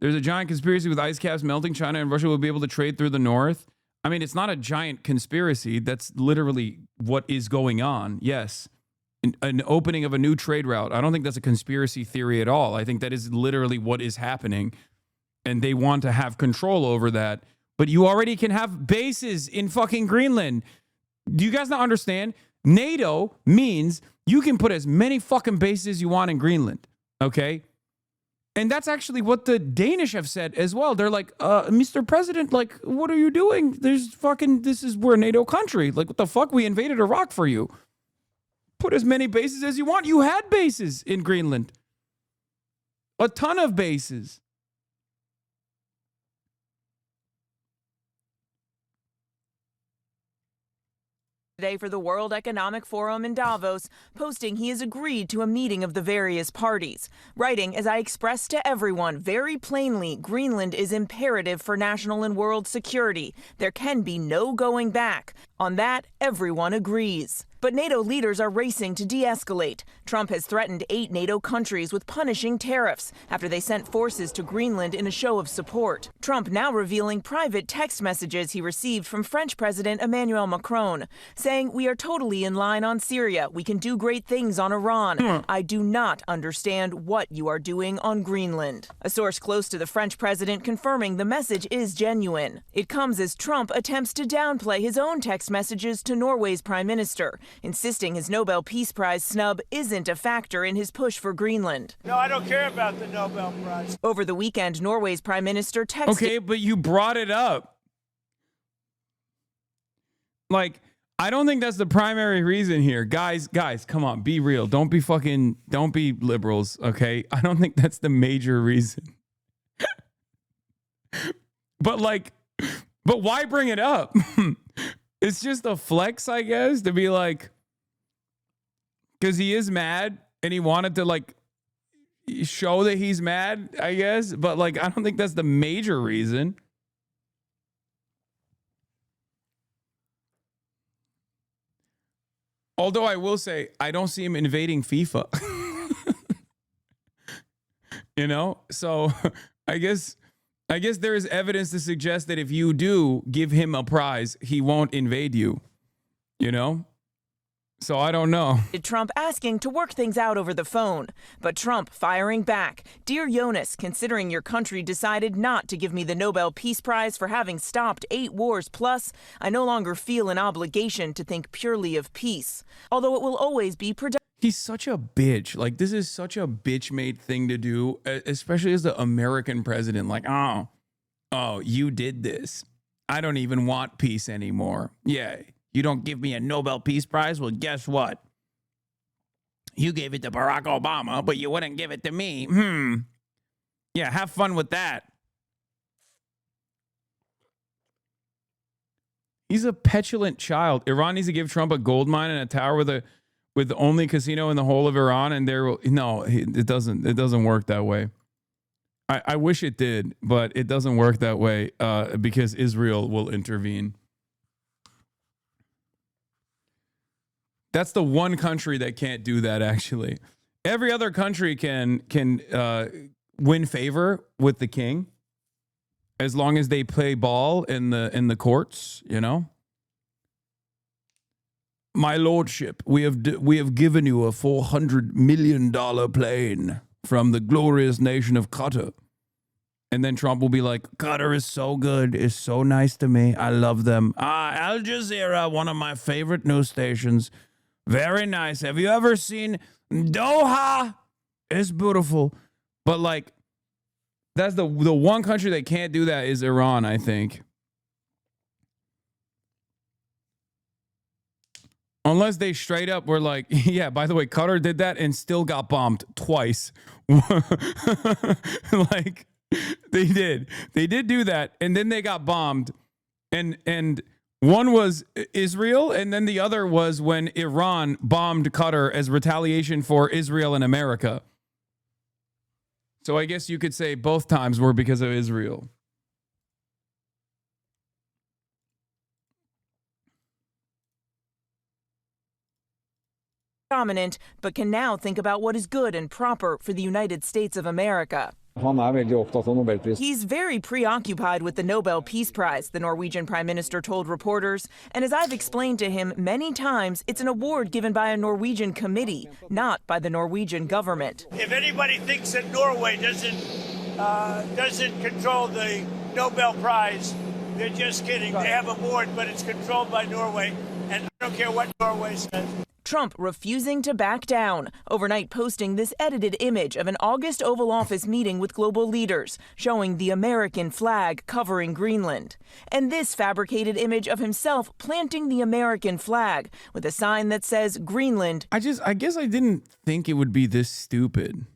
There's a giant conspiracy with ice caps melting. China and Russia will be able to trade through the north. I mean, it's not a giant conspiracy. That's literally what is going on. Yes. An opening of a new trade route. I don't think that's a conspiracy theory at all. I think that is literally what is happening. And they want to have control over that. But you already can have bases in fucking Greenland. Do you guys not understand? NATO means you can put as many fucking bases as you want in Greenland. Okay? And that's actually what the Danish have said as well. They're like, Mr. President, like, what are you doing? This is we're a NATO country. Like, what the fuck? We invaded Iraq for you. Put as many bases as you want. You had bases in Greenland. A ton of bases. Today for the World Economic Forum in Davos, posting he has agreed to a meeting of the various parties. Writing, as I expressed to everyone very plainly, Greenland is imperative for national and world security. There can be no going back. On that, everyone agrees. But NATO leaders are racing to de-escalate. Trump has threatened 8 NATO countries with punishing tariffs after they sent forces to Greenland in a show of support. Trump now revealing private text messages he received from French President Emmanuel Macron, saying, "We are totally in line on Syria. We can do great things on Iran. I do not understand what you are doing on Greenland." A source close to the French president confirming the message is genuine. It comes as Trump attempts to downplay his own text messages to Norway's prime minister, insisting his Nobel Peace Prize snub isn't a factor in his push for Greenland. No, I don't care about the Nobel Prize. Over the weekend, Norway's prime minister texted... Okay, but you brought it up. Like, I don't think that's the primary reason here. Guys, come on, be real. Don't be liberals, okay? I don't think that's the major reason. But why bring it up? It's just a flex, I guess, to be like, because he is mad and he wanted to like show that he's mad, I guess. But like, I don't think that's the major reason. Although I will say, I don't see him invading FIFA. You know? So I guess there is evidence to suggest that if you do give him a prize, he won't invade you. You know? So I don't know. Trump asking to work things out over the phone, but Trump firing back. Dear Jonas, considering your country decided not to give me the Nobel Peace Prize for having stopped 8 wars plus, I no longer feel an obligation to think purely of peace, although it will always be productive. He's such a bitch. Like, this is such a bitch-made thing to do, especially as the American president. Like, oh, you did this. I don't even want peace anymore. Yeah. You don't give me a Nobel Peace Prize? Well, guess what? You gave it to Barack Obama, but you wouldn't give it to me. Yeah, have fun with that. He's a petulant child. Iran needs to give Trump a gold mine and a tower with the only casino in the whole of Iran, and it doesn't work that way. I wish it did, but it doesn't work that way because Israel will intervene. That's the one country that can't do that, actually. Every other country can win favor with the king as long as they play ball in the courts, you know? My lordship, we have given you a $400 million plane from the glorious nation of Qatar. And then Trump will be like, Qatar is so good. It's so nice to me. I love them. Al Jazeera, one of my favorite news stations. Very nice. Have you ever seen Doha? It's beautiful. But like, that's the one country that can't do that is Iran, I think. Unless they straight up were like, yeah, by the way, Qatar did that and still got bombed twice. Like, they did. They did do that, and then they got bombed. And one was Israel, and then the other was when Iran bombed Qatar as retaliation for Israel and America. So I guess you could say both times were because of Israel. Dominant, but can now think about what is good and proper for the United States of America. He's very preoccupied with the Nobel Peace Prize, the Norwegian Prime Minister told reporters. And as I've explained to him many times, it's an award given by a Norwegian committee, not by the Norwegian government. If anybody thinks that Norway doesn't control the Nobel Prize, they're just kidding. They have a board, but it's controlled by Norway, and I don't care what Norway says. Trump refusing to back down, overnight posting this edited image of an August Oval Office meeting with global leaders, showing the American flag covering Greenland. And this fabricated image of himself planting the American flag with a sign that says Greenland. I guess I didn't think it would be this stupid.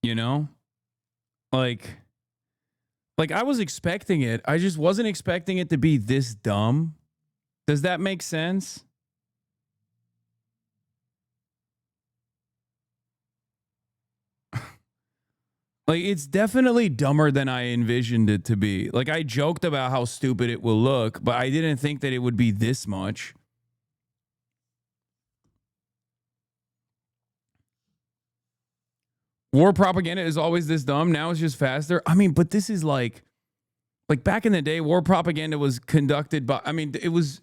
You know? Like I was expecting it. I just wasn't expecting it to be this dumb. Does that make sense? Like, it's definitely dumber than I envisioned it to be. Like, I joked about how stupid it will look, but I didn't think that it would be this much. War propaganda is always this dumb. Now it's just faster. I mean, but this is like back in the day, war propaganda was conducted by, I mean, it was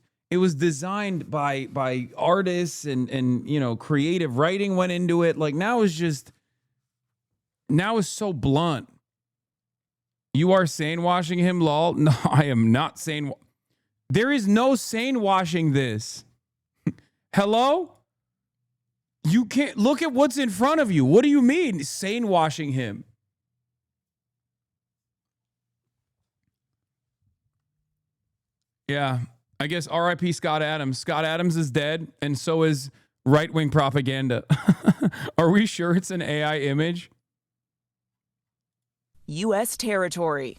designed by artists and you know, creative writing went into it. Like, now it's so blunt. You are sane washing him, lol. No, I am not sane. There is no sane washing this. Hello? You can't look at what's in front of you. What do you mean sane washing him? Yeah, I guess R.I.P. Scott Adams. Scott Adams is dead, and so is right-wing propaganda. Are we sure it's an AI image? U.S. territory.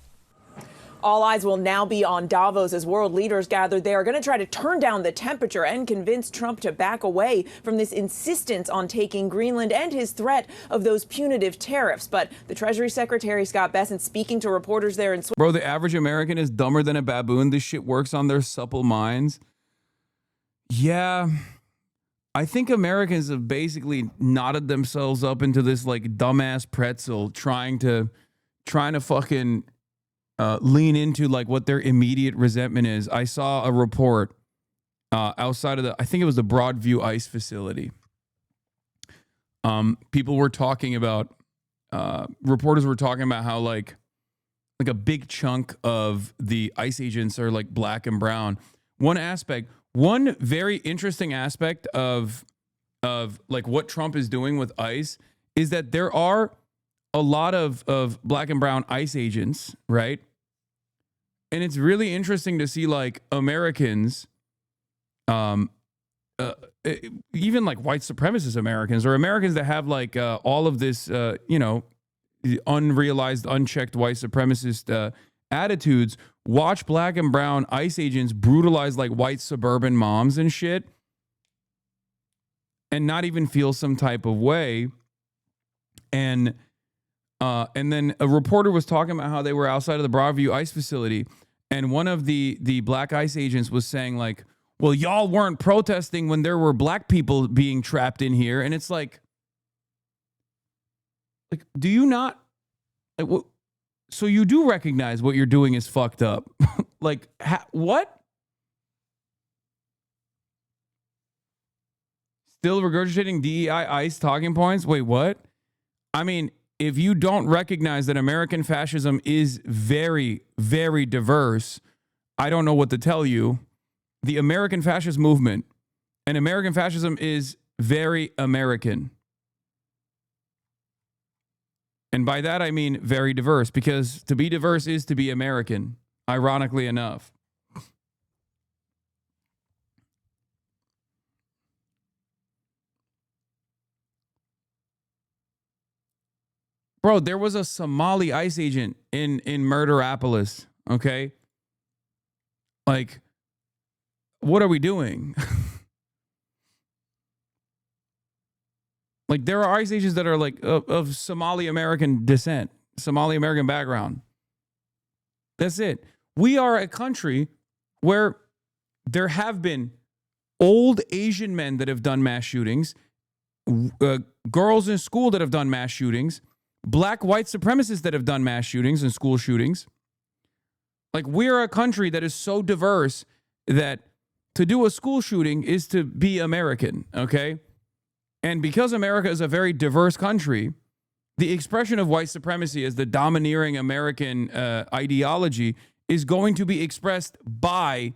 All eyes will now be on Davos as world leaders gather. They are going to try to turn down the temperature and convince Trump to back away from this insistence on taking Greenland and his threat of those punitive tariffs. But the Treasury Secretary, Scott Bessent, speaking to reporters there in Bro, the average American is dumber than a baboon. This shit works on their supple minds. Yeah. I think Americans have basically knotted themselves up into this like dumbass pretzel trying to fucking lean into like what their immediate resentment is. I saw a report outside of I think it was the Broadview ICE facility. People were talking about, reporters were talking about how like a big chunk of the ICE agents are like black and brown. One very interesting aspect of like what Trump is doing with ICE is that there are a lot of black and brown ICE agents, right? And it's really interesting to see like Americans, even like white supremacist Americans or Americans that have like all of this, unrealized, unchecked white supremacist attitudes, watch black and brown ICE agents brutalize like white suburban moms and shit and not even feel some type of way. And then a reporter was talking about how they were outside of the Broadview ICE facility. And one of the black ICE agents was saying like, well, y'all weren't protesting when there were black people being trapped in here. And it's like do you not, like, what? So you do recognize what you're doing is fucked up. Like, what? Still regurgitating DEI ICE talking points? Wait, what? I mean, if you don't recognize that American fascism is very, very diverse, I don't know what to tell you. The American fascist movement and American fascism is very American. And by that, I mean very diverse, because to be diverse is to be American, ironically enough. Bro, there was a Somali ICE agent in Murderapolis, okay? Like, what are we doing? Like, there are ICE agents that are like of Somali American descent, Somali American background. That's it. We are a country where there have been old Asian men that have done mass shootings, girls in school that have done mass shootings, black white supremacists that have done mass shootings and school shootings. Like, we're a country that is so diverse that to do a school shooting is to be American, okay? And because America is a very diverse country, the expression of white supremacy as the domineering American ideology is going to be expressed by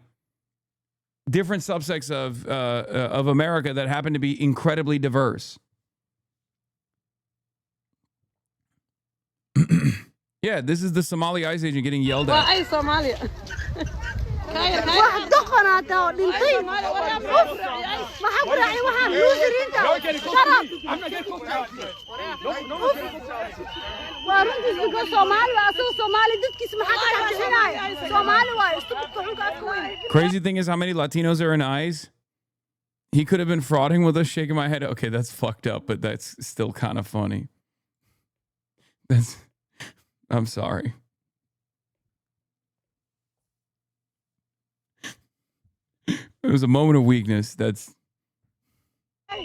different subsects of America that happen to be incredibly diverse. Yeah, this is the Somali ICE agent getting yelled at. Crazy thing is how many Latinos are in ICE. He could have been frauding with us, shaking my head. Okay, that's fucked up, but that's still kind of funny. I'm sorry. It was a moment of weakness. That's. Could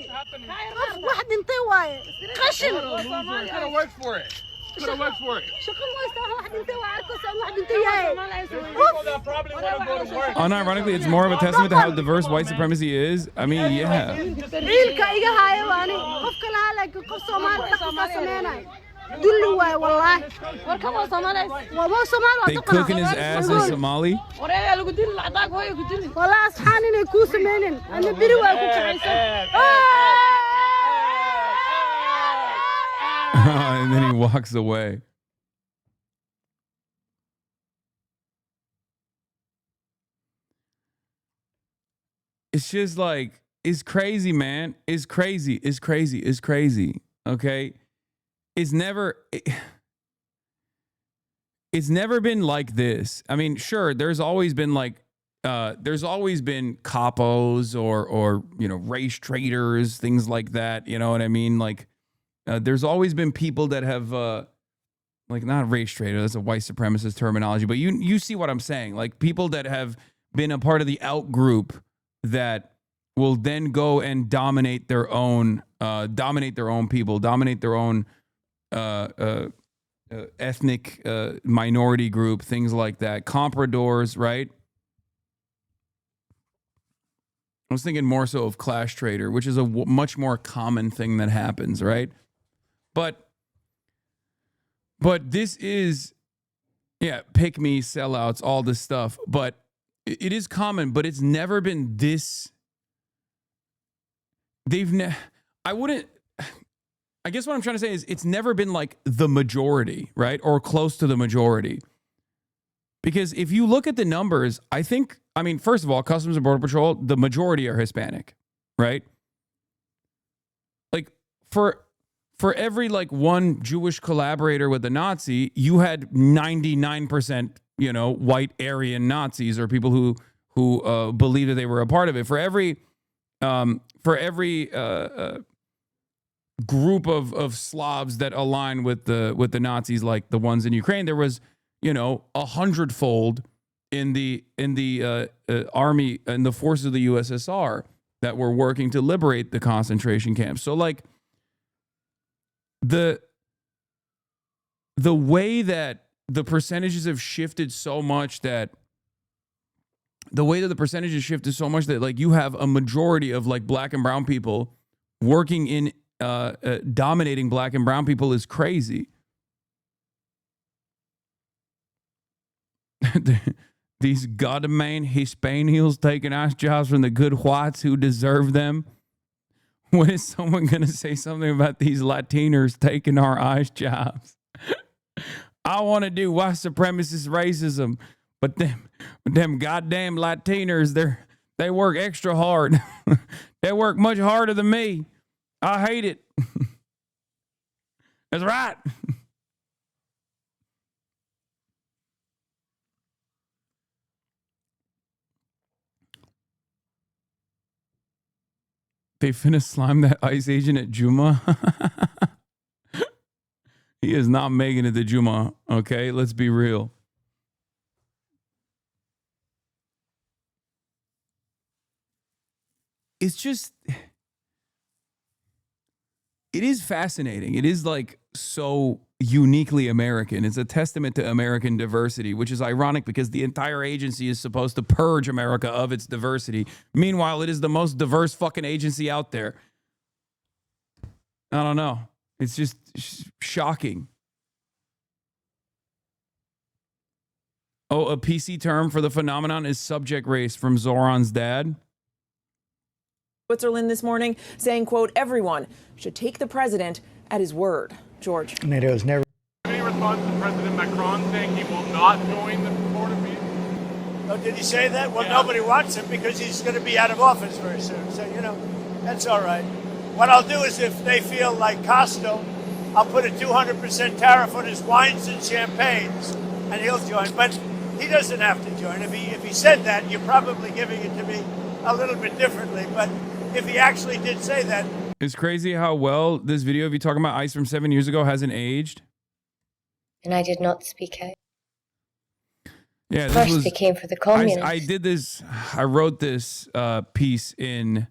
have worked for it. Unironically, it's more of a testament to how diverse white supremacy is. I mean, yeah. They cooking his ass in Somali. And then he walks away. it's just like, it's crazy, man. It's crazy. It's crazy. It's crazy. Okay. It's never been like this. I mean, sure, there's always been like, there's always been capos or race traders, things like that. You know what I mean? Like, there's always been people that have, like, not race trader, that's a white supremacist terminology, but you see what I'm saying. Like, people that have been a part of the out group that will then go and dominate their own people, dominate their own ethnic minority group, things like that. Compradors, right? I was thinking more so of clash trader, which is a much more common thing that happens, right? But this is, pick me, sellouts, all this stuff. But it is common, but it's never been this. I guess what I'm trying to say is it's never been like the majority, right? Or close to the majority. Because if you look at the numbers, first of all, Customs and Border Patrol, the majority are Hispanic, right? Like, for every like one Jewish collaborator with the Nazi, you had 99%, white Aryan Nazis or people who believed that they were a part of it. For every group of Slavs that align with the Nazis, like the ones in Ukraine, there was 100-fold in the army and the forces of the USSR that were working to liberate the concentration camps. So like the way that the percentages have shifted so much that like you have a majority of like black and brown people working in dominating black and brown people is crazy. These goddamn Hispanials taking ICE jobs from the good whites who deserve them. When is someone going to say something about these Latinos taking our ICE jobs? I want to do white supremacist racism, but them goddamn Latinos, they work extra hard. They work much harder than me. I hate it. That's right. They finna slime that ICE agent at Juma. He is not making it to Juma, okay? Let's be real. It's just, it is fascinating. It is like so uniquely American. It's a testament to American diversity, which is ironic because the entire agency is supposed to purge America of its diversity. Meanwhile, it is the most diverse fucking agency out there. I don't know. It's just shocking. Oh, a PC term for the phenomenon is subject race from Zoran's dad. Switzerland this morning saying, quote, everyone should take the president at his word. George. NATO has never. Any response to President Macron saying he will not join the border peace? Oh, did he say that? Well, nobody wants him because he's going to be out of office very soon. So, that's all right. What I'll do is if they feel like Costo, I'll put a 200% tariff on his wines and champagnes, and he'll join. But he doesn't have to join. If he said that, you're probably giving it to me a little bit differently. But if he actually did say that. It's crazy how well this video of you talking about ICE from 7 years ago hasn't aged. And I did not speak out. Yeah, First they came for the communists. I did this. I wrote this piece in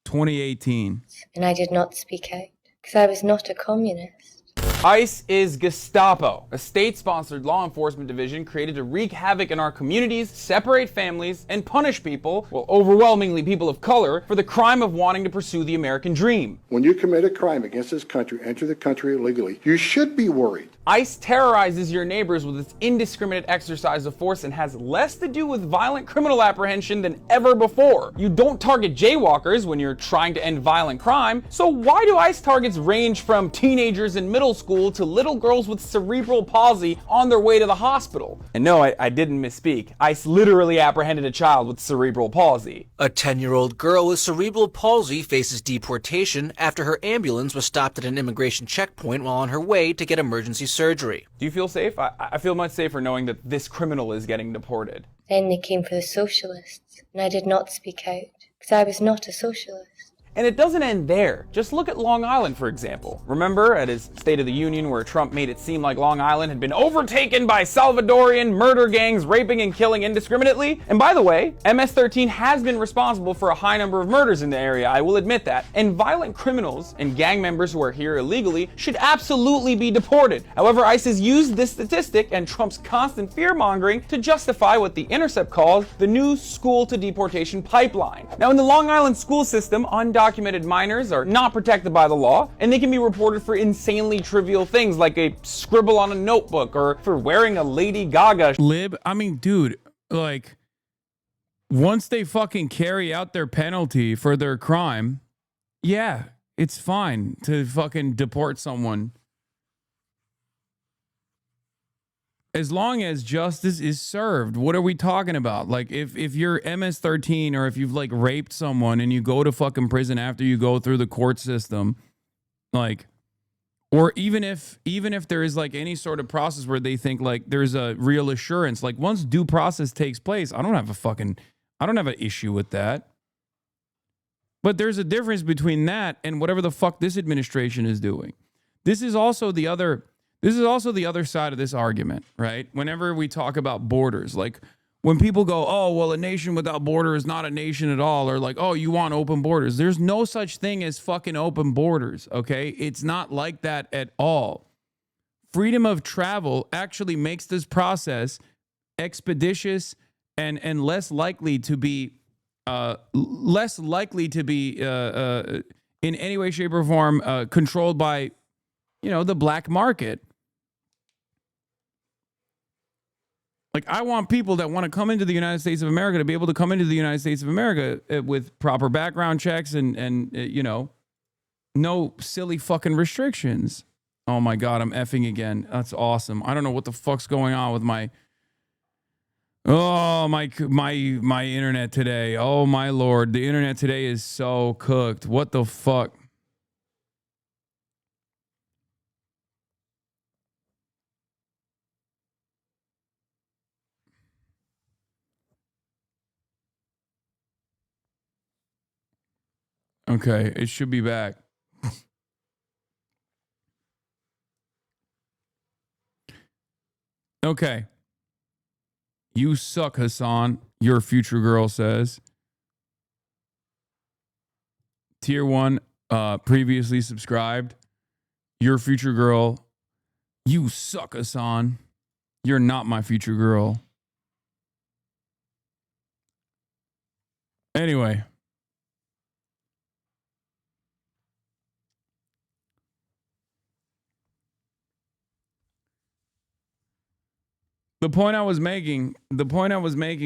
2018. And I did not speak out because I was not a communist. ICE is Gestapo, a state-sponsored law enforcement division created to wreak havoc in our communities, separate families, and punish people, well, overwhelmingly people of color, for the crime of wanting to pursue the American dream. When you commit a crime against this country, enter the country illegally, you should be worried ICE terrorizes your neighbors with its indiscriminate exercise of force and has less to do with violent criminal apprehension than ever before. You don't target jaywalkers when you're trying to end violent crime, so why do ICE targets range from teenagers in middle school to little girls with cerebral palsy on their way to the hospital? And no, I didn't misspeak. ICE literally apprehended a child with cerebral palsy. A 10-year-old girl with cerebral palsy faces deportation after her ambulance was stopped at an immigration checkpoint while on her way to get emergency surgery. Do you feel safe? I feel much safer knowing that this criminal is getting deported. Then they came for the socialists, and I did not speak out, because I was not a socialist. And it doesn't end there. Just look at Long Island, for example. Remember at his State of the Union where Trump made it seem like Long Island had been overtaken by Salvadorian murder gangs raping and killing indiscriminately? And by the way, MS-13 has been responsible for a high number of murders in the area, I will admit that. And violent criminals and gang members who are here illegally should absolutely be deported. However, ICE has used this statistic and Trump's constant fear-mongering to justify what The Intercept calls the new school to deportation pipeline. Now, in the Long Island school system, undocumented minors are not protected by the law, and they can be reported for insanely trivial things like a scribble on a notebook or for wearing a Lady Gaga lib. I mean, dude, like, once they fucking carry out their penalty for their crime, yeah, it's fine to fucking deport someone. As long as justice is served. What are we talking about? Like, if you're MS-13 or if you've like raped someone and you go to fucking prison after you go through the court system, like, or even if there is like any sort of process where they think like there's a real assurance, like once due process takes place, I don't have an issue with that. But there's a difference between that and whatever the fuck this administration is doing. This is also the other side of this argument, right? Whenever we talk about borders, like when people go, oh, well, a nation without border is not a nation at all, or like, oh, you want open borders. There's no such thing as fucking open borders, okay? It's not like that at all. Freedom of travel actually makes this process expeditious and less likely to be in any way, shape, or form controlled by, the black market. Like, I want people that want to come into the United States of America to be able to come into the United States of America with proper background checks and no silly fucking restrictions. Oh my God, I'm effing again. That's awesome. I don't know what the fuck's going on with my internet today. Oh my Lord, the internet today is so cooked. What the fuck? Okay, it should be back. Okay. You suck, Hasan, your future girl says. Tier 1, previously subscribed. Your future girl. You suck, Hasan. You're not my future girl. Anyway. The point I was making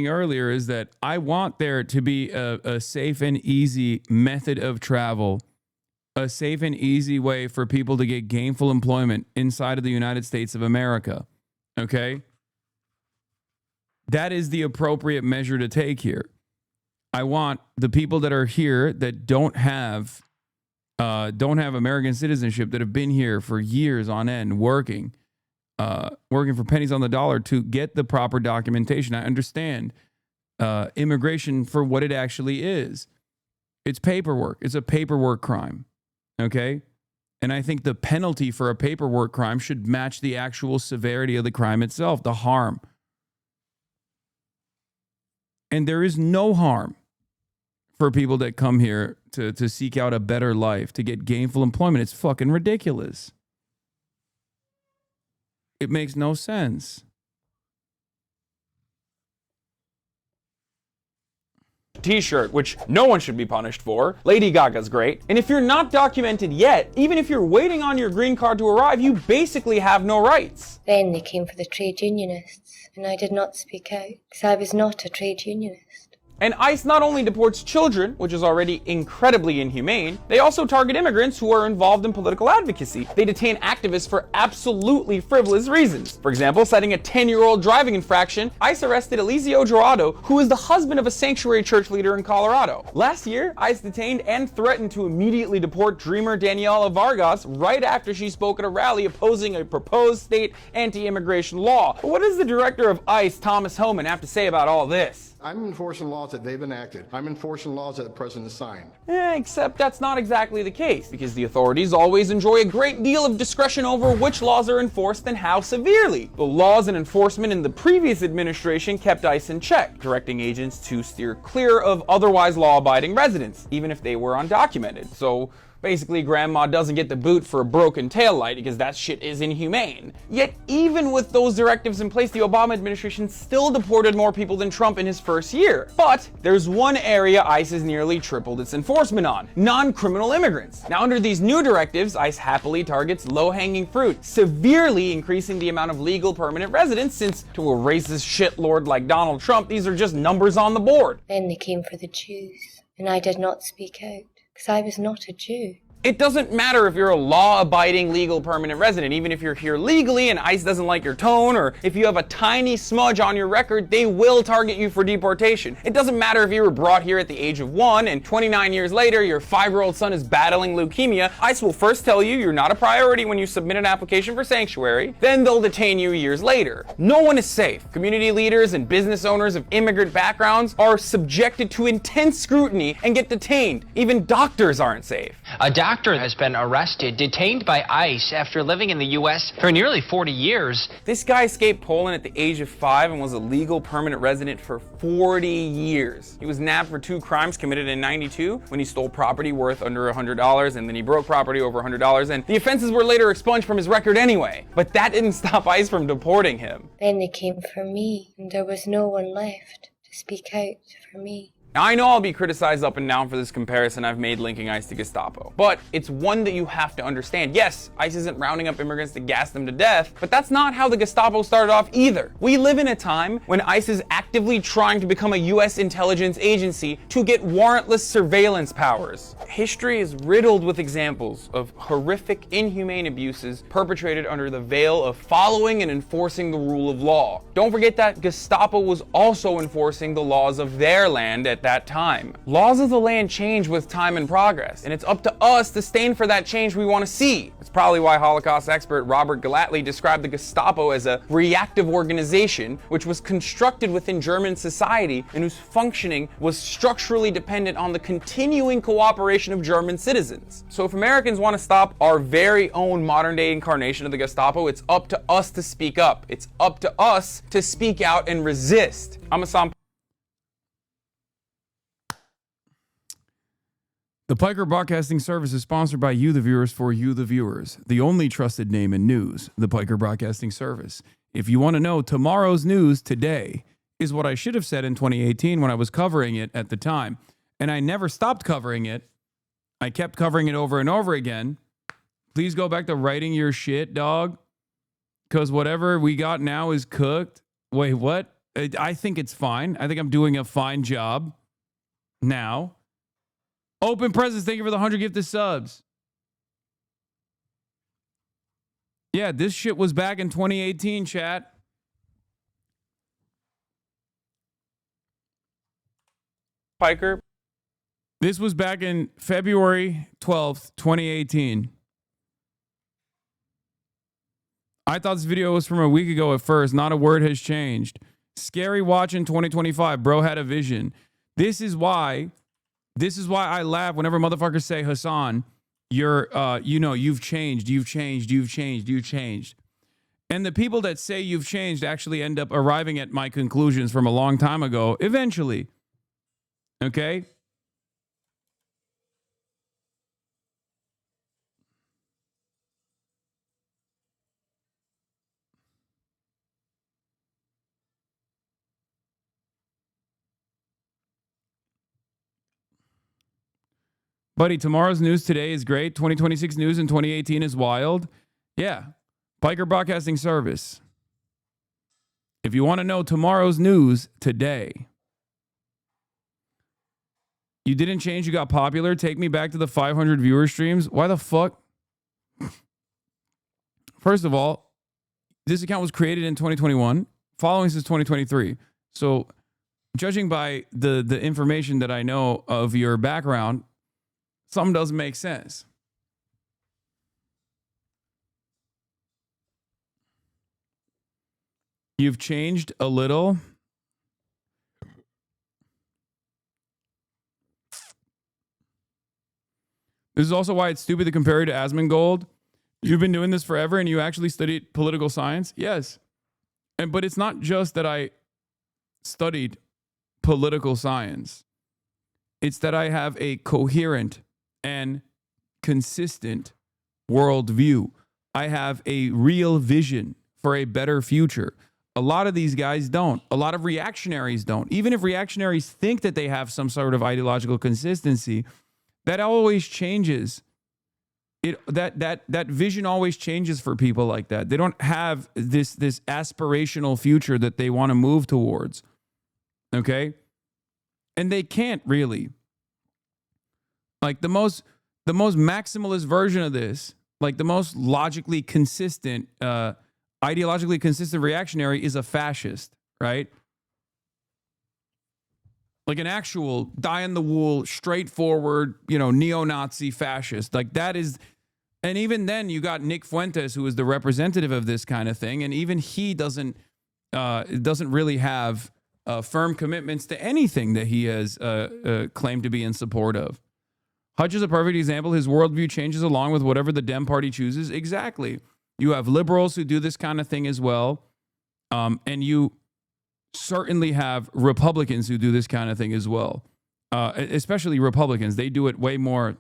earlier is that I want there to be a safe and easy method of travel, a safe and easy way for people to get gainful employment inside of the United States of America. Okay? That is the appropriate measure to take here. I want the people that are here that don't have American citizenship, that have been here for years on end working for pennies on the dollar, to get the proper documentation. I understand immigration for what it actually is. It's paperwork. It's a paperwork crime. Okay? And I think the penalty for a paperwork crime should match the actual severity of the crime itself, the harm. And there is no harm for people that come here to seek out a better life, to get gainful employment. It's fucking ridiculous. It makes no sense. t-shirt, which no one should be punished for. Lady Gaga's great. And if you're not documented yet, even if you're waiting on your green card to arrive, you basically have no rights. Then they came for the trade unionists, and I did not speak out, because I was not a trade unionist. And ICE not only deports children, which is already incredibly inhumane, they also target immigrants who are involved in political advocacy. They detain activists for absolutely frivolous reasons. For example, citing a 10-year-old driving infraction, ICE arrested Eliseo Dorado, who is the husband of a sanctuary church leader in Colorado. Last year, ICE detained and threatened to immediately deport dreamer Daniela Vargas right after she spoke at a rally opposing a proposed state anti-immigration law. But what does the director of ICE, Thomas Homan, have to say about all this? I'm enforcing laws that they've enacted. I'm enforcing laws that the president has signed. Except that's not exactly the case, because the authorities always enjoy a great deal of discretion over which laws are enforced and how severely. The laws and enforcement in the previous administration kept ICE in check, directing agents to steer clear of otherwise law-abiding residents, even if they were undocumented. So basically, grandma doesn't get the boot for a broken taillight because that shit is inhumane. Yet, even with those directives in place, the Obama administration still deported more people than Trump in his first year. But there's one area ICE has nearly tripled its enforcement on: non-criminal immigrants. Now, under these new directives, ICE happily targets low-hanging fruit, severely increasing the amount of legal permanent residents, since to a racist shitlord like Donald Trump, these are just numbers on the board. Then they came for the Jews, and I did not speak out, because I was not a Jew. It doesn't matter if you're a law-abiding legal permanent resident. Even if you're here legally and ICE doesn't like your tone, or if you have a tiny smudge on your record, they will target you for deportation. It doesn't matter if you were brought here at the age of 1 and 29 years later your 5-year-old son is battling leukemia. ICE will first tell you you're not a priority when you submit an application for sanctuary, then they'll detain you years later. No one is safe. Community leaders and business owners of immigrant backgrounds are subjected to intense scrutiny and get detained. Even doctors aren't safe. A doctor has been arrested, detained by ICE after living in the U.S. for nearly 40 years. This guy escaped Poland at the age of 5 and was a legal permanent resident for 40 years. He was nabbed for 2 crimes committed in '92 when he stole property worth under $100, and then he broke property over $100, and the offenses were later expunged from his record anyway. But that didn't stop ICE from deporting him. Then they came for me, and there was no one left to speak out for me. Now, I know I'll be criticized up and down for this comparison I've made linking ICE to Gestapo, but it's one that you have to understand. Yes, ICE isn't rounding up immigrants to gas them to death, but that's not how the Gestapo started off either. We live in a time when ICE is actively trying to become a U.S. intelligence agency to get warrantless surveillance powers. History is riddled with examples of horrific, inhumane abuses perpetrated under the veil of following and enforcing the rule of law. Don't forget that Gestapo was also enforcing the laws of their land at that time. Laws of the land change with time and progress, and it's up to us to stand for that change we want to see. It's probably why Holocaust expert Robert Gallatley described the Gestapo as a reactive organization which was constructed within German society and whose functioning was structurally dependent on the continuing cooperation of German citizens. So if Americans want to stop our very own modern-day incarnation of the Gestapo, it's up to us to speak up. It's up to us to speak out and resist. I'm Hasan. The Piker Broadcasting Service is sponsored by you, the viewers, for you, the viewers. The only trusted name in news, the Piker Broadcasting Service. If you want to know tomorrow's news today, is what I should have said in 2018 when I was covering it at the time. And I never stopped covering it. I kept covering it over and over again. Please go back to writing your shit, dog. Because whatever we got now is cooked. Wait, what? I think it's fine. I think I'm doing a fine job now. Open Presents, thank you for the 100 gifted subs. Yeah, this shit was back in 2018, chat. Piker. This was back in February 12th, 2018. I thought this video was from a week ago at first. Not a word has changed. Scary watch in 2025. Bro had a vision. This is why I laugh whenever motherfuckers say, Hasan, you're, you've changed. And the people that say you've changed actually end up arriving at my conclusions from a long time ago, eventually. Okay? Buddy, tomorrow's news today is great. 2026 news in 2018 is wild. Yeah. Piker Broadcasting Service. If you want to know tomorrow's news today. You didn't change, you got popular. Take me back to the 500 viewer streams. Why the fuck? First of all, this account was created in 2021, following since 2023. So, judging by the information that I know of your background, something doesn't make sense. You've changed a little. This is also why it's stupid to compare you to Asmongold. You've been doing this forever and you actually studied political science? Yes. But it's not just that I studied political science. It's that I have a coherent and consistent worldview. I have a real vision for a better future. A lot of these guys don't. A lot of reactionaries don't. Even if reactionaries think that they have some sort of ideological consistency, that always changes. That vision always changes for people like that. They don't have this aspirational future that they want to move towards. Okay? And they can't really. Like the most maximalist version of this, like the most logically consistent, ideologically consistent reactionary is a fascist, right? Like an actual die-in-the-wool, straightforward, neo-Nazi fascist. Like that is, and even then you got Nick Fuentes, who is the representative of this kind of thing, and even he doesn't really have firm commitments to anything that he has claimed to be in support of. Hutch is a perfect example. His worldview changes along with whatever the Dem Party chooses. Exactly. You have liberals who do this kind of thing as well, and you certainly have Republicans who do this kind of thing as well. Especially Republicans, they do it way more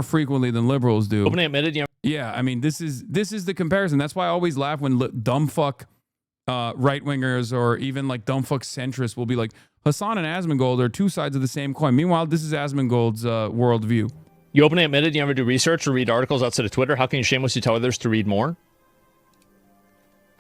frequently than liberals do. Openly admitted, Yeah, I mean, this is the comparison. That's why I always laugh when dumb fuck right wingers or even like dumb fuck centrists will be like, Hasan and Asmongold are two sides of the same coin. Meanwhile, this is Asmongold's worldview. You openly admitted you never do research or read articles outside of Twitter. How can you shamelessly tell others to read more?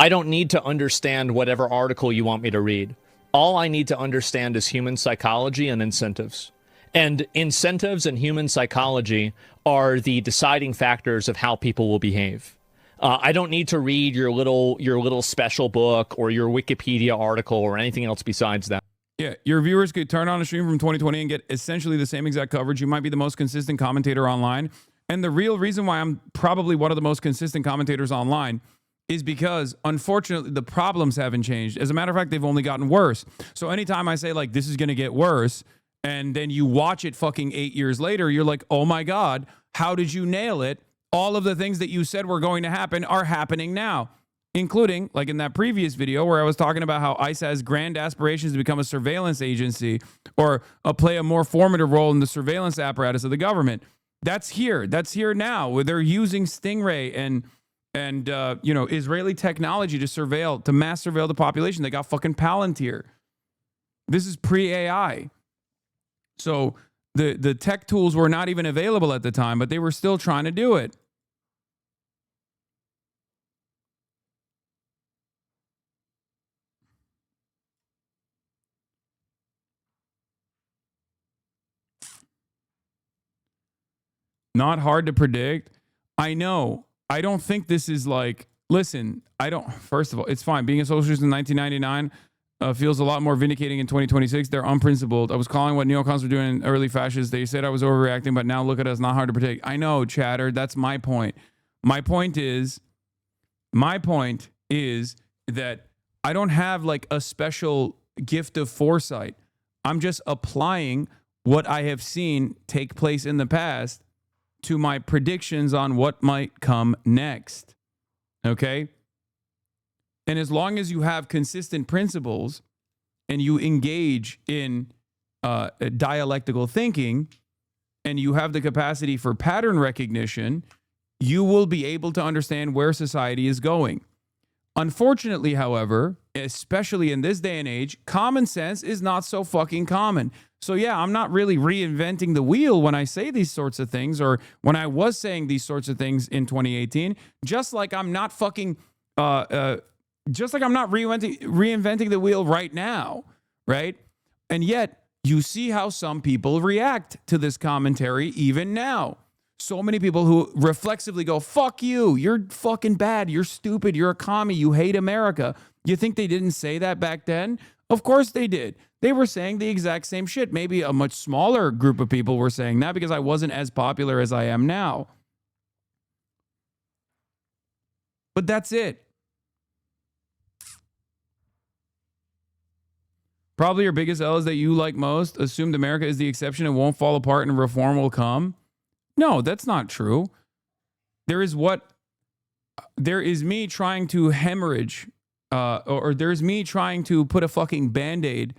I don't need to understand whatever article you want me to read. All I need to understand is human psychology and incentives. And incentives and human psychology are the deciding factors of how people will behave. I don't need to read your little special book or your Wikipedia article or anything else besides that. Yeah, your viewers could turn on a stream from 2020 and get essentially the same exact coverage. You might be the most consistent commentator online. And the real reason why I'm probably one of the most consistent commentators online is because, unfortunately, the problems haven't changed. As a matter of fact, they've only gotten worse. So anytime I say, like, this is going to get worse, and then you watch it fucking 8 years later, you're like, oh my God, how did you nail it? All of the things that you said were going to happen are happening now, including, like in that previous video where I was talking about how ICE has grand aspirations to become a surveillance agency or play a more formative role in the surveillance apparatus of the government. That's here. That's here now, where they're using Stingray and Israeli technology to mass surveil the population. They got fucking Palantir. This is pre-AI. So the tech tools were not even available at the time, but they were still trying to do it. Not hard to predict. I know. I don't think this is like, listen, first of all, it's fine. Being a socialist in 1999 feels a lot more vindicating in 2026. They're unprincipled. I was calling what neocons were doing in early fascists. They said I was overreacting, but now look at us. Not hard to predict. I know, chatter. That's my point. My point is that I don't have like a special gift of foresight. I'm just applying what I have seen take place in the past to my predictions on what might come next. Okay? And as long as you have consistent principles and you engage in dialectical thinking and you have the capacity for pattern recognition, you will be able to understand where society is going. Unfortunately, however, especially in this day and age, common sense is not so fucking common. So yeah, I'm not really reinventing the wheel when I say these sorts of things, or when I was saying these sorts of things in 2018. Just like I'm not fucking, just like I'm not reinventing the wheel right now, right? And yet you see how some people react to this commentary even now. So many people who reflexively go, "Fuck you! You're fucking bad! You're stupid! You're a commie! You hate America!" You think they didn't say that back then? Of course they did. They were saying the exact same shit. Maybe a much smaller group of people were saying that because I wasn't as popular as I am now. But that's it. Probably your biggest L is that you, like most, assumed America is the exception and won't fall apart and reform will come. No, that's not true. There is me trying to hemorrhage, or there's me trying to put a fucking Band-Aid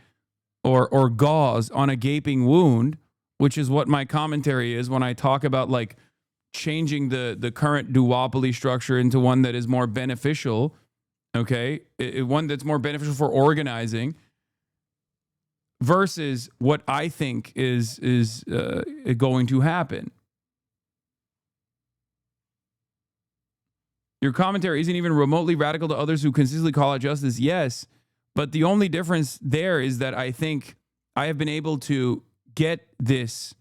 or gauze on a gaping wound, which is what my commentary is when I talk about like changing the current duopoly structure into one that is more beneficial, okay? One that's more beneficial for organizing versus what I think is going to happen. Your commentary isn't even remotely radical to others who consistently call out justice. Yes, but the only difference there is that I think I have been able to get this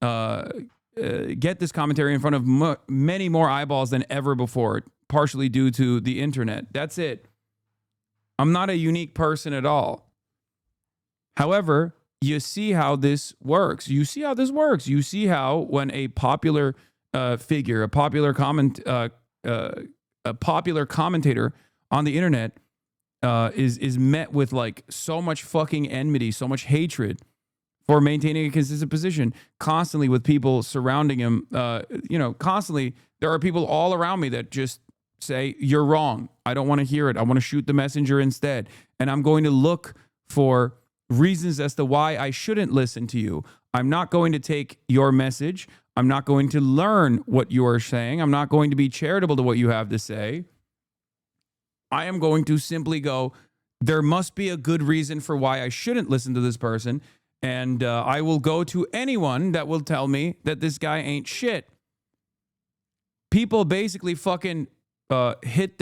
commentary in front of many more eyeballs than ever before, partially due to the internet. That's it. I'm not a unique person at all. However, you see how this works. You see how when a popular figure, a popular commentator on the internet is met with like so much fucking enmity, so much hatred for maintaining a consistent position, constantly with people surrounding him. Constantly there are people all around me that just say, "You're wrong. I don't want to hear it. I want to shoot the messenger instead." And I'm going to look for reasons as to why I shouldn't listen to you. I'm not going to take your message. I'm not going to learn what you are saying. I'm not going to be charitable to what you have to say. I am going to simply go, there must be a good reason for why I shouldn't listen to this person. And I will go to anyone that will tell me that this guy ain't shit. People basically fucking hit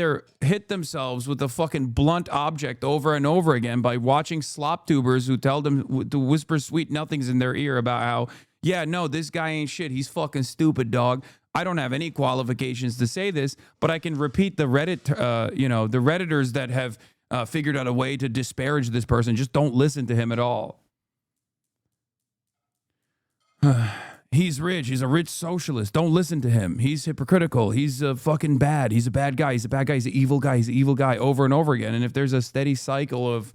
themselves with a fucking blunt object over and over again by watching slop tubers who tell them to whisper sweet nothings in their ear about how, yeah, no, this guy ain't shit. He's fucking stupid, dog. I don't have any qualifications to say this, but I can repeat the Reddit, the Redditors that have figured out a way to disparage this person. Just don't listen to him at all. He's rich. He's a rich socialist. Don't listen to him. He's hypocritical. He's fucking bad. He's a bad guy. He's a bad guy. He's an evil guy. He's an evil guy over and over again. And if there's a steady cycle of,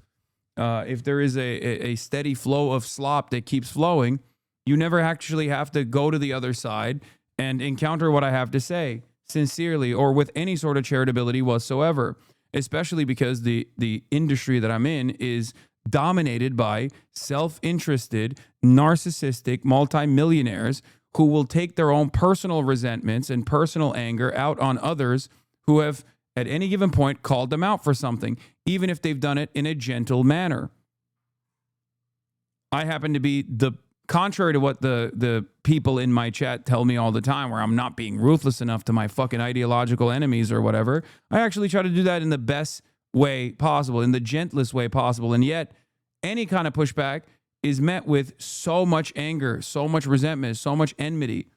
if there is a steady flow of slop that keeps flowing, you never actually have to go to the other side and encounter what I have to say sincerely or with any sort of charitability whatsoever, especially because the industry that I'm in is dominated by self-interested, narcissistic multimillionaires who will take their own personal resentments and personal anger out on others who have, at any given point, called them out for something, even if they've done it in a gentle manner. I happen to be contrary to what the people in my chat tell me all the time, where I'm not being ruthless enough to my fucking ideological enemies or whatever. I actually try to do that in the best way possible, in the gentlest way possible. And yet, any kind of pushback is met with so much anger, so much resentment, so much enmity.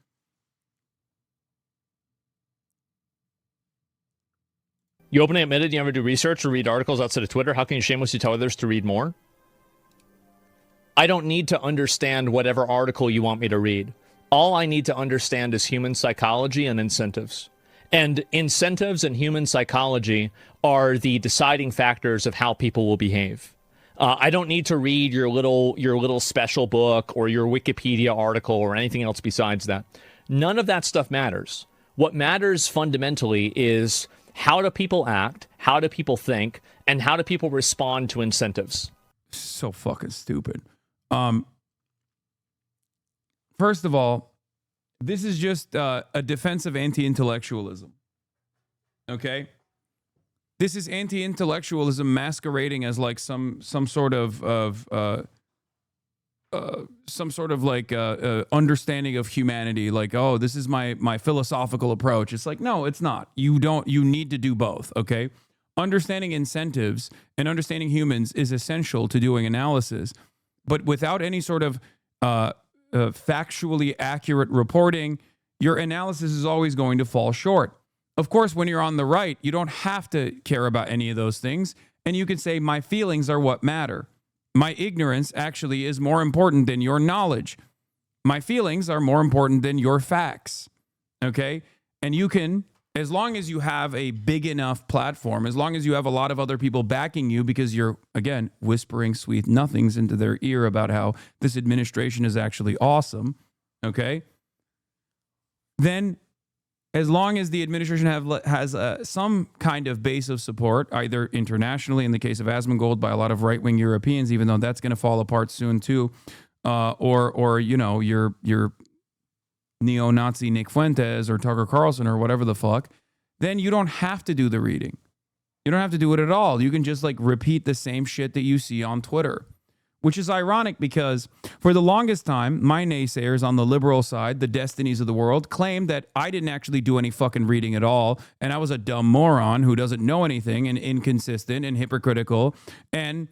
You openly admitted you never do research or read articles outside of Twitter. How can you shamelessly tell others to read more? I don't need to understand whatever article you want me to read. All I need to understand is human psychology and incentives. And incentives and human psychology are the deciding factors of how people will behave. I don't need to read your little special book or your Wikipedia article or anything else besides that. None of that stuff matters. What matters fundamentally is how do people act, how do people think, and how do people respond to incentives. So fucking stupid. First of all, this is just a defense of anti-intellectualism. Okay? This is anti-intellectualism masquerading as like some sort of some sort of like understanding of humanity, like, oh, this is my philosophical approach. It's like, no, it's not. You need to do both. Okay. Understanding incentives and understanding humans is essential to doing analysis, but without any sort of factually accurate reporting, your analysis is always going to fall short. Of course, when you're on the right, you don't have to care about any of those things. And you can say, my feelings are what matter. My ignorance actually is more important than your knowledge. My feelings are more important than your facts. Okay? And you can, as long as you have a big enough platform, as long as you have a lot of other people backing you because you're, again, whispering sweet nothings into their ear about how this administration is actually awesome, okay? Then as long as the administration has some kind of base of support, either internationally, in the case of Asmongold, by a lot of right-wing Europeans, even though that's going to fall apart soon too, or you know, your neo-Nazi Nick Fuentes or Tucker Carlson or whatever the fuck, then you don't have to do the reading. You don't have to do it at all. You can just like repeat the same shit that you see on Twitter. Which is ironic because for the longest time, my naysayers on the liberal side, the destinies of the world, claimed that I didn't actually do any fucking reading at all. And I was a dumb moron who doesn't know anything and inconsistent and hypocritical and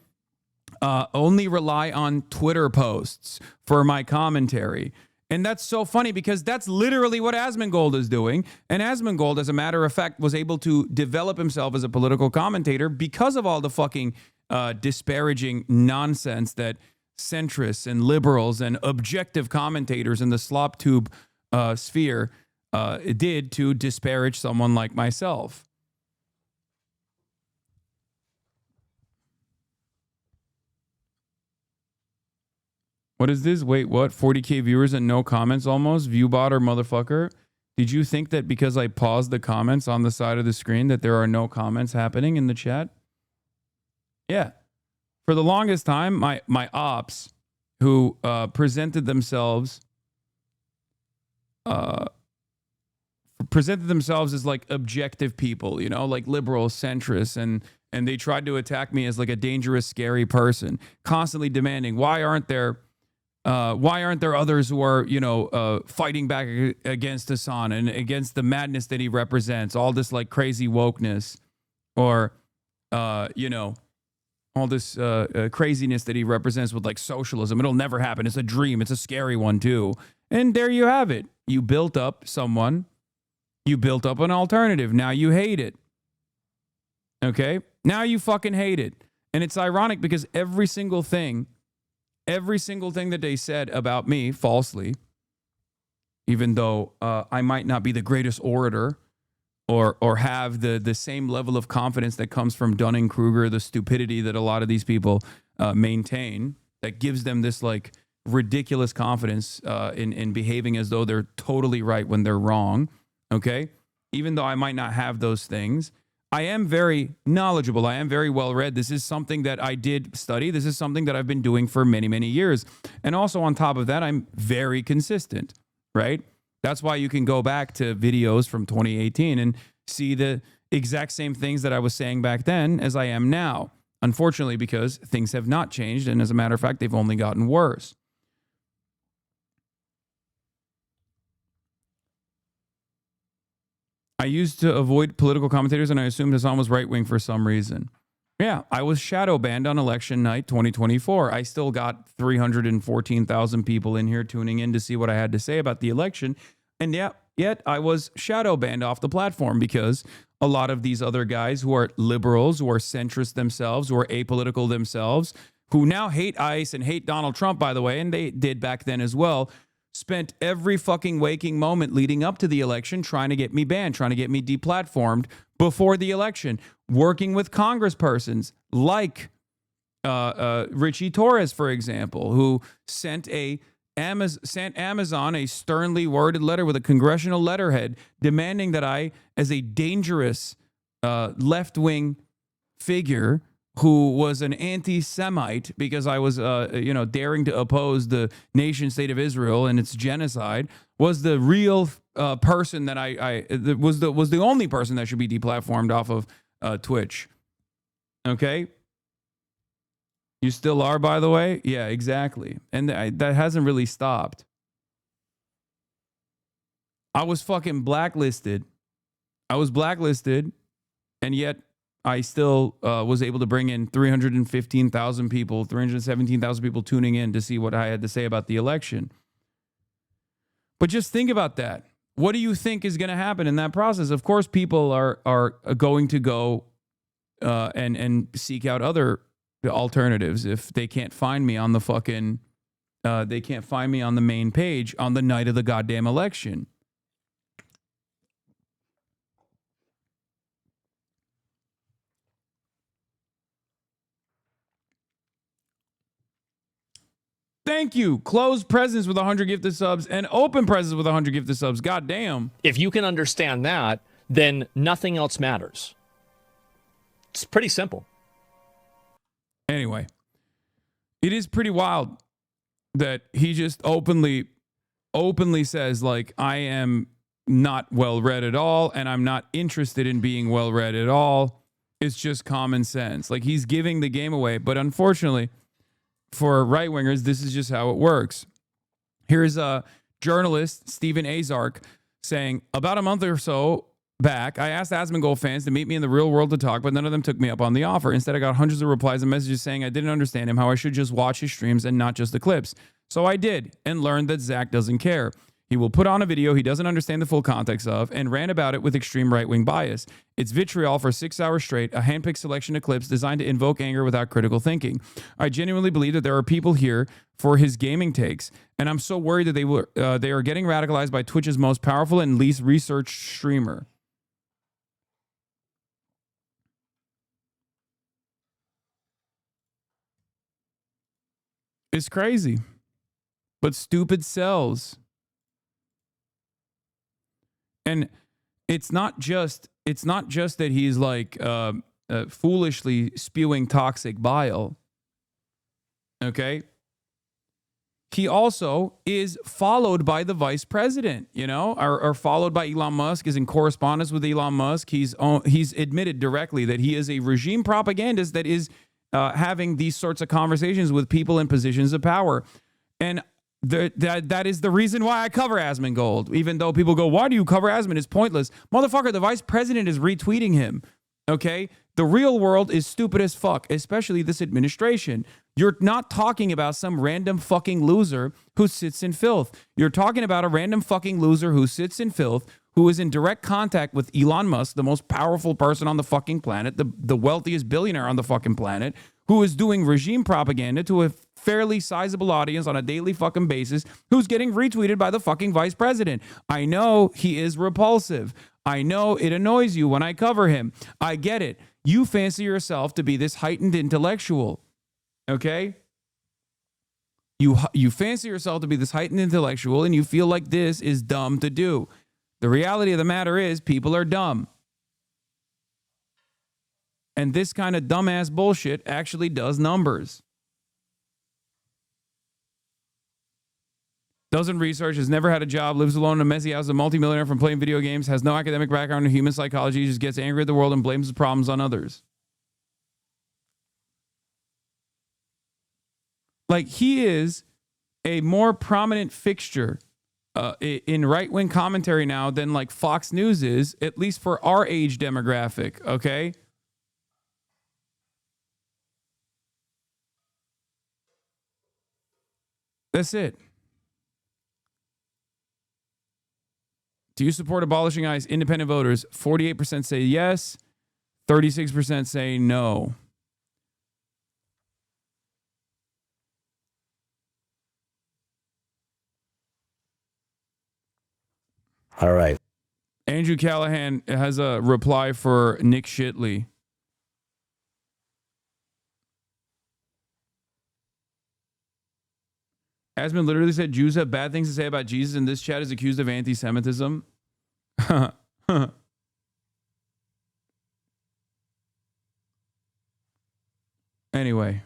only rely on Twitter posts for my commentary. And that's so funny because that's literally what Asmongold is doing. And Asmongold, as a matter of fact, was able to develop himself as a political commentator because of all the fucking disparaging nonsense that centrists and liberals and objective commentators in the slop tube sphere did to disparage someone like myself. What is this? Wait, what? 40K viewers and no comments almost? Viewbot or motherfucker? Did you think that because I paused the comments on the side of the screen that there are no comments happening in the chat? Yeah. For the longest time, my ops who presented themselves as like objective people, you know, like liberal centrists, and they tried to attack me as like a dangerous, scary person, constantly demanding, why aren't there others who are, you know, fighting back against Hasan and against the madness that he represents, all this like crazy wokeness, or you know, all this craziness that he represents with like socialism. It'll never happen. It's a dream. It's a scary one too. And there you have it. You built up someone. You built up an alternative. Now you hate it. Okay? Now you fucking hate it. And it's ironic because every single thing that they said about me falsely, even though I might not be the greatest orator, or have the same level of confidence that comes from Dunning-Kruger, the stupidity that a lot of these people maintain, that gives them this like ridiculous confidence in behaving as though they're totally right when they're wrong, okay? Even though I might not have those things, I am very knowledgeable. I am very well read. This is something that I did study. This is something that I've been doing for many, many years. And also on top of that, I'm very consistent, right? That's why you can go back to videos from 2018 and see the exact same things that I was saying back then as I am now. Unfortunately, because things have not changed. And as a matter of fact, they've only gotten worse. I used to avoid political commentators and I assumed Hasan was right-wing for some reason. Yeah, I was shadow banned on election night 2024. I still got 314,000 people in here tuning in to see what I had to say about the election. And yet I was shadow banned off the platform because a lot of these other guys who are liberals, who are centrist themselves, who are apolitical themselves, who now hate ICE and hate Donald Trump, by the way, and they did back then as well, spent every fucking waking moment leading up to the election trying to get me banned, trying to get me deplatformed before the election, working with congresspersons like Richie Torres, for example, who sent Amazon a sternly worded letter with a congressional letterhead demanding that I, as a dangerous left-wing figure who was an anti-Semite because I was, daring to oppose the nation state of Israel and its genocide, was the real person that was the only person that should be deplatformed off of Twitch. Okay. You still are, by the way? Yeah, exactly. And that hasn't really stopped. I was fucking blacklisted. And yet I still was able to bring in 315,000 people, 317,000 people tuning in to see what I had to say about the election. But just think about that. What do you think is going to happen in that process? Of course, people are going to go and seek out other alternatives if they can't find me on the fucking, they can't find me on the main page on the night of the goddamn election. Thank you. Closed presents with 100 gifted subs and open presents with 100 gifted subs. God damn. If you can understand that, then nothing else matters. It's pretty simple. Anyway, it is pretty wild that he just openly says, like, I am not well read at all, and I'm not interested in being well read at all. It's just common sense. Like, he's giving the game away. But unfortunately, for right-wingers, this is just how it works. Here's a journalist, Stephen Azark, saying, about a month or so back, I asked Asmongold fans to meet me in the real world to talk, but none of them took me up on the offer. Instead, I got hundreds of replies and messages saying I didn't understand him, how I should just watch his streams and not just the clips. So I did, and learned that Zach doesn't care. He will put on a video he doesn't understand the full context of and ran about it with extreme right-wing bias. It's vitriol for 6 hours straight, a handpicked selection of clips designed to invoke anger without critical thinking. I genuinely believe that there are people here for his gaming takes, and I'm so worried that they are getting radicalized by Twitch's most powerful and least researched streamer. It's crazy, but stupid sells. And it's not just that he's like foolishly spewing toxic bile. Okay. He also is followed by the vice president, you know, or followed by Elon Musk, is in correspondence with Elon Musk. He's admitted directly that he is a regime propagandist that is having these sorts of conversations with people in positions of power. And that is the reason why I cover Asmongold. Even though people go, why do you cover Asmon? It's pointless. Motherfucker, the vice president is retweeting him. Okay? The real world is stupid as fuck, especially this administration. You're not talking about some random fucking loser who sits in filth. You're talking about a random fucking loser who sits in filth, who is in direct contact with Elon Musk, the most powerful person on the fucking planet, the wealthiest billionaire on the fucking planet, who is doing regime propaganda to a fairly sizable audience on a daily fucking basis, who's getting retweeted by the fucking vice president. I know he is repulsive. I know it annoys you when I cover him. I get it. You fancy yourself to be this heightened intellectual. Okay? You fancy yourself to be this heightened intellectual, and you feel like this is dumb to do. The reality of the matter is people are dumb. And this kind of dumbass bullshit actually does numbers. Doesn't research, has never had a job, lives alone in a messy house, a multimillionaire from playing video games, has no academic background in human psychology, just gets angry at the world and blames his problems on others. Like, he is a more prominent fixture in right-wing commentary now than like Fox News is, at least for our age demographic, okay? That's it. Do you support abolishing ICE? Independent voters, 48% say yes, 36% say no. All right. Andrew Callahan has a reply for Nick Shitley. Asman literally said Jews have bad things to say about Jesus, and this chat is accused of anti-Semitism. Anyway.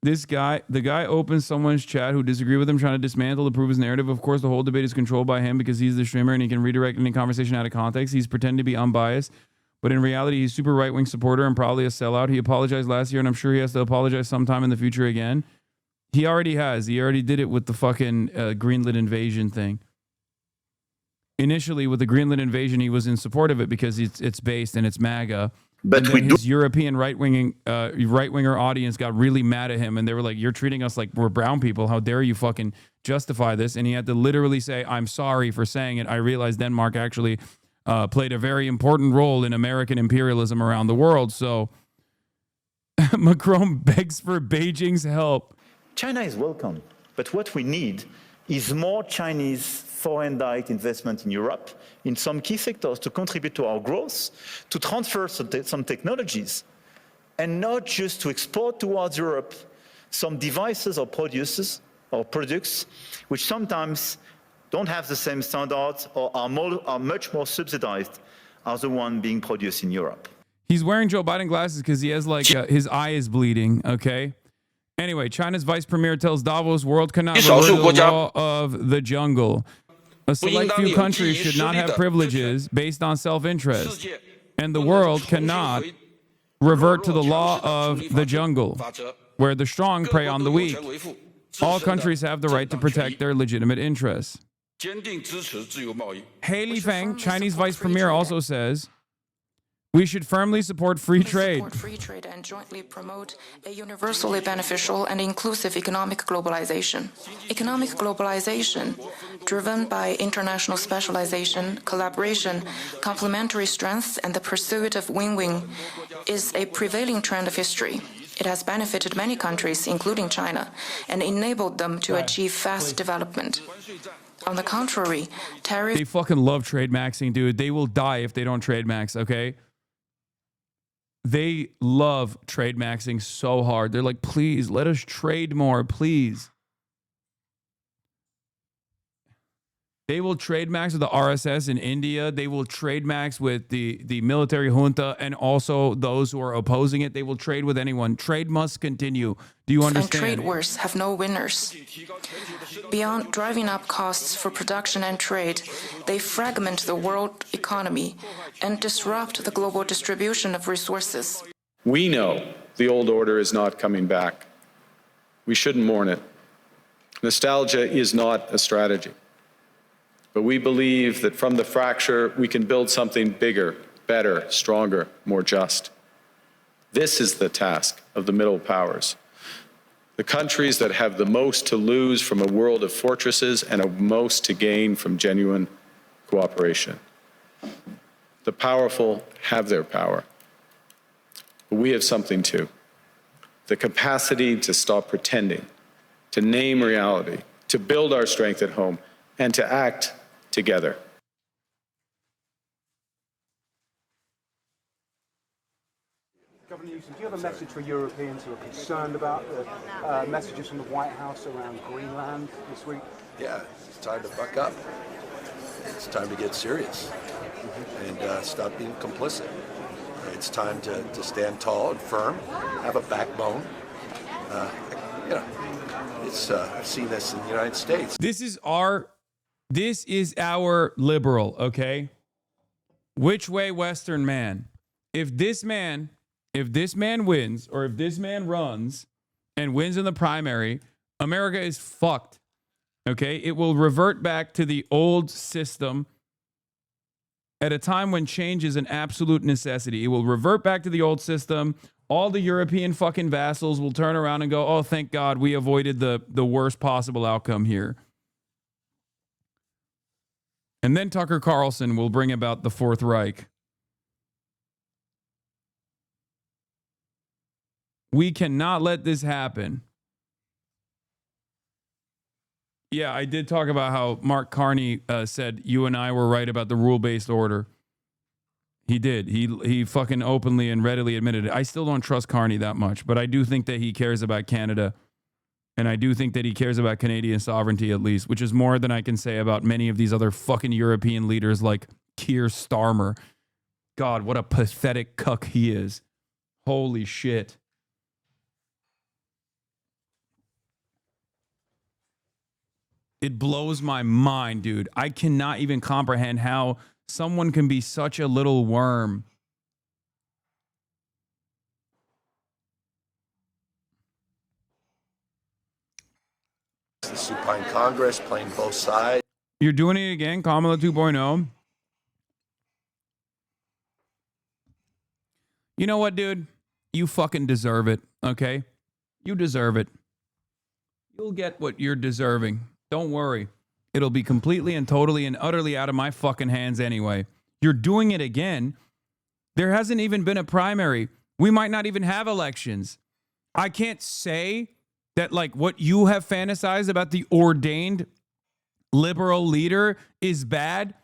The guy opens someone's chat who disagree with him, trying to dismantle to prove his narrative. Of course, the whole debate is controlled by him because he's the streamer and he can redirect any conversation out of context. He's pretending to be unbiased, but in reality, he's super right-wing supporter and probably a sellout. He apologized last year, and I'm sure he has to apologize sometime in the future again. He already has. He already did it with the fucking Greenland invasion thing. Initially, with the Greenland invasion, he was in support of it because it's based and it's MAGA. But his European right-winger audience got really mad at him, and they were like, "You're treating us like we're brown people. How dare you fucking justify this?" And he had to literally say, "I'm sorry for saying it. I realized Denmark actually played a very important role in American imperialism around the world." So Macron begs for Beijing's help. China is welcome, but what we need is more Chinese foreign direct investment in Europe in some key sectors to contribute to our growth, to transfer some technologies, and not just to export towards Europe some devices or products which sometimes don't have the same standards or are much more subsidized as the one being produced in Europe. He's wearing Joe Biden glasses because he has like his eye is bleeding, okay? Anyway, China's vice premier tells Davos world cannot revert to the law of the jungle. A select few countries should not have privileges based on self-interest, and the world cannot revert to the law of the jungle, where the strong prey on the weak. All countries have the right to protect their legitimate interests. Haley Feng, Chinese vice premier, also says, we should firmly support free trade. Support free trade and jointly promote a universally beneficial and inclusive economic globalization. Economic globalization, driven by international specialization, collaboration, complementary strengths, and the pursuit of win-win, is a prevailing trend of history. It has benefited many countries, including China, and enabled them to achieve fast development. On the contrary, tariffs... They fucking love trade maxing, dude. They will die if they don't trade max, okay? They love trade maxing so hard. They're like, please, let us trade more, please. They will trade max with the RSS in India. They will trade max with the military junta and also those who are opposing it. They will trade with anyone. Trade must continue. Do you understand? And trade wars have no winners. Beyond driving up costs for production and trade, they fragment the world economy and disrupt the global distribution of resources. We know the old order is not coming back. We shouldn't mourn it. Nostalgia is not a strategy. But we believe that from the fracture, we can build something bigger, better, stronger, more just. This is the task of the middle powers. The countries that have the most to lose from a world of fortresses and the most to gain from genuine cooperation. The powerful have their power. But we have something too. The capacity to stop pretending, to name reality, to build our strength at home, and to act together. Governor Newsom, do you have a message for Europeans who are concerned about the messages from the White House around Greenland this week? Yeah, it's time to buck up. It's time to get serious and stop being complicit. It's time to stand tall and firm, have a backbone. I've seen this in the United States. This is our liberal, okay? Which way Western man? If this man wins, or if this man runs and wins in the primary, America is fucked, okay? It will revert back to the old system at a time when change is an absolute necessity. It will revert back to the old system. All the European fucking vassals will turn around and go, oh, thank God we avoided the worst possible outcome here. And then Tucker Carlson will bring about the Fourth Reich. We cannot let this happen. Yeah, I did talk about how Mark Carney said you and I were right about the rule-based order. He did. He fucking openly and readily admitted it. I still don't trust Carney that much, but I do think that he cares about Canada. And I do think that he cares about Canadian sovereignty at least, which is more than I can say about many of these other fucking European leaders like Keir Starmer. God, what a pathetic cuck he is. Holy shit. It blows my mind, dude. I cannot even comprehend how someone can be such a little worm the supine Congress, playing both sides. You're doing it again, Kamala 2.0. You know what, dude? You fucking deserve it, okay? You deserve it. You'll get what you're deserving. Don't worry. It'll be completely and totally and utterly out of my fucking hands anyway. You're doing it again. There hasn't even been a primary. We might not even have elections. I can't say that, like, what you have fantasized about the ordained liberal leader is bad.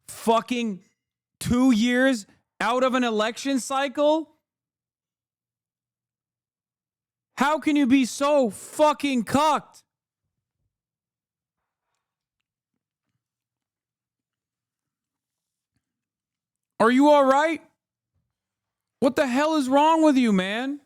Fucking 2 years out of an election cycle? How can you be so fucking cucked? Are you all right? What the hell is wrong with you, man?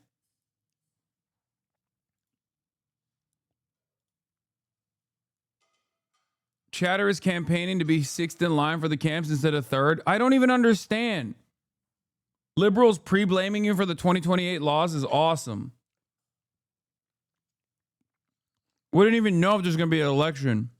Chatter is campaigning to be sixth in line for the camps instead of third. I don't even understand. Liberals pre-blaming you for the 2028 laws is awesome. We didn't even know if there's going to be an election.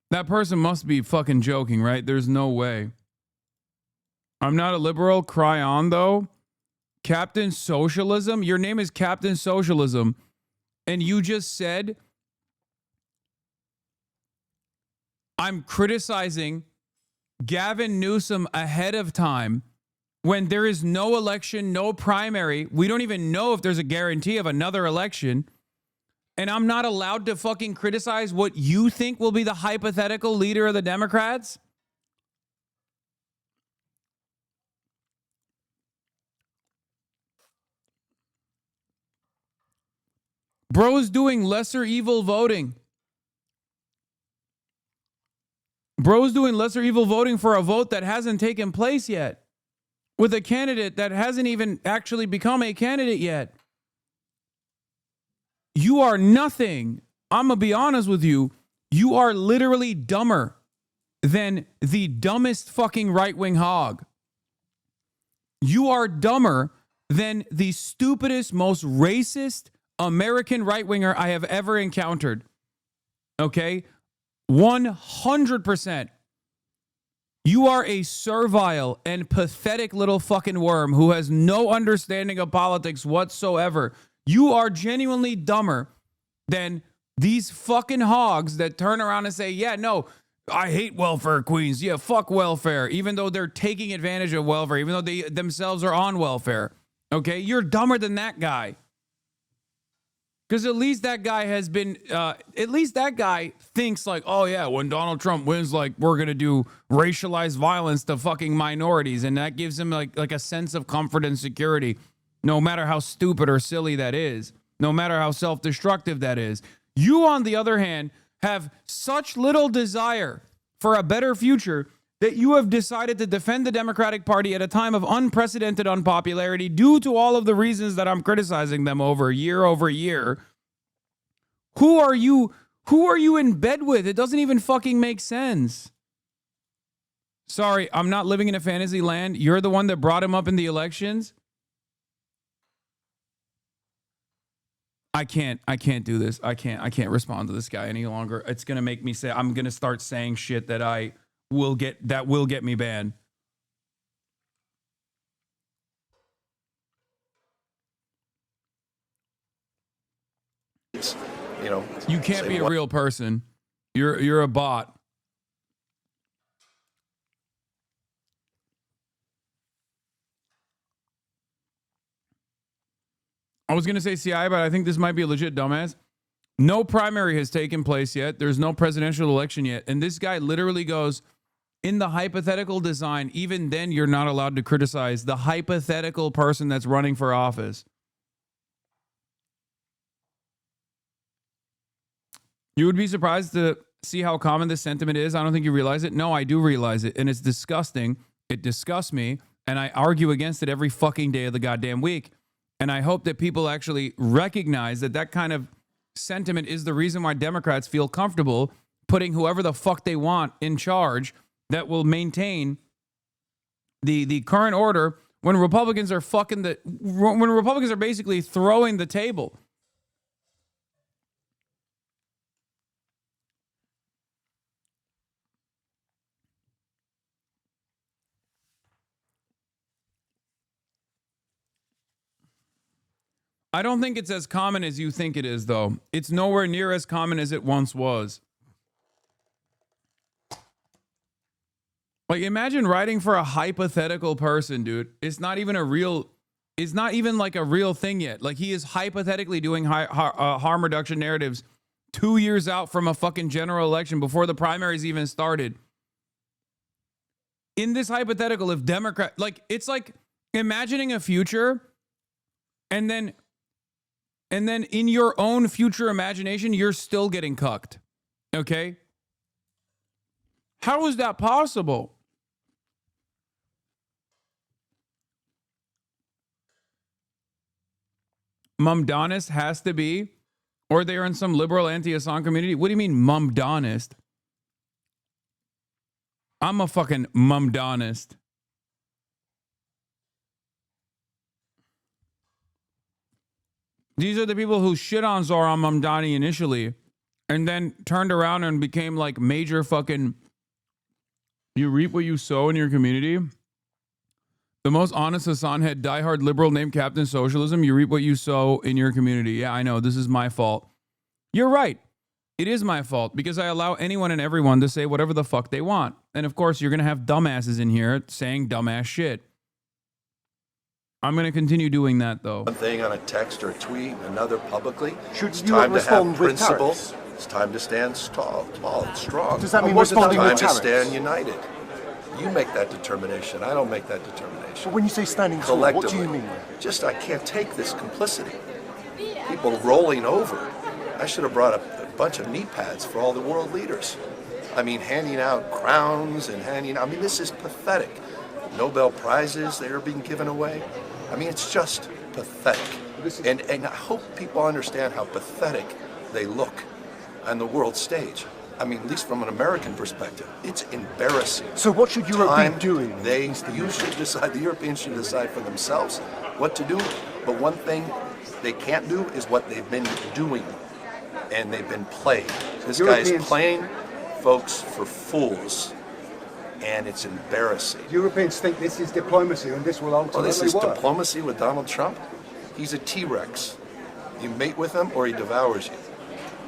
That person must be fucking joking, right? There's no way. I'm not a liberal. Cry on, though. Captain Socialism? Your name is Captain Socialism. And you just said, I'm criticizing Gavin Newsom ahead of time when there is no election, no primary. We don't even know if there's a guarantee of another election. And I'm not allowed to fucking criticize what you think will be the hypothetical leader of the Democrats? Bro's doing lesser evil voting. Bro's doing lesser evil voting for a vote that hasn't taken place yet, with a candidate that hasn't even actually become a candidate yet. You are nothing. I'm going to be honest with you. You are literally dumber than the dumbest fucking right-wing hog. You are dumber than the stupidest, most racist American right-winger I have ever encountered. Okay? 100%. You are a servile and pathetic little fucking worm who has no understanding of politics whatsoever. You are genuinely dumber than these fucking hogs that turn around and say, yeah, no, I hate welfare queens. Yeah, fuck welfare. Even though they're taking advantage of welfare, even though they themselves are on welfare. Okay? You're dumber than that guy. Because at least that guy has been, at least that guy thinks like, oh yeah, when Donald Trump wins, like we're going to do racialized violence to fucking minorities. And that gives him like a sense of comfort and security, no matter how stupid or silly that is, no matter how self-destructive that is. You, on the other hand, have such little desire for a better future that you have decided to defend the Democratic Party at a time of unprecedented unpopularity due to all of the reasons that I'm criticizing them over year. Who are you in bed with? It doesn't even fucking make sense. Sorry, I'm not living in a fantasy land. You're the one that brought him up in the elections. I can't do this. I can't respond to this guy any longer. It's going to make me say, I'm going to start saying shit that will get me banned. You know, you can't be a real person. You're a bot. I was going to say CI, but I think this might be a legit dumbass. No primary has taken place yet. There's no presidential election yet. And this guy literally goes, in the hypothetical design, even then you're not allowed to criticize the hypothetical person that's running for office. You would be surprised to see how common this sentiment is. I don't think you realize it. No, I do realize it. And it's disgusting. It disgusts me. And I argue against it every fucking day of the goddamn week. And I hope that people actually recognize that that kind of sentiment is the reason why Democrats feel comfortable putting whoever the fuck they want in charge that will maintain the current order when Republicans are when Republicans are basically throwing the table. I don't think it's as common as you think it is, though. It's nowhere near as common as it once was. Like, imagine writing for a hypothetical person, dude. It's not even like a real thing yet. Like, he is hypothetically doing harm reduction narratives 2 years out from a fucking general election before the primaries even started. In this hypothetical, if it's like imagining a future and then in your own future imagination, you're still getting cucked. Okay? How is that possible? Mumdonist has to be, or they're in some liberal anti-Hasan community. What do you mean mumdonist? I'm a fucking mumdonist. These are the people who shit on Zohran Mamdani initially and then turned around and became like major fucking, you reap what you sow in your community. The most honest Hasan head diehard liberal named Captain Socialism. You reap what you sow in your community. Yeah, I know. This is my fault. You're right. It is my fault because I allow anyone and everyone to say whatever the fuck they want. And of course, you're going to have dumbasses in here saying dumbass shit. I'm going to continue doing that, though. One thing on a text or a tweet, another publicly. Should it's you time to respond have with principles. tariffs? It's time to stand tall and strong. Does that mean responding with tariffs? It's time to stand tariffs? united. You make that determination. I don't make that determination. But when you say standing tall, what do you mean? Just, I can't take this complicity. People rolling over. I should have brought a bunch of knee pads for all the world leaders. I mean, handing out crowns and this is pathetic. Nobel Prizes, they are being given away. I mean, it's just pathetic. And I hope people understand how pathetic they look on the world stage. I mean, at least from an American perspective, it's embarrassing. So what should Europe be doing? You should decide, the Europeans should decide for themselves what to do. But one thing they can't do is what they've been doing. And they've been playing. This guy is playing folks for fools. And it's embarrassing. Europeans think this is diplomacy and this will ultimately this is work. diplomacy with Donald Trump? He's a T-Rex. You mate with him or he devours you.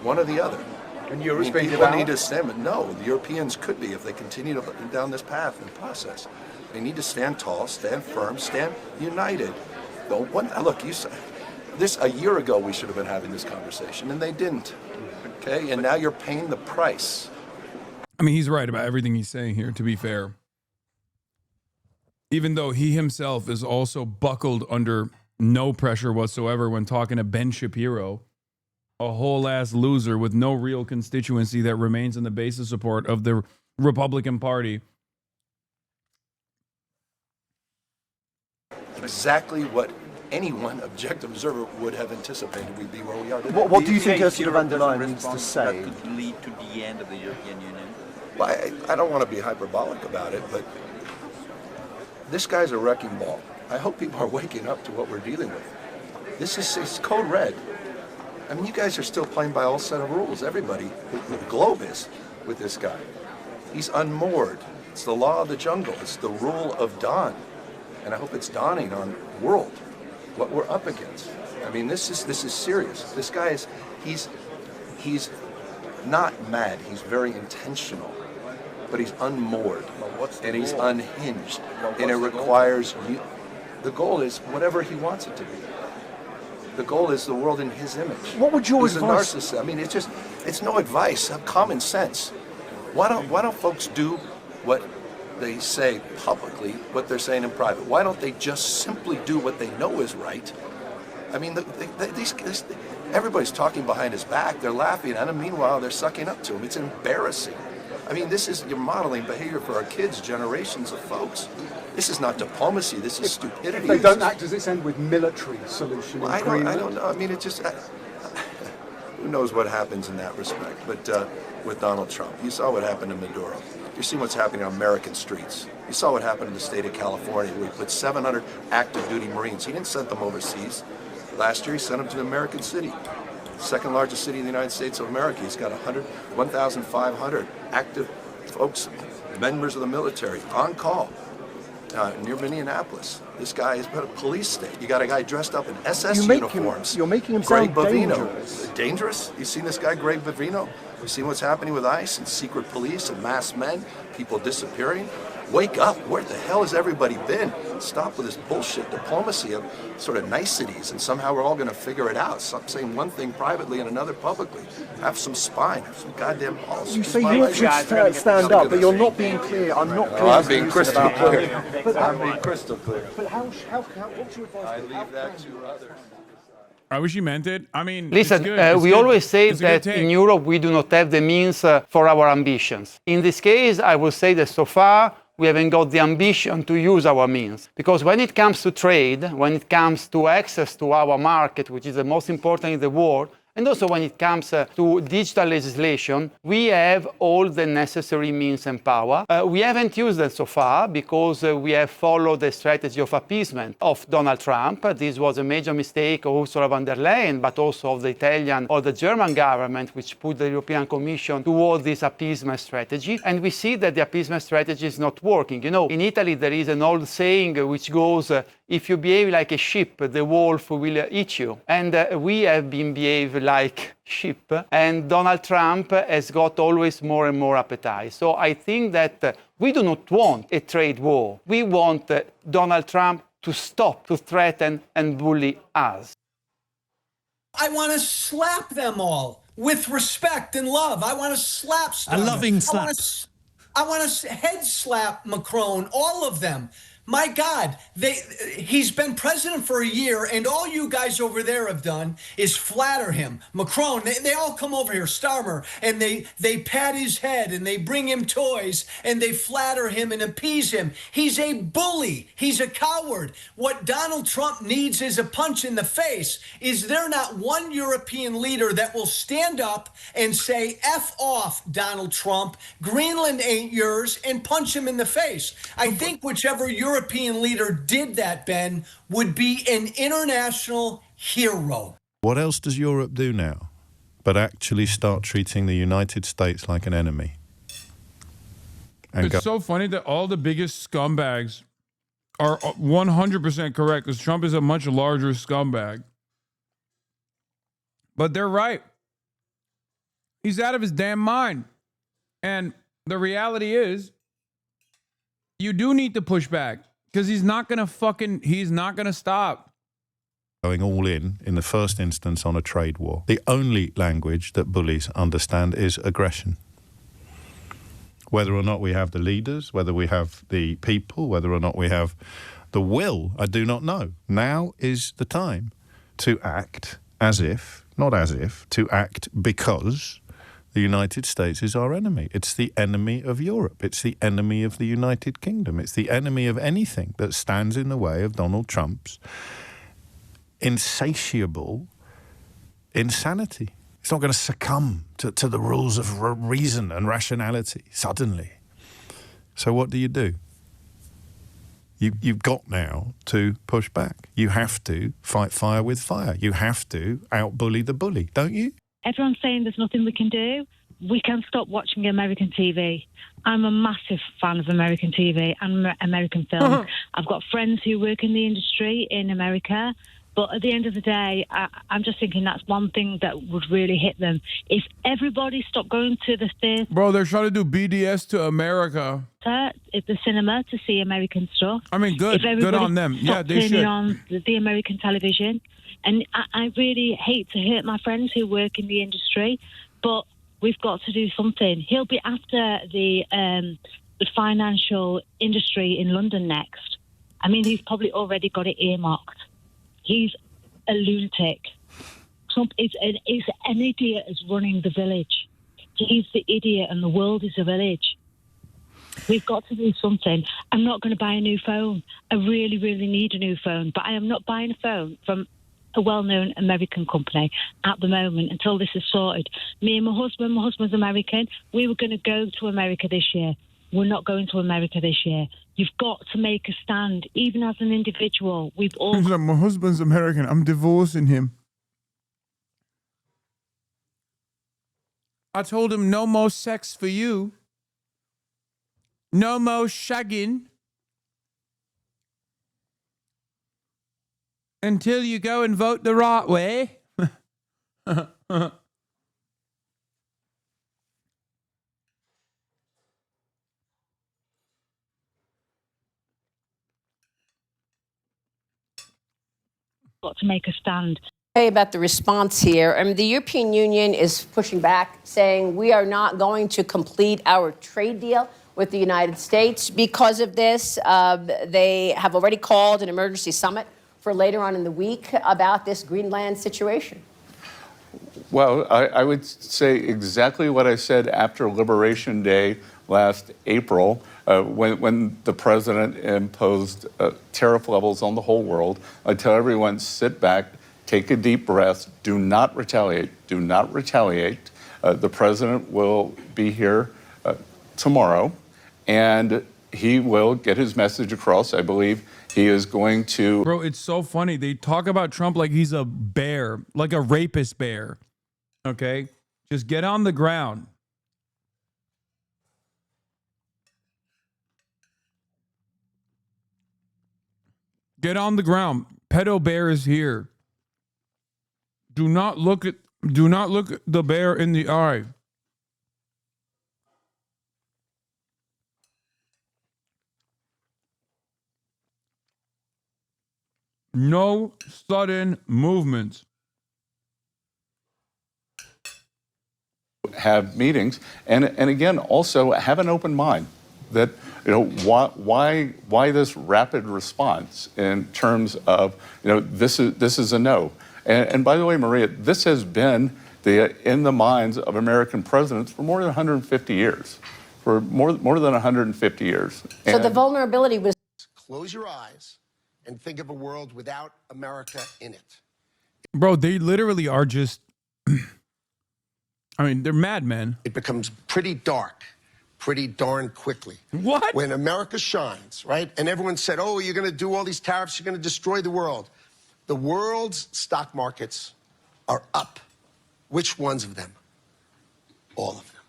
One or the other. And Europe's being people devoured? need to stand, but no, the Europeans could be if they continue down this path and process. They need to stand tall, stand firm, stand united. Look, you said this a year ago we should have been having this conversation, and they didn't. Okay, and now you're paying the price. I mean, he's right about everything he's saying here, to be fair. Even though he himself is also buckled under no pressure whatsoever when talking to Ben Shapiro, a whole-ass loser with no real constituency that remains in the base of support of the Republican Party. Exactly what anyone objective observer would have anticipated we'd be where we are today. What do you think Ursula von der Leyen needs to say? That could lead to the end of the European Union? Well, I don't want to be hyperbolic about it, but this guy's a wrecking ball. I hope people are waking up to what we're dealing with. It's code red. I mean, you guys are still playing by all set of rules. Everybody, the globe is with this guy. He's unmoored. It's the law of the jungle. It's the rule of dawn. And I hope it's dawning on the world what we're up against. I mean, this is serious. This guy he's not mad. He's very intentional, but he's unmoored and he's unhinged, and it requires the goal is whatever he wants it to be. The goal is the world in his image. What would your advice? He's a narcissist. I mean, it's no advice. Common sense. Why don't folks do what they say publicly, what they're saying in private? Why don't they just simply do what they know is right? I mean, everybody's talking behind his back. They're laughing at him. Meanwhile, they're sucking up to him. It's embarrassing. I mean, you're modeling behavior for our kids, generations of folks. This is not diplomacy. This is stupidity. If they don't act, does this end with military solution? Well, I don't know. I mean, who knows what happens in that respect? But with Donald Trump, you saw what happened to Maduro. You're seeing what's happening on American streets. You saw what happened in the state of California, where he put 700 active duty Marines. He didn't send them overseas. Last year, he sent them to the American city. Second largest city in the United States of America. He's got 1,500 active folks, members of the military, on call near Minneapolis. This guy has been a police state. You got a guy dressed up in SS uniforms. You're making him sound dangerous. Dangerous? You seen this guy, Greg Bavino? You seen what's happening with ICE and secret police and masked men, people disappearing? Wake up. Where the hell has everybody been? Stop with this bullshit diplomacy of sort of niceties, and somehow we're all going to figure it out. Stop saying one thing privately and another publicly. Have some spine. Have some goddamn balls. You say Europe should stand up, but you're not being clear. I'm not clear. I'm being crystal clear. I'm being crystal clear. But what's your advice? I leave that to others. I wish you meant it. I mean, listen, we always say that in Europe we do not have the means for our ambitions. In this case, I will say that so far we haven't got the ambition to use our means. Because when it comes to trade, when it comes to access to our market, which is the most important in the world, and also when it comes to digital legislation, we have all the necessary means and power. We haven't used them so far because we have followed the strategy of appeasement of Donald Trump. This was a major mistake of Ursula von der Leyen, but also of the Italian or the German government, which put the European Commission toward this appeasement strategy. And we see that the appeasement strategy is not working. You know, in Italy there is an old saying which goes, if you behave like a sheep, the wolf will eat you. And we have been behaving like sheep. And Donald Trump has got always more and more appetite. So I think that we do not want a trade war. We want Donald Trump to stop, to threaten and bully us. I want to slap them all with respect and love. I want to slap Steinmeier. A loving slaps. I want to head slap Macron, all of them. My God, he's been president for a year, and all you guys over there have done is flatter him. Macron, they all come over here, Starmer, and they pat his head, and they bring him toys, and they flatter him and appease him. He's a bully. He's a coward. What Donald Trump needs is a punch in the face. Is there not one European leader that will stand up and say, F off, Donald Trump, Greenland ain't yours, and punch him in the face? I think whichever European leader did that, Ben, would be an international hero. What else does Europe do now but actually start treating the United States like an enemy? It's so funny that all the biggest scumbags are 100% correct, because Trump is a much larger scumbag. But they're right. He's out of his damn mind. And the reality is, you do need to push back, because he's not going to stop. Going all in the first instance on a trade war. The only language that bullies understand is aggression. Whether or not we have the leaders, whether we have the people, whether or not we have the will, I do not know. Now is the time to act to act because the United States is our enemy. It's the enemy of Europe. It's the enemy of the United Kingdom. It's the enemy of anything that stands in the way of Donald Trump's insatiable insanity. It's not going to succumb to the rules of reason and rationality suddenly. So what do? You've got now to push back. You have to fight fire with fire. You have to out-bully the bully, don't you? Everyone's saying there's nothing we can do. We can stop watching American TV. I'm a massive fan of American TV and American films. I've got friends who work in the industry in America. But at the end of the day, I'm just thinking that's one thing that would really hit them. If everybody stopped going to the theatre... Bro, they're trying to do BDS to America. At the cinema to see American stuff. I mean, good on them. Yeah, they should. On the American television. And I really hate to hurt my friends who work in the industry, but we've got to do something. He'll be after the financial industry in London next. I mean, he's probably already got it earmarked. He's a lunatic. Trump is an idiot as running the village. He's the idiot and the world is a village. We've got to do something. I'm not going to buy a new phone. I really, really need a new phone. But I am not buying a phone from a well-known American company at the moment until this is sorted. Me and my husband's American. We were going to go to America this year. we're not going to America this year. You've got to make a stand, even as an individual. We've all... He's like, my husband's American. I'm divorcing him. I told him no more sex for you. No more shagging. Until you go and vote the right way. Got to make a stand. About the response here, I mean, the European Union is pushing back, saying we are not going to complete our trade deal with the United States because of this. They have already called an emergency summit for later on in the week about this Greenland situation. Well, I would say exactly what I said after Liberation Day last April, when the president imposed tariff levels on the whole world. I tell everyone, sit back, take a deep breath, do not retaliate, do not retaliate. The president will be here tomorrow, and he will get his message across. I believe he is going to... Bro, it's so funny. They talk about Trump like he's a bear, like a rapist bear. Okay? Just get on the ground. Get on the ground. Pedo bear is here. Do not look the bear in the eye. No sudden movements. Have meetings, and again, also have an open mind. That, you know, why this rapid response in terms of, you know, this is a no. And by the way, Maria, this has been in the minds of American presidents for more than 150 years. For more than 150 years. So the vulnerability was... Close your eyes and think of a world without America in it. Bro, they literally are just... I mean, they're madmen. It becomes pretty dark pretty darn quickly. What? When America shines, right? And everyone said, oh, you're going to do all these tariffs, you're going to destroy the world. The world's stock markets are up. Which ones of them? All of them.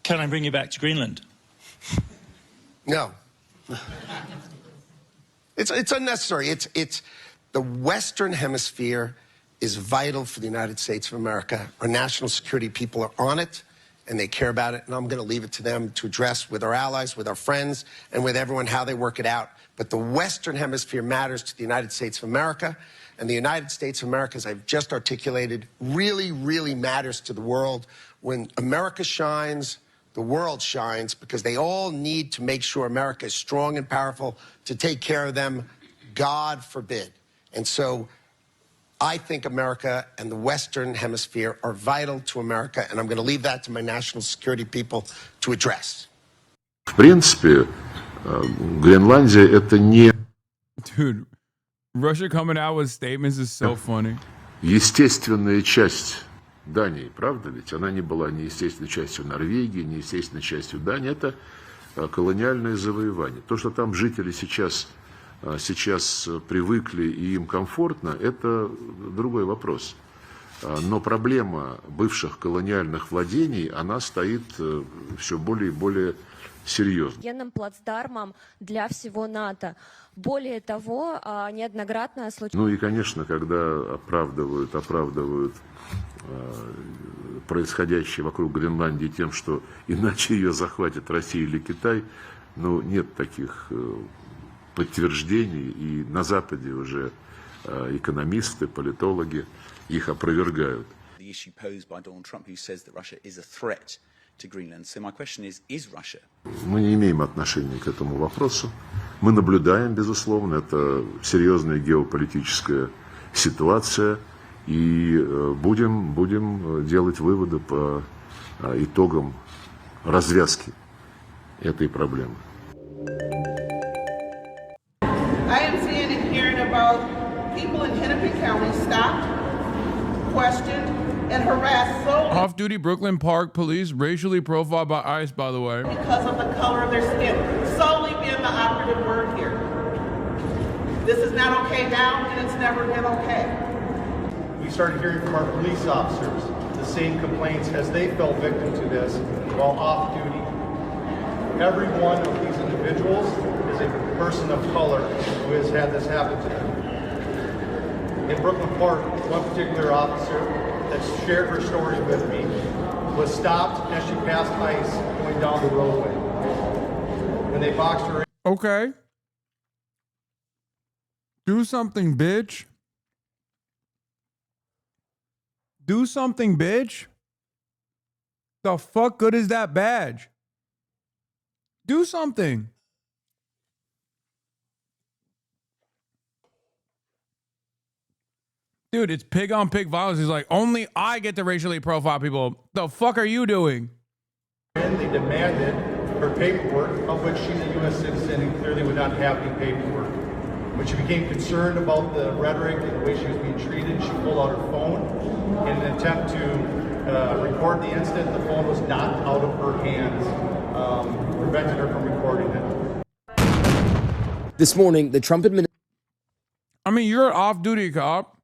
Can I bring you back to Greenland? No. It's unnecessary. It's the Western Hemisphere is vital for the United States of America. Our national security people are on it, and they care about it, and I'm going to leave it to them to address with our allies, with our friends, and with everyone how they work it out. But the Western Hemisphere matters to the United States of America, and the United States of America, as I've just articulated, really, really matters to the world. When America shines, the world shines, because they all need to make sure America is strong and powerful to take care of them, God forbid. And so I think America and the Western Hemisphere are vital to America, and I'm going to leave that to my national security people to address. В принципе, Гренландия это не... Dude, Russia coming out with statements is so funny. Естественная часть Дании, правда ведь? Она не была ни естественной частью Норвегии, ни естественной частью Дании. Это колониальное завоевание. То, что там жители сейчас привыкли и им комфортно, это другой вопрос. Но проблема бывших колониальных владений, она стоит все более и более серьезно. Военным плацдармом для всего НАТО. Более того, неоднократно случилось... Ну и, конечно, когда оправдывают происходящее вокруг Гренландии тем, что иначе ее захватит Россия или Китай, ну, нет таких подтверждений, и на Западе уже экономисты, политологи их опровергают. The issue posed by Donald Trump, who says that Russia is a threat to Greenland. So my question is Russia? Мы не имеем отношения к этому вопросу. Мы наблюдаем, безусловно, это серьезная геополитическая ситуация, и будем делать выводы по итогам развязки этой проблемы. I am seeing and hearing about people in Hennepin County stopped, questioned, and harassed solely Off-duty Brooklyn Park police racially profiled by ICE, by the way. because of the color of their skin. Solely being the operative word here. This is not okay now, and it's never been okay. We started hearing from our police officers the same complaints as they fell victim to this while off duty. Every one of these individuals is a person of color who has had this happen to them. In Brooklyn Park, one particular officer that shared her story with me was stopped as she passed ICE going down the roadway. When they boxed her in. Okay. Do something, bitch. Do something, bitch. The fuck good is that badge? Do something. Dude, it's pig on pig violence. He's like, only I get to racially profile people. The fuck are you doing? And they demanded her paperwork, of which she's a U.S. citizen and clearly would not have any paperwork. When she became concerned about the rhetoric and the way she was being treated, she pulled out her phone in an attempt to record the incident. The phone was knocked out of her hands, prevented her from recording it. This morning, the Trump administration... I mean, you're an off-duty cop.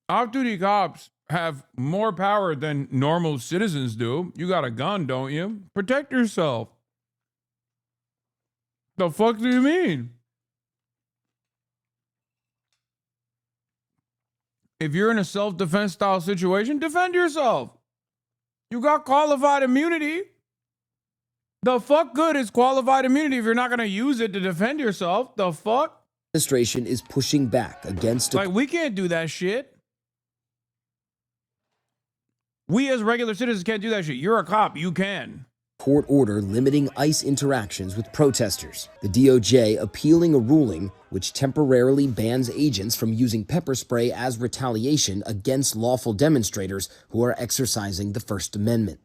Off-duty cops have more power than normal citizens do. You got a gun, don't you? Protect yourself. The fuck do you mean? If you're in a self-defense style situation, defend yourself. You got qualified immunity. The fuck good is qualified immunity if you're not going to use it to defend yourself? The fuck? Administration is pushing back against... Like, we can't do that shit. We as regular citizens can't do that shit. You're a cop. You can. Court order limiting ICE interactions with protesters. The DOJ appealing a ruling which temporarily bans agents from using pepper spray as retaliation against lawful demonstrators who are exercising the First Amendment.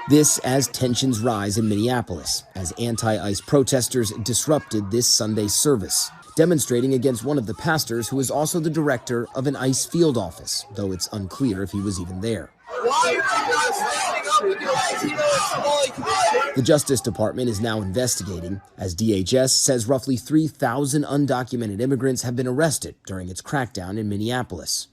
This as tensions rise in Minneapolis, as anti-ICE protesters disrupted this Sunday's service, demonstrating against one of the pastors who is also the director of an ICE field office, though it's unclear if he was even there. Why are you not standing up with your ICE? You know it's all you can. The Justice Department is now investigating, as DHS says roughly 3,000 undocumented immigrants have been arrested during its crackdown in Minneapolis.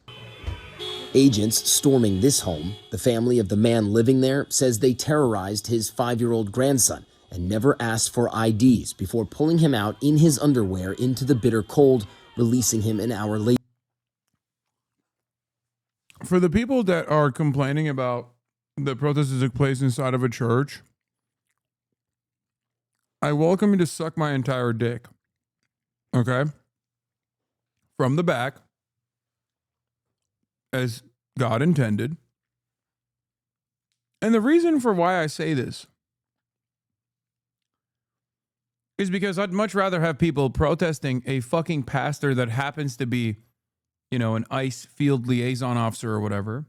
Agents storming this home, the family of the man living there, says they terrorized his 5-year-old grandson and never asked for IDs before pulling him out in his underwear into the bitter cold, releasing him an hour later. For the people that are complaining about the protests that took place inside of a church, I welcome you to suck my entire dick. Okay? From the back, as God intended. And the reason for why I say this is because I'd much rather have people protesting a fucking pastor that happens to be, you know, an ICE field liaison officer or whatever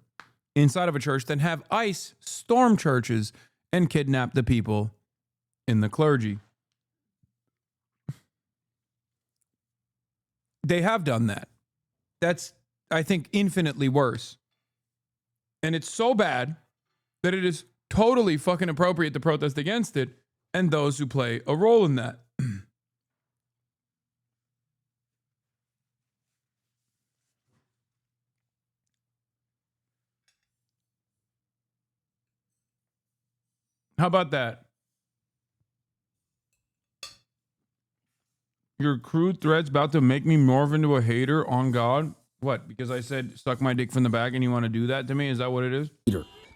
inside of a church than have ICE storm churches and kidnap the people in the clergy. They have done that. That's, I think, infinitely worse. And it's so bad that it is totally fucking appropriate to protest against it and those who play a role in that. How about that? Your crude threats about to make me morph into a hater on God? What? Because I said suck my dick from the back and you want to do that to me? Is that what it is?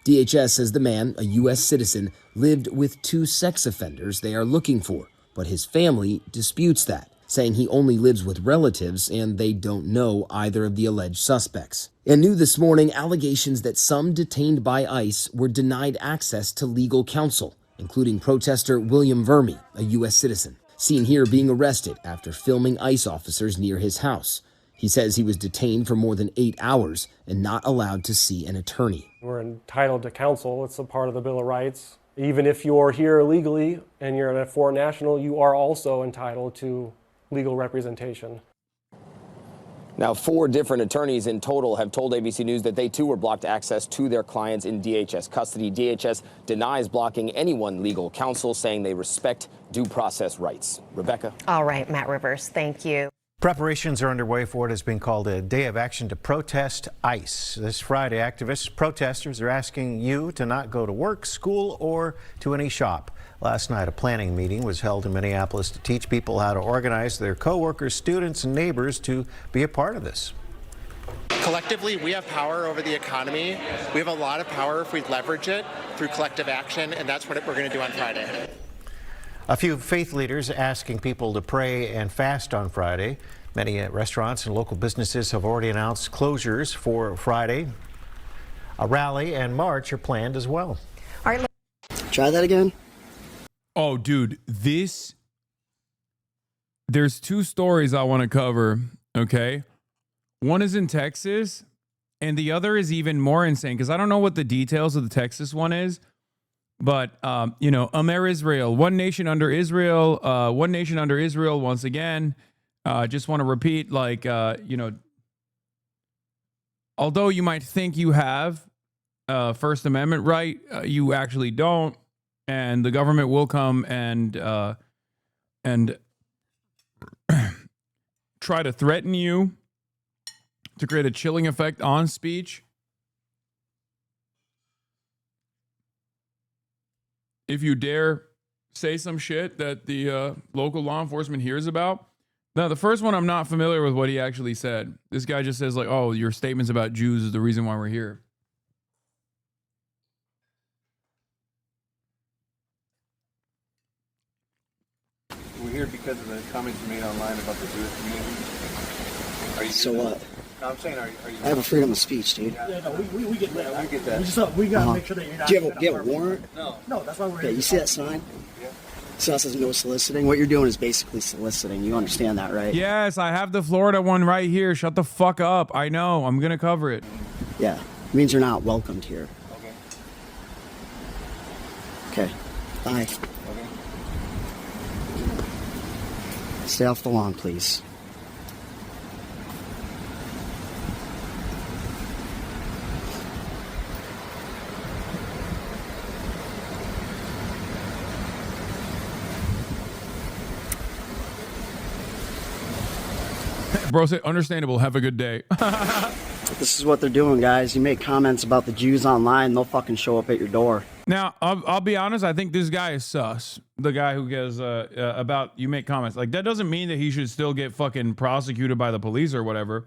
DHS says the man, a U.S. citizen, lived with 2 sex offenders they are looking for, but his family disputes that, saying he only lives with relatives and they don't know either of the alleged suspects. And new this morning, allegations that some detained by ICE were denied access to legal counsel, including protester William Vermi, a U.S. citizen, seen here being arrested after filming ICE officers near his house. He says he was detained for more than 8 hours and not allowed to see an attorney. We're entitled to counsel. It's a part of the Bill of Rights. Even if you're here illegally and you're a foreign national, you are also entitled to legal representation. Now, 4 different attorneys in total have told ABC News that they too were blocked access to their clients in DHS custody. DHS denies blocking anyone legal counsel, saying they respect due process rights. Rebecca? All right, Matt Rivers, thank you. Preparations are underway for what has been called a day of action to protest ICE. This Friday, activists, protesters are asking you to not go to work, school, or to any shop. Last night, a planning meeting was held in Minneapolis to teach people how to organize their coworkers, students, and neighbors to be a part of this. Collectively, we have power over the economy. We have a lot of power if we leverage it through collective action, and that's what we're going to do on Friday. A few faith leaders asking people to pray and fast on Friday. Many restaurants and local businesses have already announced closures for Friday. A rally and march are planned as well. All right, try that again. Oh, dude, there's 2 stories I want to cover, okay? One is in Texas, and the other is even more insane, because I don't know what the details of the Texas one is, but, Amer Israel, one nation under Israel, once again. Just want to repeat, although you might think you have First Amendment right, you actually don't. And the government will come and try to threaten you to create a chilling effect on speech. If you dare say some shit that the local law enforcement hears about. Now, the first one, I'm not familiar with what he actually said. This guy just says, oh, your statements about Jews is the reason why we're here. We're here because of the comments you made online about the Jewish community. Are you so what? No, I'm saying, are you? I have a freedom of speech, dude. Yeah, no, we get that. We get that. We gotta make sure that you're not. Do you have a warrant? No, that's why we're here. Yeah, you see that sign? Yeah. So that says no soliciting. What you're doing is basically soliciting. You understand that, right? Yes, I have the Florida one right here. Shut the fuck up. I know. I'm gonna cover it. Yeah, it means you're not welcomed here. Okay. Bye. Okay. Stay off the lawn, please. Bro said, understandable. Have a good day. This is what they're doing, guys. You make comments about the Jews online, they'll fucking show up at your door. Now, I'll be honest. I think this guy is sus. The guy who goes about you make comments. Like, that doesn't mean that he should still get fucking prosecuted by the police or whatever.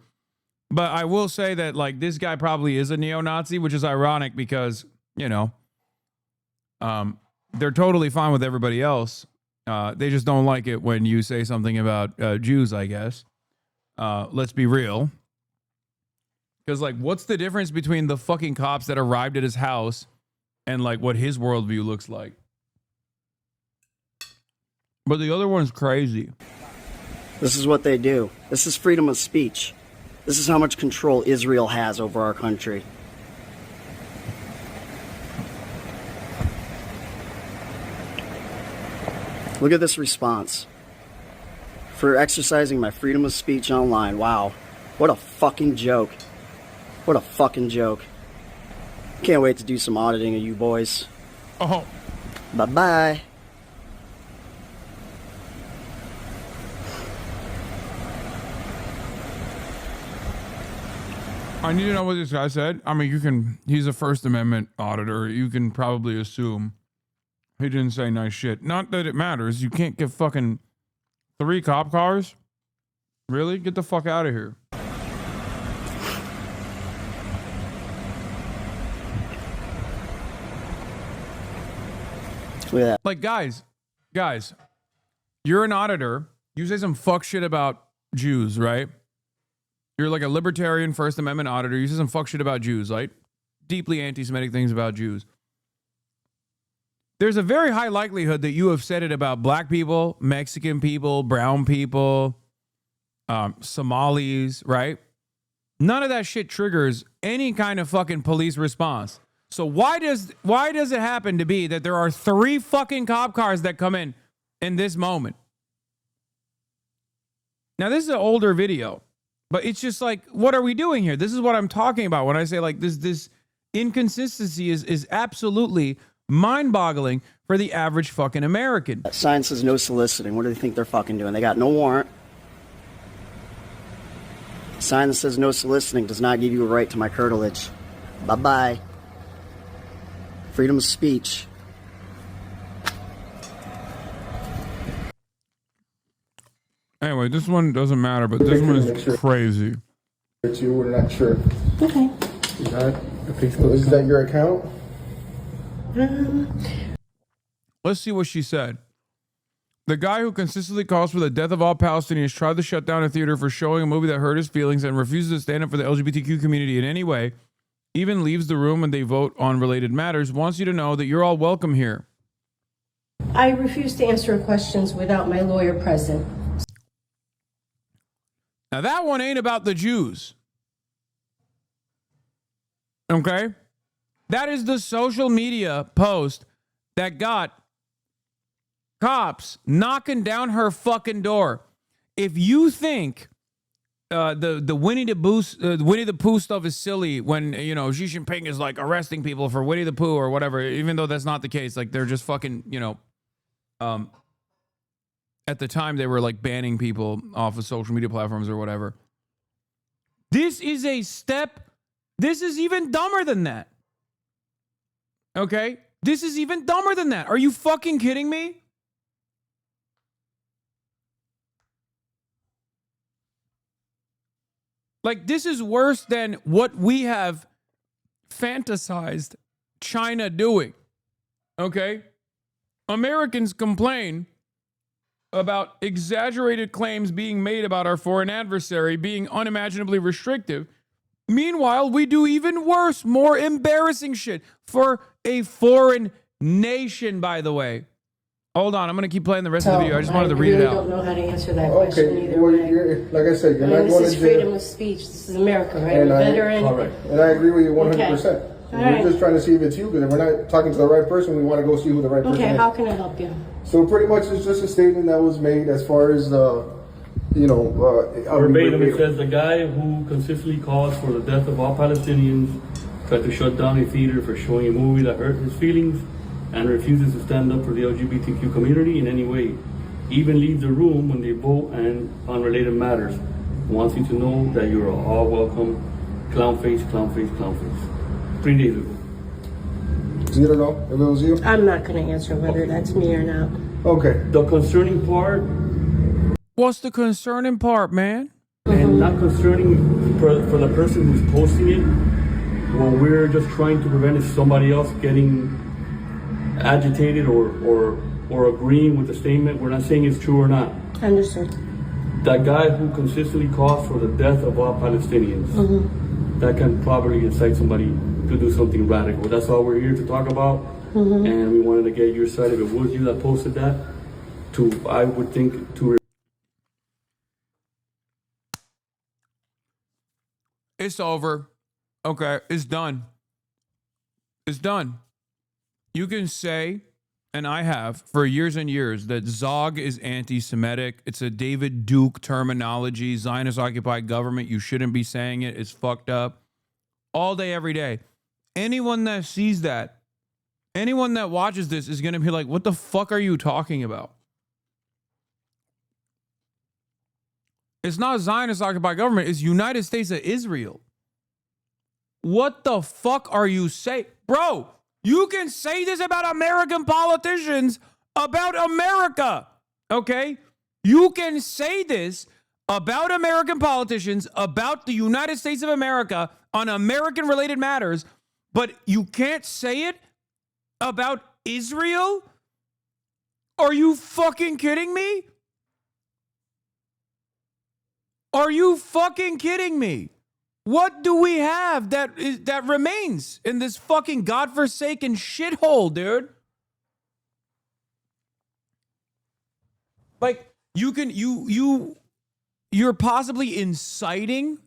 But I will say that, like, this guy probably is a neo-Nazi, which is ironic because, they're totally fine with everybody else. They just don't like it when you say something about Jews, I guess. Let's be real. Because, like, what's the difference between the fucking cops that arrived at his house and, like, what his worldview looks like? But the other one's crazy. This is what they do. This is freedom of speech. This is how much control Israel has over our country. Look at this response. For exercising my freedom of speech online. Wow. What a fucking joke. What a fucking joke. Can't wait to do some auditing of you boys. Oh. Bye-bye. I need to know what this guy said. I mean, he's a First Amendment auditor. You can probably assume he didn't say nice shit. Not that it matters. You can't get fucking 3 cop cars? Really? Get the fuck out of here. Yeah. Like, guys, you're an auditor. You say some fuck shit about Jews, right? You're like a libertarian First Amendment auditor. You say some fuck shit about Jews, like deeply anti-Semitic things about Jews. There's a very high likelihood that you have said it about black people, Mexican people, brown people, Somalis, right? None of that shit triggers any kind of fucking police response. So why does it happen to be that there are 3 fucking cop cars that come in this moment? Now, this is an older video. But it's just like, what are we doing here? This is what I'm talking about when I say like this inconsistency is absolutely mind-boggling for the average fucking American. Sign says no soliciting. What do they think they're fucking doing? They got no warrant. Sign that says no soliciting does not give you a right to my curtilage. Bye-bye. Freedom of speech. Anyway, this one doesn't matter, but this one is crazy. We're not sure. Okay. Is that your account? Let's see what she said. The guy who consistently calls for the death of all Palestinians tried to shut down a theater for showing a movie that hurt his feelings and refuses to stand up for the LGBTQ community in any way, even leaves the room when they vote on related matters, wants you to know that you're all welcome here. I refuse to answer questions without my lawyer present. Now that one ain't about the Jews. Okay? That is the social media post that got cops knocking down her fucking door. If you think the Winnie the Pooh stuff is silly when, you know, Xi Jinping is like arresting people for Winnie the Pooh or whatever, even though that's not the case, like they're just fucking, you know, at the time they were like banning people off of social media platforms or whatever. This is a step. This is even dumber than that. Okay? This is even dumber than that. Are you fucking kidding me? Like, this is worse than what we have fantasized China doing. Okay? Americans complain about exaggerated claims being made about our foreign adversary being unimaginably restrictive. Meanwhile, we do even worse, more embarrassing shit for a foreign nation, by the way. Hold on, I'm going to keep playing the rest of the video. I just wanted to read it out. I don't know how to answer that question either well, way. like I said, you're not This going is to jail. freedom of speech. This is America, right? I'm a veteran. And I agree with you 100%. Okay. We're All right. just trying to see if it's you, because if we're not talking to the right person, we want to go see who the right person Okay, is. how can I help you? So pretty much it's just a statement that was made as far as, verbatim, it says the guy who consistently calls for the death of all Palestinians tried to shut down a theater for showing a movie that hurt his feelings and refuses to stand up for the LGBTQ community in any way. Even leaves the room when they vote and on related matters. Wants you to know that you're all welcome. Clown face, clown face, clown face. 3 days ago. So you don't know if it was you? I'm not going to answer whether that's me or not. Okay. The concerning part. What's the concerning part, man? And not concerning for the person who's posting it. What we're just trying to prevent is somebody else getting agitated or agreeing with the statement. We're not saying it's true or not. Understood. That guy who consistently calls for the death of all Palestinians, that can probably incite somebody to do something radical. That's all we're here to talk about. And we wanted to get your side. If it was you that posted that, I would think to. It's over. Okay, it's done. It's done. You can say, and I have for years and years, that Zog is anti-Semitic. It's a David Duke terminology. Zionist-occupied government. You shouldn't be saying it. It's fucked up. All day, every day. Anyone that sees that, anyone that watches this is going to be like, what the fuck are you talking about? It's not Zionist-occupied government. It's United States of Israel. What the fuck are you saying? Bro, you can say this about American politicians, about America, okay? You can say this about American politicians, about the United States of America on American-related matters, but you can't say it about Israel? Are you fucking kidding me? Are you fucking kidding me? What do we have that remains in this fucking godforsaken shithole, dude? Like, you're possibly inciting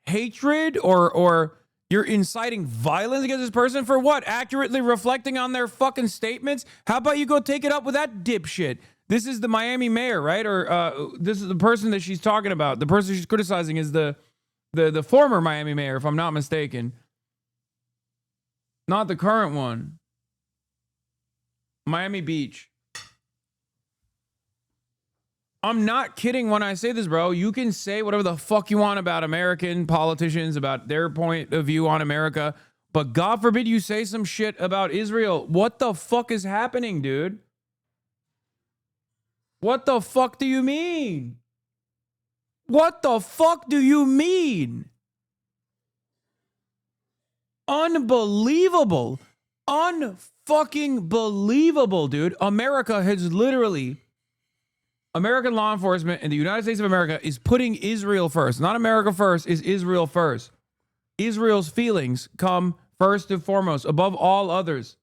hatred or you're inciting violence against this person for what? Accurately reflecting on their fucking statements? How about you go take it up with that dipshit? This is the Miami mayor, right? Or this is the person that she's talking about. The person she's criticizing is the former Miami mayor, if I'm not mistaken. Not the current one. Miami Beach. I'm not kidding when I say this, bro. You can say whatever the fuck you want about American politicians, about their point of view on America, but God forbid you say some shit about Israel. What the fuck is happening, dude? What the fuck do you mean? What the fuck do you mean? Unbelievable. Unfucking believable, dude. America has literally... American law enforcement in the United States of America is putting Israel first. Not America first, is Israel first. Israel's feelings come first and foremost, above all others.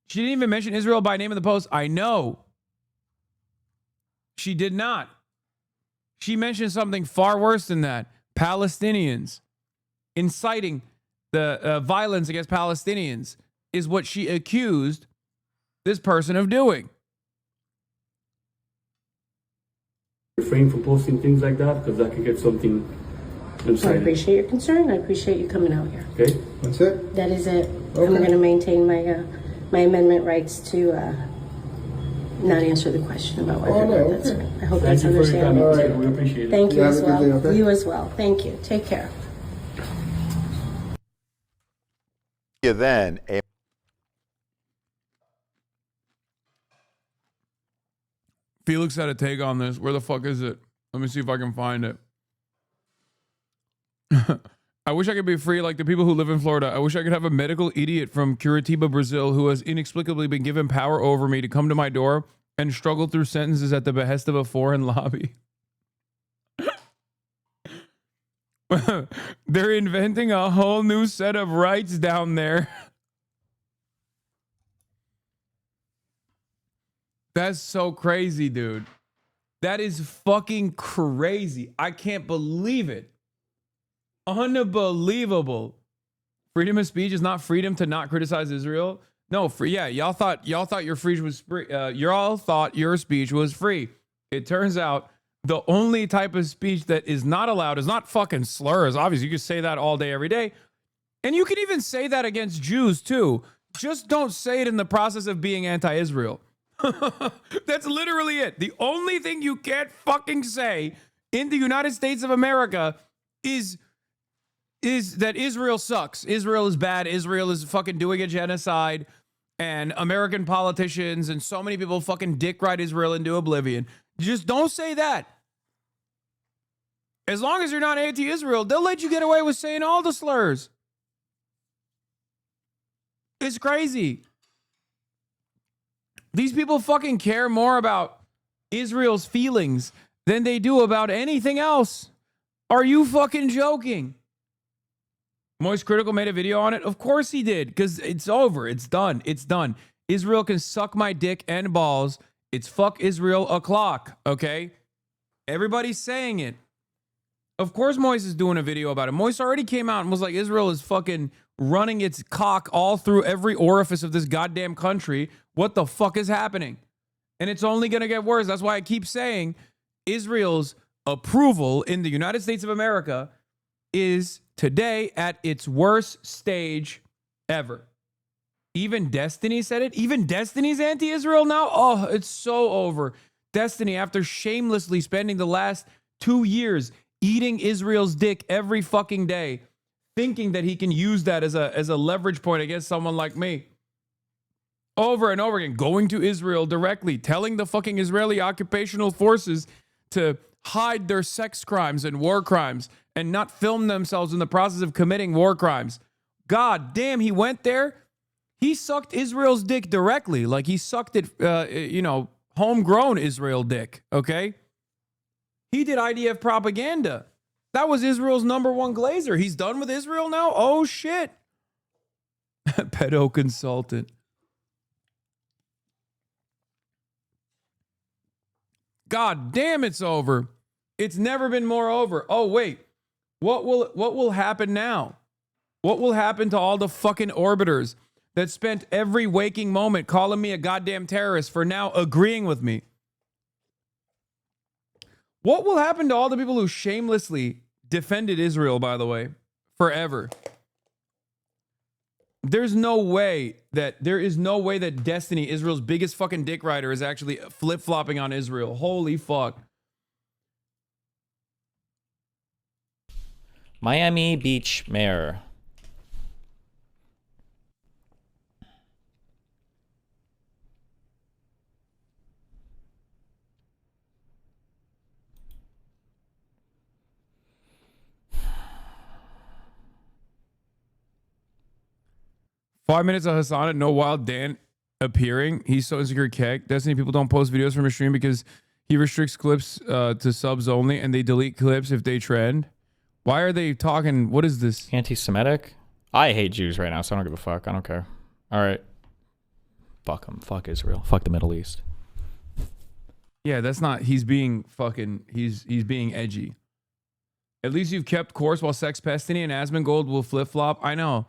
She didn't even mention Israel by name in the post. I know. She did not. She mentioned something far worse than that. Palestinians. Inciting the violence against Palestinians is what she accused this person of doing. Refrain from posting things like that because that could get something I appreciate your concern. I appreciate you coming out here. Okay, that's it. That is it. Okay. I'm going to maintain my my amendment rights to not answer the question about whether or not that's right. I hope that's understandable. All right, we appreciate it. Thank you Yeah, as have a well. good day, okay? You as well. Thank you. Take care. Then Felix had a take on this. Where the fuck is it? Let me see if I can find it. I wish I could be free like the people who live in Florida. I wish I could have a medical idiot from Curitiba, Brazil, who has inexplicably been given power over me to come to my door and struggle through sentences at the behest of a foreign lobby. They're inventing a whole new set of rights down there. That's so crazy, dude. That is fucking crazy. I can't believe it. Unbelievable. Freedom of speech is not freedom to not criticize Israel. No, free. Yeah, y'all thought your speech was free. Y'all thought your speech was free. It turns out the only type of speech that is not allowed is not fucking slurs. Obviously, you can say that all day, every day, and you can even say that against Jews too. Just don't say it in the process of being anti-Israel. That's literally it. The only thing you can't fucking say in the United States of America is that Israel sucks. Israel is bad. Israel is fucking doing a genocide. And American politicians and so many people fucking dick ride Israel into oblivion. Just don't say that. As long as you're not anti-Israel, they'll let you get away with saying all the slurs. It's crazy. These people fucking care more about Israel's feelings than they do about anything else. Are you fucking joking? Moist Critical made a video on it. Of course he did, because it's over. It's done. It's done. Israel can suck my dick and balls. It's fuck Israel o'clock, okay? Everybody's saying it. Of course Moist is doing a video about it. Moist already came out and was like, Israel is fucking running its cock all through every orifice of this goddamn country. What the fuck is happening? And it's only going to get worse. That's why I keep saying Israel's approval in the United States of America is today at its worst stage ever. Even Destiny said it. Even Destiny's anti-Israel now. Oh, it's so over. Destiny, after shamelessly spending the last 2 years eating Israel's dick every fucking day, thinking that he can use that as a leverage point against someone like me. Over and over again, going to Israel directly, telling the fucking Israeli occupational forces to hide their sex crimes and war crimes and not film themselves in the process of committing war crimes. God damn, he went there. He sucked Israel's dick directly, like he sucked it, homegrown Israel dick, okay? He did IDF propaganda. That was Israel's #1 glazer. He's done with Israel now? Oh, shit. Pedo consultant. God damn, it's over. It's never been more over. Oh, wait. What will happen now? What will happen to all the fucking orbiters that spent every waking moment calling me a goddamn terrorist for now agreeing with me? What will happen to all the people who shamelessly defended Israel, by the way, forever? There is no way that Destiny, Israel's biggest fucking dick rider, is actually flip-flopping on Israel. Holy fuck. Miami Beach Mayor. Five minutes of Hasan and no Wild Dan appearing. He's so insecure. Keck. Destiny people don't post videos from his stream because he restricts clips to subs only, and they delete clips if they trend. Why are they talking? What is this? Anti-Semitic? I hate Jews right now, so I don't give a fuck. I don't care. All right. Fuck them. Fuck Israel. Fuck the Middle East. Yeah, that's not. He's being fucking. He's being edgy. At least you've kept course while Sex Pestiny and Asmongold will flip flop. I know.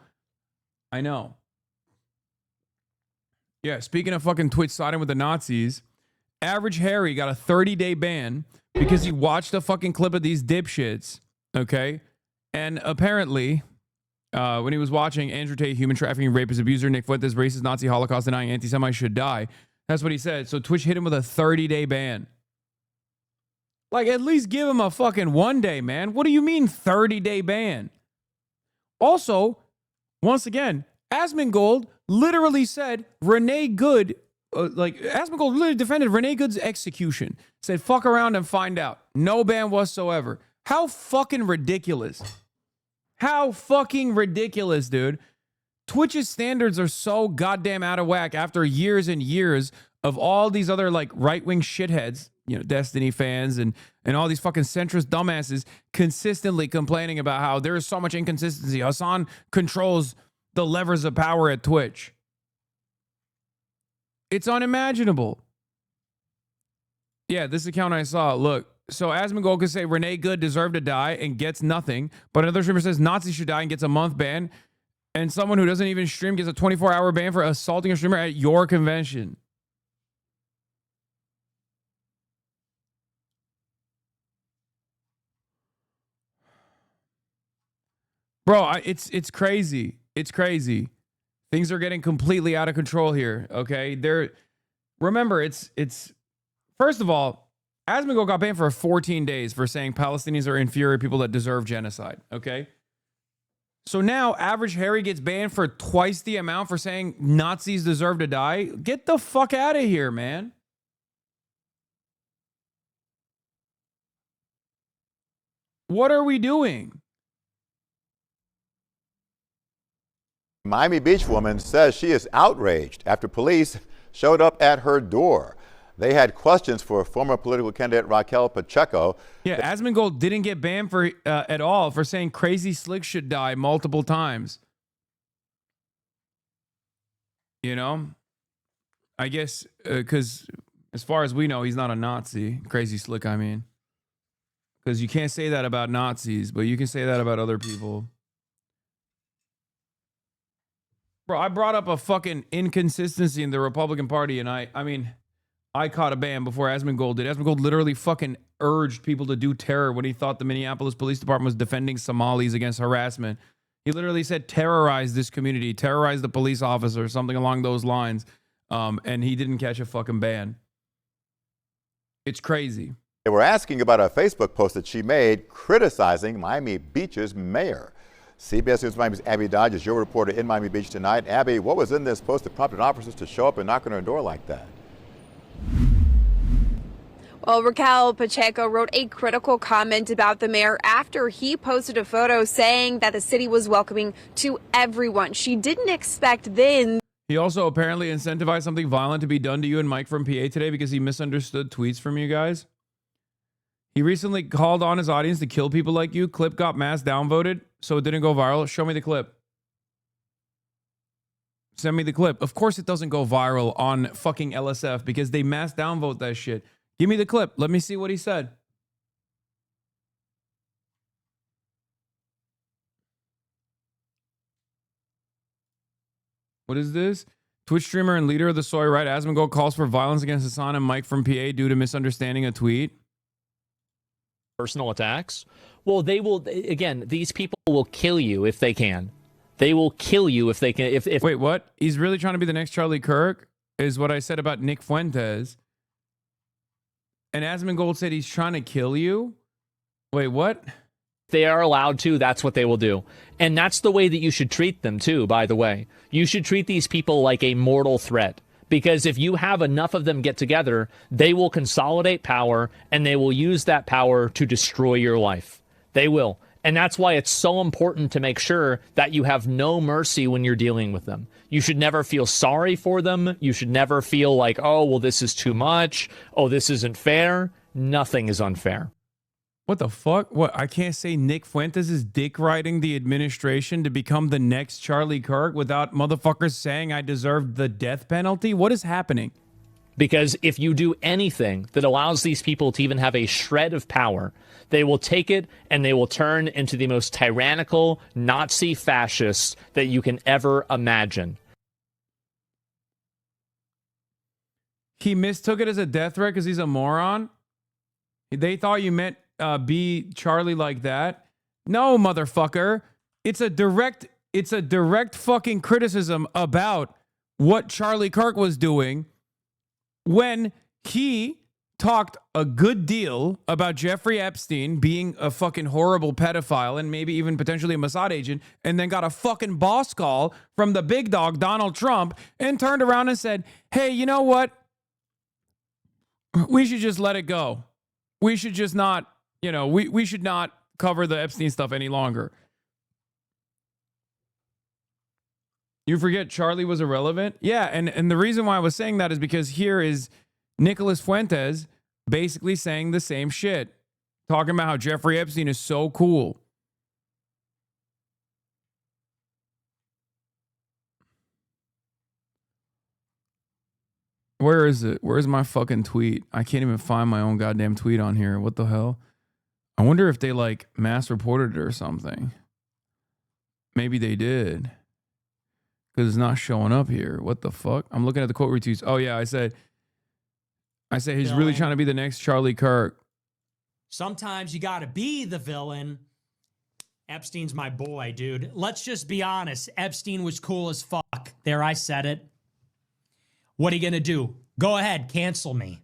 Yeah, speaking of fucking Twitch siding with the Nazis, Average Harry got a 30-day ban because he watched a fucking clip of these dipshits. Okay, and apparently, when he was watching Andrew Tate, human trafficking, rapist, abuser, Nick Fuentes, racist, Nazi, Holocaust denying, anti-Semite should die. That's what he said. So Twitch hit him with a 30-day ban. Like, at least give him a fucking 1 day, man. What do you mean 30-day ban? Also, once again, Asmongold literally said Renee Good, Asmongold literally defended Renee Good's execution. Said, fuck around and find out. No ban whatsoever. How fucking ridiculous. How fucking ridiculous, dude. Twitch's standards are so goddamn out of whack after years and years of all these other like right-wing shitheads, you know, Destiny fans and all these fucking centrist dumbasses consistently complaining about how there is so much inconsistency. Hasan controls the levers of power at Twitch. It's unimaginable. Yeah, this account I saw, look. So Asmongold could say Renee Good deserved to die and gets nothing, but another streamer says Nazi should die and gets a month ban, and someone who doesn't even stream gets a 24-hour ban for assaulting a streamer at your convention. Bro, it's crazy. It's crazy. Things are getting completely out of control here, okay? Remember, it's first of all, Asmongold got banned for 14 days for saying Palestinians are inferior people that deserve genocide, okay? So now Average Harry gets banned for twice the amount for saying Nazis deserve to die. Get the fuck out of here, man. What are we doing? Miami Beach woman says she is outraged after police showed up at her door. They had questions for former political candidate Raquel Pacheco. Yeah, Asmongold didn't get banned for at all for saying Crazy Slick should die multiple times. You know? I guess because as far as we know, he's not a Nazi. Crazy Slick, I mean. Because you can't say that about Nazis, but you can say that about other people. Bro, I brought up a fucking inconsistency in the Republican Party, and I mean, I caught a ban before Asmongold did. Asmongold literally fucking urged people to do terror when he thought the Minneapolis Police Department was defending Somalis against harassment. He literally said, terrorize this community, terrorize the police officer, something along those lines. And he didn't catch a fucking ban. It's crazy. They were asking about a Facebook post that she made criticizing Miami Beach's mayor. CBS News Miami's Abby Dodge is your reporter in Miami Beach tonight. Abby, what was in this post that prompted officers to show up and knock on her door like that? Well, Raquel Pacheco wrote a critical comment about the mayor after he posted a photo saying that the city was welcoming to everyone. She didn't expect then. He also apparently incentivized something violent to be done to you and Mike from PA today because he misunderstood tweets from you guys. He recently called on his audience to kill people like you. Clip got mass downvoted, so it didn't go viral. Show me the clip. Send me the clip. Of course it doesn't go viral on fucking LSF because they mass downvote that shit. Give me the clip. Let me see what he said. What is this? Twitch streamer and leader of the Soy Right, Asmongold calls for violence against Hasan and Mike from PA due to misunderstanding a tweet. personal attacks, well, they will, again, these people will kill you if they can. They will kill you if they can. If Wait, what? He's really trying to be the next Charlie Kirk? Is what I said about Nick Fuentes. And Asmongold said he's trying to kill you? Wait, what? they are allowed to, that's what they will do. And that's the way that you should treat them too, by the way. You should treat these people like a mortal threat. Because if you have enough of them get together, they will consolidate power and they will use that power to destroy your life. They will. And that's why it's so important to make sure that you have no mercy when you're dealing with them. You should never feel sorry for them. You should never feel like, oh, well, this is too much. Oh, this isn't fair. Nothing is unfair. What the fuck? What? I can't say Nick Fuentes is dick riding the administration to become the next Charlie Kirk without motherfuckers saying I deserved the death penalty? What is happening? Because if you do anything that allows these people to even have a shred of power, they will take it and they will turn into the most tyrannical Nazi fascists that you can ever imagine. He mistook it as a death threat because he's a moron? They thought you meant be Charlie like that? No, motherfucker. It's a direct fucking criticism about what Charlie Kirk was doing when he talked a good deal about Jeffrey Epstein being a fucking horrible pedophile and maybe even potentially a Mossad agent, and then got a fucking boss call from the big dog, Donald Trump, and turned around and said, hey, you know what? We should just let it go. We should just not, we should not cover the Epstein stuff any longer. You forget Charlie was irrelevant? Yeah, and the reason why I was saying that is because here is Nicholas Fuentes basically saying the same shit. Talking about how Jeffrey Epstein is so cool. Where is it? Where's my fucking tweet? I can't even find my own goddamn tweet on here. What the hell? I wonder if they mass reported it or something. Maybe they did. Because it's not showing up here. What the fuck? I'm looking at the quote retweets. Oh yeah, I said he's really trying to be the next Charlie Kirk. Sometimes you got to be the villain. Epstein's my boy, dude. Let's just be honest. Epstein was cool as fuck. There, I said it. What are you going to do? Go ahead, cancel me.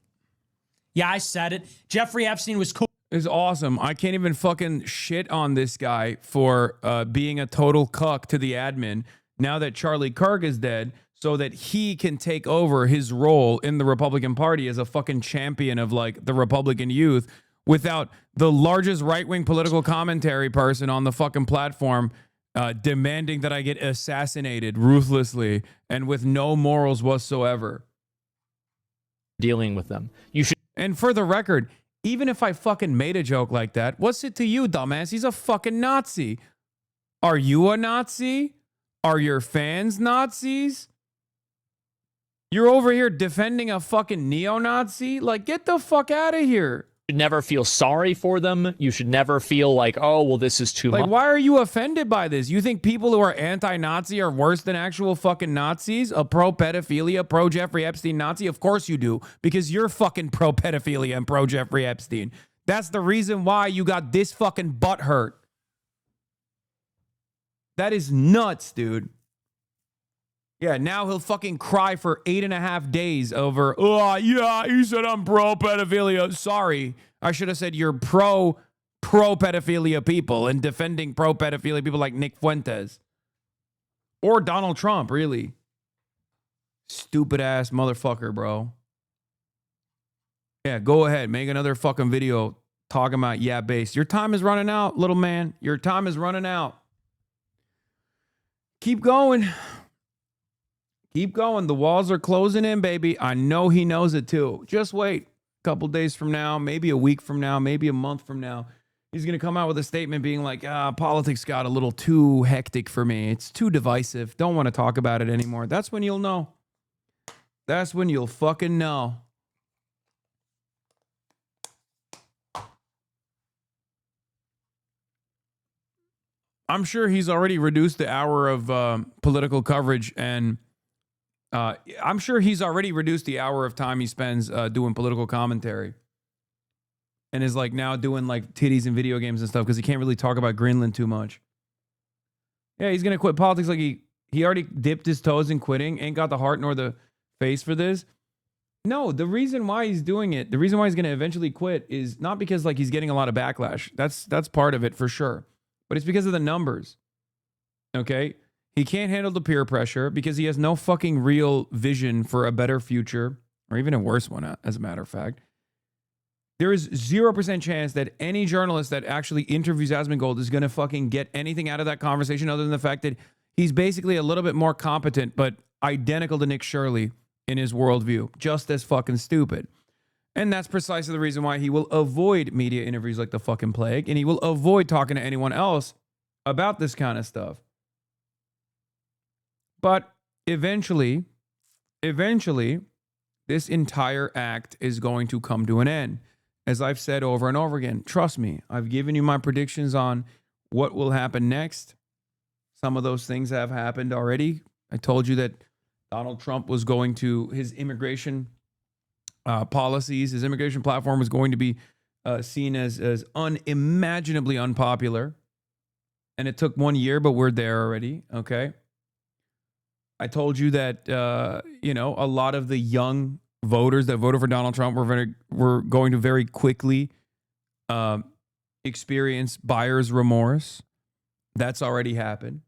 Yeah, I said it. Jeffrey Epstein was cool. It's awesome. I can't even fucking shit on this guy for being a total cuck to the admin now that Charlie Kirk is dead, so that he can take over his role in the Republican Party as a fucking champion of the Republican youth without the largest right-wing political commentary person on the fucking platform demanding that I get assassinated ruthlessly and with no morals whatsoever. Dealing with them. You should. And for the record, even if I fucking made a joke like that, what's it to you, dumbass? He's a fucking Nazi. Are you a Nazi? Are your fans Nazis? You're over here defending a fucking neo-Nazi? Get the fuck out of here. You should never feel sorry for them. You should never feel like, oh, well, this is too much. Why are you offended by this? You think people who are anti-Nazi are worse than actual fucking Nazis? A pro-pedophilia, pro-Jeffrey Epstein Nazi? Of course you do, because you're fucking pro-pedophilia and pro-Jeffrey Epstein. That's the reason why you got this fucking butt hurt. That is nuts, dude. Yeah, now he'll fucking cry for 8.5 days over, oh, yeah, you said I'm pro-pedophilia. Sorry. I should have said you're pro-pedophilia people and defending pro-pedophilia people like Nick Fuentes. Or Donald Trump, really. Stupid-ass motherfucker, bro. Yeah, go ahead. Make another fucking video talking about, yeah, base. Your time is running out, little man. Your time is running out. Keep going. Keep going. The walls are closing in, baby. I know he knows it too. Just wait. A couple days from now, maybe a week from now, maybe a month from now, he's going to come out with a statement being like, politics got a little too hectic for me. It's too divisive. Don't want to talk about it anymore. That's when you'll know. That's when you'll fucking know. I'm sure he's already reduced the hour of political coverage, and I'm sure he's already reduced the hour of time he spends doing political commentary. and is like now doing like titties and video games and stuff because he can't really talk about Greenland too much. Yeah, he's gonna quit politics like he already dipped his toes in quitting, ain't got the heart nor the face for this. No, the reason why he's doing it, the reason why he's gonna eventually quit is not because like he's getting a lot of backlash. That's part of it for sure. But it's because of the numbers. Okay? He can't handle the peer pressure because he has no fucking real vision for a better future, or even a worse one, as a matter of fact. There is 0% chance that any journalist that actually interviews Asmongold is going to fucking get anything out of that conversation other than the fact that he's basically a little bit more competent, but identical to Nick Shirley in his worldview. Just as fucking stupid. And that's precisely the reason why he will avoid media interviews like the fucking plague, and he will avoid talking to anyone else about this kind of stuff. But eventually, this entire act is going to come to an end. As I've said over and over again, trust me, I've given you my predictions on what will happen next. Some of those things have happened already. I told you that Donald Trump was going to, his immigration policies, his immigration platform was going to be seen as unimaginably unpopular. And it took 1 year, but we're there already, okay? I told you that, a lot of the young voters that voted for Donald Trump were going to very quickly experience buyer's remorse. That's already happened.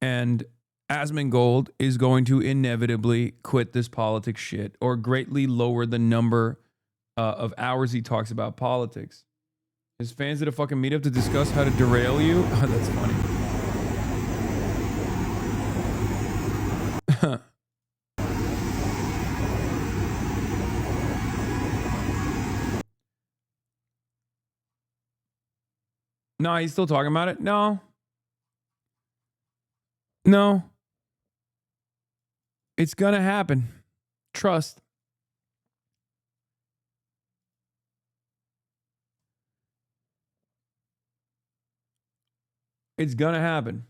And Asmongold is going to inevitably quit this politics shit or greatly lower the number of hours he talks about politics. His fans did a fucking meetup to discuss how to derail you. Oh, that's funny. No, he's still talking about it? No. It's gonna happen. Trust. It's gonna happen.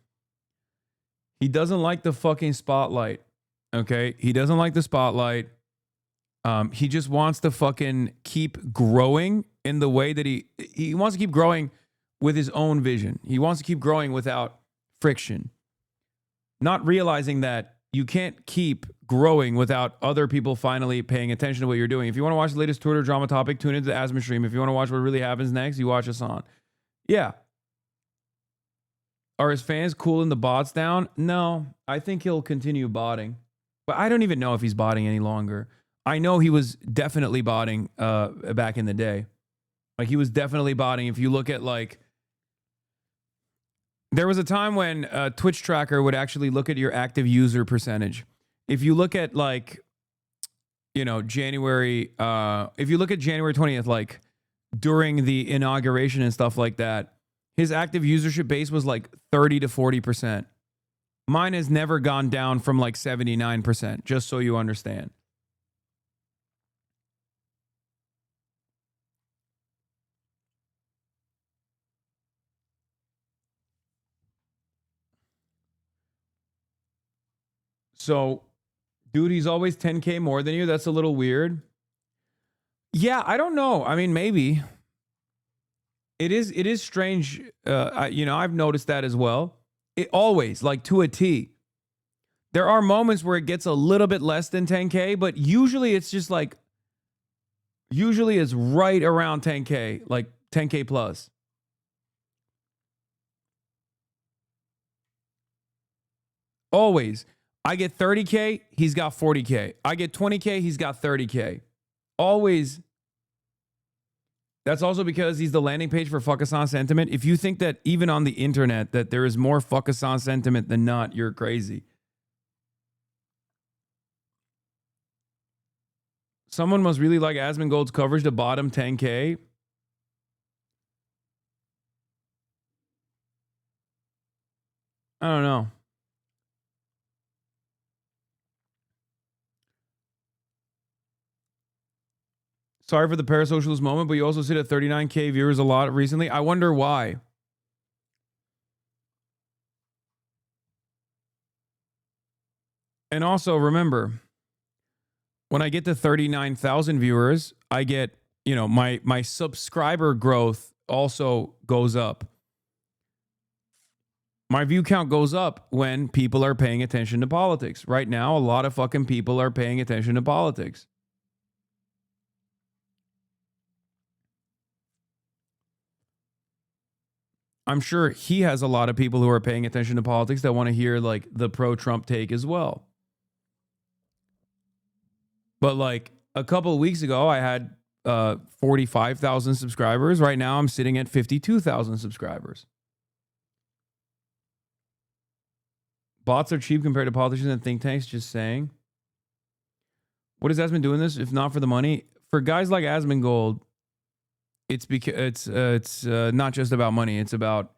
He doesn't like the fucking spotlight. Okay? He doesn't like the spotlight. He just wants to fucking keep growing in the way that he wants to keep growing with his own vision. He wants to keep growing without friction. Not realizing that you can't keep growing without other people finally paying attention to what you're doing. If you want to watch the latest Twitter drama topic, tune into the Asma stream. If you want to watch what really happens next, you watch Hasan. Yeah. Are his fans cooling the bots down? No. I think he'll continue botting. But I don't even know if he's botting any longer. I know he was definitely botting back in the day. Like, he was definitely botting. If you look at, like, there was a time when Twitch Tracker would actually look at your active user percentage. If you look at, like, January, if you look at January 20th, like, during the inauguration and stuff like that, his active usership base was like 30 to 40%. Mine has never gone down from like 79%, just so you understand. So, dude, he's always 10K more than you. That's a little weird. Yeah, I don't know. I mean, maybe. It is strange. I've noticed that as well. It always, like, to a T. There are moments where it gets a little bit less than 10K, but usually it's just like, usually it's right around 10K, like 10K plus. Always. I get 30K, he's got 40K. I get 20K, he's got 30K. Always. That's also because he's the landing page for Fuck Hasan sentiment. If you think that even on the internet that there is more Fuck Hasan sentiment than not, you're crazy. Someone must really like Asmongold's coverage to bottom 10K. I don't know. Sorry for the parasocialist moment, but you also sit at 39K viewers a lot recently. I wonder why. And also remember, when I get to 39,000 viewers, I get, you know, my subscriber growth also goes up. My view count goes up when people are paying attention to politics. Right now, a lot of fucking people are paying attention to politics. I'm sure he has a lot of people who are paying attention to politics that want to hear like the pro-Trump take as well. But like a couple of weeks ago, I had 45,000 subscribers. Right now, I'm sitting at 52,000 subscribers. Bots are cheap compared to politicians and think tanks, just saying. What is Asmund doing this if not for the money? For guys like Asmongold, it's because it's not just about money. It's about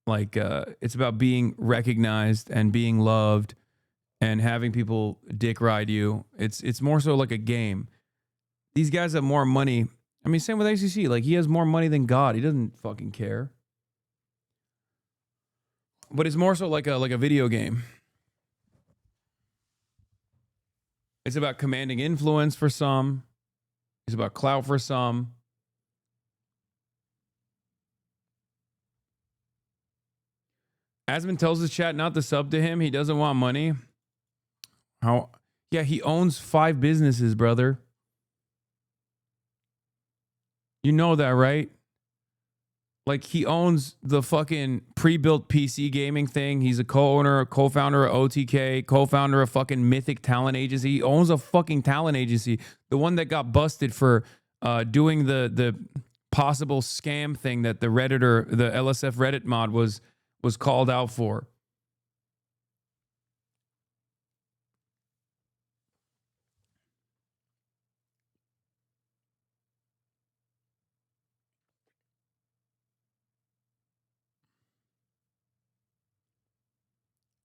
like it's about being recognized and being loved and having people dick ride you. It's more so like a game. These guys have more money. I mean, same with ACC. Like he has more money than God. He doesn't fucking care. But it's more so like a video game. It's about commanding influence for some. It's about clout for some. Asmund tells his chat not to sub to him. He doesn't want money. How? Yeah, he owns 5 businesses, brother. You know that, right? Like, he owns the fucking pre-built PC gaming thing. He's a co-founder of OTK, co-founder of fucking Mythic Talent Agency. He owns a fucking talent agency. The one that got busted for doing the possible scam thing that the Redditor, the LSF Reddit mod was called out for.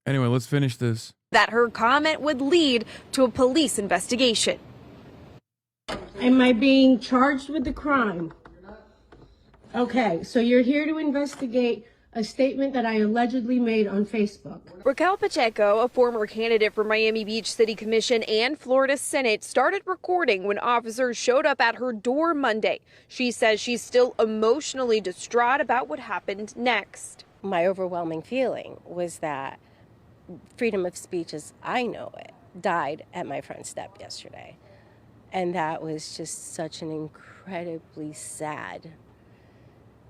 Anyway, let's finish this. That her comment would lead to a police investigation. Am I being charged with the crime? Okay, so you're here to investigate a statement that I allegedly made on Facebook. Raquel Pacheco, a former candidate for Miami Beach City Commission and Florida Senate, started recording when officers showed up at her door Monday. She says she's still emotionally distraught about what happened next. My overwhelming feeling was that freedom of speech as I know it died at my front step yesterday. And that was just such an incredibly sad,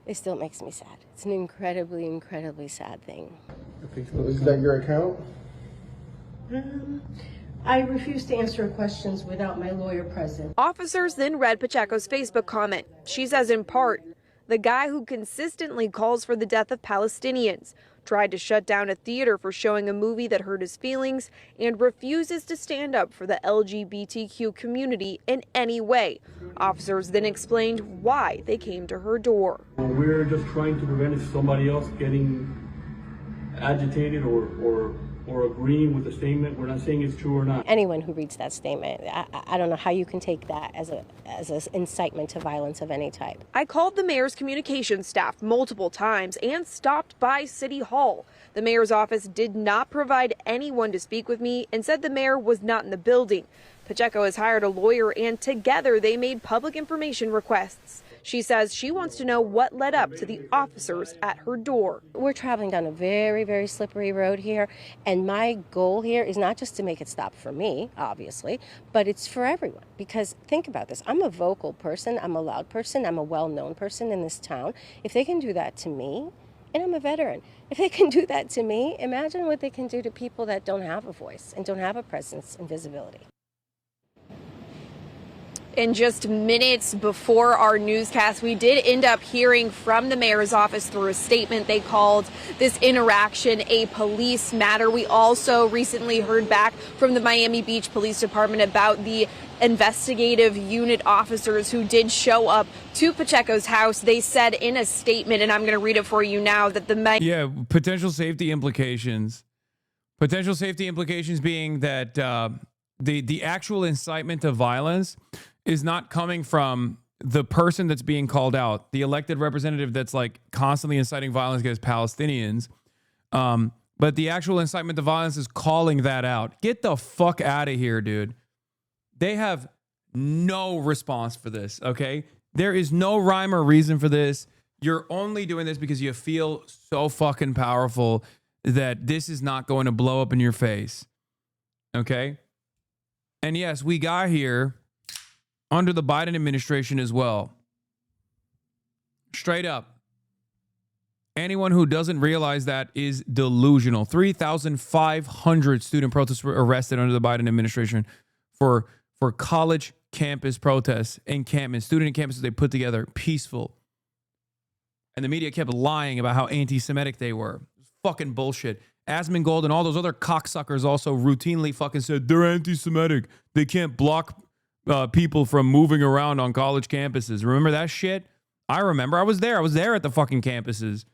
it still makes me sad. It's an incredibly, incredibly sad thing. Is that your account? I refuse to answer questions without my lawyer present. Officers then read Pacheco's Facebook comment. She says in part, the guy who consistently calls for the death of Palestinians tried to shut down a theater for showing a movie that hurt his feelings and refuses to stand up for the LGBTQ community in any way. Officers then explained why they came to her door. We're just trying to prevent somebody else getting agitated or agreeing with the statement. We're not saying it's true or not. Anyone who reads that statement, I don't know how you can take that as an incitement to violence of any type. I called the mayor's communications staff multiple times and stopped by City Hall. The mayor's office did not provide anyone to speak with me and said the mayor was not in the building. Pacheco has hired a lawyer and together they made public information requests. She says she wants to know what led up to the officers at her door. We're traveling down a very, very slippery road here, and my goal here is not just to make it stop for me, obviously, but it's for everyone. Because think about this, I'm a vocal person, I'm a loud person, I'm a well-known person in this town. If they can do that to me, and I'm a veteran, if they can do that to me, imagine what they can do to people that don't have a voice and don't have a presence and visibility. In just minutes before our newscast, we did end up hearing from the mayor's office through a statement. They called this interaction a police matter. We also recently heard back from the Miami Beach Police Department about the investigative unit officers who did show up to Pacheco's house. They said in a statement, and I'm going to read it for you now, that potential safety implications. Potential safety implications being that the actual incitement to violence is not coming from the person that's being called out, the elected representative that's like constantly inciting violence against Palestinians. But the actual incitement to violence is calling that out. Get the fuck out of here, dude. They have no response for this, okay? There is no rhyme or reason for this. You're only doing this because you feel so fucking powerful that this is not going to blow up in your face, okay? And yes, we got here under the Biden administration as well. Straight up. Anyone who doesn't realize that is delusional. 3,500 student protests were arrested under the Biden administration for college campus protests, encampments, student encampments they put together, peaceful. And the media kept lying about how anti-Semitic they were. Fucking bullshit. Asmongold and all those other cocksuckers also routinely fucking said they're anti-Semitic. They can't block people from moving around on college campuses. Remember that shit? I remember. I was there. I was there at the fucking campuses.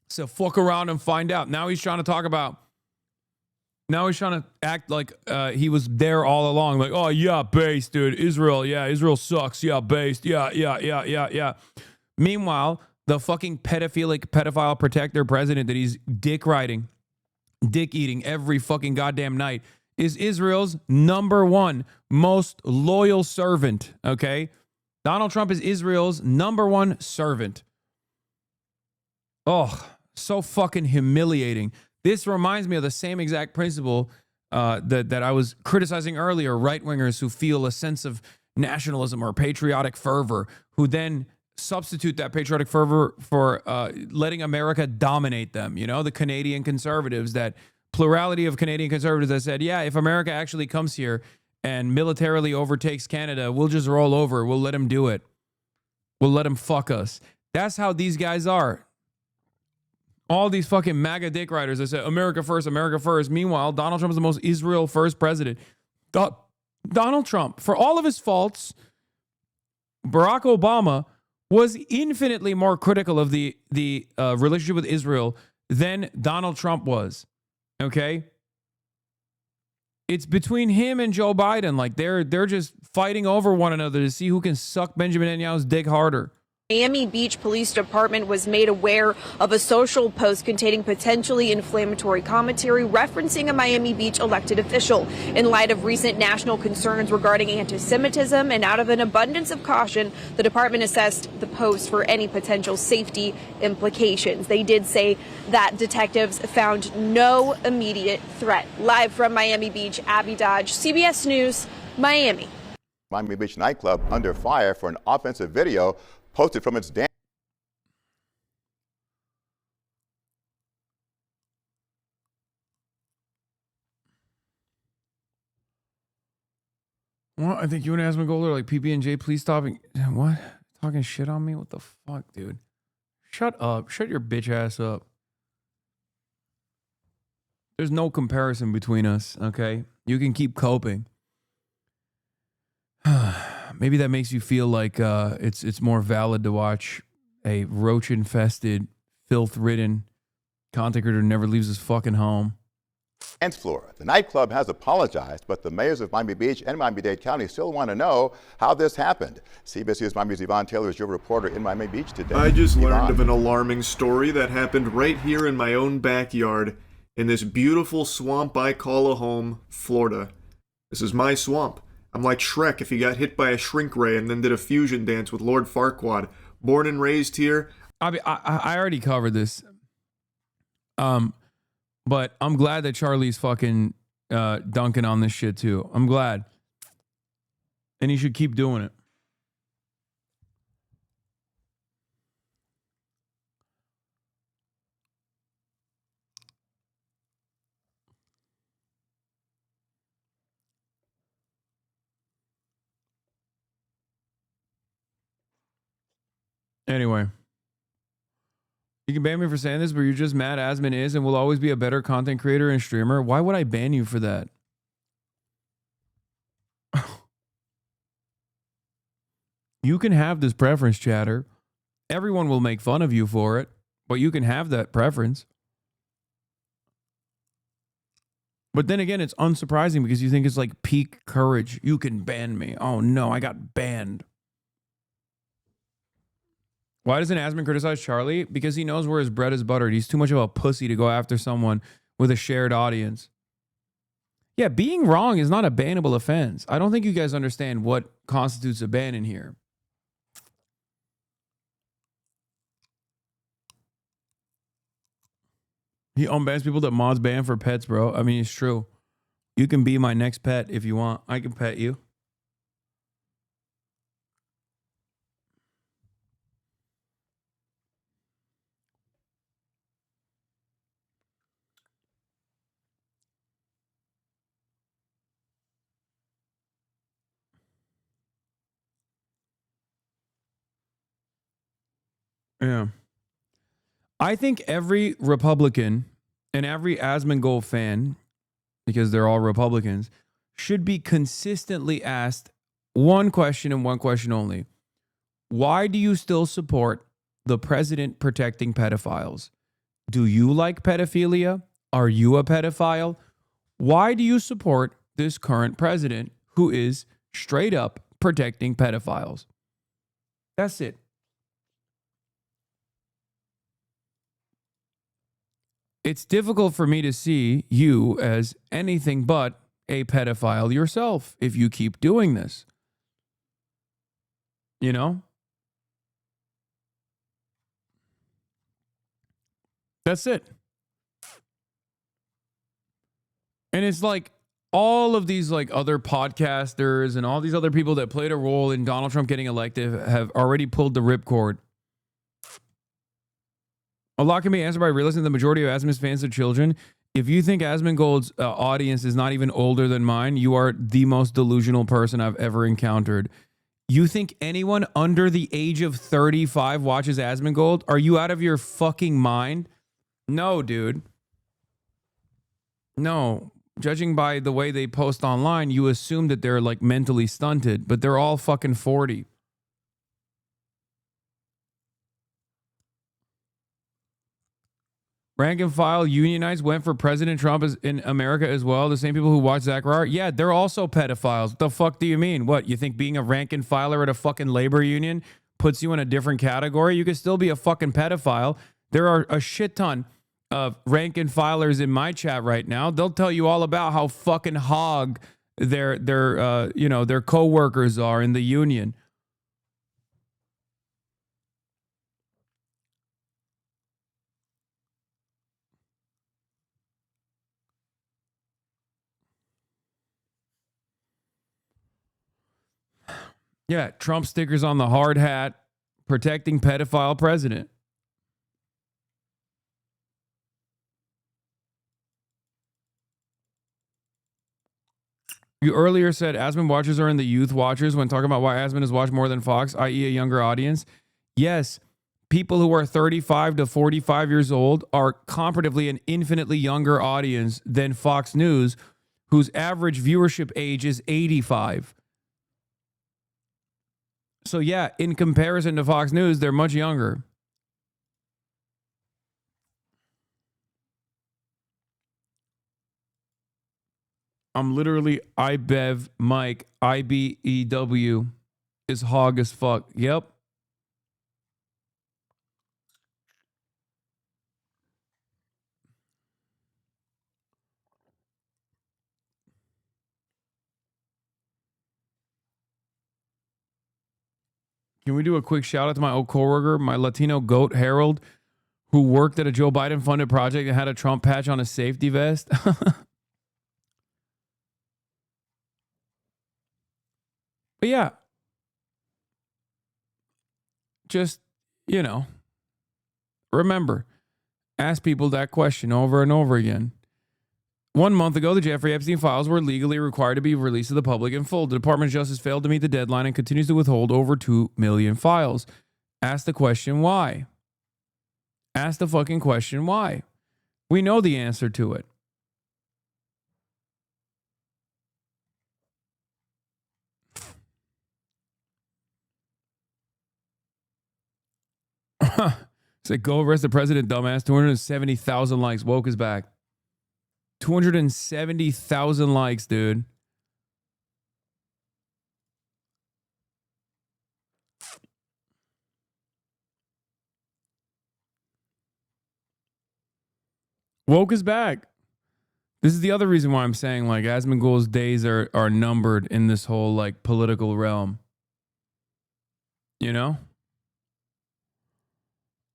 So fuck around and find out. Now he's trying to talk about. Now he's trying to act like he was there all along. Like, oh yeah, based, dude. Israel, yeah, Israel sucks. Yeah, based. Yeah. Meanwhile, the fucking pedophile protector president that he's dick eating every fucking goddamn night is Israel's number one most loyal servant. Okay, Donald Trump is Israel's number one servant. Oh, so fucking humiliating. This reminds me of the same exact principle that I was criticizing earlier, right-wingers who feel a sense of nationalism or patriotic fervor, who then substitute that patriotic fervor for letting America dominate them. You know, the Canadian conservatives, that plurality of Canadian conservatives that said, yeah, if America actually comes here and militarily overtakes Canada, we'll just roll over. We'll let them do it. We'll let them fuck us. That's how these guys are. All these fucking MAGA dick riders that say America first, America first. Meanwhile, Donald Trump is the most Israel first president. Donald Trump, for all of his faults, Barack Obama was infinitely more critical of the relationship with Israel than Donald Trump was. Okay? It's between him and Joe Biden. Like they're just fighting over one another to see who can suck Benjamin Netanyahu's dick harder. Miami Beach Police Department was made aware of a social post containing potentially inflammatory commentary referencing a Miami Beach elected official. In light of recent national concerns regarding anti-Semitism and out of an abundance of caution, the department assessed the post for any potential safety implications. They did say that detectives found no immediate threat. Live from Miami Beach, Abby Dodge, CBS News, Miami. Miami Beach nightclub under fire for an offensive video posted from its dance. Well, I think you and Asmongold are like, PB&J, please stop. What? Talking shit on me? What the fuck, dude? Shut up. Shut your bitch ass up. There's no comparison between us, okay? You can keep coping. Maybe that makes you feel like it's more valid to watch a roach-infested, filth-ridden content creator who never leaves his fucking home. Dance floor. The nightclub has apologized, but the mayors of Miami Beach and Miami-Dade County still want to know how this happened. CBS News Miami's Yvonne Taylor is your reporter in Miami Beach today. I just Yvonne. learned of an alarming story that happened right here in my own backyard in this beautiful swamp I call a home, Florida. This is my swamp. I'm like Shrek if he got hit by a shrink ray and then did a fusion dance with Lord Farquaad. Born and raised here. I already covered this. But I'm glad that Charlie's fucking dunking on this shit too. I'm glad. And he should keep doing it. Anyway, you can ban me for saying this, but you're just mad Asman is and will always be a better content creator and streamer. Why would I ban you for that? You can have this preference, chatter. Everyone will make fun of you for it, but you can have that preference. But then again, it's unsurprising because you think it's like peak courage. You can ban me. Oh no, I got banned. Why doesn't Asman criticize Charlie? Because he knows where his bread is buttered. He's too much of a pussy to go after someone with a shared audience. Yeah, being wrong is not a bannable offense. I don't think you guys understand what constitutes a ban in here. He unbans people that mods ban for pets, bro. I mean, it's true. You can be my next pet if you want. I can pet you. Yeah. I think every Republican and every Asmongold fan, because they're all Republicans, should be consistently asked one question and one question only. Why do you still support the president protecting pedophiles? Do you like pedophilia? Are you a pedophile? Why do you support this current president who is straight up protecting pedophiles? That's it. It's difficult for me to see you as anything but a pedophile yourself if you keep doing this. You know? That's it. And it's like all of these like other podcasters and all these other people that played a role in Donald Trump getting elected have already pulled the ripcord. A lot can be answered by realizing the majority of Asmon's fans are children. If you think Asmongold's audience is not even older than mine, you are the most delusional person I've ever encountered. You think anyone under the age of 35 watches Asmongold? Are you out of your fucking mind? No, dude. No. Judging by the way they post online, you assume that they're like mentally stunted, but they're all fucking 40. Rank and file unionites went for President Trump in America as well. The same people who watch Zachariah. Yeah, they're also pedophiles. What the fuck do you mean? What, you think being a rank and filer at a fucking labor union puts you in a different category? You could still be a fucking pedophile. There are a shit ton of rank and filers in my chat right now. They'll tell you all about how fucking hog their coworkers are in the union. Yeah, Trump stickers on the hard hat, protecting pedophile president. You earlier said Asmon watchers are in the youth watchers when talking about why Asmon has watched more than Fox, i.e. a younger audience. Yes, people who are 35 to 45 years old are comparatively an infinitely younger audience than Fox News, whose average viewership age is 85. So yeah, in comparison to Fox News, they're much younger. I'm literally IBEV Mike, IBEW is hog as fuck. Yep. Can we do a quick shout out to my old coworker, my Latino goat, Harold, who worked at a Joe Biden funded project and had a Trump patch on his safety vest? But yeah, just, remember, ask people that question over and over again. 1 month ago, the Jeffrey Epstein files were legally required to be released to the public in full. The Department of Justice failed to meet the deadline and continues to withhold over 2 million files. Ask the question why. Ask the fucking question why. We know the answer to it. Say, go arrest the president, dumbass. 270,000 likes. Woke is back. 270,000 likes, dude. Woke is back. This is the other reason why I'm saying like Asmongold's days are numbered in this whole like political realm. You know?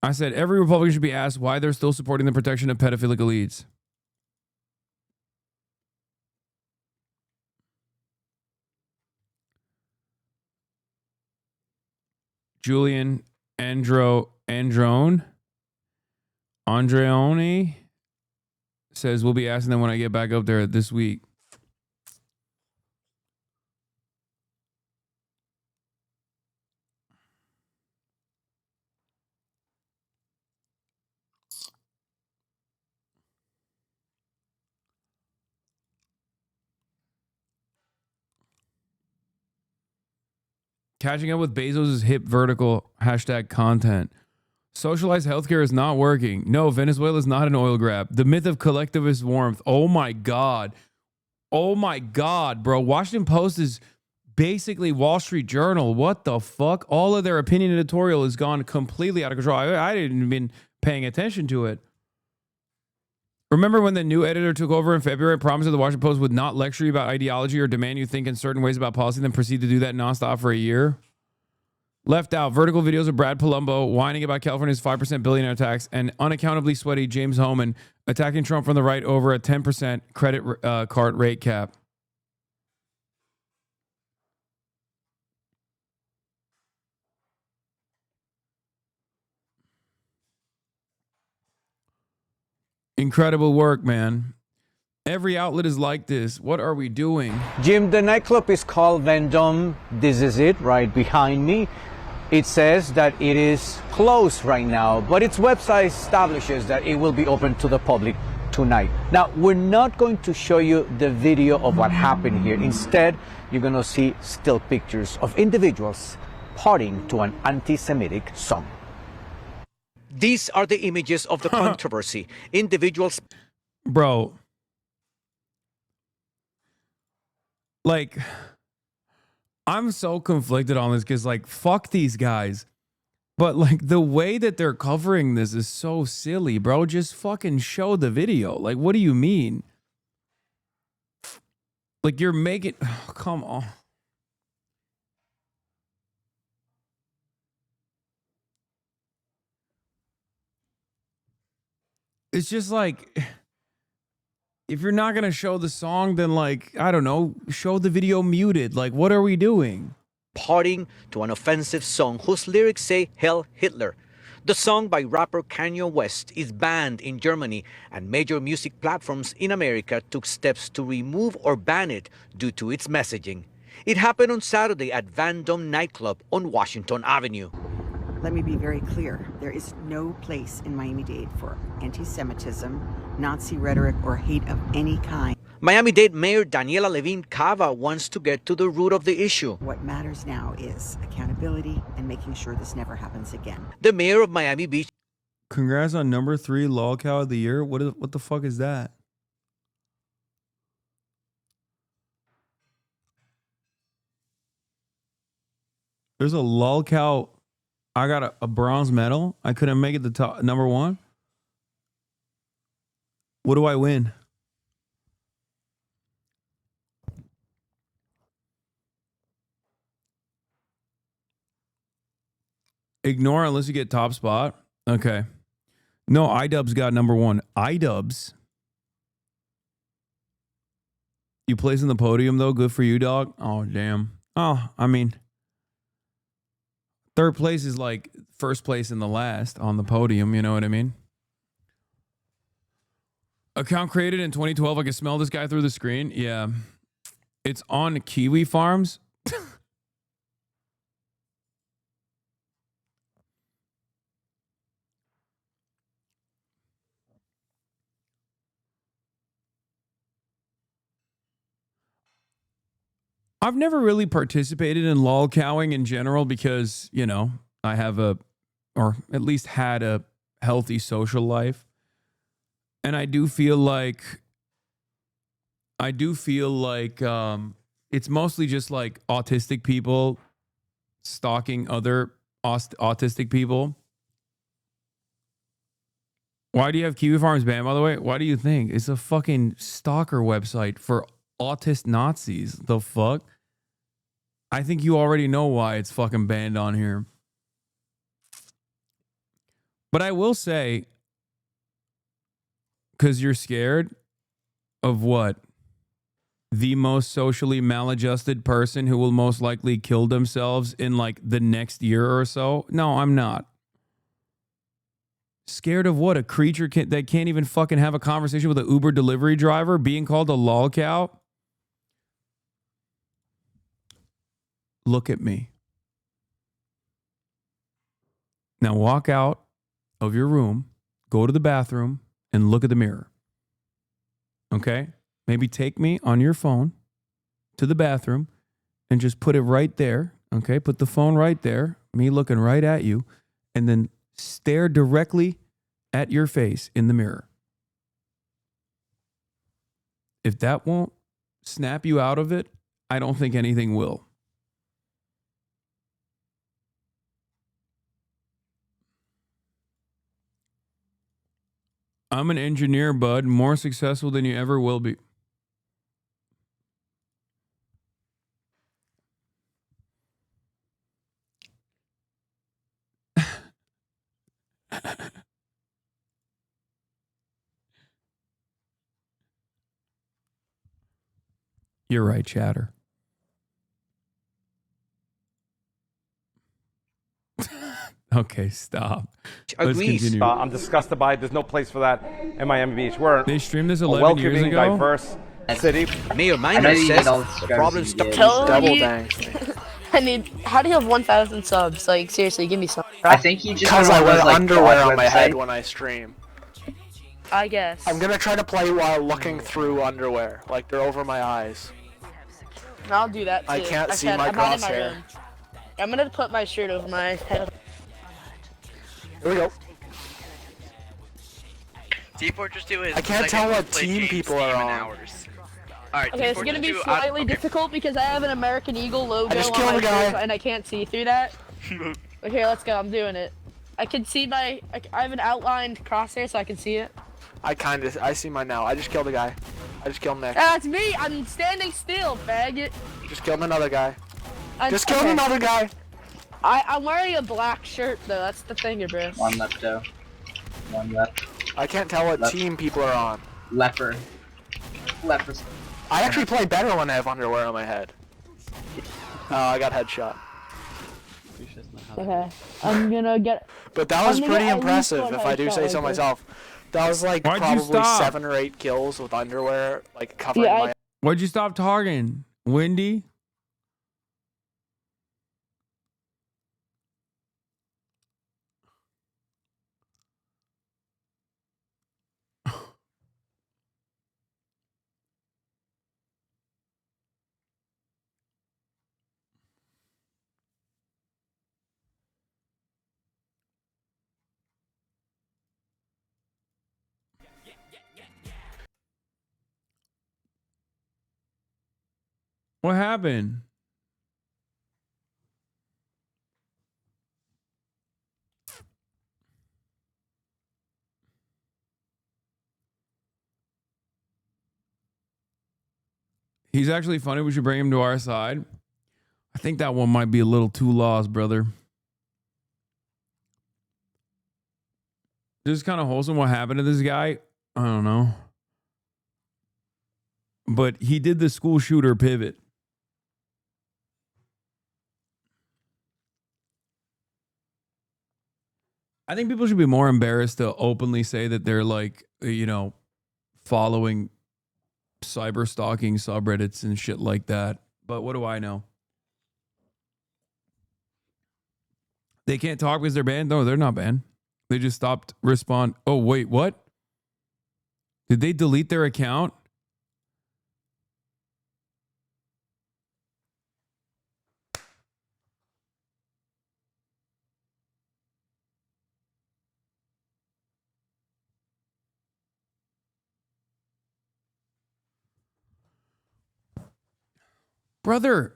I said every Republican should be asked why they're still supporting the protection of pedophilic elites. Julian Andreone says we'll be asking them when I get back up there this week. Catching up with Bezos' hip vertical #content. Socialized healthcare is not working. No, Venezuela is not an oil grab. The myth of collectivist warmth. Oh my God. Oh my God, bro. Washington Post is basically Wall Street Journal. What the fuck? All of their opinion editorial has gone completely out of control. I didn't even paying attention to it. Remember when the new editor took over in February and promised that the Washington Post would not lecture you about ideology or demand you think in certain ways about policy, then proceed to do that nonstop for a year? Left out vertical videos of Brad Palumbo whining about California's 5% billionaire tax and unaccountably sweaty James Hohmann attacking Trump from the right over a 10% credit card rate cap. Incredible work, man. Every outlet is like this. What are we doing? Jim, the nightclub is called Vendome. This is it right behind me. It says that it is closed right now, but its website establishes that it will be open to the public tonight. Now, we're not going to show you the video of what happened here. Instead, you're going to see still pictures of individuals partying to an anti-Semitic song. These are the images of the controversy. Individuals... Bro. Like, I'm so conflicted on this because, like, fuck these guys. But, like, the way that they're covering this is so silly, bro. Just fucking show the video. Like, what do you mean? Like, you're making... Oh, come on. It's just like, if you're not going to show the song, then like, I don't know, show the video muted. Like, what are we doing? Partying to an offensive song whose lyrics say Hail Hitler. The song by rapper Kanye West is banned in Germany, and major music platforms in America took steps to remove or ban it due to its messaging. It happened on Saturday at Vendome nightclub on Washington Avenue. Let me be very clear. There is no place in Miami-Dade for anti-Semitism, Nazi rhetoric, or hate of any kind. Miami-Dade Mayor Daniela Levine Cava wants to get to the root of the issue. What matters now is accountability and making sure this never happens again. The mayor of Miami Beach. Congrats on number 3 lolcow of the year. What the fuck is that? There's a lolcow. I got a bronze medal. I couldn't make it the top number 1. What do I win? Ignore unless you get top spot. Okay. No, iDubbbz got number 1. iDubbbz. You place in the podium though. Good for you, dog. Oh, damn. Oh, I mean, third place is like first place in the last on the podium. You know what I mean? Account created in 2012. I can smell this guy through the screen. Yeah. It's on Kiwi Farms. I've never really participated in lolcowing in general because, you know, I have or at least had a healthy social life. And I do feel like it's mostly just like autistic people stalking other autistic people Why do you have Kiwi Farms banned, by the way? Why do you think? It's a fucking stalker website for autist Nazis. The fuck? I think you already know why it's fucking banned on here. But I will say, because you're scared of what? The most socially maladjusted person who will most likely kill themselves in like the next year or so? No, I'm not. Scared of what? A creature that can't even fucking have a conversation with an Uber delivery driver being called a lolcow? Look at me. Now walk out of your room, go to the bathroom, and look at the mirror. Okay? Maybe take me on your phone to the bathroom and just put it right there. Okay? Put the phone right there, me looking right at you, and then stare directly at your face in the mirror. If that won't snap you out of it, I don't think anything will. I'm an engineer, bud, more successful than you ever will be. You're right, Chatter. Okay, stop. Let's continue. I'm disgusted by it. There's no place for that in Miami Beach. They streamed this a 11 years welcoming, ago. diverse city. Me or mine says the problem starts. Double dang. I need. How do you have 1,000 subs? Like seriously, give me some. I think you just because I wear underwear on my head when I stream. I guess. I'm gonna try to play while looking through underwear, like they're over my eyes. I'll do that too. I can't see my I'm not in my crosshair. room. I'm gonna put my shirt over my head. Here we go. I can't tell what team people are on. Alright, okay, it's gonna be slightly difficult because I have an American Eagle logo just on killed my a guy. shirt and I can't see through that. But here, let's go. I'm doing it. I can see I have an outlined crosshair so I can see it. I see mine now. I just killed a guy. I just killed Nick. That's me. I'm standing still, faggot. Just killed another guy. Just killed another guy. I'm wearing a black shirt though. That's the thing, bro. One left though. One left. I can't tell what team people are on. Leper. I actually play better when I have underwear on my head. Oh, I got headshot. Okay, I'm gonna get. But that was pretty impressive, if I do say so myself. That was like Why'd you probably stop? 7 or 8 kills with underwear, like covering my. Why'd you stop talking? Wendy? What happened? He's actually funny. We should bring him to our side. I think that one might be a little too lost, brother. This is kind of wholesome. What happened to this guy? I don't know. But he did the school shooter pivot. I think people should be more embarrassed to openly say that they're like, you know, following cyber stalking subreddits and shit like that. But what do I know? They can't talk because they're banned? No, they're not banned. They just stopped respond. Oh, wait, what? Did they delete their account? Brother,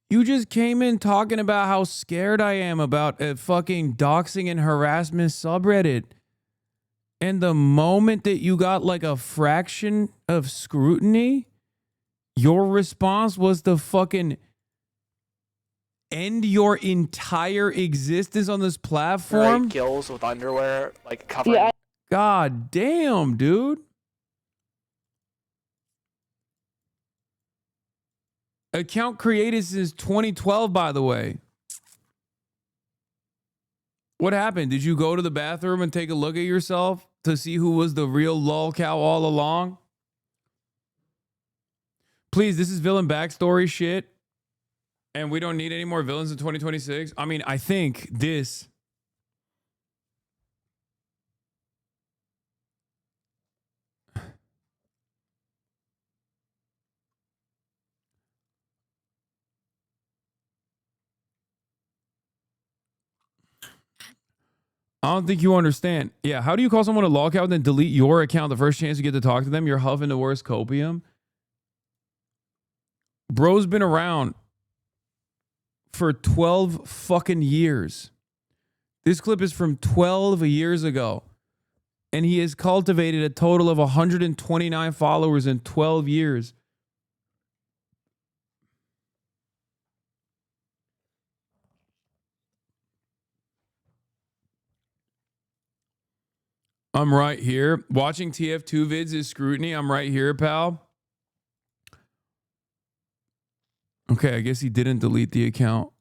you just came in talking about how scared I am about a fucking doxing and harassment subreddit. And the moment that you got like a fraction of scrutiny, your response was to fucking end your entire existence on this platform? Right, gills with underwear, like covering. Yeah. God damn, dude. Account created since 2012, by the way. What happened? Did you go to the bathroom and take a look at yourself to see who was the real lol cow all along? Please, this is villain backstory shit. And we don't need any more villains in 2026. I mean, I think this. I don't think you understand. Yeah, how do you call someone a lolcow and then delete your account the first chance you get to talk to them? You're huffing the worst copium. Bro's been around for 12 fucking years. This clip is from 12 years ago. And he has cultivated a total of 129 followers in 12 years. I'm right here. Watching TF2 vids is scrutiny. I'm right here, pal. Okay, I guess he didn't delete the account.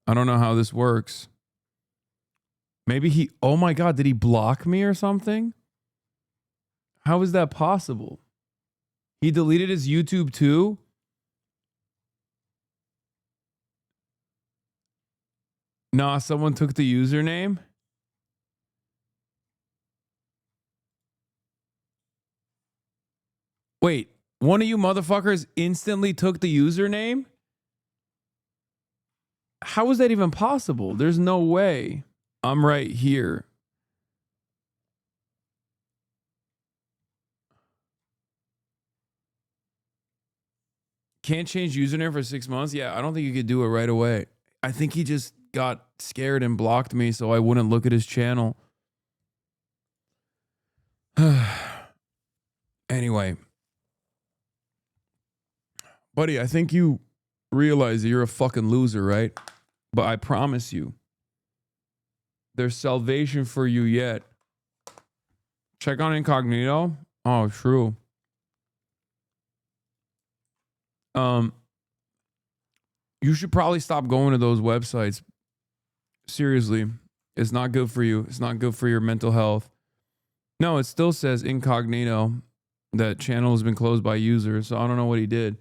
I don't know how this works. Maybe he... Oh my God, did he block me or something? How is that possible? He deleted his YouTube too? Nah, someone took the username? Wait, one of you motherfuckers instantly took the username? How is that even possible? There's no way. I'm right here. Can't change username for 6 months? Yeah, I don't think you could do it right away. I think he just got scared and blocked me so I wouldn't look at his channel. Anyway. Buddy, I think you realize that you're a fucking loser, right? But I promise you, there's salvation for you yet. Check on incognito. Oh, true. You should probably stop going to those websites. Seriously, it's not good for you. It's not good for your mental health. No, it still says incognito. That channel has been closed by users, so I don't know what he did.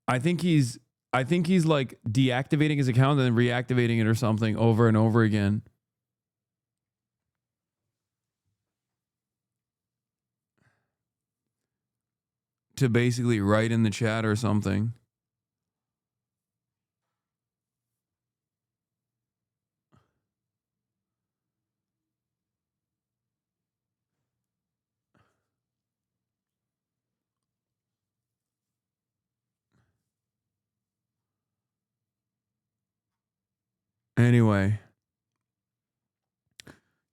I think he's like deactivating his account and then reactivating it or something over and over again. To basically write in the chat or something. Anyway.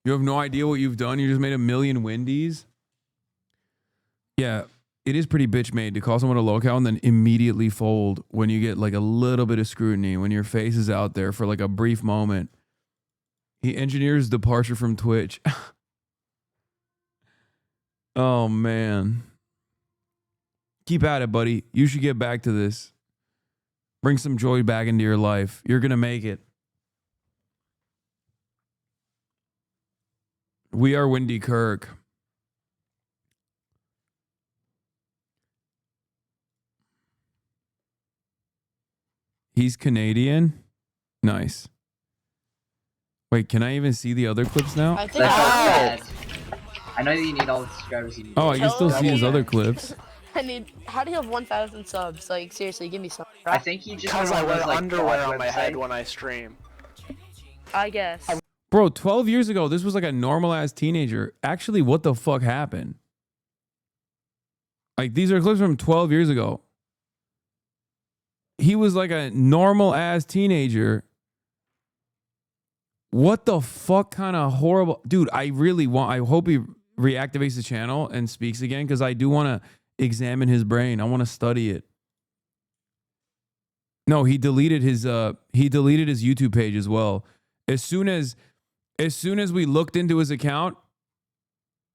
You have no idea what you've done? You just made 1 million Wendy's? Yeah, it is pretty bitch made to call someone a lolcow and then immediately fold when you get like a little bit of scrutiny, when your face is out there for like a brief moment. He engineers departure from Twitch. Oh, man. Keep at it, buddy. You should get back to this. Bring some joy back into your life. You're going to make it. We are Wendy Kirk. He's Canadian? Nice. Wait, can I even see the other clips now? I think I know you need all the subscribers you need. Oh, I can still see his other clips. I need. How do you have 1,000 subs? Like seriously, give me some. I think you just Because I wear like, underwear on my website. head when I stream. I guess. Bro, 12 years ago, this was like a normal ass teenager. Actually, what the fuck happened? Like, these are clips from 12 years ago. He was like a normal ass teenager What the fuck kind of horrible... Dude, I hope he reactivates the channel and speaks again, because I do want to examine his brain. I want to study it. No, he deleted his YouTube page as well. As soon as we looked into his account,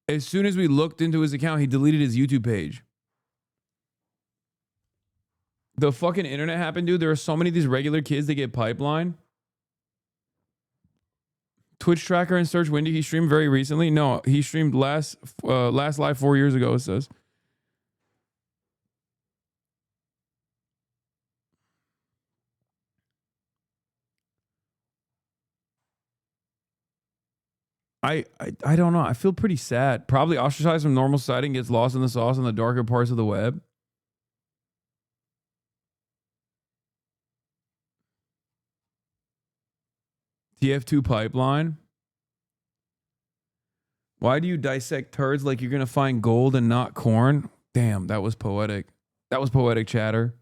he deleted his YouTube page. The fucking internet happened, dude. There are so many of these regular kids that get pipeline. Twitch tracker and search, when did he stream? Very recently? No, he streamed last live 4 years ago, it says. I don't know. I feel pretty sad. Probably ostracized from normal society and gets lost in the sauce in the darker parts of the web. TF2 pipeline. Why do you dissect turds like you're going to find gold and not corn? Damn, that was poetic. That was poetic chatter.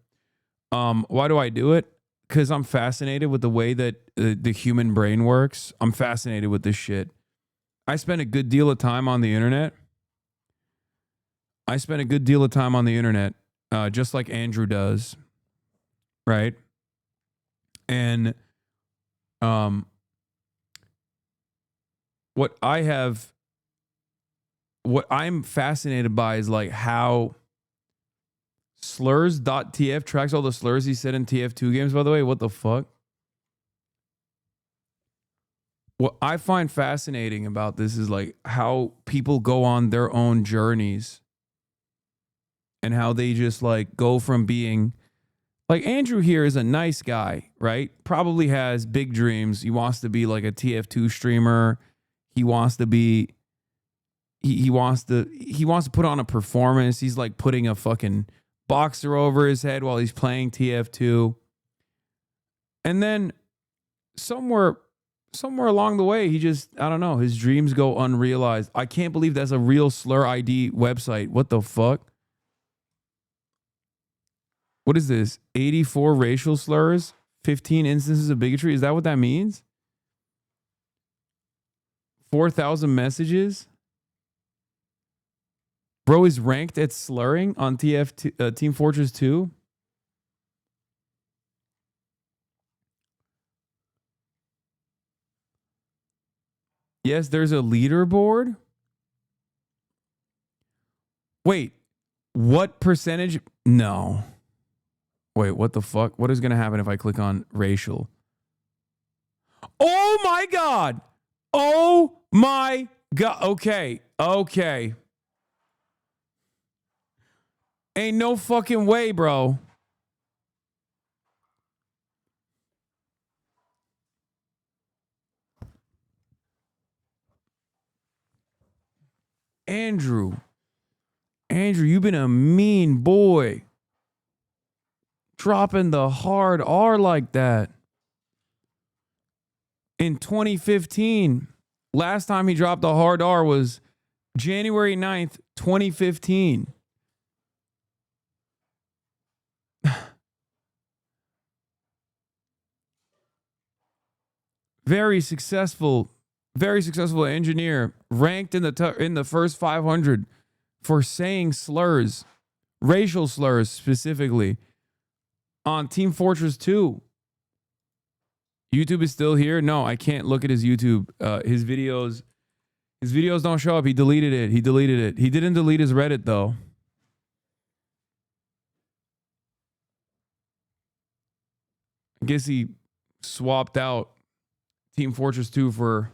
Why do I do it? Because I'm fascinated with the way that the human brain works. I'm fascinated with this shit. I spend a good deal of time on the internet. Just like Andrew does. Right? And what I'm fascinated by is like how slurs.tf tracks all the slurs he said in TF2 games, by the way. What the fuck? What I find fascinating about this is like how people go on their own journeys and how they just like go from being like Andrew here is a nice guy, right? Probably has big dreams. He wants to be like a TF2 streamer. He wants to be he wants to put on a performance. He's like putting a fucking boxer over his head while he's playing TF2. And then somewhere along the way, he just, I don't know, his dreams go unrealized. I can't believe that's a real slur ID website. What the fuck? What is this? 84 racial slurs, 15 instances of bigotry. Is that what that means? 4,000 messages? Bro is ranked at slurring on Team Fortress 2. Yes, there's a leaderboard. Wait, what percentage? No. Wait, what the fuck? What is going to happen if I click on racial? Oh my God. Oh my God. Okay. Ain't no fucking way, bro. Andrew, you've been a mean boy. Dropping the hard R like that. In 2015, last time he dropped the hard R was January 9th, 2015. Very successful engineer, ranked in the first 500 for saying slurs, racial slurs specifically, on Team Fortress 2. YouTube is still here. No, I can't look at his YouTube. His videos don't show up. He deleted it. He didn't delete his Reddit though. I guess he swapped out Team Fortress 2 for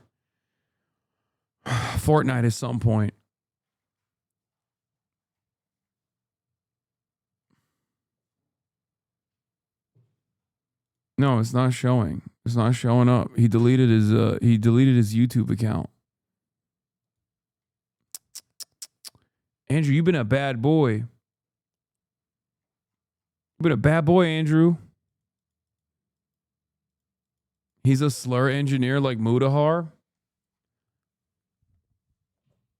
Fortnite at some point. No, it's not showing. It's not showing up. He deleted his YouTube account. Andrew, you've been a bad boy. You've been a bad boy, Andrew. He's a slur engineer like Mudahar.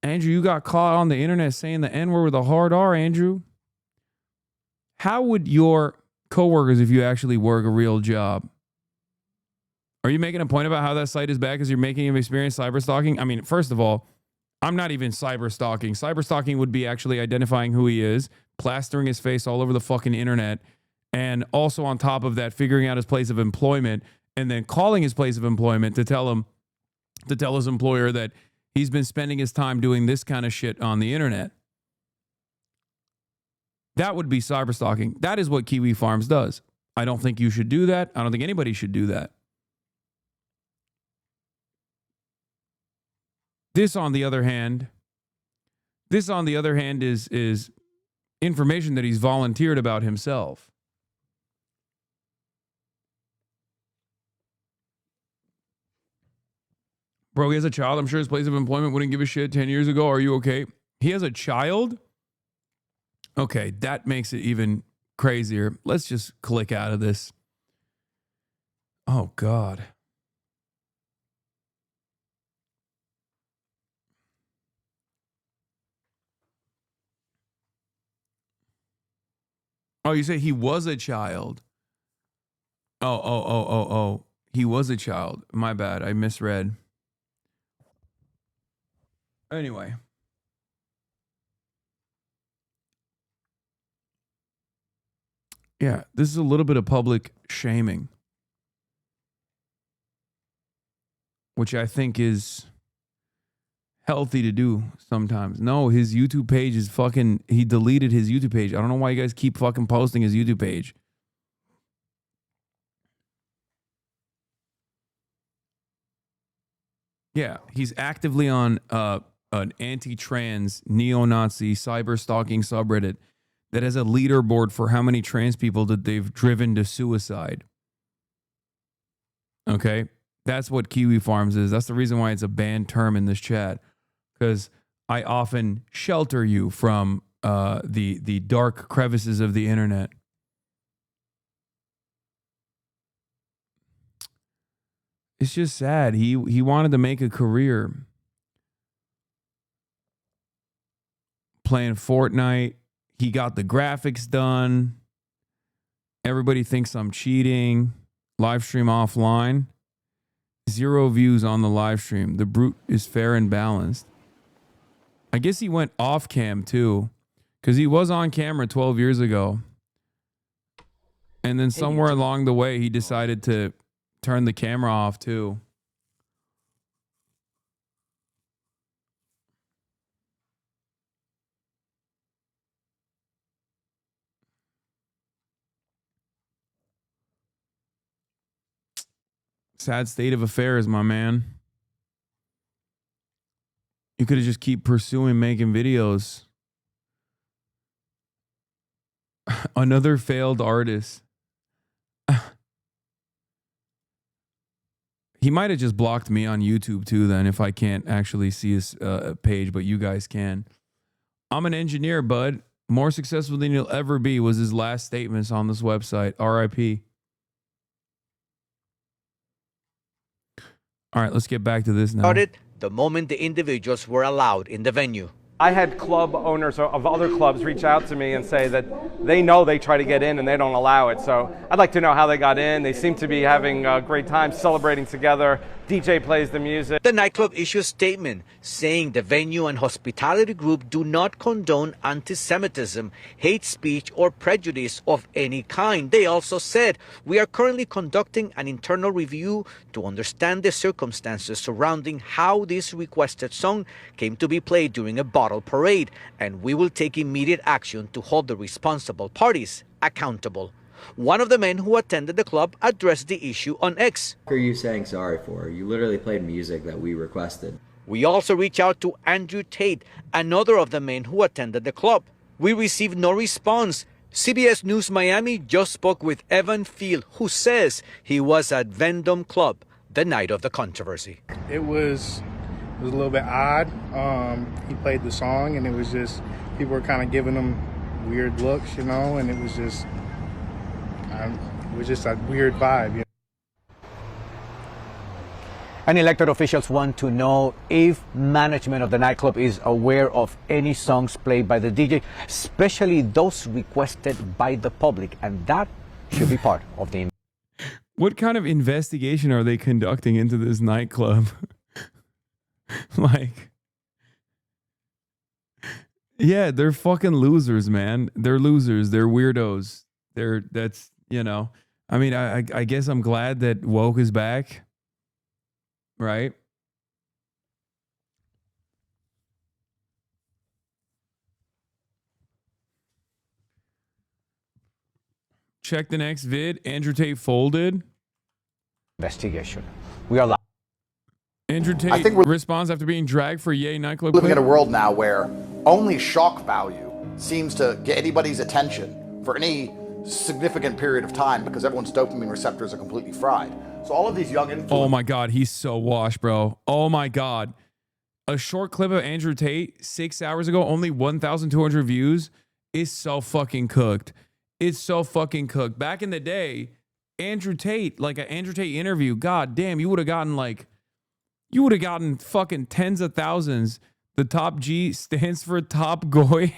Andrew, you got caught on the internet saying the N-word with a hard R, Andrew. How would your coworkers, if you actually work a real job, Are you making a point about how that site is bad because you're making him experience cyber stalking? I mean, first of all, I'm not even cyber stalking. Cyber stalking would be actually identifying who he is, plastering his face all over the fucking internet, and also on top of that, figuring out his place of employment and then calling his place of employment to tell his employer that he's been spending his time doing this kind of shit on the internet. That would be cyber stalking. That is what Kiwi Farms does. I don't think you should do that. I don't think anybody should do that. This, on the other hand, is information that he's volunteered about himself. Bro, he has a child. I'm sure his place of employment wouldn't give a shit 10 years ago. Are you okay? He has a child? Okay, that makes it even crazier. Let's just click out of this. Oh, God. Oh, you say he was a child. Oh. He was a child. My bad. I misread. Anyway. Yeah, this is a little bit of public shaming, which I think is healthy to do sometimes. No, his YouTube page is fucking, he deleted his YouTube page. I don't know why you guys keep fucking posting his YouTube page. Yeah, he's actively on an anti-trans, neo-Nazi, cyber-stalking subreddit that has a leaderboard for how many trans people that they've driven to suicide. Okay? That's what Kiwi Farms is. That's the reason why it's a banned term in this chat. Because I often shelter you from the dark crevices of the internet. It's just sad. He wanted to make a career playing Fortnite. He got the graphics done. Everybody thinks I'm cheating. Live stream offline. 0 views on the live stream. The brute is fair and balanced. I guess he went off cam too, because he was on camera 12 years ago. And then somewhere along the way, he decided to turn the camera off too. Sad state of affairs, my man. You could have just keep pursuing making videos. Another failed artist. He might have just blocked me on YouTube too then if I can't actually see his page, but you guys can. I'm an engineer, bud. More successful than you'll ever be was his last statements on this website. RIP. All right, let's get back to this now. The moment the individuals were allowed in the venue. I had club owners of other clubs reach out to me and say that they know they try to get in and they don't allow it. So I'd like to know how they got in. They seem to be having a great time celebrating together. DJ plays the music. The nightclub issued a statement saying the venue and hospitality group do not condone anti-Semitism, hate speech, or prejudice of any kind. They also said, we are currently conducting an internal review to understand the circumstances surrounding how this requested song came to be played during a bottle parade, and we will take immediate action to hold the responsible parties accountable. One of the men who attended the club addressed the issue on X. What are you saying sorry for? You literally played music that we requested. We also reached out to Andrew Tate, another of the men who attended the club. We received no response. CBS News Miami just spoke with Evan Field, who says he was at Vendome Club the night of the controversy. It was a little bit odd. He played the song and it was just, people were kind of giving him weird looks, you know, and it was just a weird vibe. You know? And elected officials want to know if management of the nightclub is aware of any songs played by the DJ, especially those requested by the public, and that should be part of the What kind of investigation are they conducting into this nightclub? Like, yeah, they're fucking losers, man. They're losers. They're weirdos. That's, you know, I mean, I guess I'm glad that woke is back, right? Check the next vid. Andrew Tate folded. Investigation. We are live. Andrew Tate responds after being dragged for Yay nightclub. Living in a world now where only shock value seems to get anybody's attention for any significant period of time because everyone's dopamine receptors are completely fried. So all of these young influencers. Oh my God, he's so washed, bro. Oh my God. A short clip of Andrew Tate 6 hours ago, only 1,200 views, is so fucking cooked. It's so fucking cooked. Back in the day, Andrew Tate, like an Andrew Tate interview, god damn, you would have gotten fucking tens of thousands. The top G stands for top goy.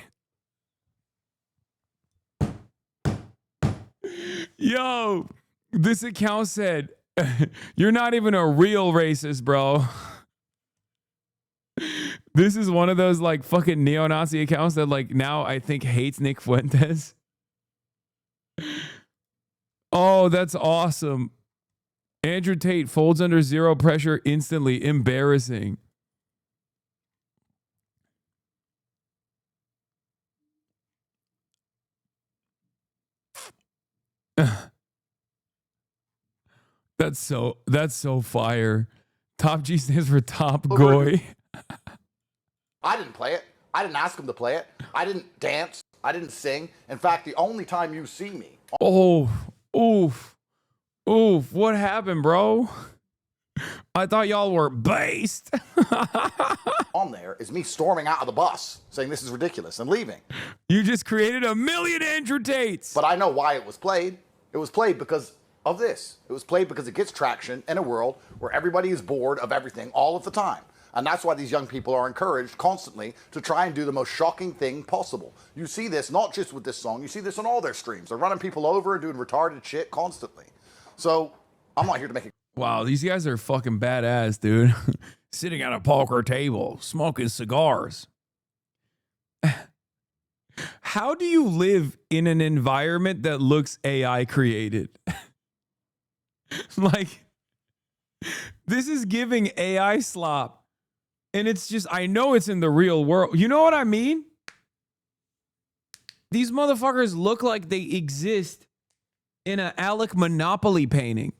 Yo, this account said, you're not even a real racist, bro. This is one of those like fucking neo-Nazi accounts that like now I think hates Nick Fuentes. Oh, that's awesome. Andrew Tate folds under zero pressure instantly. Embarrassing. That's so fire. Top G stands for top goy. I didn't play it. I didn't ask him to play it. I didn't dance. I didn't sing. In fact, the only time you see me. Oh, oof. Oof. What happened, bro? I thought y'all were based. On there is me storming out of the bus saying this is ridiculous and leaving. You just created a million Andrew Tates. But I know why it was played. It was played because of this. It was played because it gets traction in a world where everybody is bored of everything all of the time. And that's why these young people are encouraged constantly to try and do the most shocking thing possible. You see this not just with this song, you see this on all their streams. They're running people over and doing retarded shit constantly. So I'm not here to make it. Wow, these guys are fucking badass, dude. Sitting at a poker table, smoking cigars. How do you live in an environment that looks AI created? Like, this is giving AI slop. And it's just, I know it's in the real world. You know what I mean? These motherfuckers look like they exist in an Alec Monopoly painting.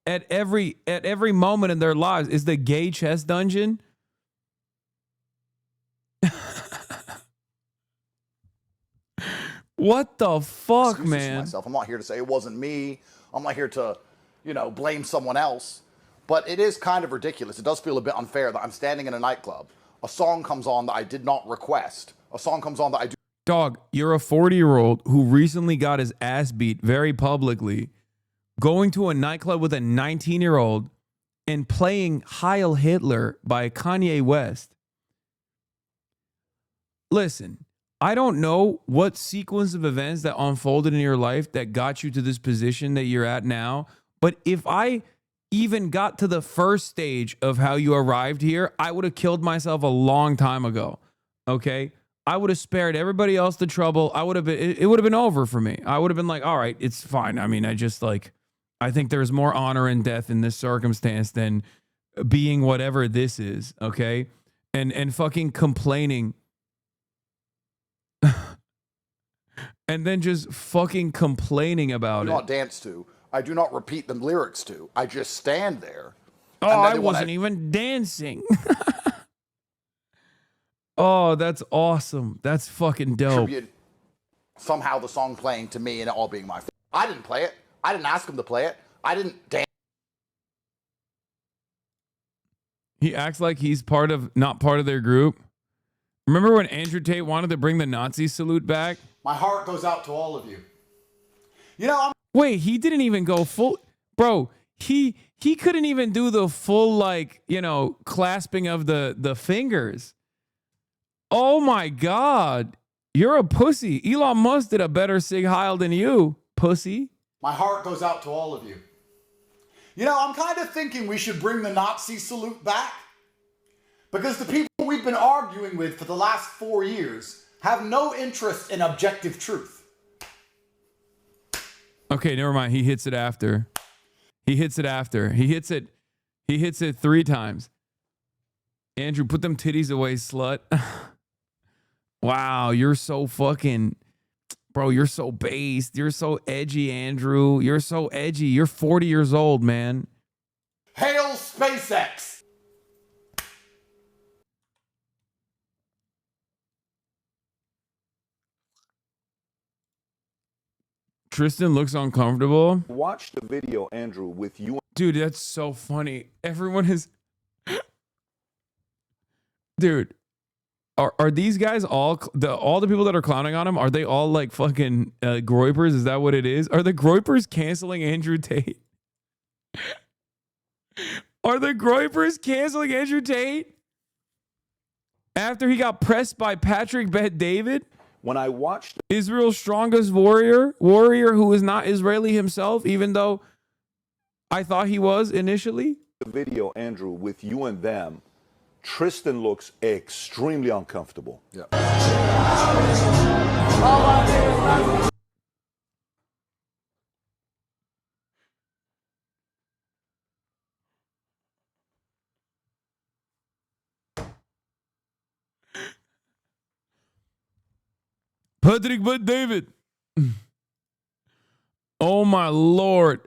At every moment in their lives. Is the gay chess dungeon? What the fuck, man? Myself. I'm not here to say it wasn't me. I'm not here to, blame someone else. But it is kind of ridiculous. It does feel a bit unfair that I'm standing in a nightclub. A song comes on that I did not request. A song comes on that I do. Dog, you're a 40-year-old who recently got his ass beat very publicly, going to a nightclub with a 19-year-old and playing Heil Hitler by Kanye West. Listen, I don't know what sequence of events that unfolded in your life that got you to this position that you're at now, but if I even got to the first stage of how you arrived here, I would have killed myself a long time ago. Okay? I would have spared everybody else the trouble. It would have been over for me. I would have been like, all right, it's fine. I mean, I think there's more honor in death in this circumstance than being whatever this is, okay? And fucking complaining. And then just fucking complaining about I do it. not dance to. I do not repeat the lyrics to. I just stand there. Oh, I wasn't even dancing. Oh, that's awesome. That's fucking dope. Somehow the song playing to me and it all being my fault. I didn't play it. I didn't ask him to play it. I didn't dance. He acts like he's not part of their group. Remember when Andrew Tate wanted to bring the Nazi salute back? My heart goes out to all of you. Wait, he didn't even go full. Bro, he couldn't even do the full, clasping of the fingers. Oh my God. You're a pussy. Elon Musk did a better Sig Heil than you, pussy. My heart goes out to all of you. You know, I'm kind of thinking we should bring the Nazi salute back. Because the people we've been arguing with for the last 4 years have no interest in objective truth. Okay, never mind. He hits it after. He hits it after. He hits it 3 times. Andrew, put them titties away, slut. Wow, you're so fucking... Bro, you're so based. You're so edgy, Andrew. You're so edgy. You're 40 years old, man. Hail SpaceX! Tristan looks uncomfortable. Watch the video, Andrew, with you. Dude, that's so funny. Everyone is... Dude, are these guys all the people that are clowning on him, are they all like fucking groypers? Is that what it is? Are the groypers canceling Andrew Tate? Are the groypers canceling Andrew Tate? After he got pressed by Patrick Bet David? When I watched Israel's strongest warrior who is not Israeli himself, even though I thought he was initially. The video, Andrew, with you and them, Tristan looks extremely uncomfortable. Yeah. Patrick Bet David. Oh my Lord.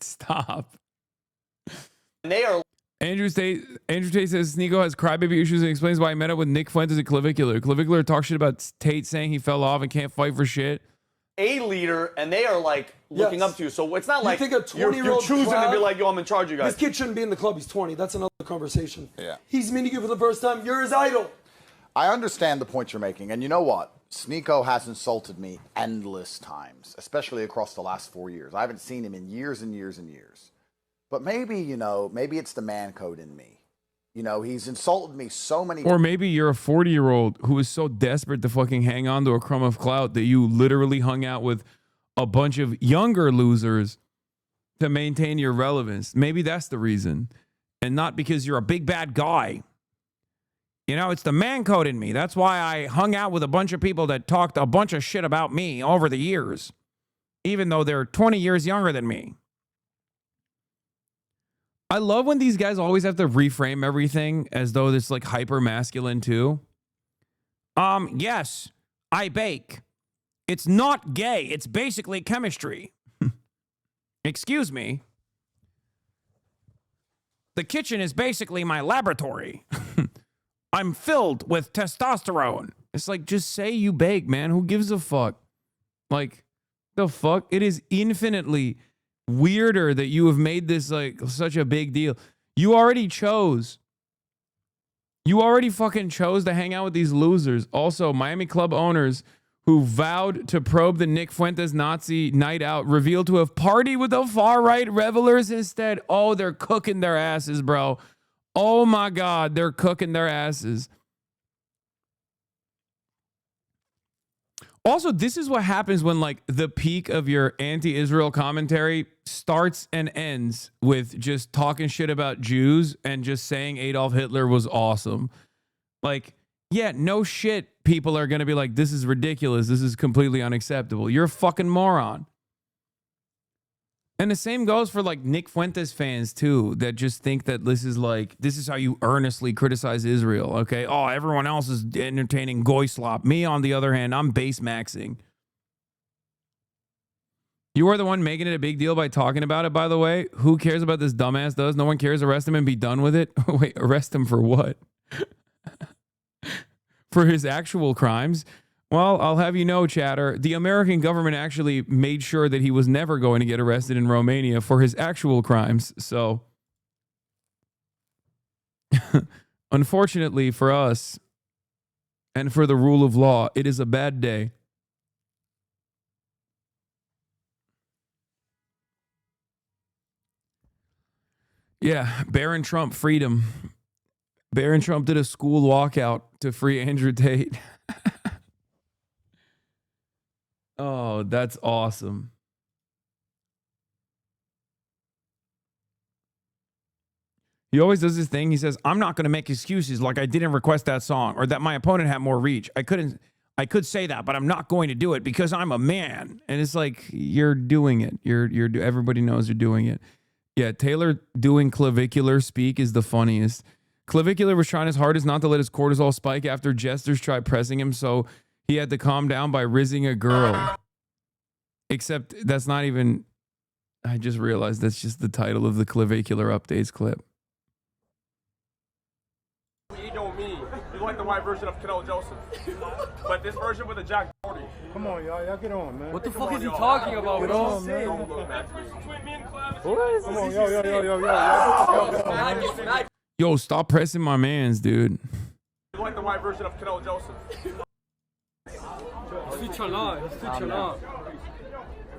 Stop. They are. Andrew Tate says Sneeko has crybaby issues and explains why he met up with Nick Fuentes at Clavicular. Clavicular talks shit about Tate saying he fell off and can't fight for shit. A leader, and they are like looking up to you. So it's not like think a 20-year-old you're choosing crowd, to be like, yo, I'm in charge of you guys. This kid shouldn't be in the club. He's 20. That's another conversation. Yeah. He's meeting you for the first time. You're his idol. I understand the point you're making, and you know what? Sneeko has insulted me endless times, especially across the last 4 years. I haven't seen him in years and years and years. But maybe, you know, maybe it's the man code in me. You know, he's insulted me so many times. Or maybe you're a 40-year-old who is so desperate to fucking hang on to a crumb of clout that you literally hung out with a bunch of younger losers to maintain your relevance. Maybe that's the reason. And not because you're a big bad guy. You know, it's the man code in me. That's why I hung out with a bunch of people that talked a bunch of shit about me over the years, even though they're 20 years younger than me. I love when these guys always have to reframe everything as though it's like hyper masculine too. Yes, I bake. It's not gay. It's basically chemistry. Excuse me. The kitchen is basically my laboratory. I'm filled with testosterone. It's like, just say you bake, man. Who gives a fuck? Like, the fuck? It is infinitely weirder that you have made this like such a big deal. You already fucking chose to hang out with these losers. Also, Miami club owners who vowed to probe the Nick Fuentes Nazi night out revealed to have partied with the far-right revelers instead. Oh, they're cooking their asses, bro. Oh my God, they're cooking their asses. Also, this is what happens when like the peak of your anti-Israel commentary starts and ends with just talking shit about Jews and just saying Adolf Hitler was awesome. Like, yeah, no shit. People are going to be like, this is ridiculous. This is completely unacceptable. You're a fucking moron. And the same goes for like Nick Fuentes fans too, that just think that this is how you earnestly criticize Israel. Okay. Oh, everyone else is entertaining goy slop. Me, on the other hand, I'm base maxing. You are the one making it a big deal by talking about it, by the way. Who cares about this dumbass does? No one cares. Arrest him and be done with it. Wait, arrest him for what? For his actual crimes? Well, I'll have you know, chatter, the American government actually made sure that he was never going to get arrested in Romania for his actual crimes. So, unfortunately for us and for the rule of law, it is a bad day. Yeah, Barron Trump freedom. Barron Trump did a school walkout to free Andrew Tate. Oh, that's awesome. He always does this thing. He says, I'm not going to make excuses like I didn't request that song or that my opponent had more reach. I could say that, but I'm not going to do it because I'm a man. And it's like, you're doing it. Everybody knows you're doing it. Yeah, Taylor doing clavicular speak is the funniest. Clavicular was trying his hardest not to let his cortisol spike after jesters tried pressing him, so he had to calm down by rizzing a girl. Except that's not even... I just realized that's just the title of the clavicular updates clip. You don't mean. You like the white version of Canelo Joseph. But this version with a Jack Doherty. Come on, y'all. Y'all get on, man. What the fuck is he talking about? Get on, man. What is Come on, yo. Yo, stop pressing my mans, dude. You like the white version of Canelo Joseph. He's too chalant.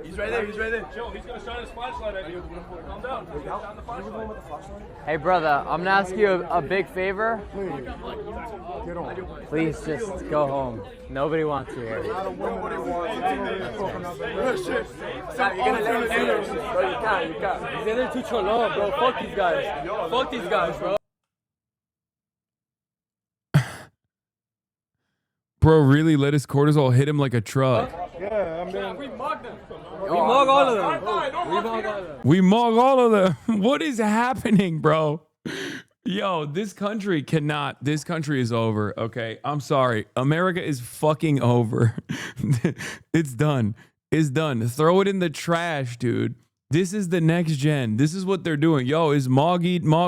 He's right there. Joe, he's going to shine his flashlight at you. Calm down. Shine the flashlight. Hey, brother, I'm gonna ask you a big favor. Get on. Please just go home. Nobody wants you here. Nobody wants You can't. They're too chalant, bro. Fuck these guys, bro. Bro really let his cortisol hit him like a truck. Yeah, I mean... We mug them. We mug all of them. We mug all of them. What is happening, bro? Yo, this country cannot. This country is over, okay? I'm sorry. America is fucking over. It's done. It's done. Throw it in the trash, dude. This is the next gen. This is what they're doing. Yo, is Mog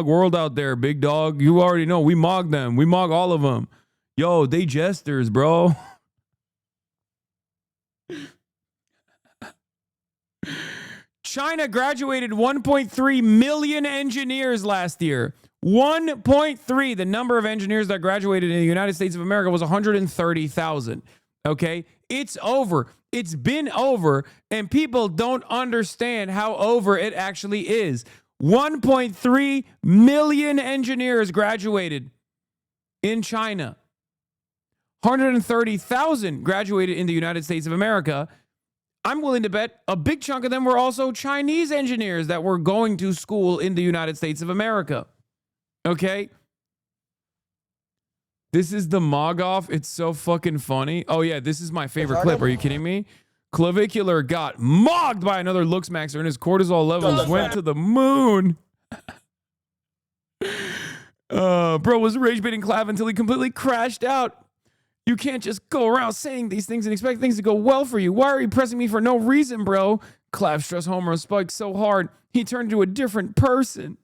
World out there, big dog? You already know. We mog them. We mog all of them. Yo, they jesters, bro. China graduated 1.3 million engineers last year. 1.3. The number of engineers that graduated in the United States of America was 130,000. Okay? It's over. It's been over, and people don't understand how over it actually is. 1.3 million engineers graduated in China. 130,000 graduated in the United States of America. I'm willing to bet a big chunk of them were also Chinese engineers that were going to school in the United States of America. Okay? This is the Mog-off. It's so fucking funny. Oh, yeah, this is my favorite clip. Are you kidding me? Clavicular got mogged by another looks maxer and his cortisol levels went to the moon. Bro was rage baiting Clav until he completely crashed out. You can't just go around saying these things and expect things to go well for you. Why are you pressing me for no reason, bro? Clav stress Homer spiked so hard, he turned into a different person.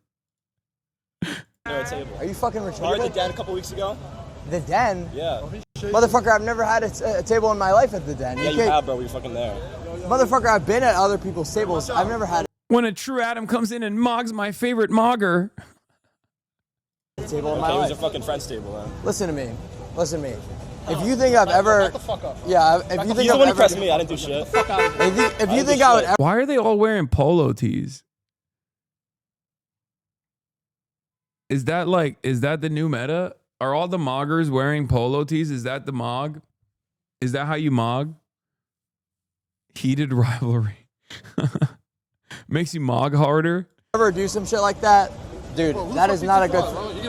Are you fucking retarded? The Den a couple weeks ago. The Den? Yeah. Motherfucker, I've never had a table in my life at the Den. Yeah, you have, bro. You're fucking there. Motherfucker, I've been at other people's tables. I've never had When a true Adam comes in and mogs my favorite mogger. a table in my It was life. your fucking friend's table, man. Listen to me. If you think I've ever... Shut the fuck up. Yeah, if you think He's the I've one who ever... pressed me. I didn't do shit. If you think I would ever... Why are they all wearing polo tees? Is that the new meta? Are all the moggers wearing polo tees? Is that the mog? Is that how you mog? Heated rivalry. Makes you mog harder. Ever do some shit like that? Dude, that is not a good...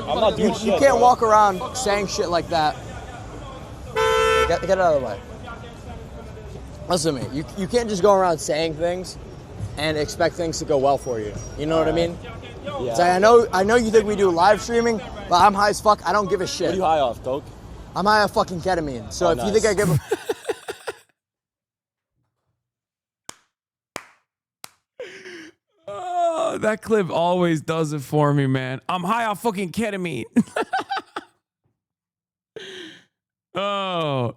I'm not doing You shit, can't bro. walk around saying shit like that. Get it out of the way. Listen to me. You can't just go around saying things and expect things to go well for you. You know what I mean? Yeah. So I know you think we do live streaming, but I'm high as fuck. I don't give a shit. What are you high off, Coke? I'm high off fucking ketamine. So if you nice. think I give a... Oh, that clip always does it for me, man. I'm high off fucking ketamine. Oh.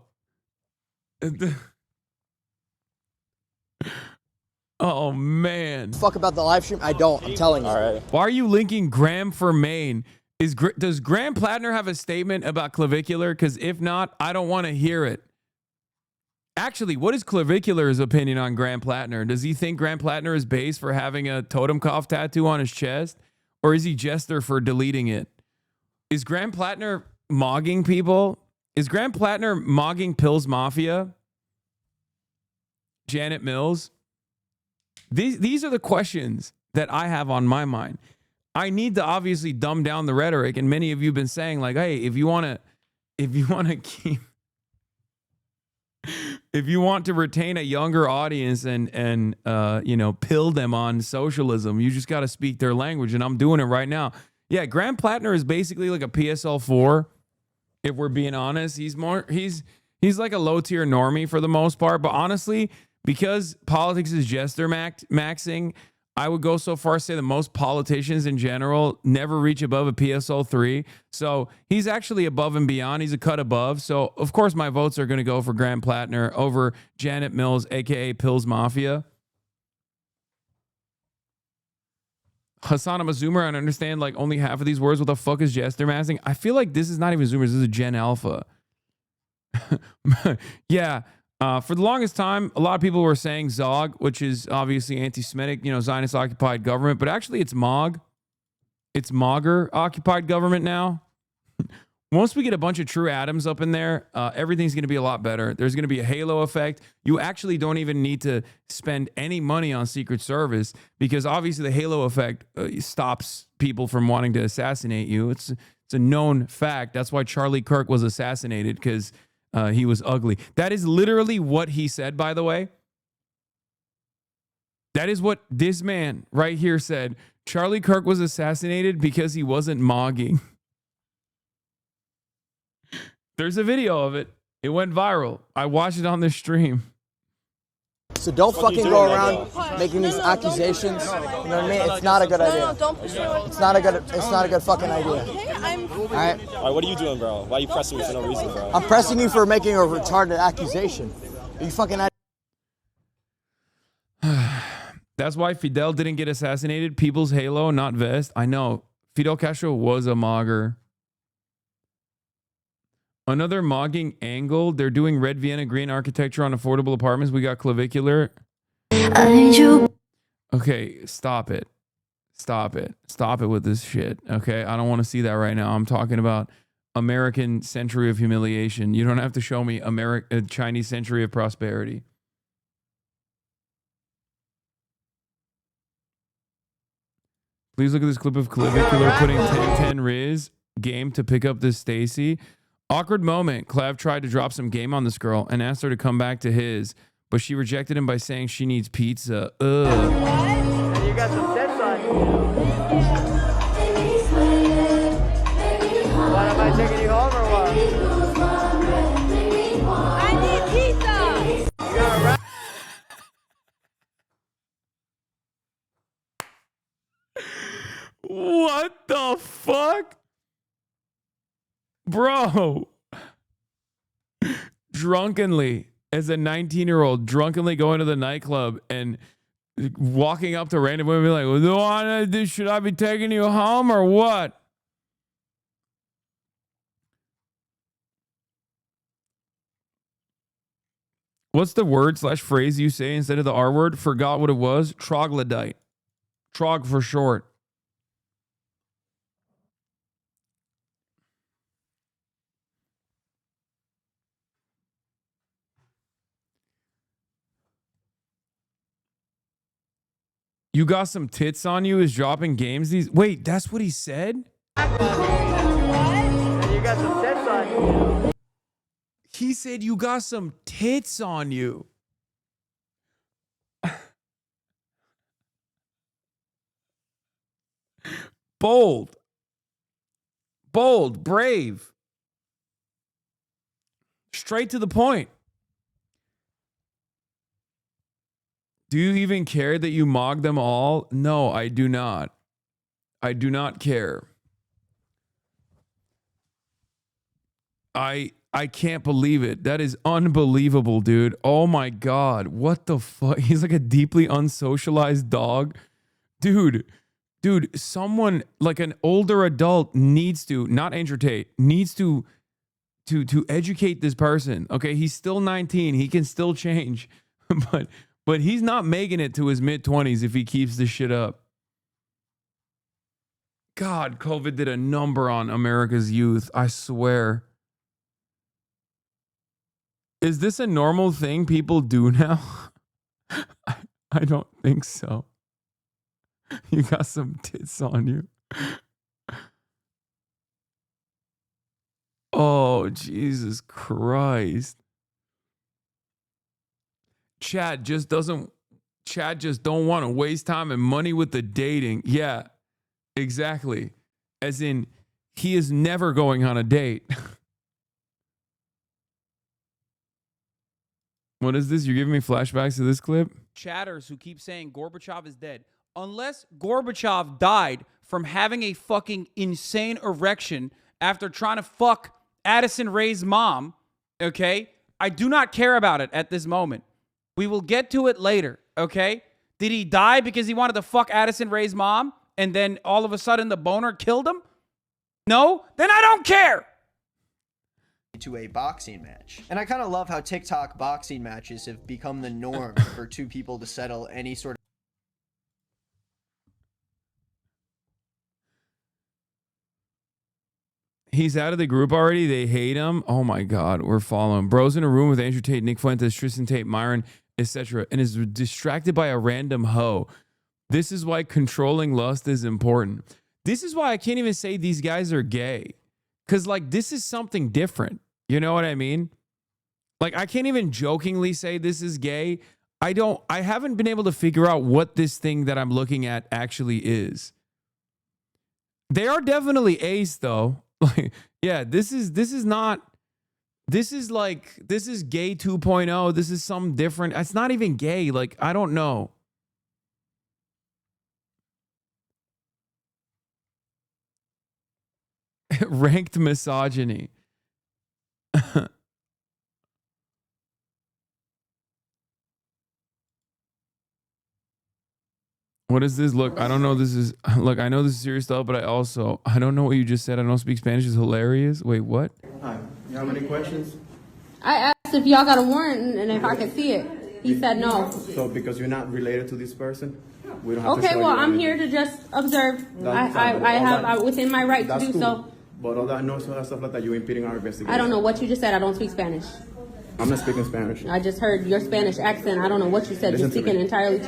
Oh, man. Fuck about the live stream? I don't. I'm telling you. All right. Why are you linking Graham for Maine? Does Graham Plattner have a statement about clavicular? Because if not, I don't want to hear it. Actually, what is Clavicular's opinion on Graham Plattner? Does he think Graham Plattner is base for having a Totenkopf tattoo on his chest? Or is he jester for deleting it? Is Graham Plattner mogging people? Is Graham Plattner mogging Pills Mafia? Janet Mills? These are the questions that I have on my mind. I need to obviously dumb down the rhetoric, and many of you have been saying like, hey, if you want to retain a younger audience and pill them on socialism, you just got to speak their language, and I'm doing it right now. Yeah, Graham Plattner is basically like a PSL 4. If we're being honest, he's like a low tier normie for the most part. But honestly, because politics is jester maxing, I would go so far as to say that most politicians in general never reach above a PSL 3. So he's actually above and beyond. He's a cut above. So of course my votes are going to go for Graham Plattner over Janet Mills, aka Pills Mafia. Hasan, I'm a Zoomer. I understand like only half of these words. What the fuck is jester maxing? I feel like this is not even Zoomers. This is Gen Alpha. Yeah. For the longest time, a lot of people were saying Zog, which is obviously anti-Semitic, Zionist occupied government, but actually it's Mog. It's Mogger occupied government now. Once we get a bunch of true atoms up in there, everything's going to be a lot better. There's going to be a halo effect. You actually don't even need to spend any money on Secret Service because obviously the halo effect stops people from wanting to assassinate you. It's a known fact. That's why Charlie Kirk was assassinated, because he was ugly. That is literally what he said, by the way. That is what this man right here said. Charlie Kirk was assassinated because he wasn't mogging. There's a video of it. It went viral. I watched it on the stream. So don't fucking go around making these accusations. You know what I mean? It's not a good idea. It's not a good fucking idea. All right, what are you doing, bro? Why are you pressing me for no reason, bro? I'm pressing you for making a retarded accusation. Are you fucking... That's why Fidel didn't get assassinated. People's halo, not vest. I know. Fidel Castro was a mogger. Another mogging angle. They're doing red Vienna green architecture on affordable apartments. We got clavicular. Okay, stop it. Stop it. Stop it with this shit. Okay, I don't want to see that right now. I'm talking about American century of humiliation. You don't have to show me Chinese century of prosperity. Please look at this clip of clavicular putting 10-10 Riz game to pick up this Stacy. Awkward moment. Clav tried to drop some game on this girl and asked her to come back to his, but she rejected him by saying she needs pizza. Ugh. You got some tits on you. What, am I taking you home or what? I need pizza. You gotta rap. What the fuck? Bro, drunkenly, as a 19-year-old, drunkenly going to the nightclub and walking up to random women like, should I be taking you home or what? What's the word/phrase you say instead of the R word? Forgot what it was. Troglodyte. Trog for short. You got some tits on you is dropping games these. Wait, that's what he said? What? You got some tits on you. He said you got some tits on you. Bold. Bold, brave. Straight to the point. Do you even care that you mog them all? No, I do not. I do not care. I can't believe it. That is unbelievable, dude. Oh my God. What the fuck? He's like a deeply unsocialized dog. Dude, someone like an older adult needs to, not Andrew Tate, needs to educate this person. Okay, he's still 19. He can still change. But he's not making it to his mid-20s if he keeps this shit up. God, COVID did a number on America's youth. I swear. Is this a normal thing people do now? I don't think so. You got some tits on you. Oh, Jesus Christ. Chad just don't want to waste time and money with the dating. Yeah, exactly. As in, he is never going on a date. What is this? You're giving me flashbacks to this clip? Chatters who keep saying Gorbachev is dead. Unless Gorbachev died from having a fucking insane erection after trying to fuck Addison Rae's mom, okay? I do not care about it at this moment. We will get to it later, okay? Did he die because he wanted to fuck Addison Rae's mom and then all of a sudden the boner killed him? No? Then I don't care! To a boxing match. And I kind of love how TikTok boxing matches have become the norm for two people to settle any sort of He's out of the group already. They hate him. Oh my God, we're following. Bro's in a room with Andrew Tate, Nick Fuentes, Tristan Tate, Myron, etc., and is distracted by a random hoe. This is why controlling lust is important. This is why I can't even say these guys are gay. Because, like, this is something different. You know what I mean? Like, I can't even jokingly say this is gay. I haven't been able to figure out what this thing that I'm looking at actually is. They are definitely ace, though. Like, yeah, this is gay 2.0. This is something different. It's not even gay. Like, I don't know. Ranked misogyny. What is this? Look, I don't know. Look, I know this is serious stuff, but I don't know what you just said. I don't speak Spanish. It's hilarious. Wait, what? Hi. You have any questions? I asked if y'all got a warrant and if I could see it. He said no. So because you're not related to this person, we don't have to Okay, show well, you I'm anything. here to just observe. I have within my right to do cool. so. But all that noise, all that stuff like that, you're impeding our investigation. I don't know what you just said. I don't speak Spanish. I'm not speaking Spanish. I just heard your Spanish accent. I don't know what you said. Listen You're to speaking me. entirely.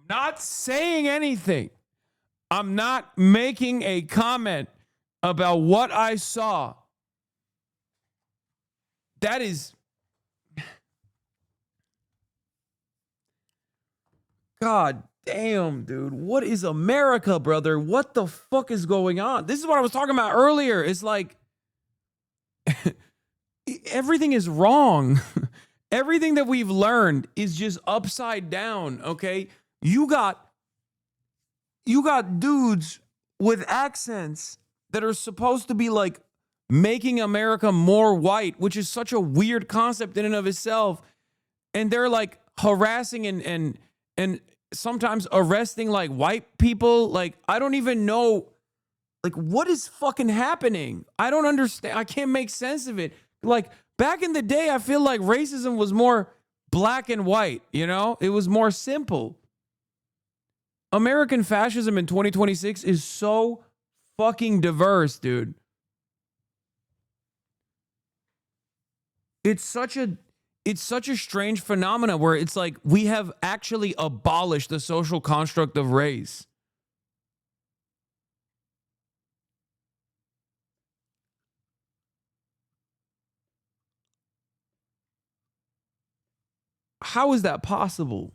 Not saying anything. I'm not making a comment about what I saw. That is... God damn, dude. What is America, brother? What the fuck is going on? This is what I was talking about earlier. It's like... everything is wrong. Everything that we've learned is just upside down, okay? You got dudes with accents that are supposed to be like making America more white, which is such a weird concept in and of itself. And they're like harassing and sometimes arresting like white people. Like, I don't even know, like, what is fucking happening? I don't understand. I can't make sense of it. Like, back in the day, I feel like racism was more black and white, you know? It was more simple. American fascism in 2026 is so fucking diverse, dude. It's such a strange phenomenon where it's like we have actually abolished the social construct of race. How is that possible?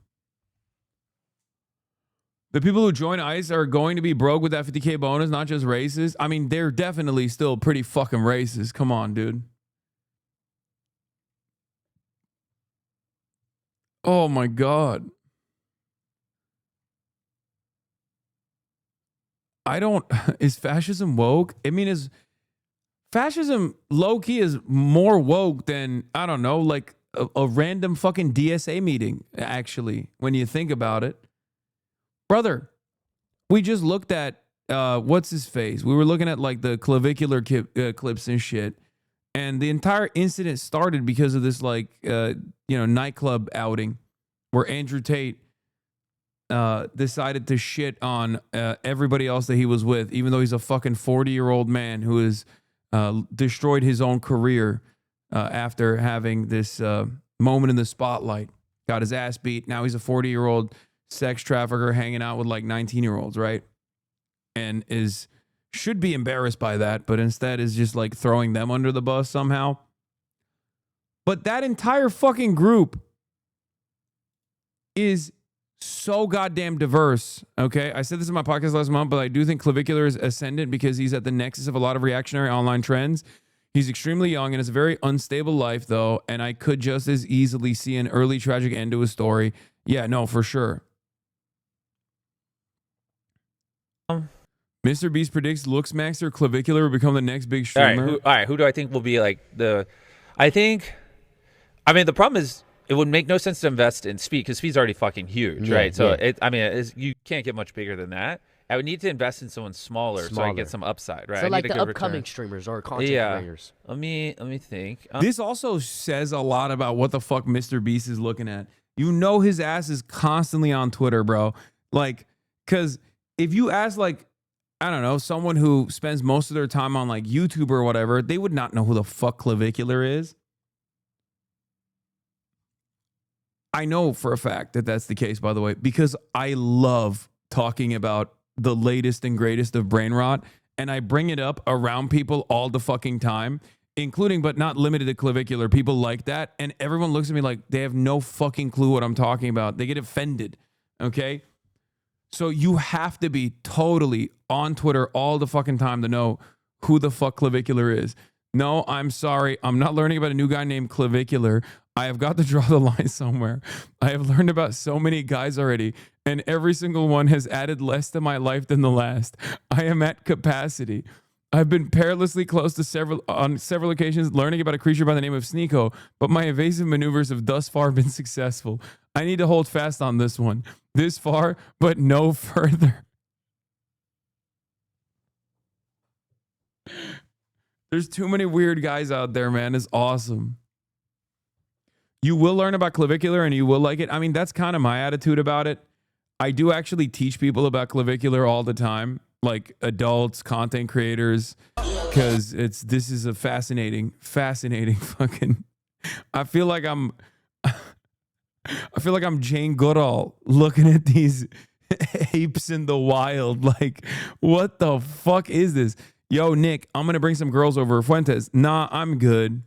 The people who join ICE are going to be broke with that 50K bonus, not just racist. I mean, they're definitely still pretty fucking racist. Come on, dude. Oh my God. Is fascism woke? I mean, is fascism low-key is more woke than, I don't know, like a random fucking DSA meeting, actually, when you think about it. Brother, we just looked at, what's his face? We were looking at like the clavicular clips and shit. And the entire incident started because of this like, nightclub outing where Andrew Tate decided to shit on everybody else that he was with, even though he's a fucking 40-year-old man who has destroyed his own career after having this moment in the spotlight. Got his ass beat. Now he's a 40-year-old sex trafficker hanging out with like 19-year-olds, right? And should be embarrassed by that, but instead is just like throwing them under the bus somehow. But that entire fucking group is so goddamn diverse, okay? I said this in my podcast last month, but I do think Clavicular is ascendant because he's at the nexus of a lot of reactionary online trends. He's extremely young and has a very unstable life, though, and I could just as easily see an early tragic end to his story. Yeah, no, for sure. Mr. Beast predicts Looksmaxer Clavicular will become the next big streamer. All right, who do I think will be like the... I mean, the problem is it would make no sense to invest in Speed because Speed's already fucking huge, right? So, you can't get much bigger than that. I would need to invest in someone smaller so I can get some upside, right? So I like need a the good upcoming return. streamers or content creators. Let me think. This also says a lot about what the fuck Mr. Beast is looking at. You know his ass is constantly on Twitter, bro. Like, because if you ask, like, I don't know, someone who spends most of their time on, like, YouTube or whatever, they would not know who the fuck Clavicular is. I know for a fact that that's the case, by the way, because I love talking about the latest and greatest of brain rot, and I bring it up around people all the fucking time, including but not limited to Clavicular, people like that, and everyone looks at me like they have no fucking clue what I'm talking about. They get offended, okay? So you have to be totally on Twitter all the fucking time to know who the fuck Clavicular is. No, I'm sorry. I'm not learning about a new guy named Clavicular. I have got to draw the line somewhere. I have learned about so many guys already, and every single one has added less to my life than the last. I am at capacity. I've been perilously close to on several occasions learning about a creature by the name of Sneeko, but my evasive maneuvers have thus far been successful. I need to hold fast on this one. This far, but no further. There's too many weird guys out there, man. It's awesome. You will learn about Clavicular and you will like it. I mean, that's kind of my attitude about it. I do actually teach people about Clavicular all the time, like adults, content creators, because this is a fascinating fucking. I feel like I'm Jane Goodall looking at these apes in the wild. Like, what the fuck is this? Yo, Nick, I'm gonna bring some girls over. Fuentes, nah, I'm good.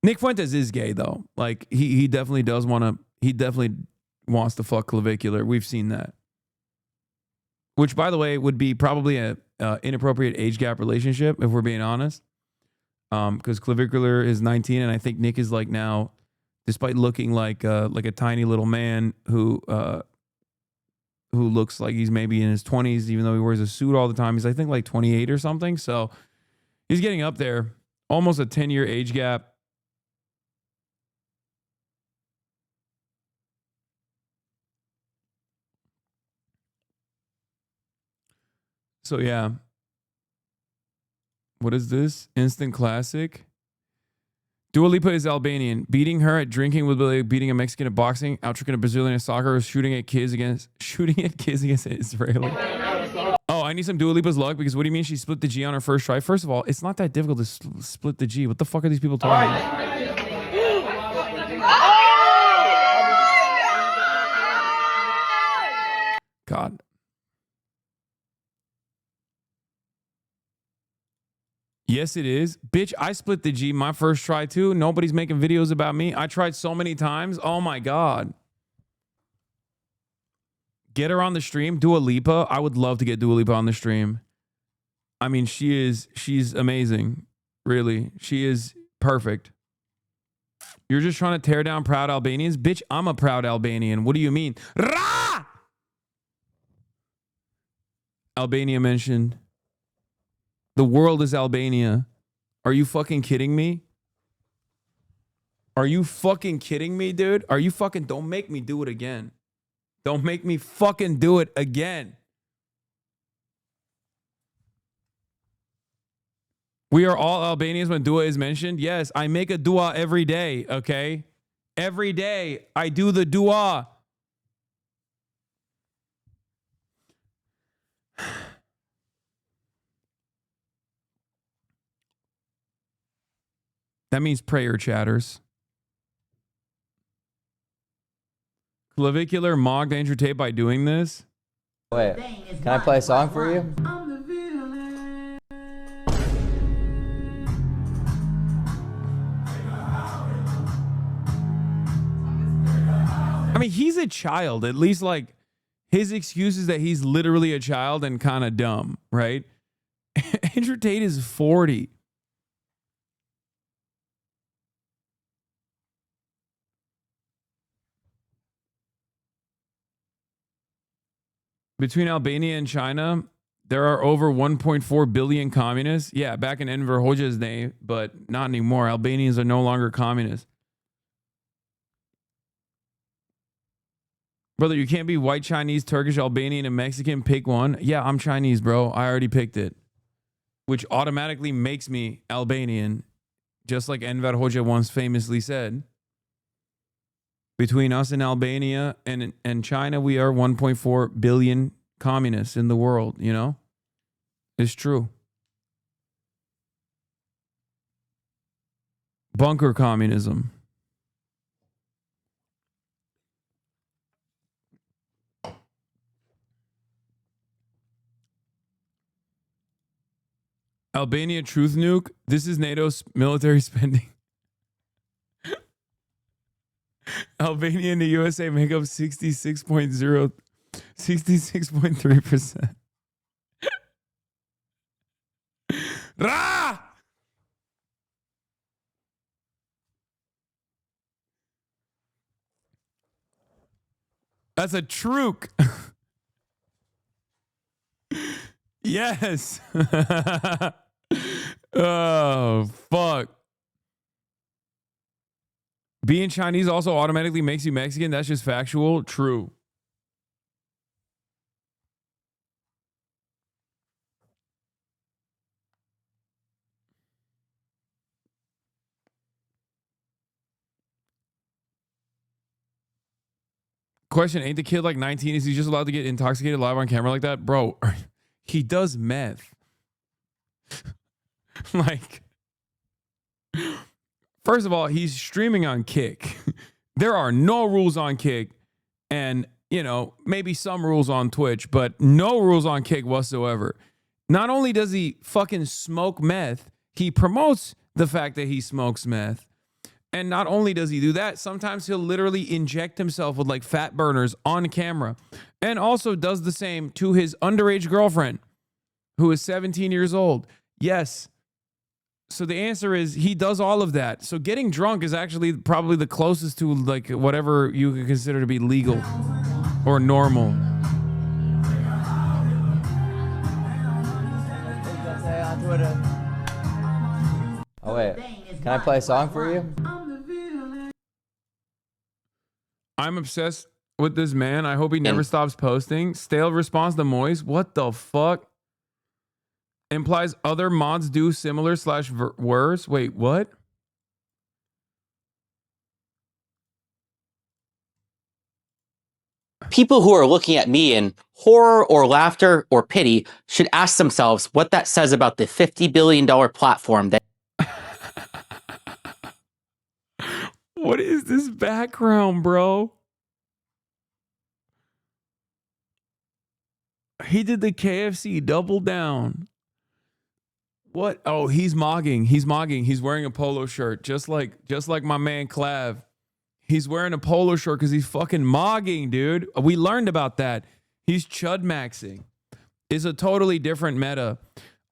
Nick Fuentes is gay though. Like he definitely does want to. He definitely wants to fuck Clavicular. We've seen that. Which, by the way, would be probably a inappropriate age gap relationship if we're being honest. Because Clavicular is 19 and I think Nick is like now, despite looking like a tiny little man who looks like he's maybe in his 20s, even though he wears a suit all the time. He's I think like 28 or something. So he's getting up there. Almost a 10-year age gap. So yeah. What is this? Instant classic. Dua Lipa is Albanian. Beating her at drinking would be like beating a Mexican at boxing, out-tricking a Brazilian at soccer, or shooting at kids against an Israeli. Oh, I need some Dua Lipa's luck because what do you mean she split the G on her first try? First of all, it's not that difficult to split the G. What the fuck are these people talking about? God. Yes, it is. Bitch, I split the G my first try too. Nobody's making videos about me. I tried so many times. Oh my God. Get her on the stream. Dua Lipa. I would love to get Dua Lipa on the stream. I mean, she's amazing. Really. She is perfect. You're just trying to tear down proud Albanians? Bitch, I'm a proud Albanian. What do you mean? Rah! Albania mentioned. The world is Albania. Are you fucking kidding me? Are you fucking kidding me, dude? Are you fucking... Don't make me do it again. Don't make me fucking do it again. We are all Albanians when dua is mentioned. Yes, I make a dua every day, okay? Every day I do the dua. That means prayer chatters. Clavicular mocked Andrew Tate by doing this. Wait, can I play a song for you? I mean, he's a child. At least, like, his excuse is that he's literally a child and kind of dumb, right? Andrew Tate is 40. Between Albania and China, there are over 1.4 billion communists. Yeah, back in Enver Hoxha's day, but not anymore. Albanians are no longer communists. Brother, you can't be white, Chinese, Turkish, Albanian, and Mexican. Pick one. Yeah, I'm Chinese, bro. I already picked it. Which automatically makes me Albanian, just like Enver Hoxha once famously said. Between us and Albania and China, we are 1.4 billion communists in the world, you know? It's true. Bunker communism. Albania truth nuke. This is NATO's military spending. Albania and the USA make up 66.3%. Rah! That's a truke. Yes. Oh, fuck. Being Chinese also automatically makes you Mexican. That's just factual. True. Question, ain't the kid like 19? Is he just allowed to get intoxicated live on camera like that? Bro, he does meth. Like, first of all, he's streaming on Kick. There are no rules on Kick, and, you know, maybe some rules on Twitch, but no rules on Kick whatsoever. Not only does he fucking smoke meth, he promotes the fact that he smokes meth. And not only does he do that, sometimes he'll literally inject himself with like fat burners on camera, and also does the same to his underage girlfriend, who is 17 years old. Yes. So the answer is he does all of that. So getting drunk is actually probably the closest to like whatever you could consider to be legal or normal. Oh wait, can I play a song for you? I'm obsessed with this man. I hope he never stops posting. Stale response to Moise. What the fuck? Implies other mods do similar / worse. Wait, what? People who are looking at me in horror or laughter or pity should ask themselves what that says about the $50 billion platform that. What is this background, bro? He did the KFC double down. What? Oh, he's mogging. He's mogging. He's wearing a polo shirt, just like my man Clav. He's wearing a polo shirt because he's fucking mogging, dude. We learned about that. He's chud maxing. It's a totally different meta.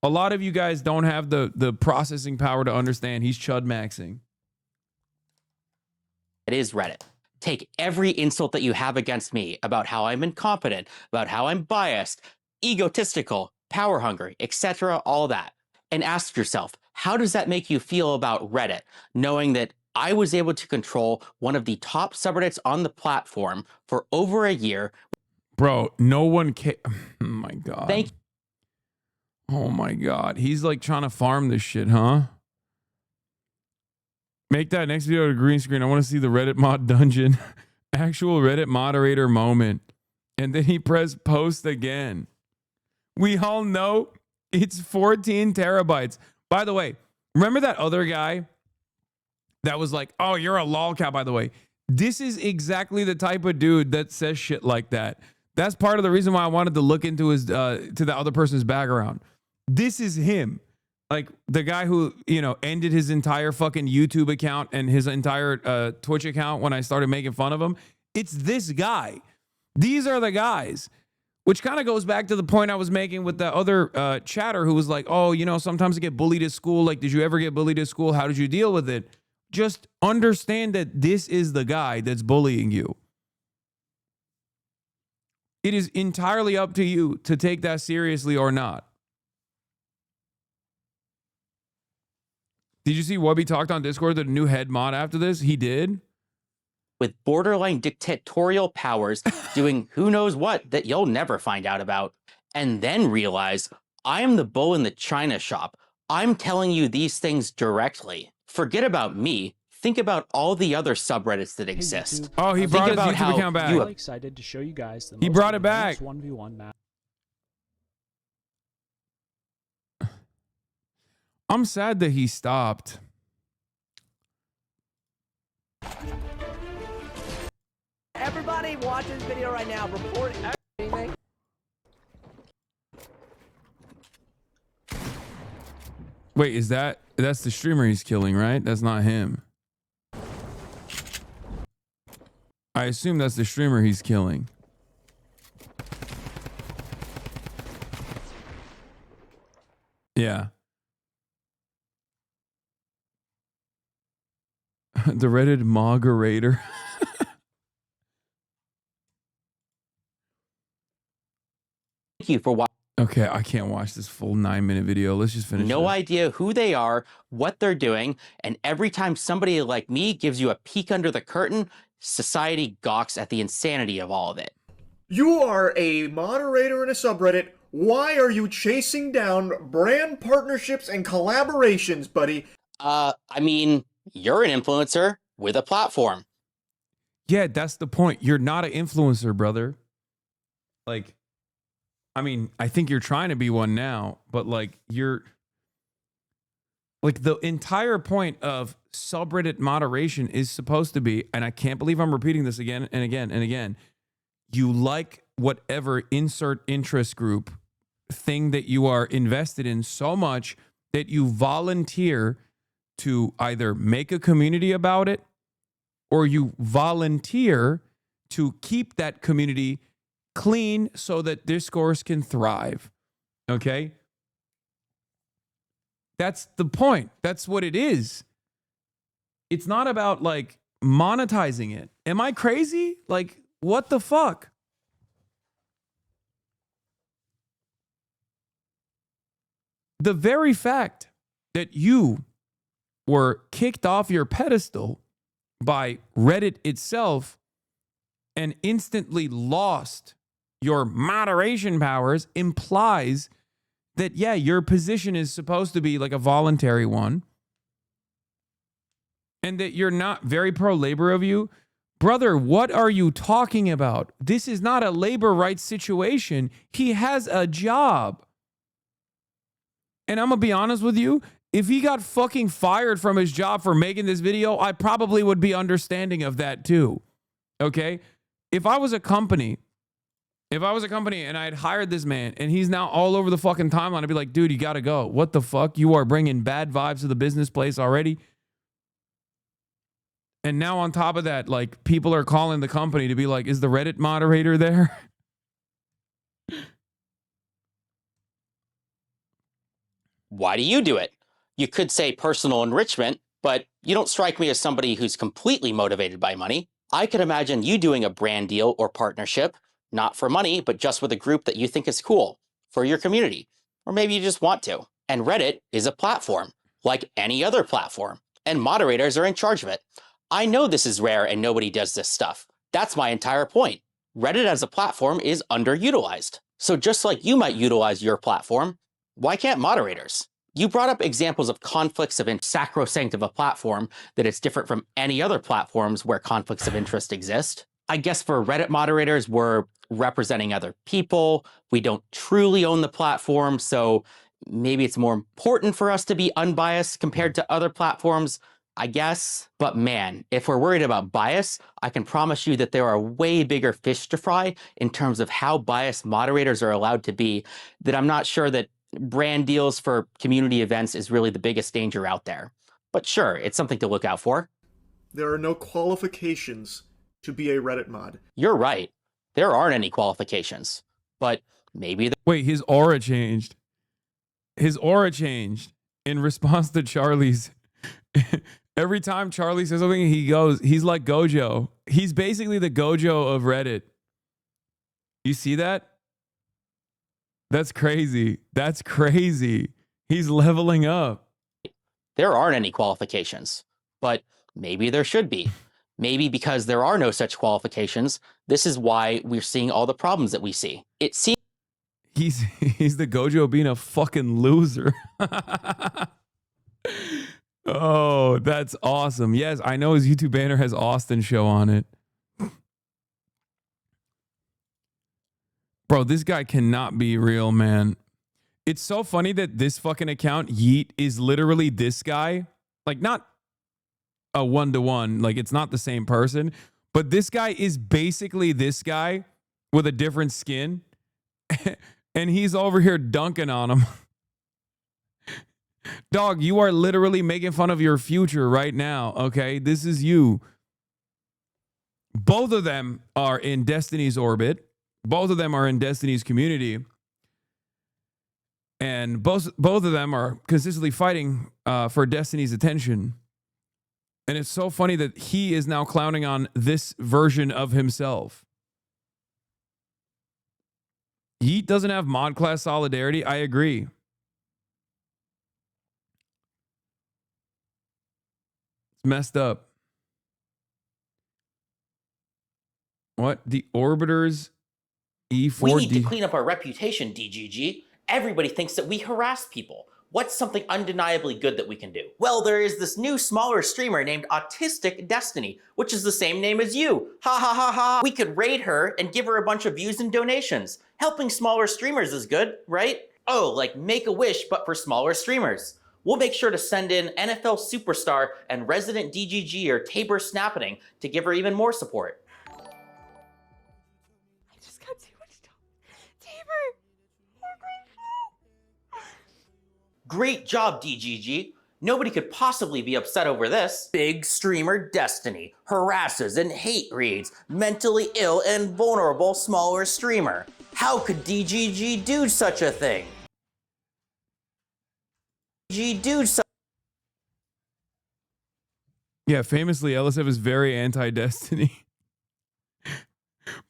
A lot of you guys don't have the processing power to understand he's chud maxing. It is Reddit. Take every insult that you have against me about how I'm incompetent, about how I'm biased, egotistical, power hungry, etc., all that, and ask yourself, how does that make you feel about Reddit, knowing that I was able to control one of the top subreddits on the platform for over a year? Bro, no one cares. Oh my God. Thank you. Oh my God. He's like trying to farm this shit, huh? Make that next video a green screen. I want to see the Reddit mod dungeon. Actual Reddit moderator moment. And then he pressed post again. We all know it's 14 terabytes. By the way, remember that other guy that was like, oh, you're a lolcat, by the way. This is exactly the type of dude that says shit like that. That's part of the reason why I wanted to look into his to the other person's background. This is him. Like the guy who, you know, ended his entire fucking YouTube account and his entire Twitch account when I started making fun of him. It's this guy. These are the guys. Which kind of goes back to the point I was making with the other chatter who was like, oh, you know, sometimes I get bullied at school. Like, did you ever get bullied at school? How did you deal with it? Just understand that this is the guy that's bullying you. It is entirely up to you to take that seriously or not. Did you see Wubby talked on Discord that a new head mod after this? He did? With borderline dictatorial powers doing who knows what that you'll never find out about. And then realize, I am the bull in the china shop. I'm telling you these things directly. Forget about me. Think about all the other subreddits that exist. Oh, he brought his YouTube account back. I'm really excited to show you guys the He brought it back. 1v1 map. I'm sad that he stopped. Everybody watch this video right now. Report everything. Wait, that's the streamer he's killing, right? That's not him. I assume that's the streamer he's killing. Yeah. The Reddit moderator. Thank you for watching. Okay, I can't watch this full 9-minute video. Let's just finish. No idea who they are, what they're doing, and every time somebody like me gives you a peek under the curtain, society gawks at the insanity of all of it. You are a moderator in a subreddit. Why are you chasing down brand partnerships and collaborations, buddy? I mean, you're an influencer with a platform. Yeah, that's the point. You're not an influencer, brother. Like, I mean, I think you're trying to be one now, but like you're like the entire point of subreddit moderation is supposed to be, and I can't believe I'm repeating this again and again and again. You like whatever insert interest group thing that you are invested in so much that you volunteer to either make a community about it or you volunteer to keep that community clean so that discourse can thrive. Okay? That's the point. That's what it is. It's not about like monetizing it. Am I crazy? Like, what the fuck? The very fact that you were kicked off your pedestal by Reddit itself and instantly lost your moderation powers implies that, yeah, your position is supposed to be like a voluntary one and that you're not very pro-labor of you. Brother, what are you talking about? This is not a labor rights situation. He has a job. And I'm going to be honest with you. If he got fucking fired from his job for making this video, I probably would be understanding of that too. Okay? If I was a company and I had hired this man and he's now all over the fucking timeline, I'd be like, dude, you got to go. What the fuck? You are bringing bad vibes to the business place already. And now on top of that, like people are calling the company to be like, is the Reddit moderator there? Why do you do it? You could say personal enrichment, but you don't strike me as somebody who's completely motivated by money. I could imagine you doing a brand deal or partnership, not for money, but just with a group that you think is cool for your community. Or maybe you just want to. And Reddit is a platform, like any other platform, and moderators are in charge of it. I know this is rare and nobody does this stuff. That's my entire point. Reddit as a platform is underutilized. So just like you might utilize your platform, why can't moderators? You brought up examples of conflicts of sacrosanct of a platform that it's different from any other platforms where conflicts of interest exist. I guess for Reddit moderators, we're representing other people. We don't truly own the platform, so maybe it's more important for us to be unbiased compared to other platforms. I guess. But man, if we're worried about bias, I can promise you that there are way bigger fish to fry in terms of how biased moderators are allowed to be, that I'm not sure that brand deals for community events is really the biggest danger out there. But sure, it's something to look out for. There are no qualifications to be a Reddit mod. You're right. There aren't any qualifications. But maybe... Wait, his aura changed. His aura changed in response to Charlie's. Every time Charlie says something, he's like Gojo. He's basically the Gojo of Reddit. You see that? That's crazy. That's crazy. He's leveling up. There aren't any qualifications, but maybe there should be. Maybe because there are no such qualifications, this is why we're seeing all the problems that we see. It seems he's the Gojo being a fucking loser. Oh, that's awesome. Yes, I know his YouTube banner has Austin show on it. Bro, this guy cannot be real, man. It's so funny that this fucking account, Yeet, is literally this guy. Like, not a one-to-one. Like, it's not the same person. But this guy is basically this guy with a different skin. And he's over here dunking on him. Dog, you are literally making fun of your future right now, okay? This is you. Both of them are in Destiny's orbit. Both of them are in Destiny's community. And both of them are consistently fighting for Destiny's attention. And it's so funny that he is now clowning on this version of himself. Yeet doesn't have mod class solidarity. I agree. It's messed up. What? The Orbiters E4D. We need to clean up our reputation, DGG. Everybody thinks that we harass people. What's something undeniably good that we can do? Well, there is this new smaller streamer named Autistic Destiny, which is the same name as you. Ha ha ha ha. We could raid her and give her a bunch of views and donations. Helping smaller streamers is good, right? Oh, like Make-A-Wish, but for smaller streamers. We'll make sure to send in NFL superstar and resident DGG or Tabor Snapping to give her even more support. I just got too much time. Tabor! Great job, DGG. Nobody could possibly be upset over this. Big streamer Destiny harasses and hate reads mentally ill and vulnerable smaller streamer. How could DGG do such a thing? Yeah, famously, LSF is very anti-Destiny.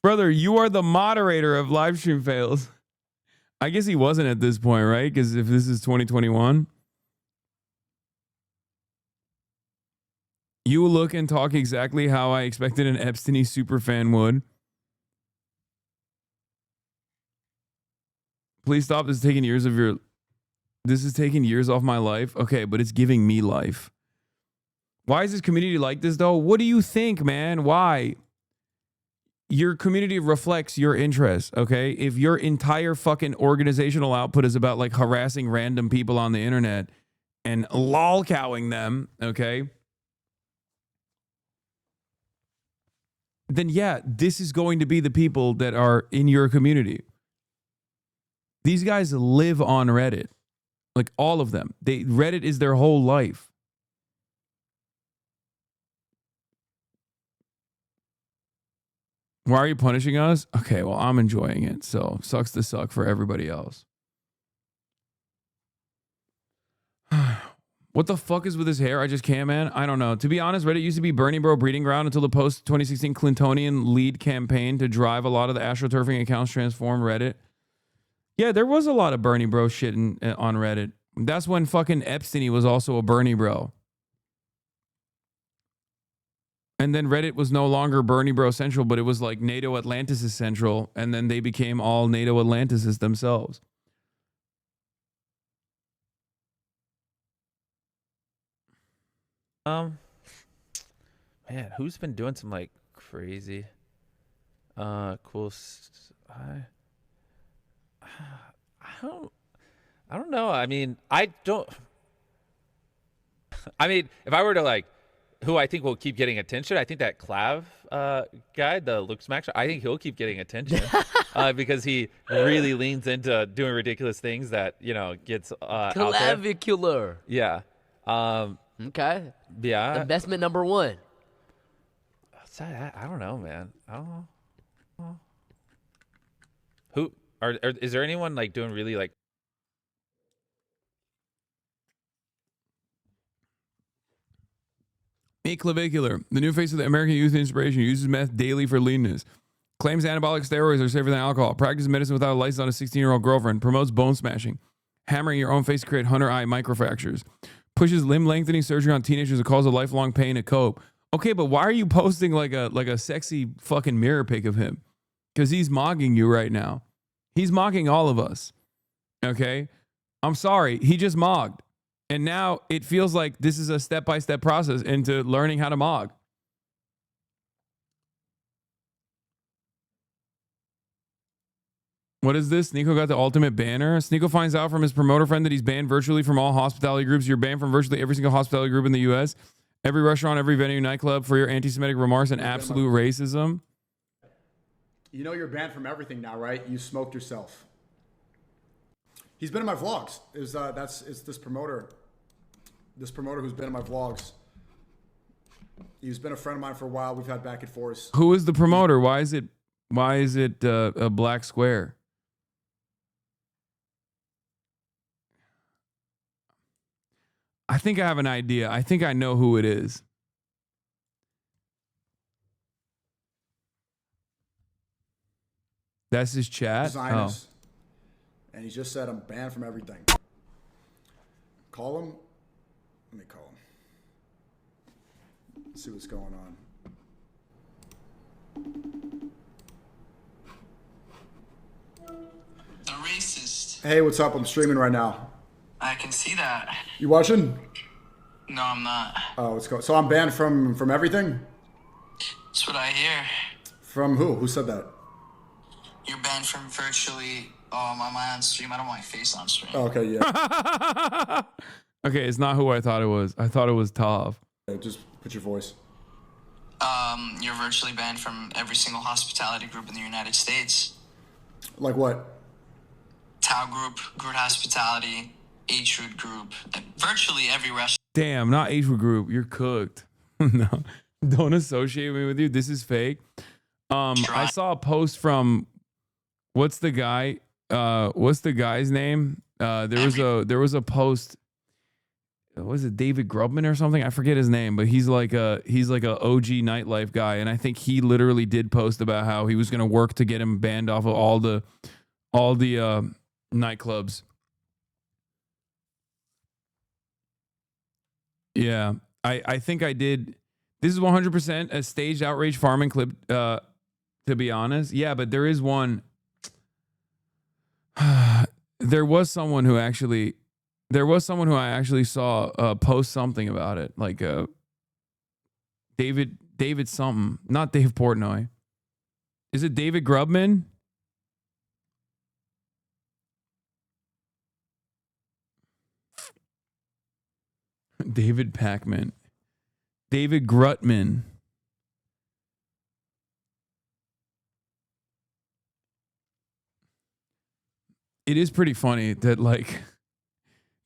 Brother, you are the moderator of live stream fails. I guess he wasn't at this point, right? Because if this is 2021, you look and talk exactly how I expected an Epstein superfan would. Please stop. This is taking years of your... This is taking years off my life. Okay, but it's giving me life. Why is this community like this, though? What do you think, man? Why? Your community reflects your interests, okay? If your entire fucking organizational output is about, like, harassing random people on the internet and lolcowing them, okay? Then, yeah, this is going to be the people that are in your community. These guys live on Reddit. Like, all of them. Reddit is their whole life. Why are you punishing us? Okay, well, I'm enjoying it. So, sucks to suck for everybody else. What the fuck is with his hair? I just can't, man. I don't know. To be honest, Reddit used to be Bernie Bro breeding ground until the post-2016 Clintonian lead campaign to drive a lot of the astroturfing accounts transform Reddit. Yeah, there was a lot of Bernie Bro shit on Reddit. That's when fucking Epstein was also a Bernie Bro. And then Reddit was no longer Bernie Bro Central, but it was like NATO Atlantis is Central. And then they became all NATO Atlantis themselves. Man, who's been doing some like crazy, cool? I don't know. I mean, if I were to like who I think will keep getting attention. I think that Clav guy, the Luke Smack, I think he'll keep getting attention because he really leans into doing ridiculous things that, you know, gets out there. Clavicular. Yeah. Okay. Yeah. Investment number one. I don't know, man. I don't know. Who is there anyone like doing really like? Clavicular, the new face of the American Youth Inspiration, uses meth daily for leanness. Claims anabolic steroids are safer than alcohol. Practices medicine without a license on a 16-year-old girlfriend. Promotes bone smashing. Hammering your own face to create hunter eye microfractures. Pushes limb lengthening surgery on teenagers to cause a lifelong pain to cope. Okay, but why are you posting like a sexy fucking mirror pic of him? Because he's mocking you right now. He's mocking all of us. Okay? I'm sorry. He just mocked. And now it feels like this is a step-by-step process into learning how to mog. What is this? Sneeko got the ultimate banner. Sneeko finds out from his promoter friend that he's banned virtually from all hospitality groups. You're banned from virtually every single hospitality group in the U.S., every restaurant, every venue, nightclub for your anti-Semitic remarks and absolute racism. You know you're banned from everything now, right? You smoked yourself. He's been in my vlogs. It's this promoter. This promoter who's been in my vlogs. He's been a friend of mine for a while. We've had back and forth. Who is the promoter? Why is it a black square? I think I have an idea. I think I know who it is. That's his chat? Designers. And he just said, I'm banned from everything. Call him. Let me call him. Let's see what's going on. The racist. Hey, what's up? I'm streaming right now. I can see that. You watching? No, I'm not. Oh, what's going on? So I'm banned from everything? That's what I hear. From who? Who said that? You're banned from virtually. Oh, am I on stream? I don't want my face on stream. Oh, okay, yeah. Okay, it's not who I thought it was. I thought it was Tav. Yeah, just put your voice. You're virtually banned from every single hospitality group in the United States. Like what? Tau Group, Groot Hospitality, H-Root Group, virtually every restaurant. Damn, not H group. You're cooked. No, don't associate me with you. This is fake. I saw a post from what's the guy? What's the guy's name? There was a post. Was it David Grubman or something? I forget his name, but he's like a OG nightlife guy, and I think he literally did post about how he was going to work to get him banned off of all the nightclubs. Yeah, I think I did. This is 100% a staged outrage farming clip. To be honest, yeah, but there is one. There was someone who I actually saw post something about it, like David something, not Dave Portnoy. Is it David Grubman? David Packman. David Grutman. It is pretty funny that like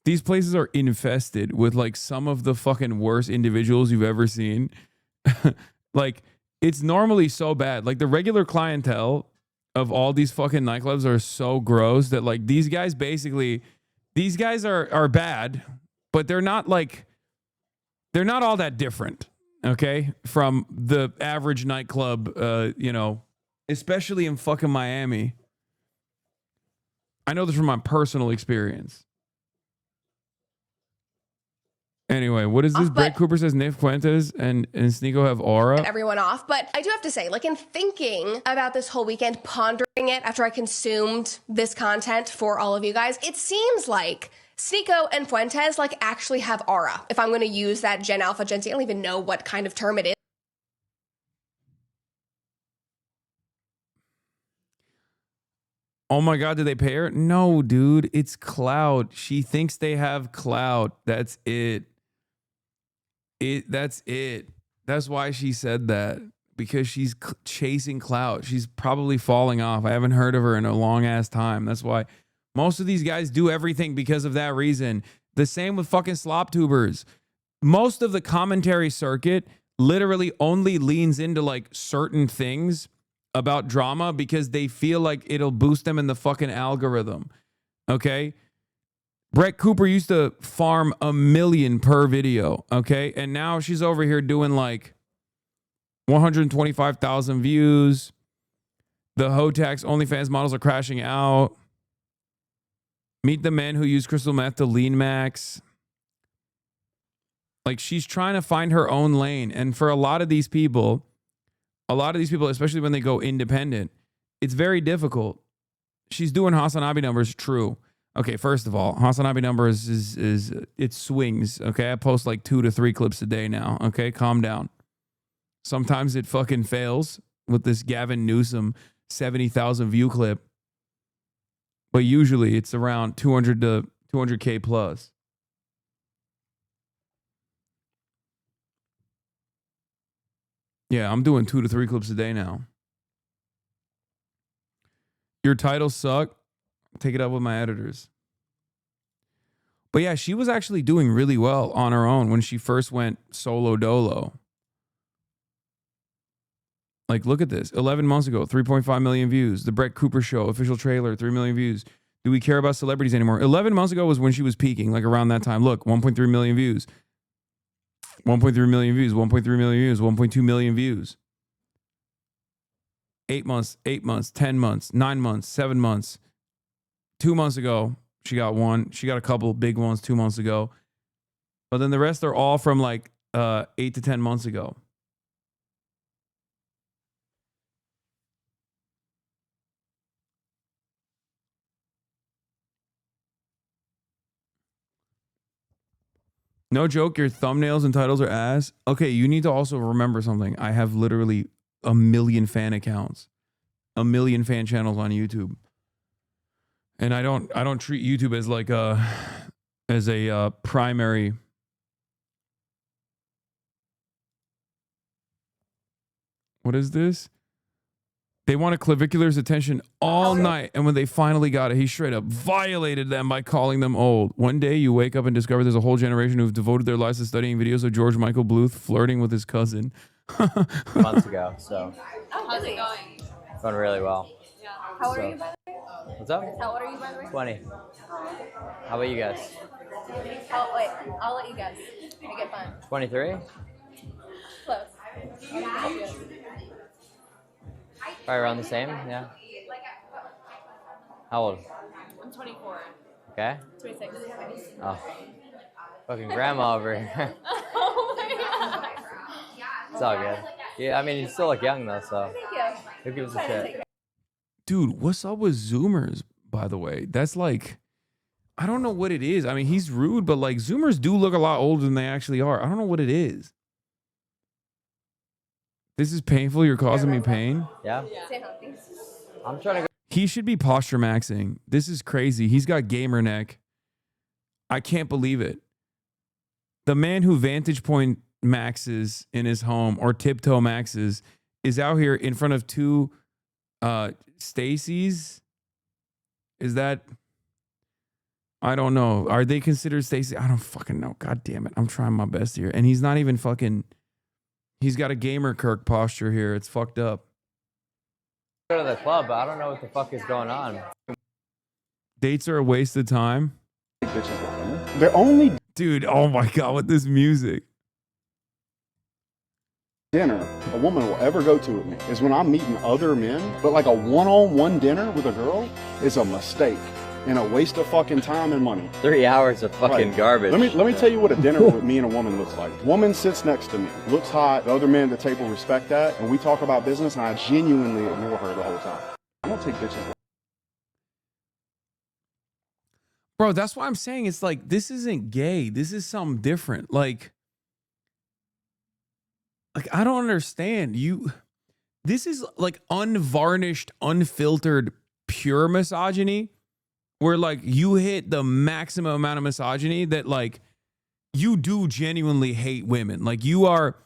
these places are infested with like some of the fucking worst individuals you've ever seen. Like it's normally so bad. Like the regular clientele of all these fucking nightclubs are so gross that like these guys are bad, but they're not all that different, okay, from the average nightclub, especially in fucking Miami. I know this from my personal experience. Anyway, what is this? Brett Cooper says Nick Fuentes and Sneeko have aura. Everyone off, but I do have to say, like in thinking about this whole weekend, pondering it after I consumed this content for all of you guys, it seems like Sneeko and Fuentes like actually have aura. If I'm going to use that Gen Alpha, Gen Z, I don't even know what kind of term it is. Oh my God, did they pay her? No, dude, it's clout. She thinks they have clout. That's it. That's it. That's why she said that, because she's chasing clout. She's probably falling off. I haven't heard of her in a long ass time. That's why most of these guys do everything because of that reason. The same with fucking slop tubers. Most of the commentary circuit literally only leans into like certain things about drama because they feel like it'll boost them in the fucking algorithm. Okay? Brett Cooper used to farm 1 million per video, okay? And now she's over here doing like 125,000 views. The Hotax OnlyFans models are crashing out. Meet the men who use crystal meth to lean max. Like, she's trying to find her own lane. And for a lot of these people, especially when they go independent, it's very difficult. She's doing HasanAbi numbers, true. Okay, first of all, HasanAbi numbers is it swings. Okay, I post like 2 to 3 clips a day now. Okay, calm down. Sometimes it fucking fails with this Gavin Newsom 70,000 view clip, but usually it's around 200 to 200K plus. Yeah, I'm doing 2 to 3 clips a day now. Your titles suck. Take it up with my editors. But yeah, she was actually doing really well on her own when she first went solo dolo. Like, look at this. 11 months ago, 3.5 million views. The Brett Cooper Show, official trailer, 3 million views. Do we care about celebrities anymore? 11 months ago was when she was peaking, like around that time. Look, 1.3 million views. 1.3 million views, 1.3 million views, 1.2 million views. 8 months, 10 months, 9 months, 7 months. 2 months ago, she got one. She got a couple big ones 2 months ago. But then the rest are all from like 8 to 10 months ago. No joke, your thumbnails and titles are ass. Okay, you need to also remember something. I have literally 1 million fan accounts. 1 million fan channels on YouTube. And I don't treat YouTube as like a primary. What is this? They wanted Clavicular's attention all night, and when they finally got it, he straight up violated them by calling them old. One day you wake up and discover there's a whole generation who've devoted their lives to studying videos of George Michael Bluth flirting with his cousin. Months ago, so How's it going? it's going really well. Yeah. How old are you, by the way? What's up? How old are you, by the way? 20. How about you guys? Oh, wait. I'll let you guess. Make it fun. 23? Close. Probably around the same, yeah. How old? I'm 24. Okay. 26. Oh, fucking grandma over here. Oh my god. It's all good. Yeah, I mean, you still look young though, so Thank you. who gives a shit? Dude, what's up with Zoomers, by the way? That's like, I don't know what it is. I mean, he's rude, but like Zoomers do look a lot older than they actually are. I don't know what it is. This is painful. You're causing me pain. Yeah? Stay healthy. I'm trying to go. He should be posture maxing. This is crazy. He's got gamer neck. I can't believe it. The man who vantage point maxes in his home or tiptoe maxes is out here in front of 2 Stacy's. Is that? I don't know. Are they considered Stacy? I don't fucking know. God damn it. I'm trying my best here. And he's not even fucking. He's got a gamer Kirk posture here. It's fucked up. Go to the club, but I don't know what the fuck is going on. Dates are a waste of time. They're only Dude, oh my God, with this music. dinner a woman will ever go to with me is when I'm meeting other men, but like a one-on-one dinner with a girl is a mistake and a waste of fucking time and money. 3 hours of fucking garbage. Let me tell you what a dinner with me and a woman looks like. Woman sits next to me, looks hot, the other men at the table respect that, and we talk about business, and I genuinely ignore her the whole time. I don't take bitches. Bro, that's why I'm saying it's like, this isn't gay. This is something different. Like I don't understand. This is like unvarnished, unfiltered, pure misogyny, where like you hit the maximum amount of misogyny that like you do genuinely hate women. Like you are,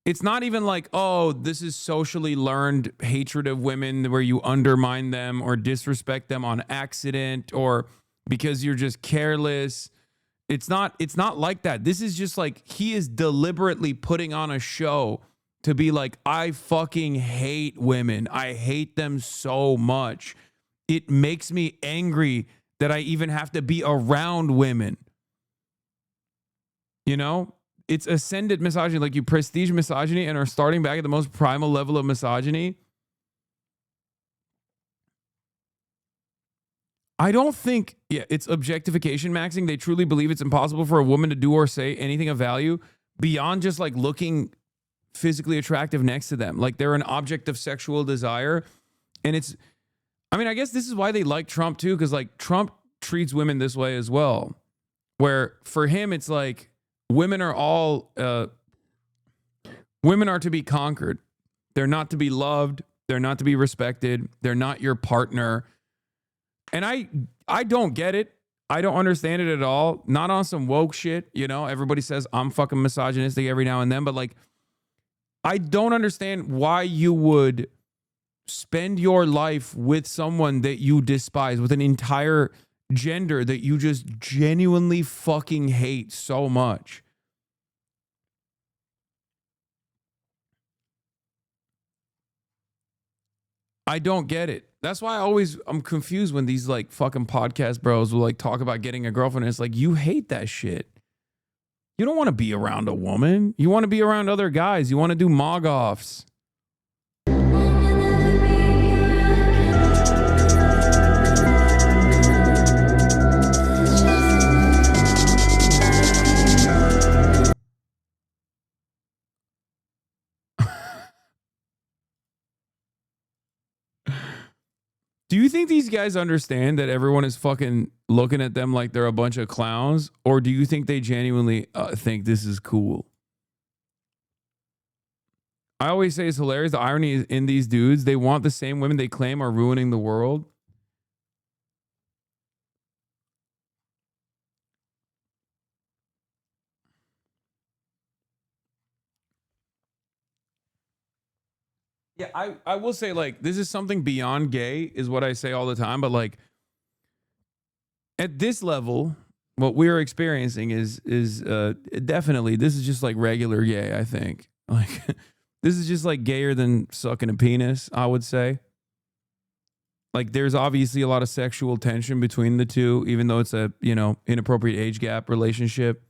it's not even like, oh, this is socially learned hatred of women where you undermine them or disrespect them on accident or because you're just careless. It's not like that. This is just like he is deliberately putting on a show to be like, I fucking hate women. I hate them so much. It makes me angry that I even have to be around women. You know, it's ascended misogyny, like you prestige misogyny and are starting back at the most primal level of misogyny. I don't think, it's objectification maxing. They truly believe it's impossible for a woman to do or say anything of value beyond just like looking physically attractive next to them. Like they're an object of sexual desire. And I guess this is why they like Trump too, because like Trump treats women this way as well, where for him it's like women are to be conquered. They're not to be loved. They're not to be respected. They're not your partner. And I don't get it. I don't understand it at all. Not on some woke shit, you know. Everybody says I'm fucking misogynistic every now and then, but like I don't understand why you would spend your life with someone that you despise, with an entire gender that you just genuinely fucking hate so much. I don't get it. That's why I'm confused when these like fucking podcast bros will like talk about getting a girlfriend. And it's like, you hate that shit. You don't want to be around a woman. You want to be around other guys. You want to do mog-offs. Do you think these guys understand that everyone is fucking looking at them like they're a bunch of clowns? Or do you think they genuinely think this is cool? I always say it's hilarious. The irony is in these dudes, they want the same women they claim are ruining the world. Yeah, I will say, like, this is something beyond gay, is what I say all the time. But, like, at this level, what we're experiencing is definitely, this is just, like, regular gay, I think. Like, this is just, like, gayer than sucking a penis, I would say. Like, there's obviously a lot of sexual tension between the two, even though it's a, you know, inappropriate age gap relationship.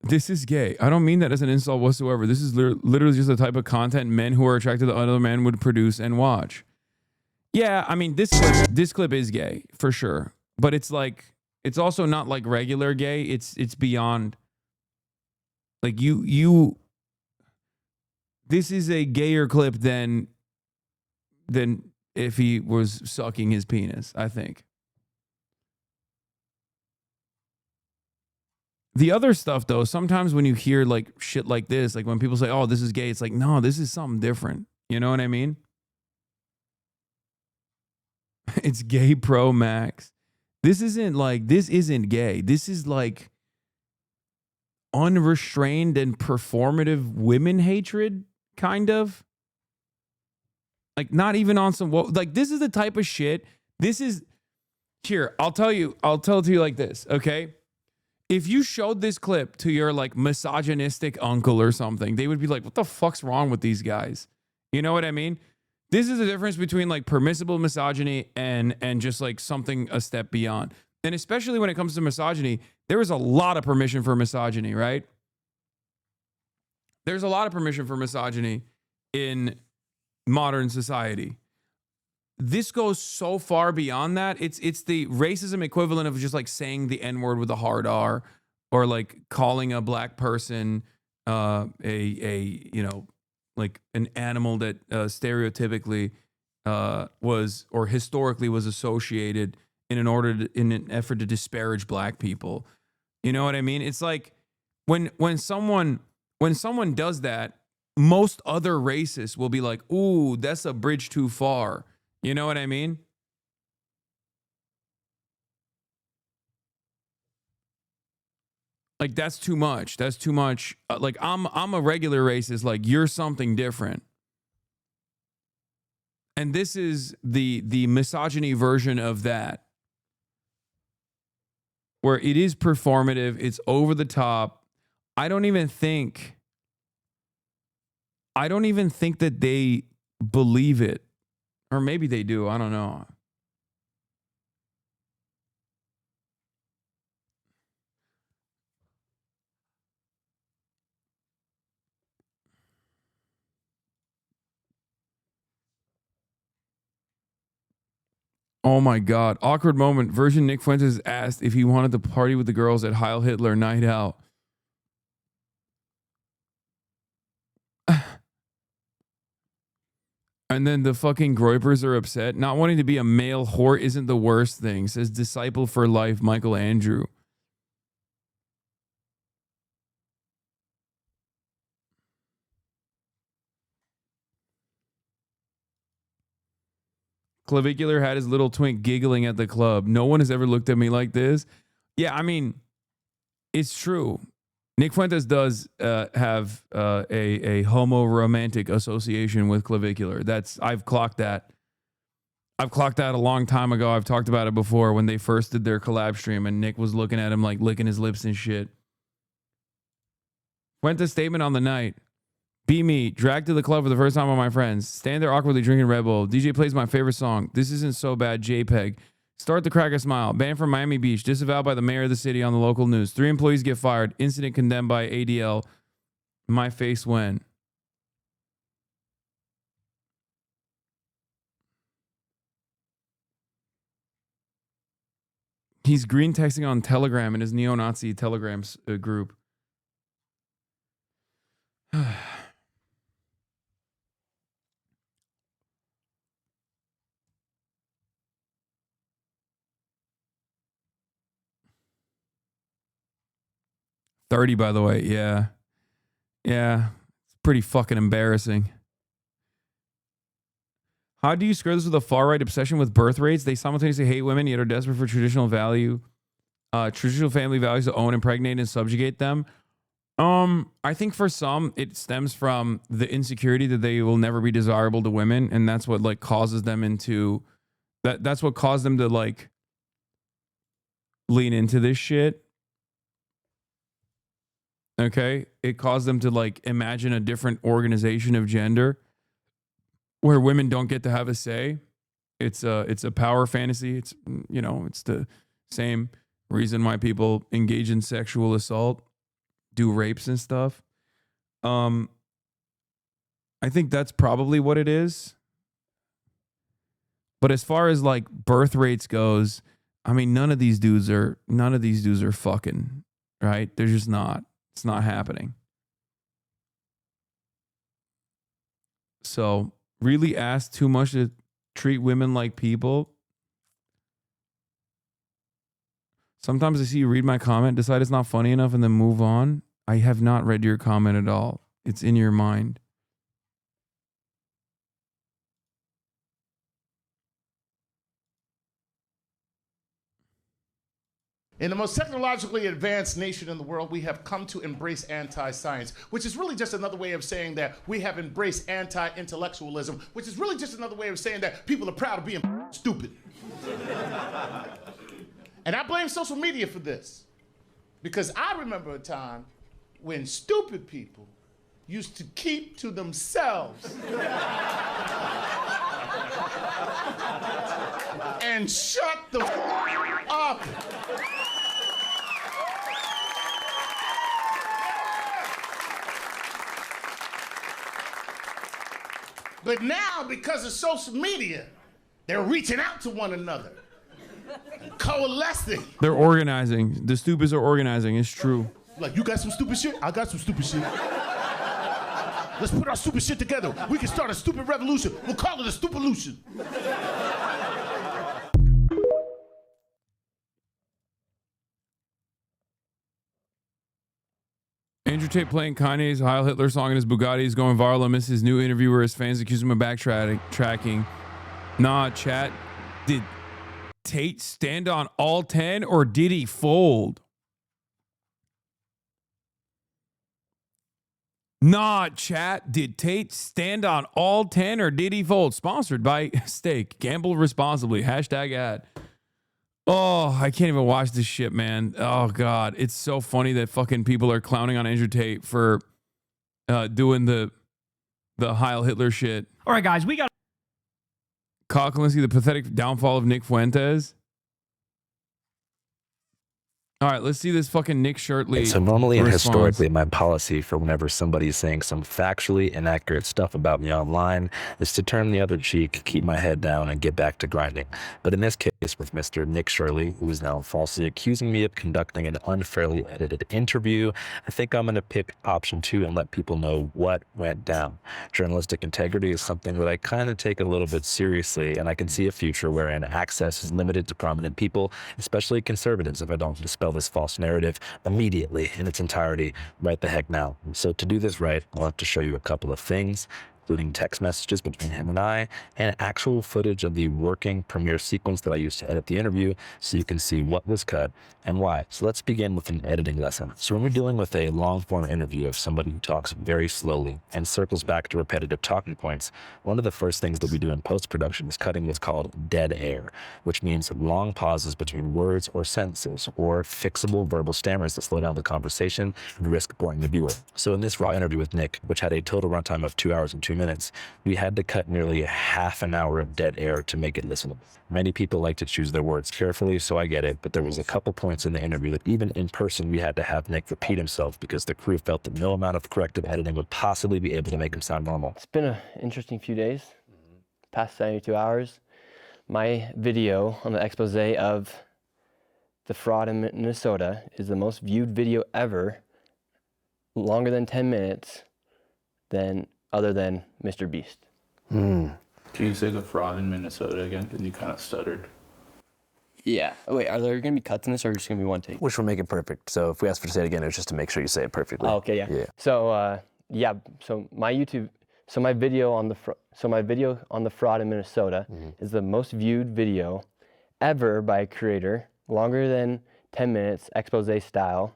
This is gay. I don't mean that as an insult whatsoever. This is literally just the type of content men who are attracted to other men would produce and watch. Yeah, I mean, this clip is gay for sure, but it's like, it's also not like regular gay. It's beyond. Like this is a gayer clip than if he was sucking his penis, I think. The other stuff, though, sometimes when you hear like shit like this, like when people say, oh, this is gay, it's like, no, this is something different. You know what I mean? It's gay pro max. This isn't gay. This is like unrestrained and performative women hatred, kind of. Like not even on some, like this is the type of shit. This is, here, I'll tell it to you like this, okay? If you showed this clip to your like misogynistic uncle or something, they would be like, what the fuck's wrong with these guys? You know what I mean? This is the difference between like permissible misogyny and just like something a step beyond. And especially when it comes to misogyny, there is a lot of permission for misogyny, right? There's a lot of permission for misogyny in modern society. This goes so far beyond that. It's the racism equivalent of just like saying the N-word with a hard R, or like calling a black person you know, like an animal that stereotypically was or historically was associated in an effort to disparage black people. You know what I mean? It's like when someone does that, most other racists will be like, ooh, that's a bridge too far. You know what I mean? Like, that's too much. That's too much. Like, I'm a regular racist. Like, you're something different. And this is the misogyny version of that, where it is performative. It's over the top. I don't even think that they believe it. Or maybe they do. I don't know. Oh my God. Awkward moment. Virgin Nick Fuentes asked if he wanted to party with the girls at Heil Hitler Night Out. And then the fucking Groypers are upset. Not wanting to be a male whore isn't the worst thing, says Disciple for Life Michael Andrew. Clavicular had his little twink giggling at the club. No one has ever looked at me like this. Yeah, I mean, it's true. Nick Fuentes does have a homo-romantic association with Clavicular. I've clocked that. I've clocked that a long time ago. I've talked about it before when they first did their collab stream and Nick was looking at him like licking his lips and shit. Fuentes' statement on the night. Be me, dragged to the club for the first time with my friends. Stand there awkwardly drinking Red Bull. DJ plays my favorite song. This isn't so bad, JPEG. Start to crack a smile. Banned from Miami Beach. Disavowed by the mayor of the city on the local news. 3 employees get fired. Incident condemned by ADL. My face when. He's green texting on Telegram in his neo-Nazi Telegram group. 30, by the way. Yeah. Yeah. It's pretty fucking embarrassing. How do you square this with a far-right obsession with birth rates? They simultaneously hate women, yet are desperate for traditional family values to own, impregnate, and subjugate them. I think for some, it stems from the insecurity that they will never be desirable to women, and that's what like causes them into that. That's what caused them to like lean into this shit. Okay, it caused them to like imagine a different organization of gender where women don't get to have a say. It's a power fantasy. It's, you know, it's the same reason why people engage in sexual assault, do rapes and stuff. I think that's probably what it is. But as far as like birth rates goes, I mean, none of these dudes are fucking, right? They're just not. It's not happening. So really ask too much to treat women like people. Sometimes I see you read my comment, decide it's not funny enough, and then move on. I have not read your comment at all. It's in your mind. In the most technologically advanced nation in the world, we have come to embrace anti-science, which is really just another way of saying that we have embraced anti-intellectualism, which is really just another way of saying that people are proud of being stupid. And I blame social media for this, because I remember a time when stupid people used to keep to themselves and shut the up. But now, because of social media, they're reaching out to one another, coalescing. They're organizing. The stupids are organizing. It's true. Like, you got some stupid shit? I got some stupid shit. Let's put our stupid shit together. We can start a stupid revolution. We'll call it a stupolution. Andrew Tate playing Kanye's Heil Hitler song in his Bugatti is going viral amidst his new interview where his fans accuse him of backtracking. Nah, chat. Did Tate stand on all 10 or did he fold? Nah, chat. Did Tate stand on all 10 or did he fold? Sponsored by Steak. Gamble responsibly. Hashtag ad. Oh, I can't even watch this shit, man. Oh, God. It's so funny that fucking people are clowning on Andrew Tate for doing the Heil Hitler shit. All right, guys, we got... Cocklinski, the pathetic downfall of Nick Fuentes. All right, let's see this fucking Nick Shirtley. So normally and response. historically, my policy for whenever somebody is saying some factually inaccurate stuff about me online is to turn the other cheek, keep my head down, and get back to grinding. But in this case, with Mr. Nick Shirtley, who is now falsely accusing me of conducting an unfairly edited interview, I think I'm going to pick option 2 and let people know what went down. Journalistic integrity is something that I kind of take a little bit seriously, and I can see a future wherein access is limited to prominent people, especially conservatives, if I don't dispel this false narrative immediately in its entirety right the heck now. So to do this right, I'll have to show you a couple of things, including text messages between him and I, and actual footage of the working Premiere sequence that I used to edit the interview so you can see what was cut and why. So let's begin with an editing lesson. So when we're dealing with a long-form interview of somebody who talks very slowly and circles back to repetitive talking points, one of the first things that we do in post-production is cutting what's called dead air, which means long pauses between words or sentences, or fixable verbal stammers that slow down the conversation and risk boring the viewer. So in this raw interview with Nick, which had a total runtime of 2 hours and 2 minutes, we had to cut nearly half an hour of dead air to make it listenable. Many people like to choose their words carefully, so I get it, but there was a couple points in the interview that even in person we had to have Nick repeat himself because the crew felt that no amount of corrective editing would possibly be able to make him sound normal. It's been an interesting few days, past 72 hours. My video on the expose of the fraud in Minnesota is the most viewed video ever, longer than 10 minutes, other than Mr. Beast. Can you say the fraud in Minnesota again? Because you kind of stuttered. Yeah. Oh, wait, are there going to be cuts in this, or just going to be one take? Which will make it perfect. So if we ask for to say it again, it's just to make sure you say it perfectly. Oh, okay, yeah. So, so my video on the fraud in Minnesota is the most viewed video ever by a creator, longer than 10 minutes, expose style,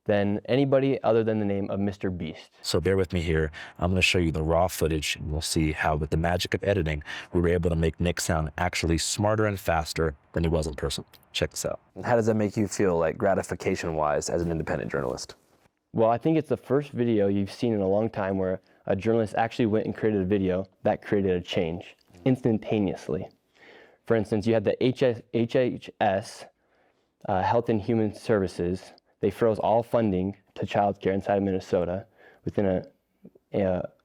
than anybody other than the name of Mr. Beast. So bear with me here. I'm going to show you the raw footage, and we'll see how with the magic of editing, we were able to make Nick sound actually smarter and faster than he was in person. Check this out. How does that make you feel, like, gratification-wise as an independent journalist? Well, I think it's the first video you've seen in a long time where a journalist actually went and created a video that created a change instantaneously. For instance, you had the HHS, Health and Human Services. They froze all funding to childcare inside of Minnesota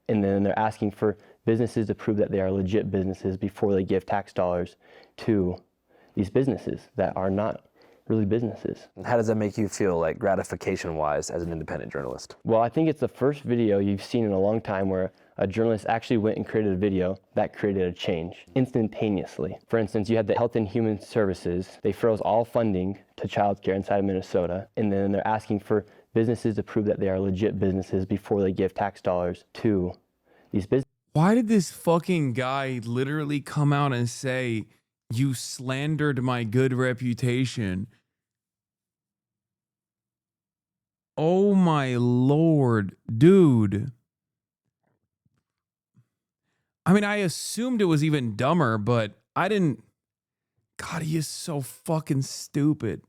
and then they're asking for businesses to prove that they are legit businesses before they give tax dollars to these businesses that are not really businesses. How does that make you feel, like, gratification-wise as an independent journalist? Well, I think it's the first video you've seen in a long time where a journalist actually went and created a video that created a change instantaneously. For instance, you had the Health and Human Services. They froze all funding to childcare inside of Minnesota, and then they're asking for businesses to prove that they are legit businesses before they give tax dollars to these businesses. Why did this fucking guy literally come out and say, "You slandered my good reputation"? Oh my Lord, dude. I mean, I assumed it was even dumber, but I didn't. God, he is so fucking stupid.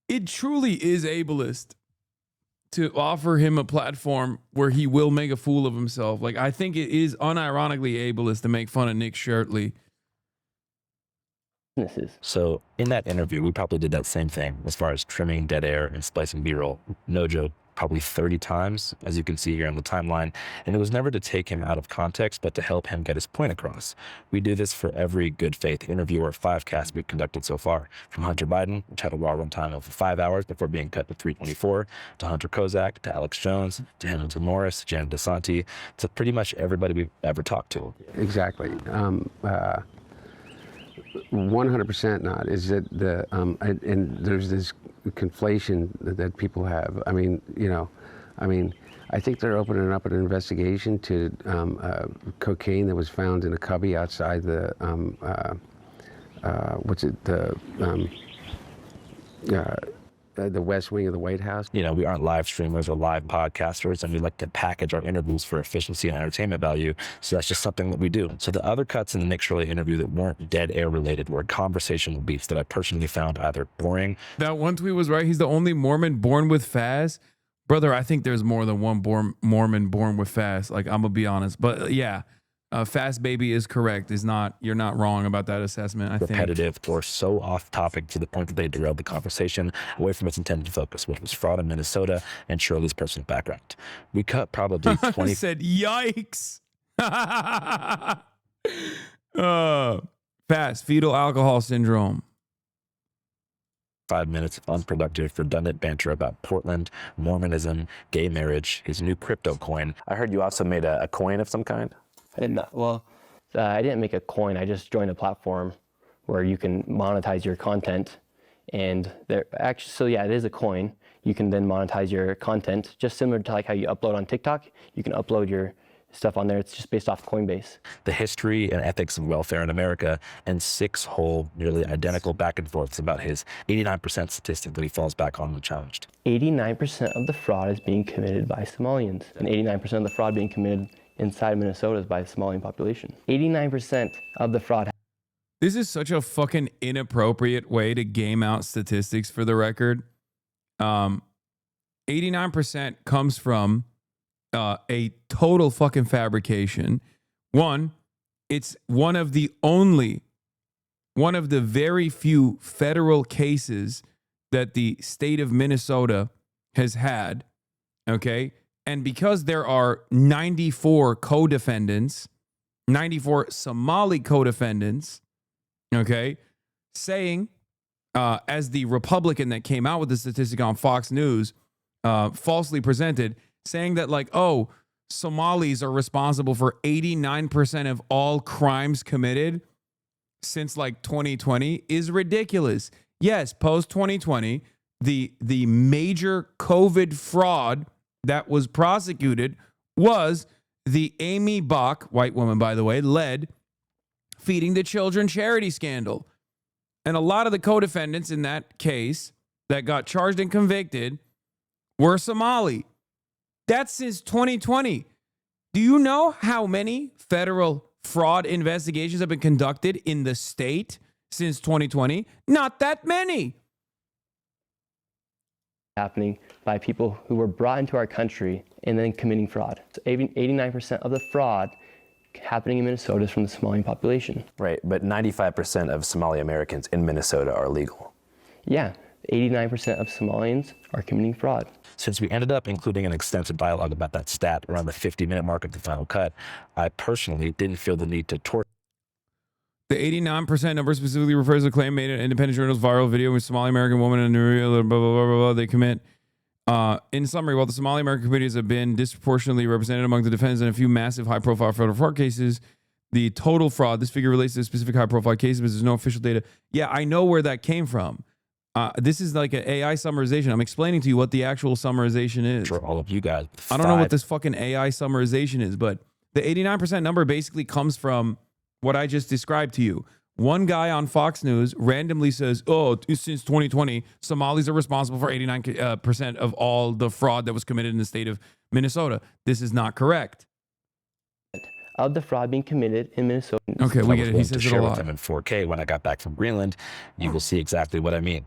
It truly is ableist to offer him a platform where he will make a fool of himself. Like, I think it is unironically ableist to make fun of Nick Shirtley. So in that interview, we probably did that same thing as far as trimming dead air and splicing B-roll. No joke, probably 30 times, as you can see here on the timeline. And it was never to take him out of context, but to help him get his point across. We do this for every good faith interview or 5-cast we've conducted so far. From Hunter Biden, which had a raw runtime of 5 hours before being cut to 3:24, to Hunter Kozak, to Alex Jones, to Hamilton Morris, Janet DeSanti, to pretty much everybody we've ever talked to. Exactly. 100% not. Is that and there's this conflation that people have. I mean, I think they're opening up an investigation to cocaine that was found in a cubby outside the the West Wing of the White House. You know, we aren't live streamers or live podcasters, and we like to package our interviews for efficiency and entertainment value. So that's just something that we do. So the other cuts in the Nick Shirley interview that weren't dead air related were conversational beats that I personally found either boring. That one tweet was right. He's the only Mormon born with Faz. Brother, I think there's more than one Mormon born with Faz. Like, I'm gonna be honest, but yeah. Fast Baby is correct. You're not wrong about that assessment. I think repetitive or so off topic to the point that they derailed the conversation away from its intended focus, which was fraud in Minnesota and Shirley's personal background. We cut probably 20. said, "Yikes!" Fast fetal alcohol syndrome. 5 minutes of unproductive, redundant banter about Portland, Mormonism, gay marriage, his new crypto coin. I heard you also made a coin of some kind. I did not. Well, I didn't make a coin. I just joined a platform where you can monetize your content, and there actually, so yeah, it is a coin. You can then monetize your content, just similar to like how you upload on TikTok. You can upload your stuff on there. It's just based off Coinbase. The history and ethics of welfare in America, and 6 whole, nearly identical back and forths about his 89% statistic that he falls back on unchallenged. 89% of the fraud is being committed by Somalians, and 89% of the fraud being committed inside Minnesota is by the Somalian population. 89% of the fraud. This is such a fucking inappropriate way to game out statistics, for the record. 89% comes from a total fucking fabrication. One, it's one of the very few federal cases that the state of Minnesota has had, okay? And because there are 94 co-defendants, 94 Somali co-defendants, okay, saying, as the Republican that came out with the statistic on Fox News falsely presented, saying that like, oh, Somalis are responsible for 89% of all crimes committed since like 2020 is ridiculous. Yes, post 2020, the major COVID fraud that was prosecuted was the Amy Bach, white woman, by the way, led Feeding the Children charity scandal. And a lot of the co-defendants in that case that got charged and convicted were Somali. That's since 2020. Do you know how many federal fraud investigations have been conducted in the state since 2020? Not that many. Happening by people who were brought into our country and then committing fraud. So 89% of the fraud happening in Minnesota is from the Somali population. Right, but 95% of Somali Americans in Minnesota are legal. Yeah, 89% of Somalians are committing fraud. Since we ended up including an extensive dialogue about that stat around the 50-minute mark of the final cut, I personally didn't feel the need to torture. The 89% number specifically refers to a claim made in independent journal's viral video with Somali American woman and blah, blah, blah, blah, blah, they commit. In summary, while the Somali American communities have been disproportionately represented among the defendants in a few massive high-profile federal fraud cases, the total fraud, this figure relates to specific high-profile cases, but there's no official data. Yeah, I know where that came from. This is like an AI summarization. I'm explaining to you what the actual summarization is. For all of you guys. I don't know what this fucking AI summarization is, but the 89% number basically comes from what I just described to you. One guy on Fox News randomly says, oh, since 2020, Somalis are responsible for 89% of all the fraud that was committed in the state of Minnesota. This is not correct. Of the fraud being committed in Minnesota. Okay, we get it. He says it a lot. In 4K when I got back from Greenland, you will see exactly what I mean.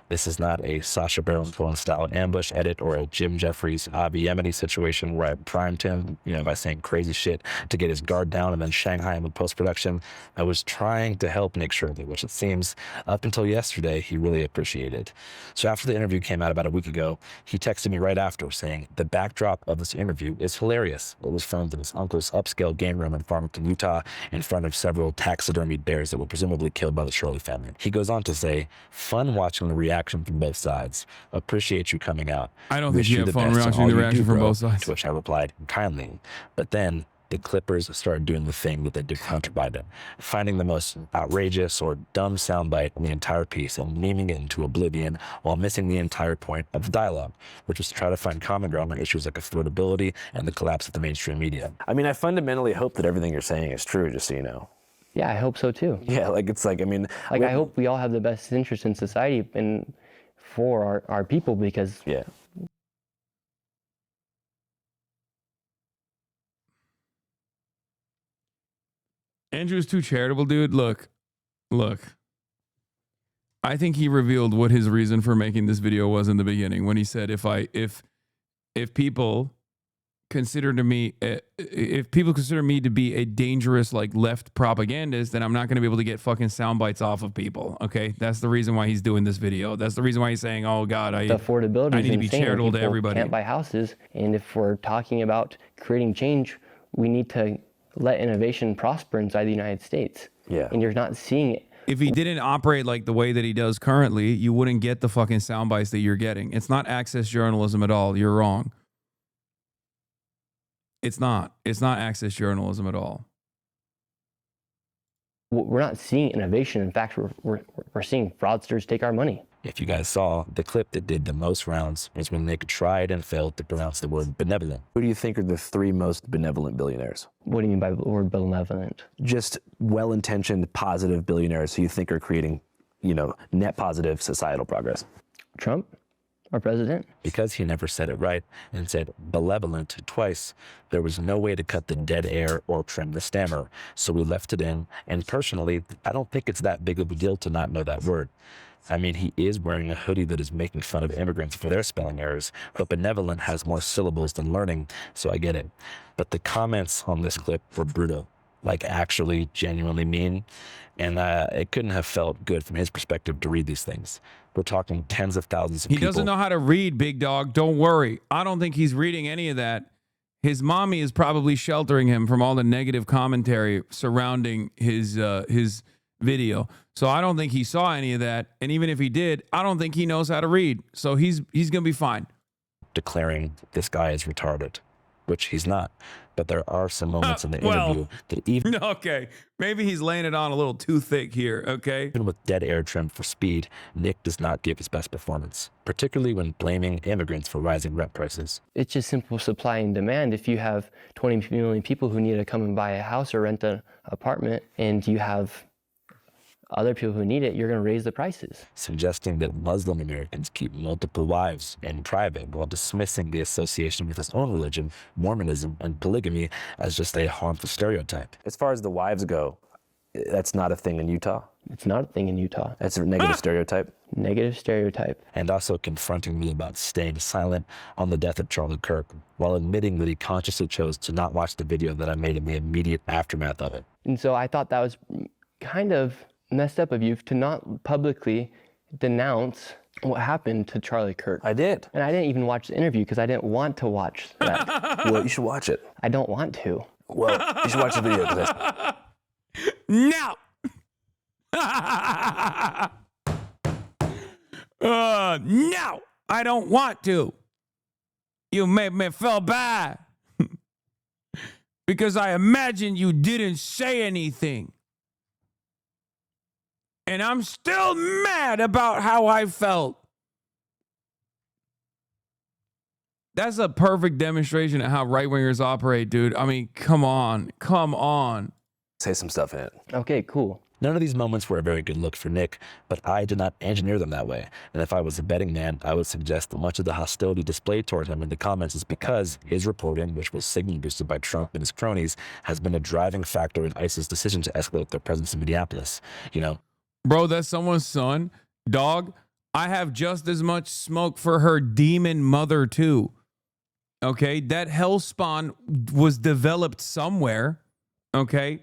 This is not a Sacha Baron Cohen style ambush edit or a Jim Jeffries Avi Yemeni situation where I primed him, by saying crazy shit to get his guard down and then Shanghai him with post-production. I was trying to help Nick Shirley, which it seems up until yesterday he really appreciated. So after the interview came out about a week ago, he texted me right after saying the backdrop of this interview is hilarious. It was filmed in his uncle's upscale game room in Farmington, Utah, in front of several taxidermied bears that were presumably killed by the Shirley family. He goes on to say, fun watching the reaction from both sides. Appreciate you coming out. I don't think you have fun watching the reaction from both sides. To which I replied kindly. But then the Clippers started doing the thing that they do counterbind it, finding the most outrageous or dumb soundbite in the entire piece and memeing it into oblivion while missing the entire point of the dialogue, which was to try to find common ground on issues like affordability and the collapse of the mainstream media. I mean, I fundamentally hope that everything you're saying is true, just so you know. Yeah, I hope so too. Yeah, like it's like, I mean... Like, I hope we all have the best interest in society and for our people, because... Yeah. Andrew's too charitable, dude. Look. I think he revealed what his reason for making this video was in the beginning when he said, if people consider me to be a dangerous like left propagandist, then I'm not going to be able to get fucking sound bites off of people. Okay, that's the reason why he's doing this video. That's the reason why he's saying, "Oh God, the affordability I need to be charitable to everybody." Can't buy houses, and if we're talking about creating change, we need to let innovation prosper inside the United States. Yeah, and you're not seeing it. If he didn't operate like the way that he does currently, you wouldn't get the fucking sound bites that you're getting. It's not access journalism at all. You're wrong. It's not access journalism at all. We're not seeing innovation. In fact, we're seeing fraudsters take our money. If you guys saw, the clip that did the most rounds was when Nick tried and failed to pronounce the word benevolent. Who do you think are the 3 most benevolent billionaires? What do you mean by the word benevolent? Just well-intentioned, positive billionaires who you think are creating, you know, net positive societal progress. Trump? Our president? Because he never said it right and said benevolent twice, there was no way to cut the dead air or trim the stammer, so we left it in, and personally, I don't think it's that big of a deal to not know that word. I mean, he is wearing a hoodie that is making fun of immigrants for their spelling errors, but benevolent has more syllables than learning, so I get it. But the comments on this clip were brutal, like actually genuinely mean, and it couldn't have felt good from his perspective to read these things. We're talking tens of thousands of people. He doesn't know how to read, big dog. Don't worry. I don't think he's reading any of that. His mommy is probably sheltering him from all the negative commentary surrounding his video. So I don't think he saw any of that. And even if he did, I don't think he knows how to read. So he's going to be fine. Declaring this guy is retarded, which he's not. But there are some moments in the interview that even... Okay, maybe he's laying it on a little too thick here, okay? Even with dead air trimmed for speed, Nick does not give his best performance, particularly when blaming immigrants for rising rent prices. It's just simple supply and demand. If you have 20 million people who need to come and buy a house or rent an apartment, and you have other people who need it, you're going to raise the prices. Suggesting that Muslim Americans keep multiple wives in private while dismissing the association with his own religion, Mormonism, and polygamy as just a harmful stereotype. As far as the wives go, that's not a thing in Utah? It's not a thing in Utah. That's a negative stereotype? Negative stereotype. And also confronting me about staying silent on the death of Charlie Kirk, while admitting that he consciously chose to not watch the video that I made in the immediate aftermath of it. And so I thought that was kind of messed up of you to not publicly denounce what happened to Charlie Kirk. I did. And I didn't even watch the interview because I didn't want to watch that. Well, you should watch it. I don't want to. Well, you should watch the video. No! No! I don't want to. You made me feel bad. Because I imagine you didn't say anything. And I'm still mad about how I felt. That's a perfect demonstration of how right-wingers operate, dude. I mean, come on. Come on. Say some stuff in it. Okay, cool. None of these moments were a very good look for Nick, but I did not engineer them that way. And if I was a betting man, I would suggest that much of the hostility displayed toward him in the comments is because his reporting, which was signal boosted by Trump and his cronies, has been a driving factor in ICE's decision to escalate their presence in Minneapolis. You know, bro, that's someone's son. Dog, I have just as much smoke for her demon mother, too. Okay? That hell spawn was developed somewhere. Okay?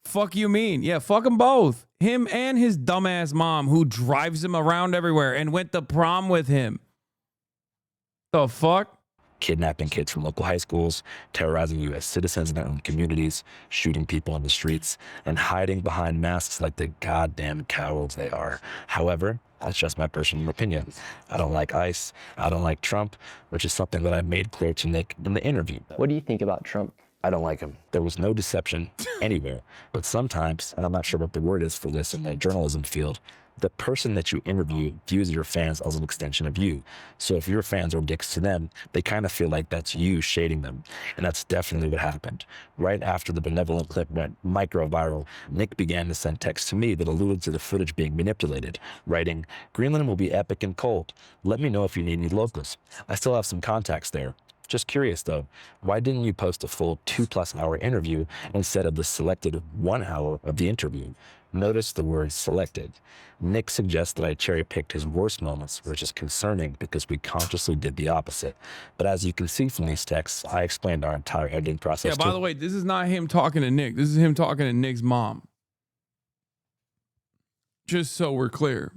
Fuck you mean? Yeah, fuck them both. Him and his dumbass mom who drives him around everywhere and went to prom with him. The fuck? Kidnapping kids from local high schools, terrorizing U.S. citizens in their own communities, shooting people on the streets, and hiding behind masks like the goddamn cowards they are. However, That's just my personal opinion. I don't like ICE. I don't like Trump, which is something that I made clear to Nick in the interview. What do you think about Trump? I don't like him. There was no deception anywhere. But sometimes, and I'm not sure what the word is for this in the journalism field, the person that you interview views your fans as an extension of you. So if your fans are dicks to them, they kind of feel like that's you shading them. And that's definitely what happened. Right after the benevolent clip went micro-viral, Nick began to send texts to me that alluded to the footage being manipulated, writing, "Greenland will be epic and cold. Let me know if you need any locals." I still have some contacts there. Just curious though, why didn't you post a full 2+ hour interview instead of the selected 1 hour of the interview? Notice the word selected. Nick suggests that I cherry-picked his worst moments, which is concerning because we consciously did the opposite. But as you can see from these texts, I explained our entire editing process. Yeah, by the way, this is not him talking to Nick. This is him talking to Nick's mom. Just so we're clear.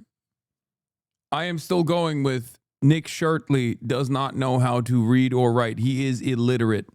I am still going with Nick Shirtley does not know how to read or write. He is illiterate.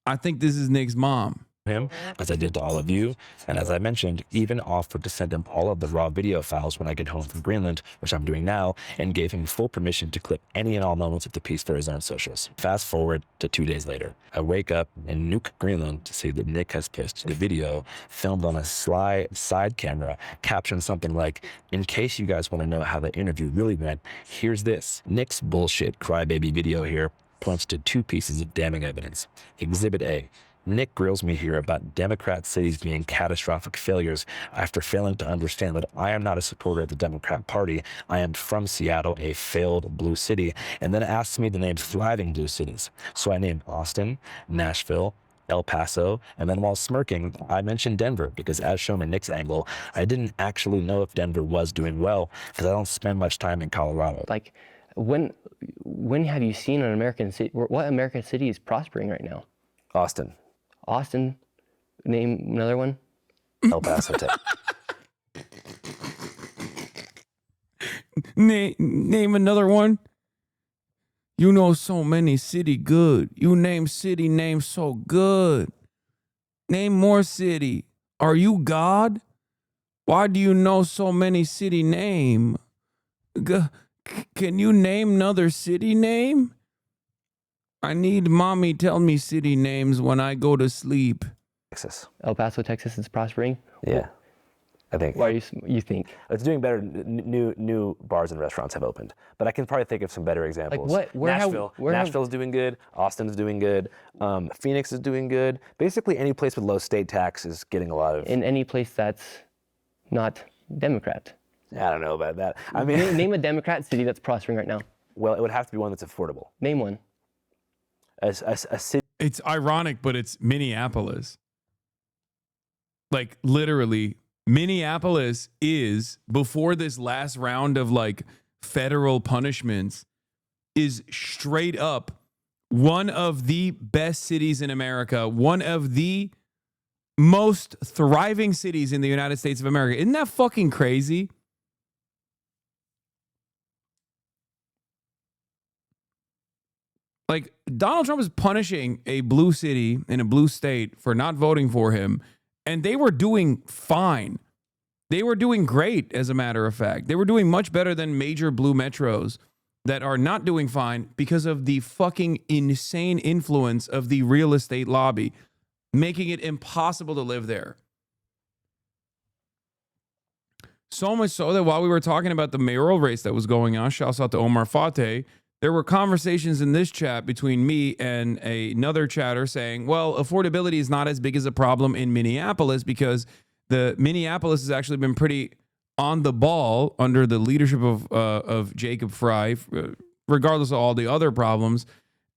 I think this is Nick's mom. Him, as I did to all of you, and as I mentioned, even offered to send him all of the raw video files when I get home from Greenland, which I'm doing now, and gave him full permission to clip any and all moments of the piece for his own socials. Fast forward to 2 days later. I wake up in Nuuk, Greenland to see that Nick has posted a video filmed on a side camera, captioned something like, "In case you guys want to know how the interview really went, here's this." Nick's bullshit crybaby video here points to 2 pieces of damning evidence. Exhibit A. Nick grills me here about Democrat cities being catastrophic failures after failing to understand that I am not a supporter of the Democrat Party. I am from Seattle, a failed blue city, and then asks me to name thriving blue cities. So I named Austin, Nashville, El Paso, and then while smirking, I mentioned Denver because as shown in Nick's angle, I didn't actually know if Denver was doing well because I don't spend much time in Colorado. Like, when have you seen an American city? What American city is prospering right now? Austin. Austin. Name another one. El Paso. Name another one. You know so many city good. You name city names so good. Name more city. Are you God? Why do you know so many city name? Can you name another city name? I need mommy tell me city names when I go to sleep. Texas. El Paso, Texas is prospering? Yeah, I think. Why you think? It's doing better. New bars and restaurants have opened. But I can probably think of some better examples. Like what? Nashville's doing good. Austin's doing good. Phoenix is doing good. Basically any place with low state tax is getting a lot of... In any place that's not Democrat. I don't know about that. I mean... Name a Democrat city that's prospering right now. Well, it would have to be one that's affordable. Name one. A city. It's ironic, but it's Minneapolis. Like literally, Minneapolis is, before this last round of like federal punishments, is straight up one of the best cities in America, one of the most thriving cities in the United States of America. Isn't that fucking crazy? Like, Donald Trump is punishing a blue city in a blue state for not voting for him, and they were doing fine. They were doing great, as a matter of fact. They were doing much better than major blue metros that are not doing fine because of the fucking insane influence of the real estate lobby, making it impossible to live there. So much so that while we were talking about the mayoral race that was going on, shouts out to Omar Fateh, there were conversations in this chat between me and another chatter saying, well, affordability is not as big as a problem in Minneapolis because the Minneapolis has actually been pretty on the ball under the leadership of Jacob Fry, regardless of all the other problems,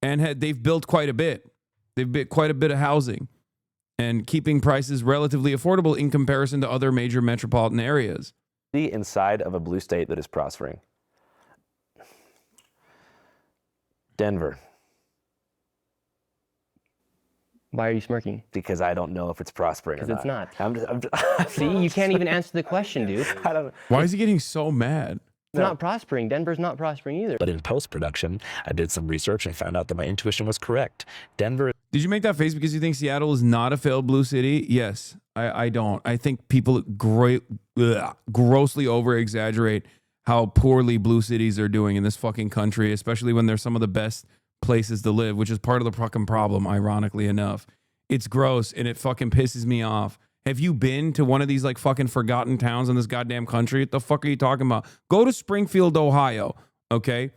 and they've built quite a bit. They've built quite a bit of housing and keeping prices relatively affordable in comparison to other major metropolitan areas. Inside of a blue state that is prospering. Denver. Why are you smirking? Because I don't know if it's prospering or not. Because it's not. See, you can't even answer the question, dude. I don't know. Why is he getting so mad? It's not prospering. Denver's not prospering either. But in post-production, I did some research and found out that my intuition was correct. Denver... Did you make that face because you think Seattle is not a failed blue city? Yes, I don't. I think people grossly over exaggerate how poorly blue cities are doing in this fucking country, especially when they're some of the best places to live, which is part of the fucking problem, ironically enough. It's gross and it fucking pisses me off. Have you been to one of these like fucking forgotten towns in this goddamn country? What the fuck are you talking about? Go to Springfield, Ohio, okay?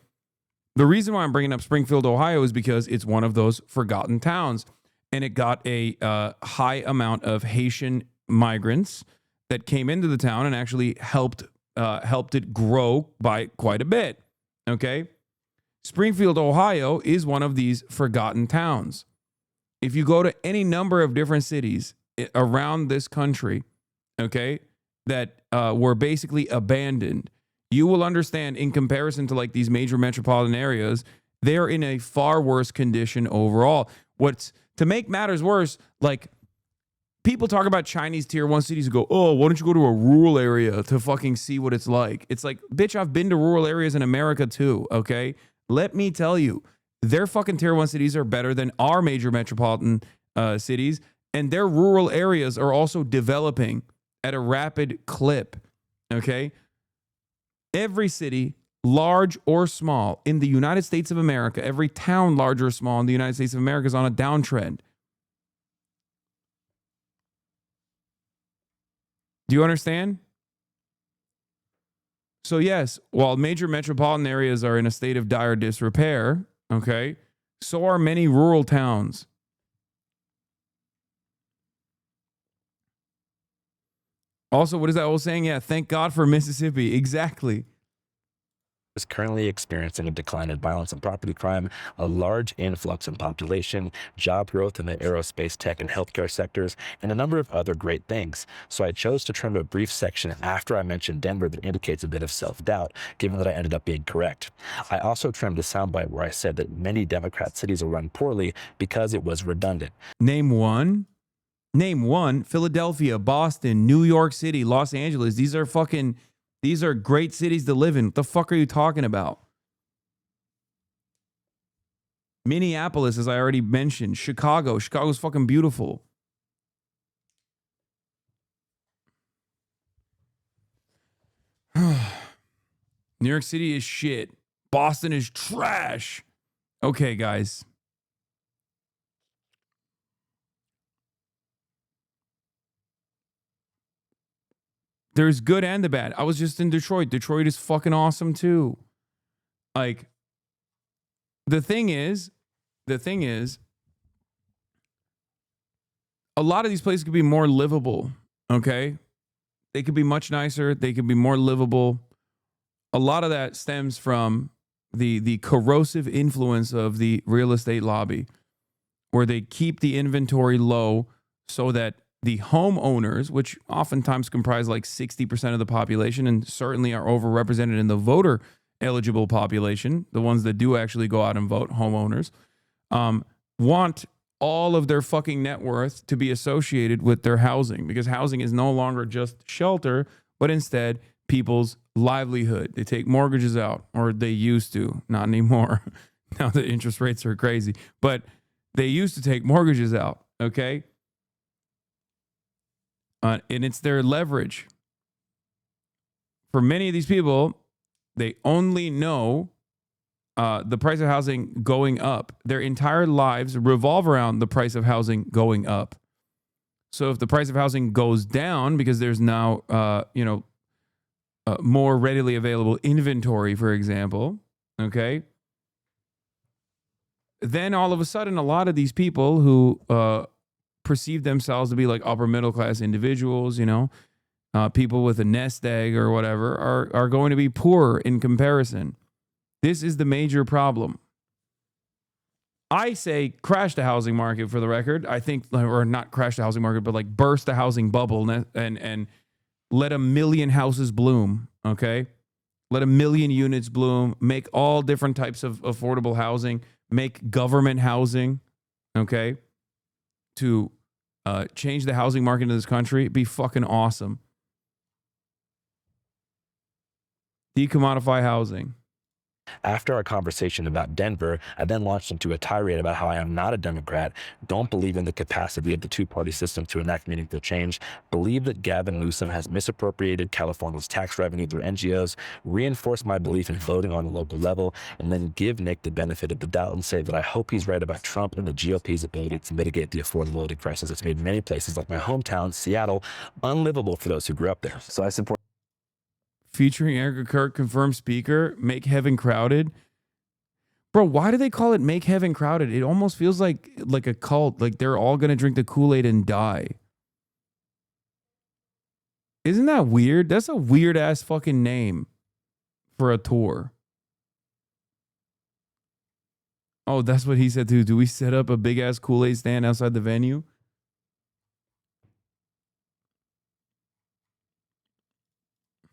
The reason why I'm bringing up Springfield, Ohio is because it's one of those forgotten towns. And it got a high amount of Haitian migrants that came into the town and actually helped it grow by quite a bit, okay? Springfield, Ohio is one of these forgotten towns. If you go to any number of different cities around this country, okay, that were basically abandoned, you will understand in comparison to like these major metropolitan areas, they're in a far worse condition overall. To make matters worse, like people talk about Chinese tier 1 cities and go, oh, why don't you go to a rural area to fucking see what it's like? It's like, bitch, I've been to rural areas in America too, okay? Let me tell you, their fucking tier 1 cities are better than our major metropolitan cities, and their rural areas are also developing at a rapid clip, okay? Every city, large or small, in the United States of America, every town, large or small, in the United States of America is on a downtrend. Do you understand? So yes, while major metropolitan areas are in a state of dire disrepair, okay, so are many rural towns. Also, what is that old saying? Yeah, thank God for Mississippi. Exactly. Is currently experiencing a decline in violence and property crime, a large influx in population, job growth in the aerospace, tech, and healthcare sectors, and a number of other great things. So I chose to trim a brief section after I mentioned Denver that indicates a bit of self-doubt, given that I ended up being correct. I also trimmed a soundbite where I said that many Democrat cities are run poorly because it was redundant. Name one. Name one. Philadelphia, Boston, New York City, Los Angeles. These are great cities to live in. What the fuck are you talking about? Minneapolis, as I already mentioned. Chicago. Chicago's fucking beautiful. New York City is shit. Boston is trash. Okay, guys. There's good and the bad. I was just in Detroit. Detroit is fucking awesome too. Like, the thing is, a lot of these places could be more livable, okay? They could be much nicer. They could be more livable. A lot of that stems from the corrosive influence of the real estate lobby, where they keep the inventory low so that the homeowners, which oftentimes comprise like 60% of the population and certainly are overrepresented in the voter eligible population, the ones that do actually go out and vote, homeowners, want all of their fucking net worth to be associated with their housing, because housing is no longer just shelter, but instead people's livelihood. They take mortgages out, or they used to, not anymore. Now the interest rates are crazy, but they used to take mortgages out, okay? And it's their leverage. For many of these people, they only know the price of housing going up. Their entire lives revolve around the price of housing going up. So if the price of housing goes down because there's now, more readily available inventory, for example, okay, then all of a sudden, a lot of these people who perceive themselves to be like upper middle class individuals, people with a nest egg or whatever, are going to be poorer in comparison. This is the major problem. I say crash the housing market, for the record. I think, or not crash the housing market, but like burst the housing bubble and let 1 million houses bloom, okay? Let 1 million units bloom, make all different types of affordable housing, make government housing, okay, to change the housing market in this country. It'd be fucking awesome. Decommodify housing. After our conversation about Denver, I then launched into a tirade about how I am not a Democrat, don't believe in the capacity of the two-party system to enact meaningful change, believe that Gavin Newsom has misappropriated California's tax revenue through NGOs, reinforce my belief in voting on the local level, and then give Nick the benefit of the doubt and say that I hope he's right about Trump and the GOP's ability to mitigate the affordability crisis that's made many places like my hometown, Seattle, unlivable for those who grew up there. So I support. Featuring Erica Kirk, confirmed speaker, make heaven crowded. Bro, why do they call it make heaven crowded? It almost feels like a cult, like they're all going to drink the Kool-Aid and die. Isn't that weird? That's a weird ass fucking name for a tour. Oh, that's what he said too. Do we set up a big ass Kool-Aid stand outside the venue?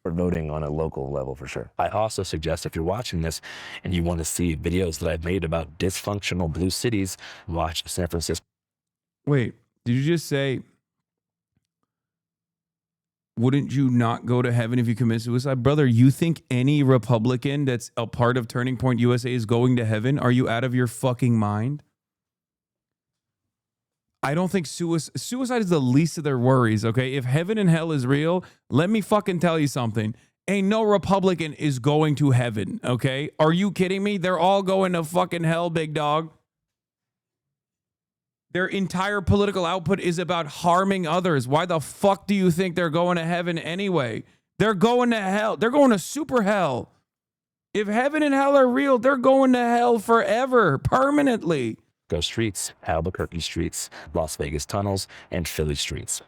Voting on a local level for sure. I also suggest if you're watching this and you want to see videos that I've made about dysfunctional blue cities, watch San Francisco. Wait, did you just say, wouldn't you not go to heaven if you commit suicide? Brother, you think any Republican that's a part of Turning Point USA is going to heaven? Are you out of your fucking mind? I don't think suicide is the least of their worries, okay? If heaven and hell is real, let me fucking tell you something. Ain't no Republican is going to heaven, okay? Are you kidding me? They're all going to fucking hell, big dog. Their entire political output is about harming others. Why the fuck do you think they're going to heaven anyway? They're going to hell. They're going to super hell. If heaven and hell are real, they're going to hell forever, permanently. Streets, Albuquerque streets, Las Vegas tunnels, and Philly streets.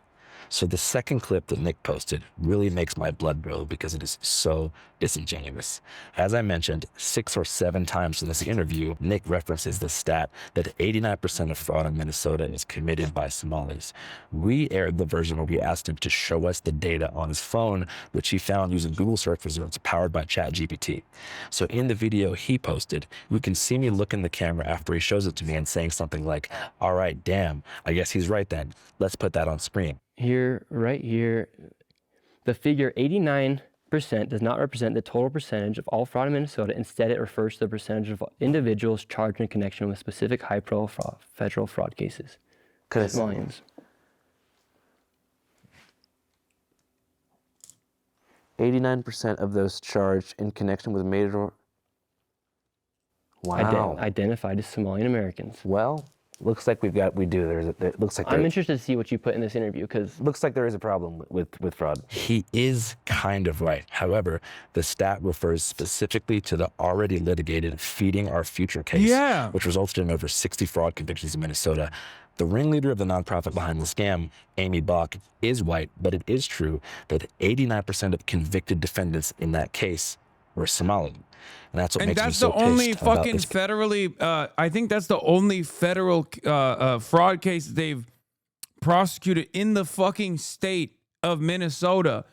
So the second clip that Nick posted really makes my blood boil because it is so disingenuous. As I mentioned 6 or 7 times in this interview, Nick references the stat that 89% of fraud in Minnesota is committed by Somalis. We aired the version where we asked him to show us the data on his phone, which he found using Google search results powered by ChatGPT. So in the video he posted, you can see me look in the camera after he shows it to me and saying something like, all right, damn, I guess he's right then. Let's put that on screen. Here, right here, the figure 89% does not represent the total percentage of all fraud in Minnesota. Instead, it refers to the percentage of individuals charged in connection with specific high-profile federal fraud cases. Millions. 89% of those charged in connection with major. Wow. Identified as Somalian Americans. Well, looks like we do. Looks like I'm interested to see what you put in this interview because looks like there is a problem with fraud. He is kind of right. However, the stat refers specifically to the already litigated Feeding Our Future case, which resulted in over 60 fraud convictions in Minnesota. The ringleader of the nonprofit behind the scam, Amy Bach, is white, but it is true that 89% of convicted defendants in that case were Somali. And that's what makes me so pissed. And that's the only fucking federally, I think that's the only federal fraud case they've prosecuted in the fucking state of Minnesota.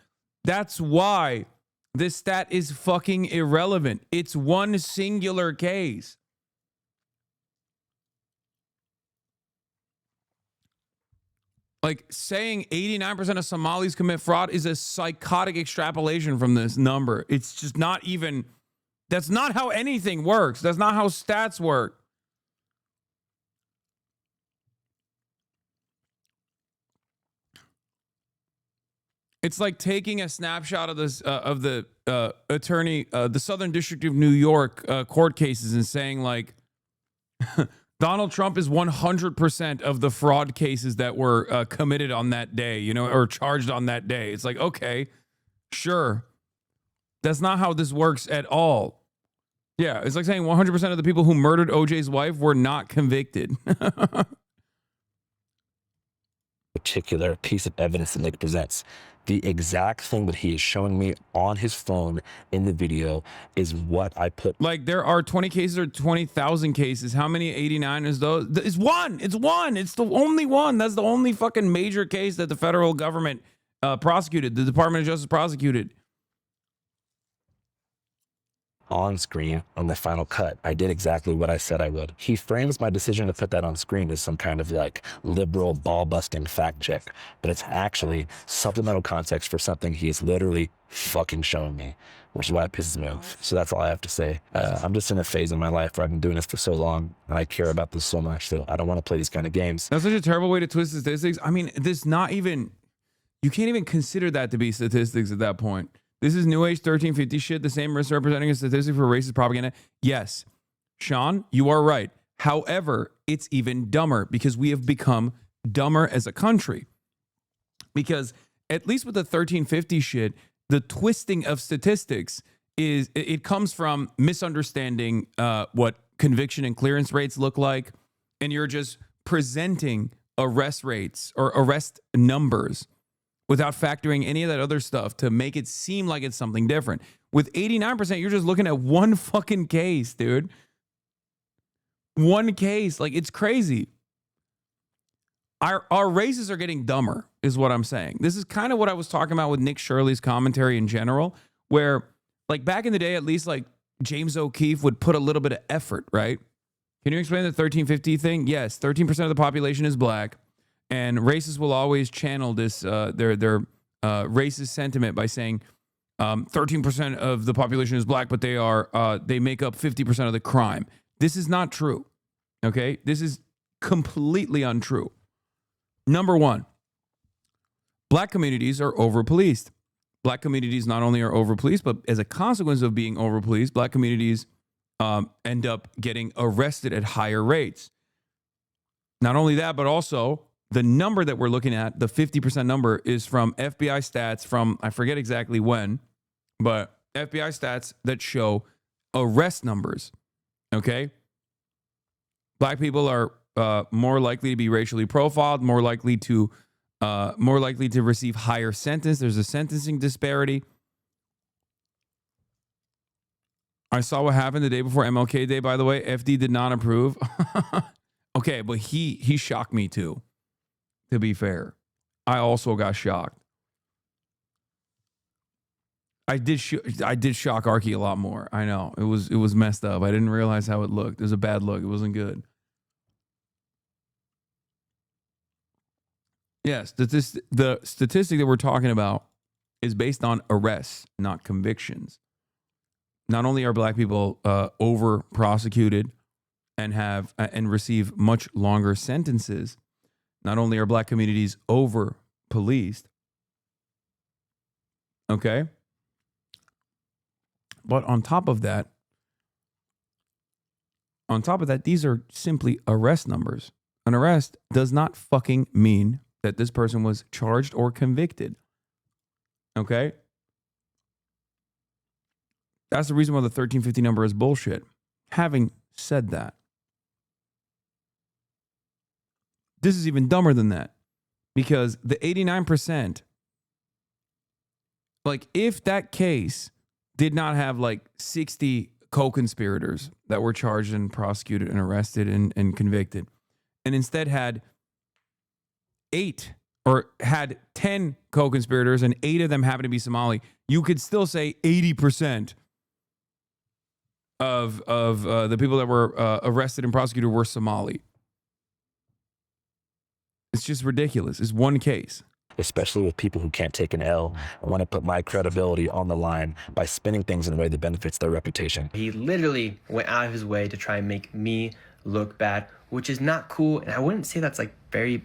That's why this stat is fucking irrelevant. It's one singular case. Like saying 89% of Somalis commit fraud is a psychotic extrapolation from this number. It's just not even, that's not how anything works. That's not how stats work. It's like taking a snapshot of this of the attorney, the Southern District of New York court cases and saying like, Donald Trump is 100% of the fraud cases that were committed on that day, you know, or charged on that day. It's like, okay, sure. That's not how this works at all. Yeah, it's like saying 100% of the people who murdered OJ's wife were not convicted. Particular piece of evidence that Nick presents. The exact thing that he is showing me on his phone in the video is what I put. Like there are 20 cases or 20,000 cases. How many 89 is those? It's one. It's one. It's the only one. That's the only fucking major case that the federal government prosecuted. The Department of Justice prosecuted. on screen on the final cut. I did exactly what I said I would. He frames my decision to put that on screen as some kind of like liberal ball-busting fact check, but it's actually supplemental context for something he is literally fucking showing me, which is why it pisses me off. So that's all I have to say. I'm just in a phase in my life where I've been doing this for so long, and I care about this so much, so I don't want to play these kind of games. That's such a terrible way to twist statistics. I mean, this not even, you can't even consider that to be statistics at that point. This is New Age 1350 shit, the same misrepresenting a statistic for racist propaganda. Yes, Sean, you are right. However, it's even dumber because we have become dumber as a country. Because at least with the 1350 shit, the twisting of statistics is, it comes from misunderstanding what conviction and clearance rates look like. And you're just presenting arrest rates or arrest numbers without factoring any of that other stuff to make it seem like it's something different. With 89%, you're just looking at one fucking case, dude. One case. Like, it's crazy. Our races are getting dumber, is what I'm saying. This is kind of what I was talking about with Nick Shirley's commentary in general, where, like, back in the day, at least, like, James O'Keefe would put a little bit of effort, right? Can you explain the 1350 thing? Yes, 13% of the population is black. And racists will always channel this their racist sentiment by saying 13% of the population is black, but they make up 50% of the crime. This is not true. Okay, this is completely untrue. Number one, black communities are over-policed. Black communities not only are over-policed, but as a consequence of being over-policed, black communities end up getting arrested at higher rates. Not only that, but also the number that we're looking at, the 50% number, is from FBI stats from, I forget exactly when, but FBI stats that show arrest numbers, okay? Black people are more likely to be racially profiled, more likely to receive higher sentence. There's a sentencing disparity. I saw what happened the day before MLK Day, by the way. FD did not approve. Okay, but he shocked me too. To be fair, I also got shocked. I did shock Arky a lot more. I know it was messed up. I didn't realize how it looked. It was a bad look. It wasn't good. Yes, the statistic that we're talking about is based on arrests, not convictions. Not only are black people over prosecuted and receive much longer sentences, not only are black communities over policed, okay, but on top of that, these are simply arrest numbers. An arrest does not fucking mean that this person was charged or convicted. Okay? That's the reason why the 1350 number is bullshit. Having said that, this is even dumber than that, because the 89%, like, if that case did not have like 60 co-conspirators that were charged and prosecuted and arrested and convicted, and instead had 10 co-conspirators and 8 of them happen to be Somali, you could still say 80% of the people that were arrested and prosecuted were Somali. It's just ridiculous. It's one case. Especially with people who can't take an L and want to put my credibility on the line by spinning things in a way that benefits their reputation. He literally went out of his way to try and make me look bad, which is not cool. And I wouldn't say that's like very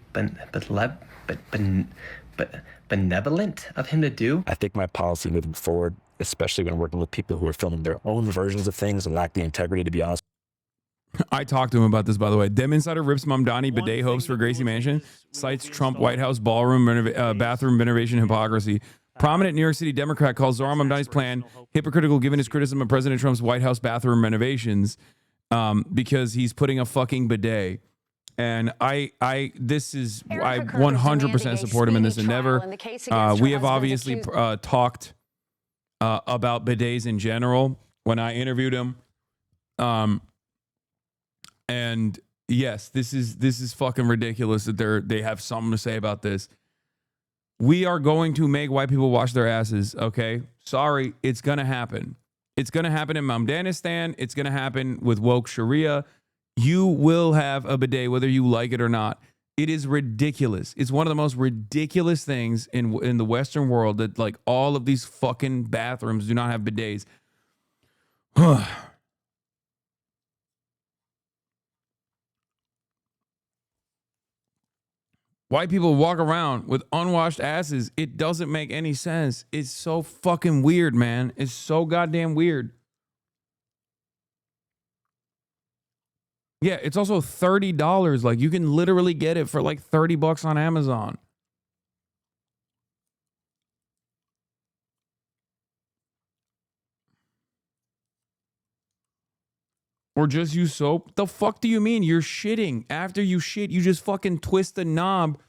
benevolent of him to do. I think my policy moving forward, especially when working with people who are filming their own versions of things and lack the integrity to be honest. I talked to him about this, by the way. Dem Insider rips Mamdani bidet hopes for Gracie Mansion, cites Trump White House ballroom bathroom renovation hypocrisy. Prominent New York City Democrat calls Zohran Mamdani's plan hypocritical given his criticism of President Trump's White House bathroom renovations because he's putting a fucking bidet. And I 100% support him in this endeavor. We have obviously talked about bidets in general when I interviewed him. And yes, this is fucking ridiculous that they have something to say about this. We are going to make white people wash their asses, okay? Sorry, it's gonna happen. It's going to happen in Afghanistan. It's going to happen with woke Sharia. You will have a bidet whether you like it or not. It is ridiculous. It's one of the most ridiculous things in the Western world that like all of these fucking bathrooms do not have bidets. White people walk around with unwashed asses. It doesn't make any sense. It's so fucking weird, man. It's so goddamn weird. Yeah, it's also $30. Like you can literally get it for like $30 on Amazon. Or just use soap. The fuck do you mean? You're shitting. After you shit, you just fucking twist the knob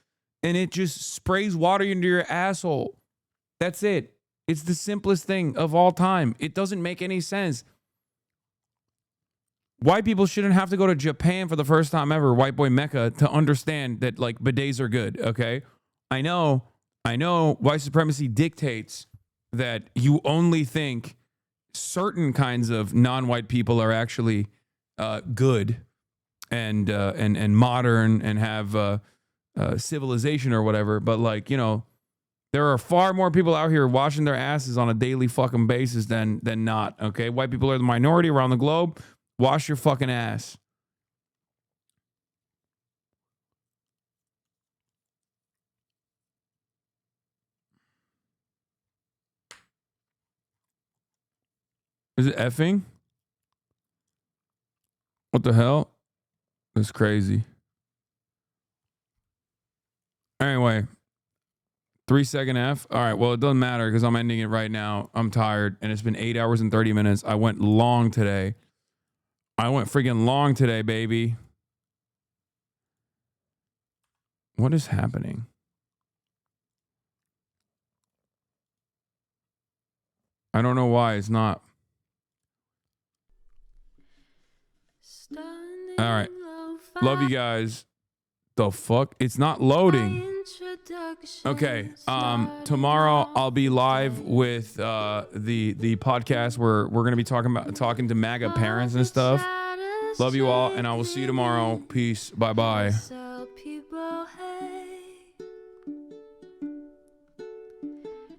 and it just sprays water into your asshole. That's it. It's the simplest thing of all time. It doesn't make any sense. White people shouldn't have to go to Japan for the first time ever, white boy Mecca, to understand that like bidets are good, okay? I know white supremacy dictates that you only think certain kinds of non-white people are actually good and modern and have civilization or whatever, but like, you know, there are far more people out here washing their asses on a daily fucking basis than not, okay? White people are the minority around the globe. Wash your fucking ass. Is it effing? What the hell? That's crazy. Anyway, 3-second F. All right, well, it doesn't matter because I'm ending it right now. I'm tired, and it's been 8 hours and 30 minutes. I went long today. I went freaking long today, baby. What is happening? I don't know why it's not. All right. Love you guys. The fuck? It's not loading. Okay. Tomorrow I'll be live with the podcast where we're gonna be talking to MAGA parents and stuff. Love you all, and I will see you tomorrow. Peace. Bye bye.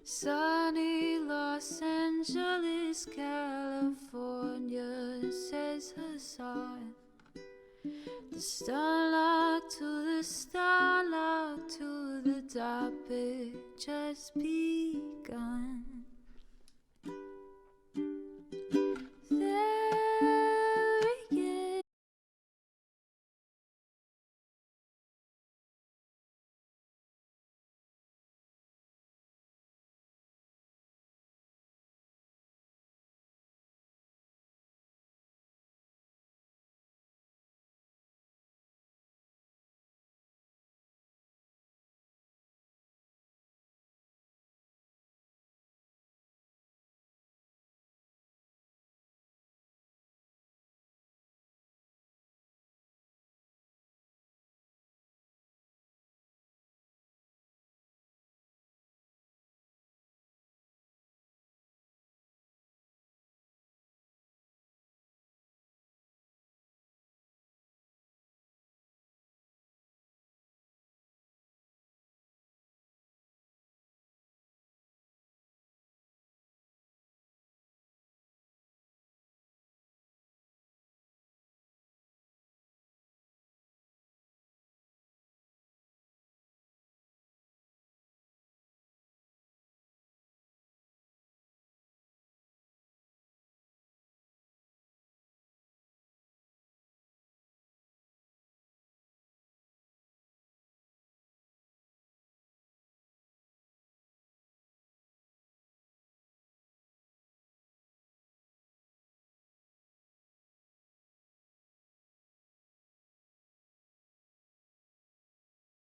Sunny Los Angeles, California, says Hasan. The starlock to the starlock to the topic just begun.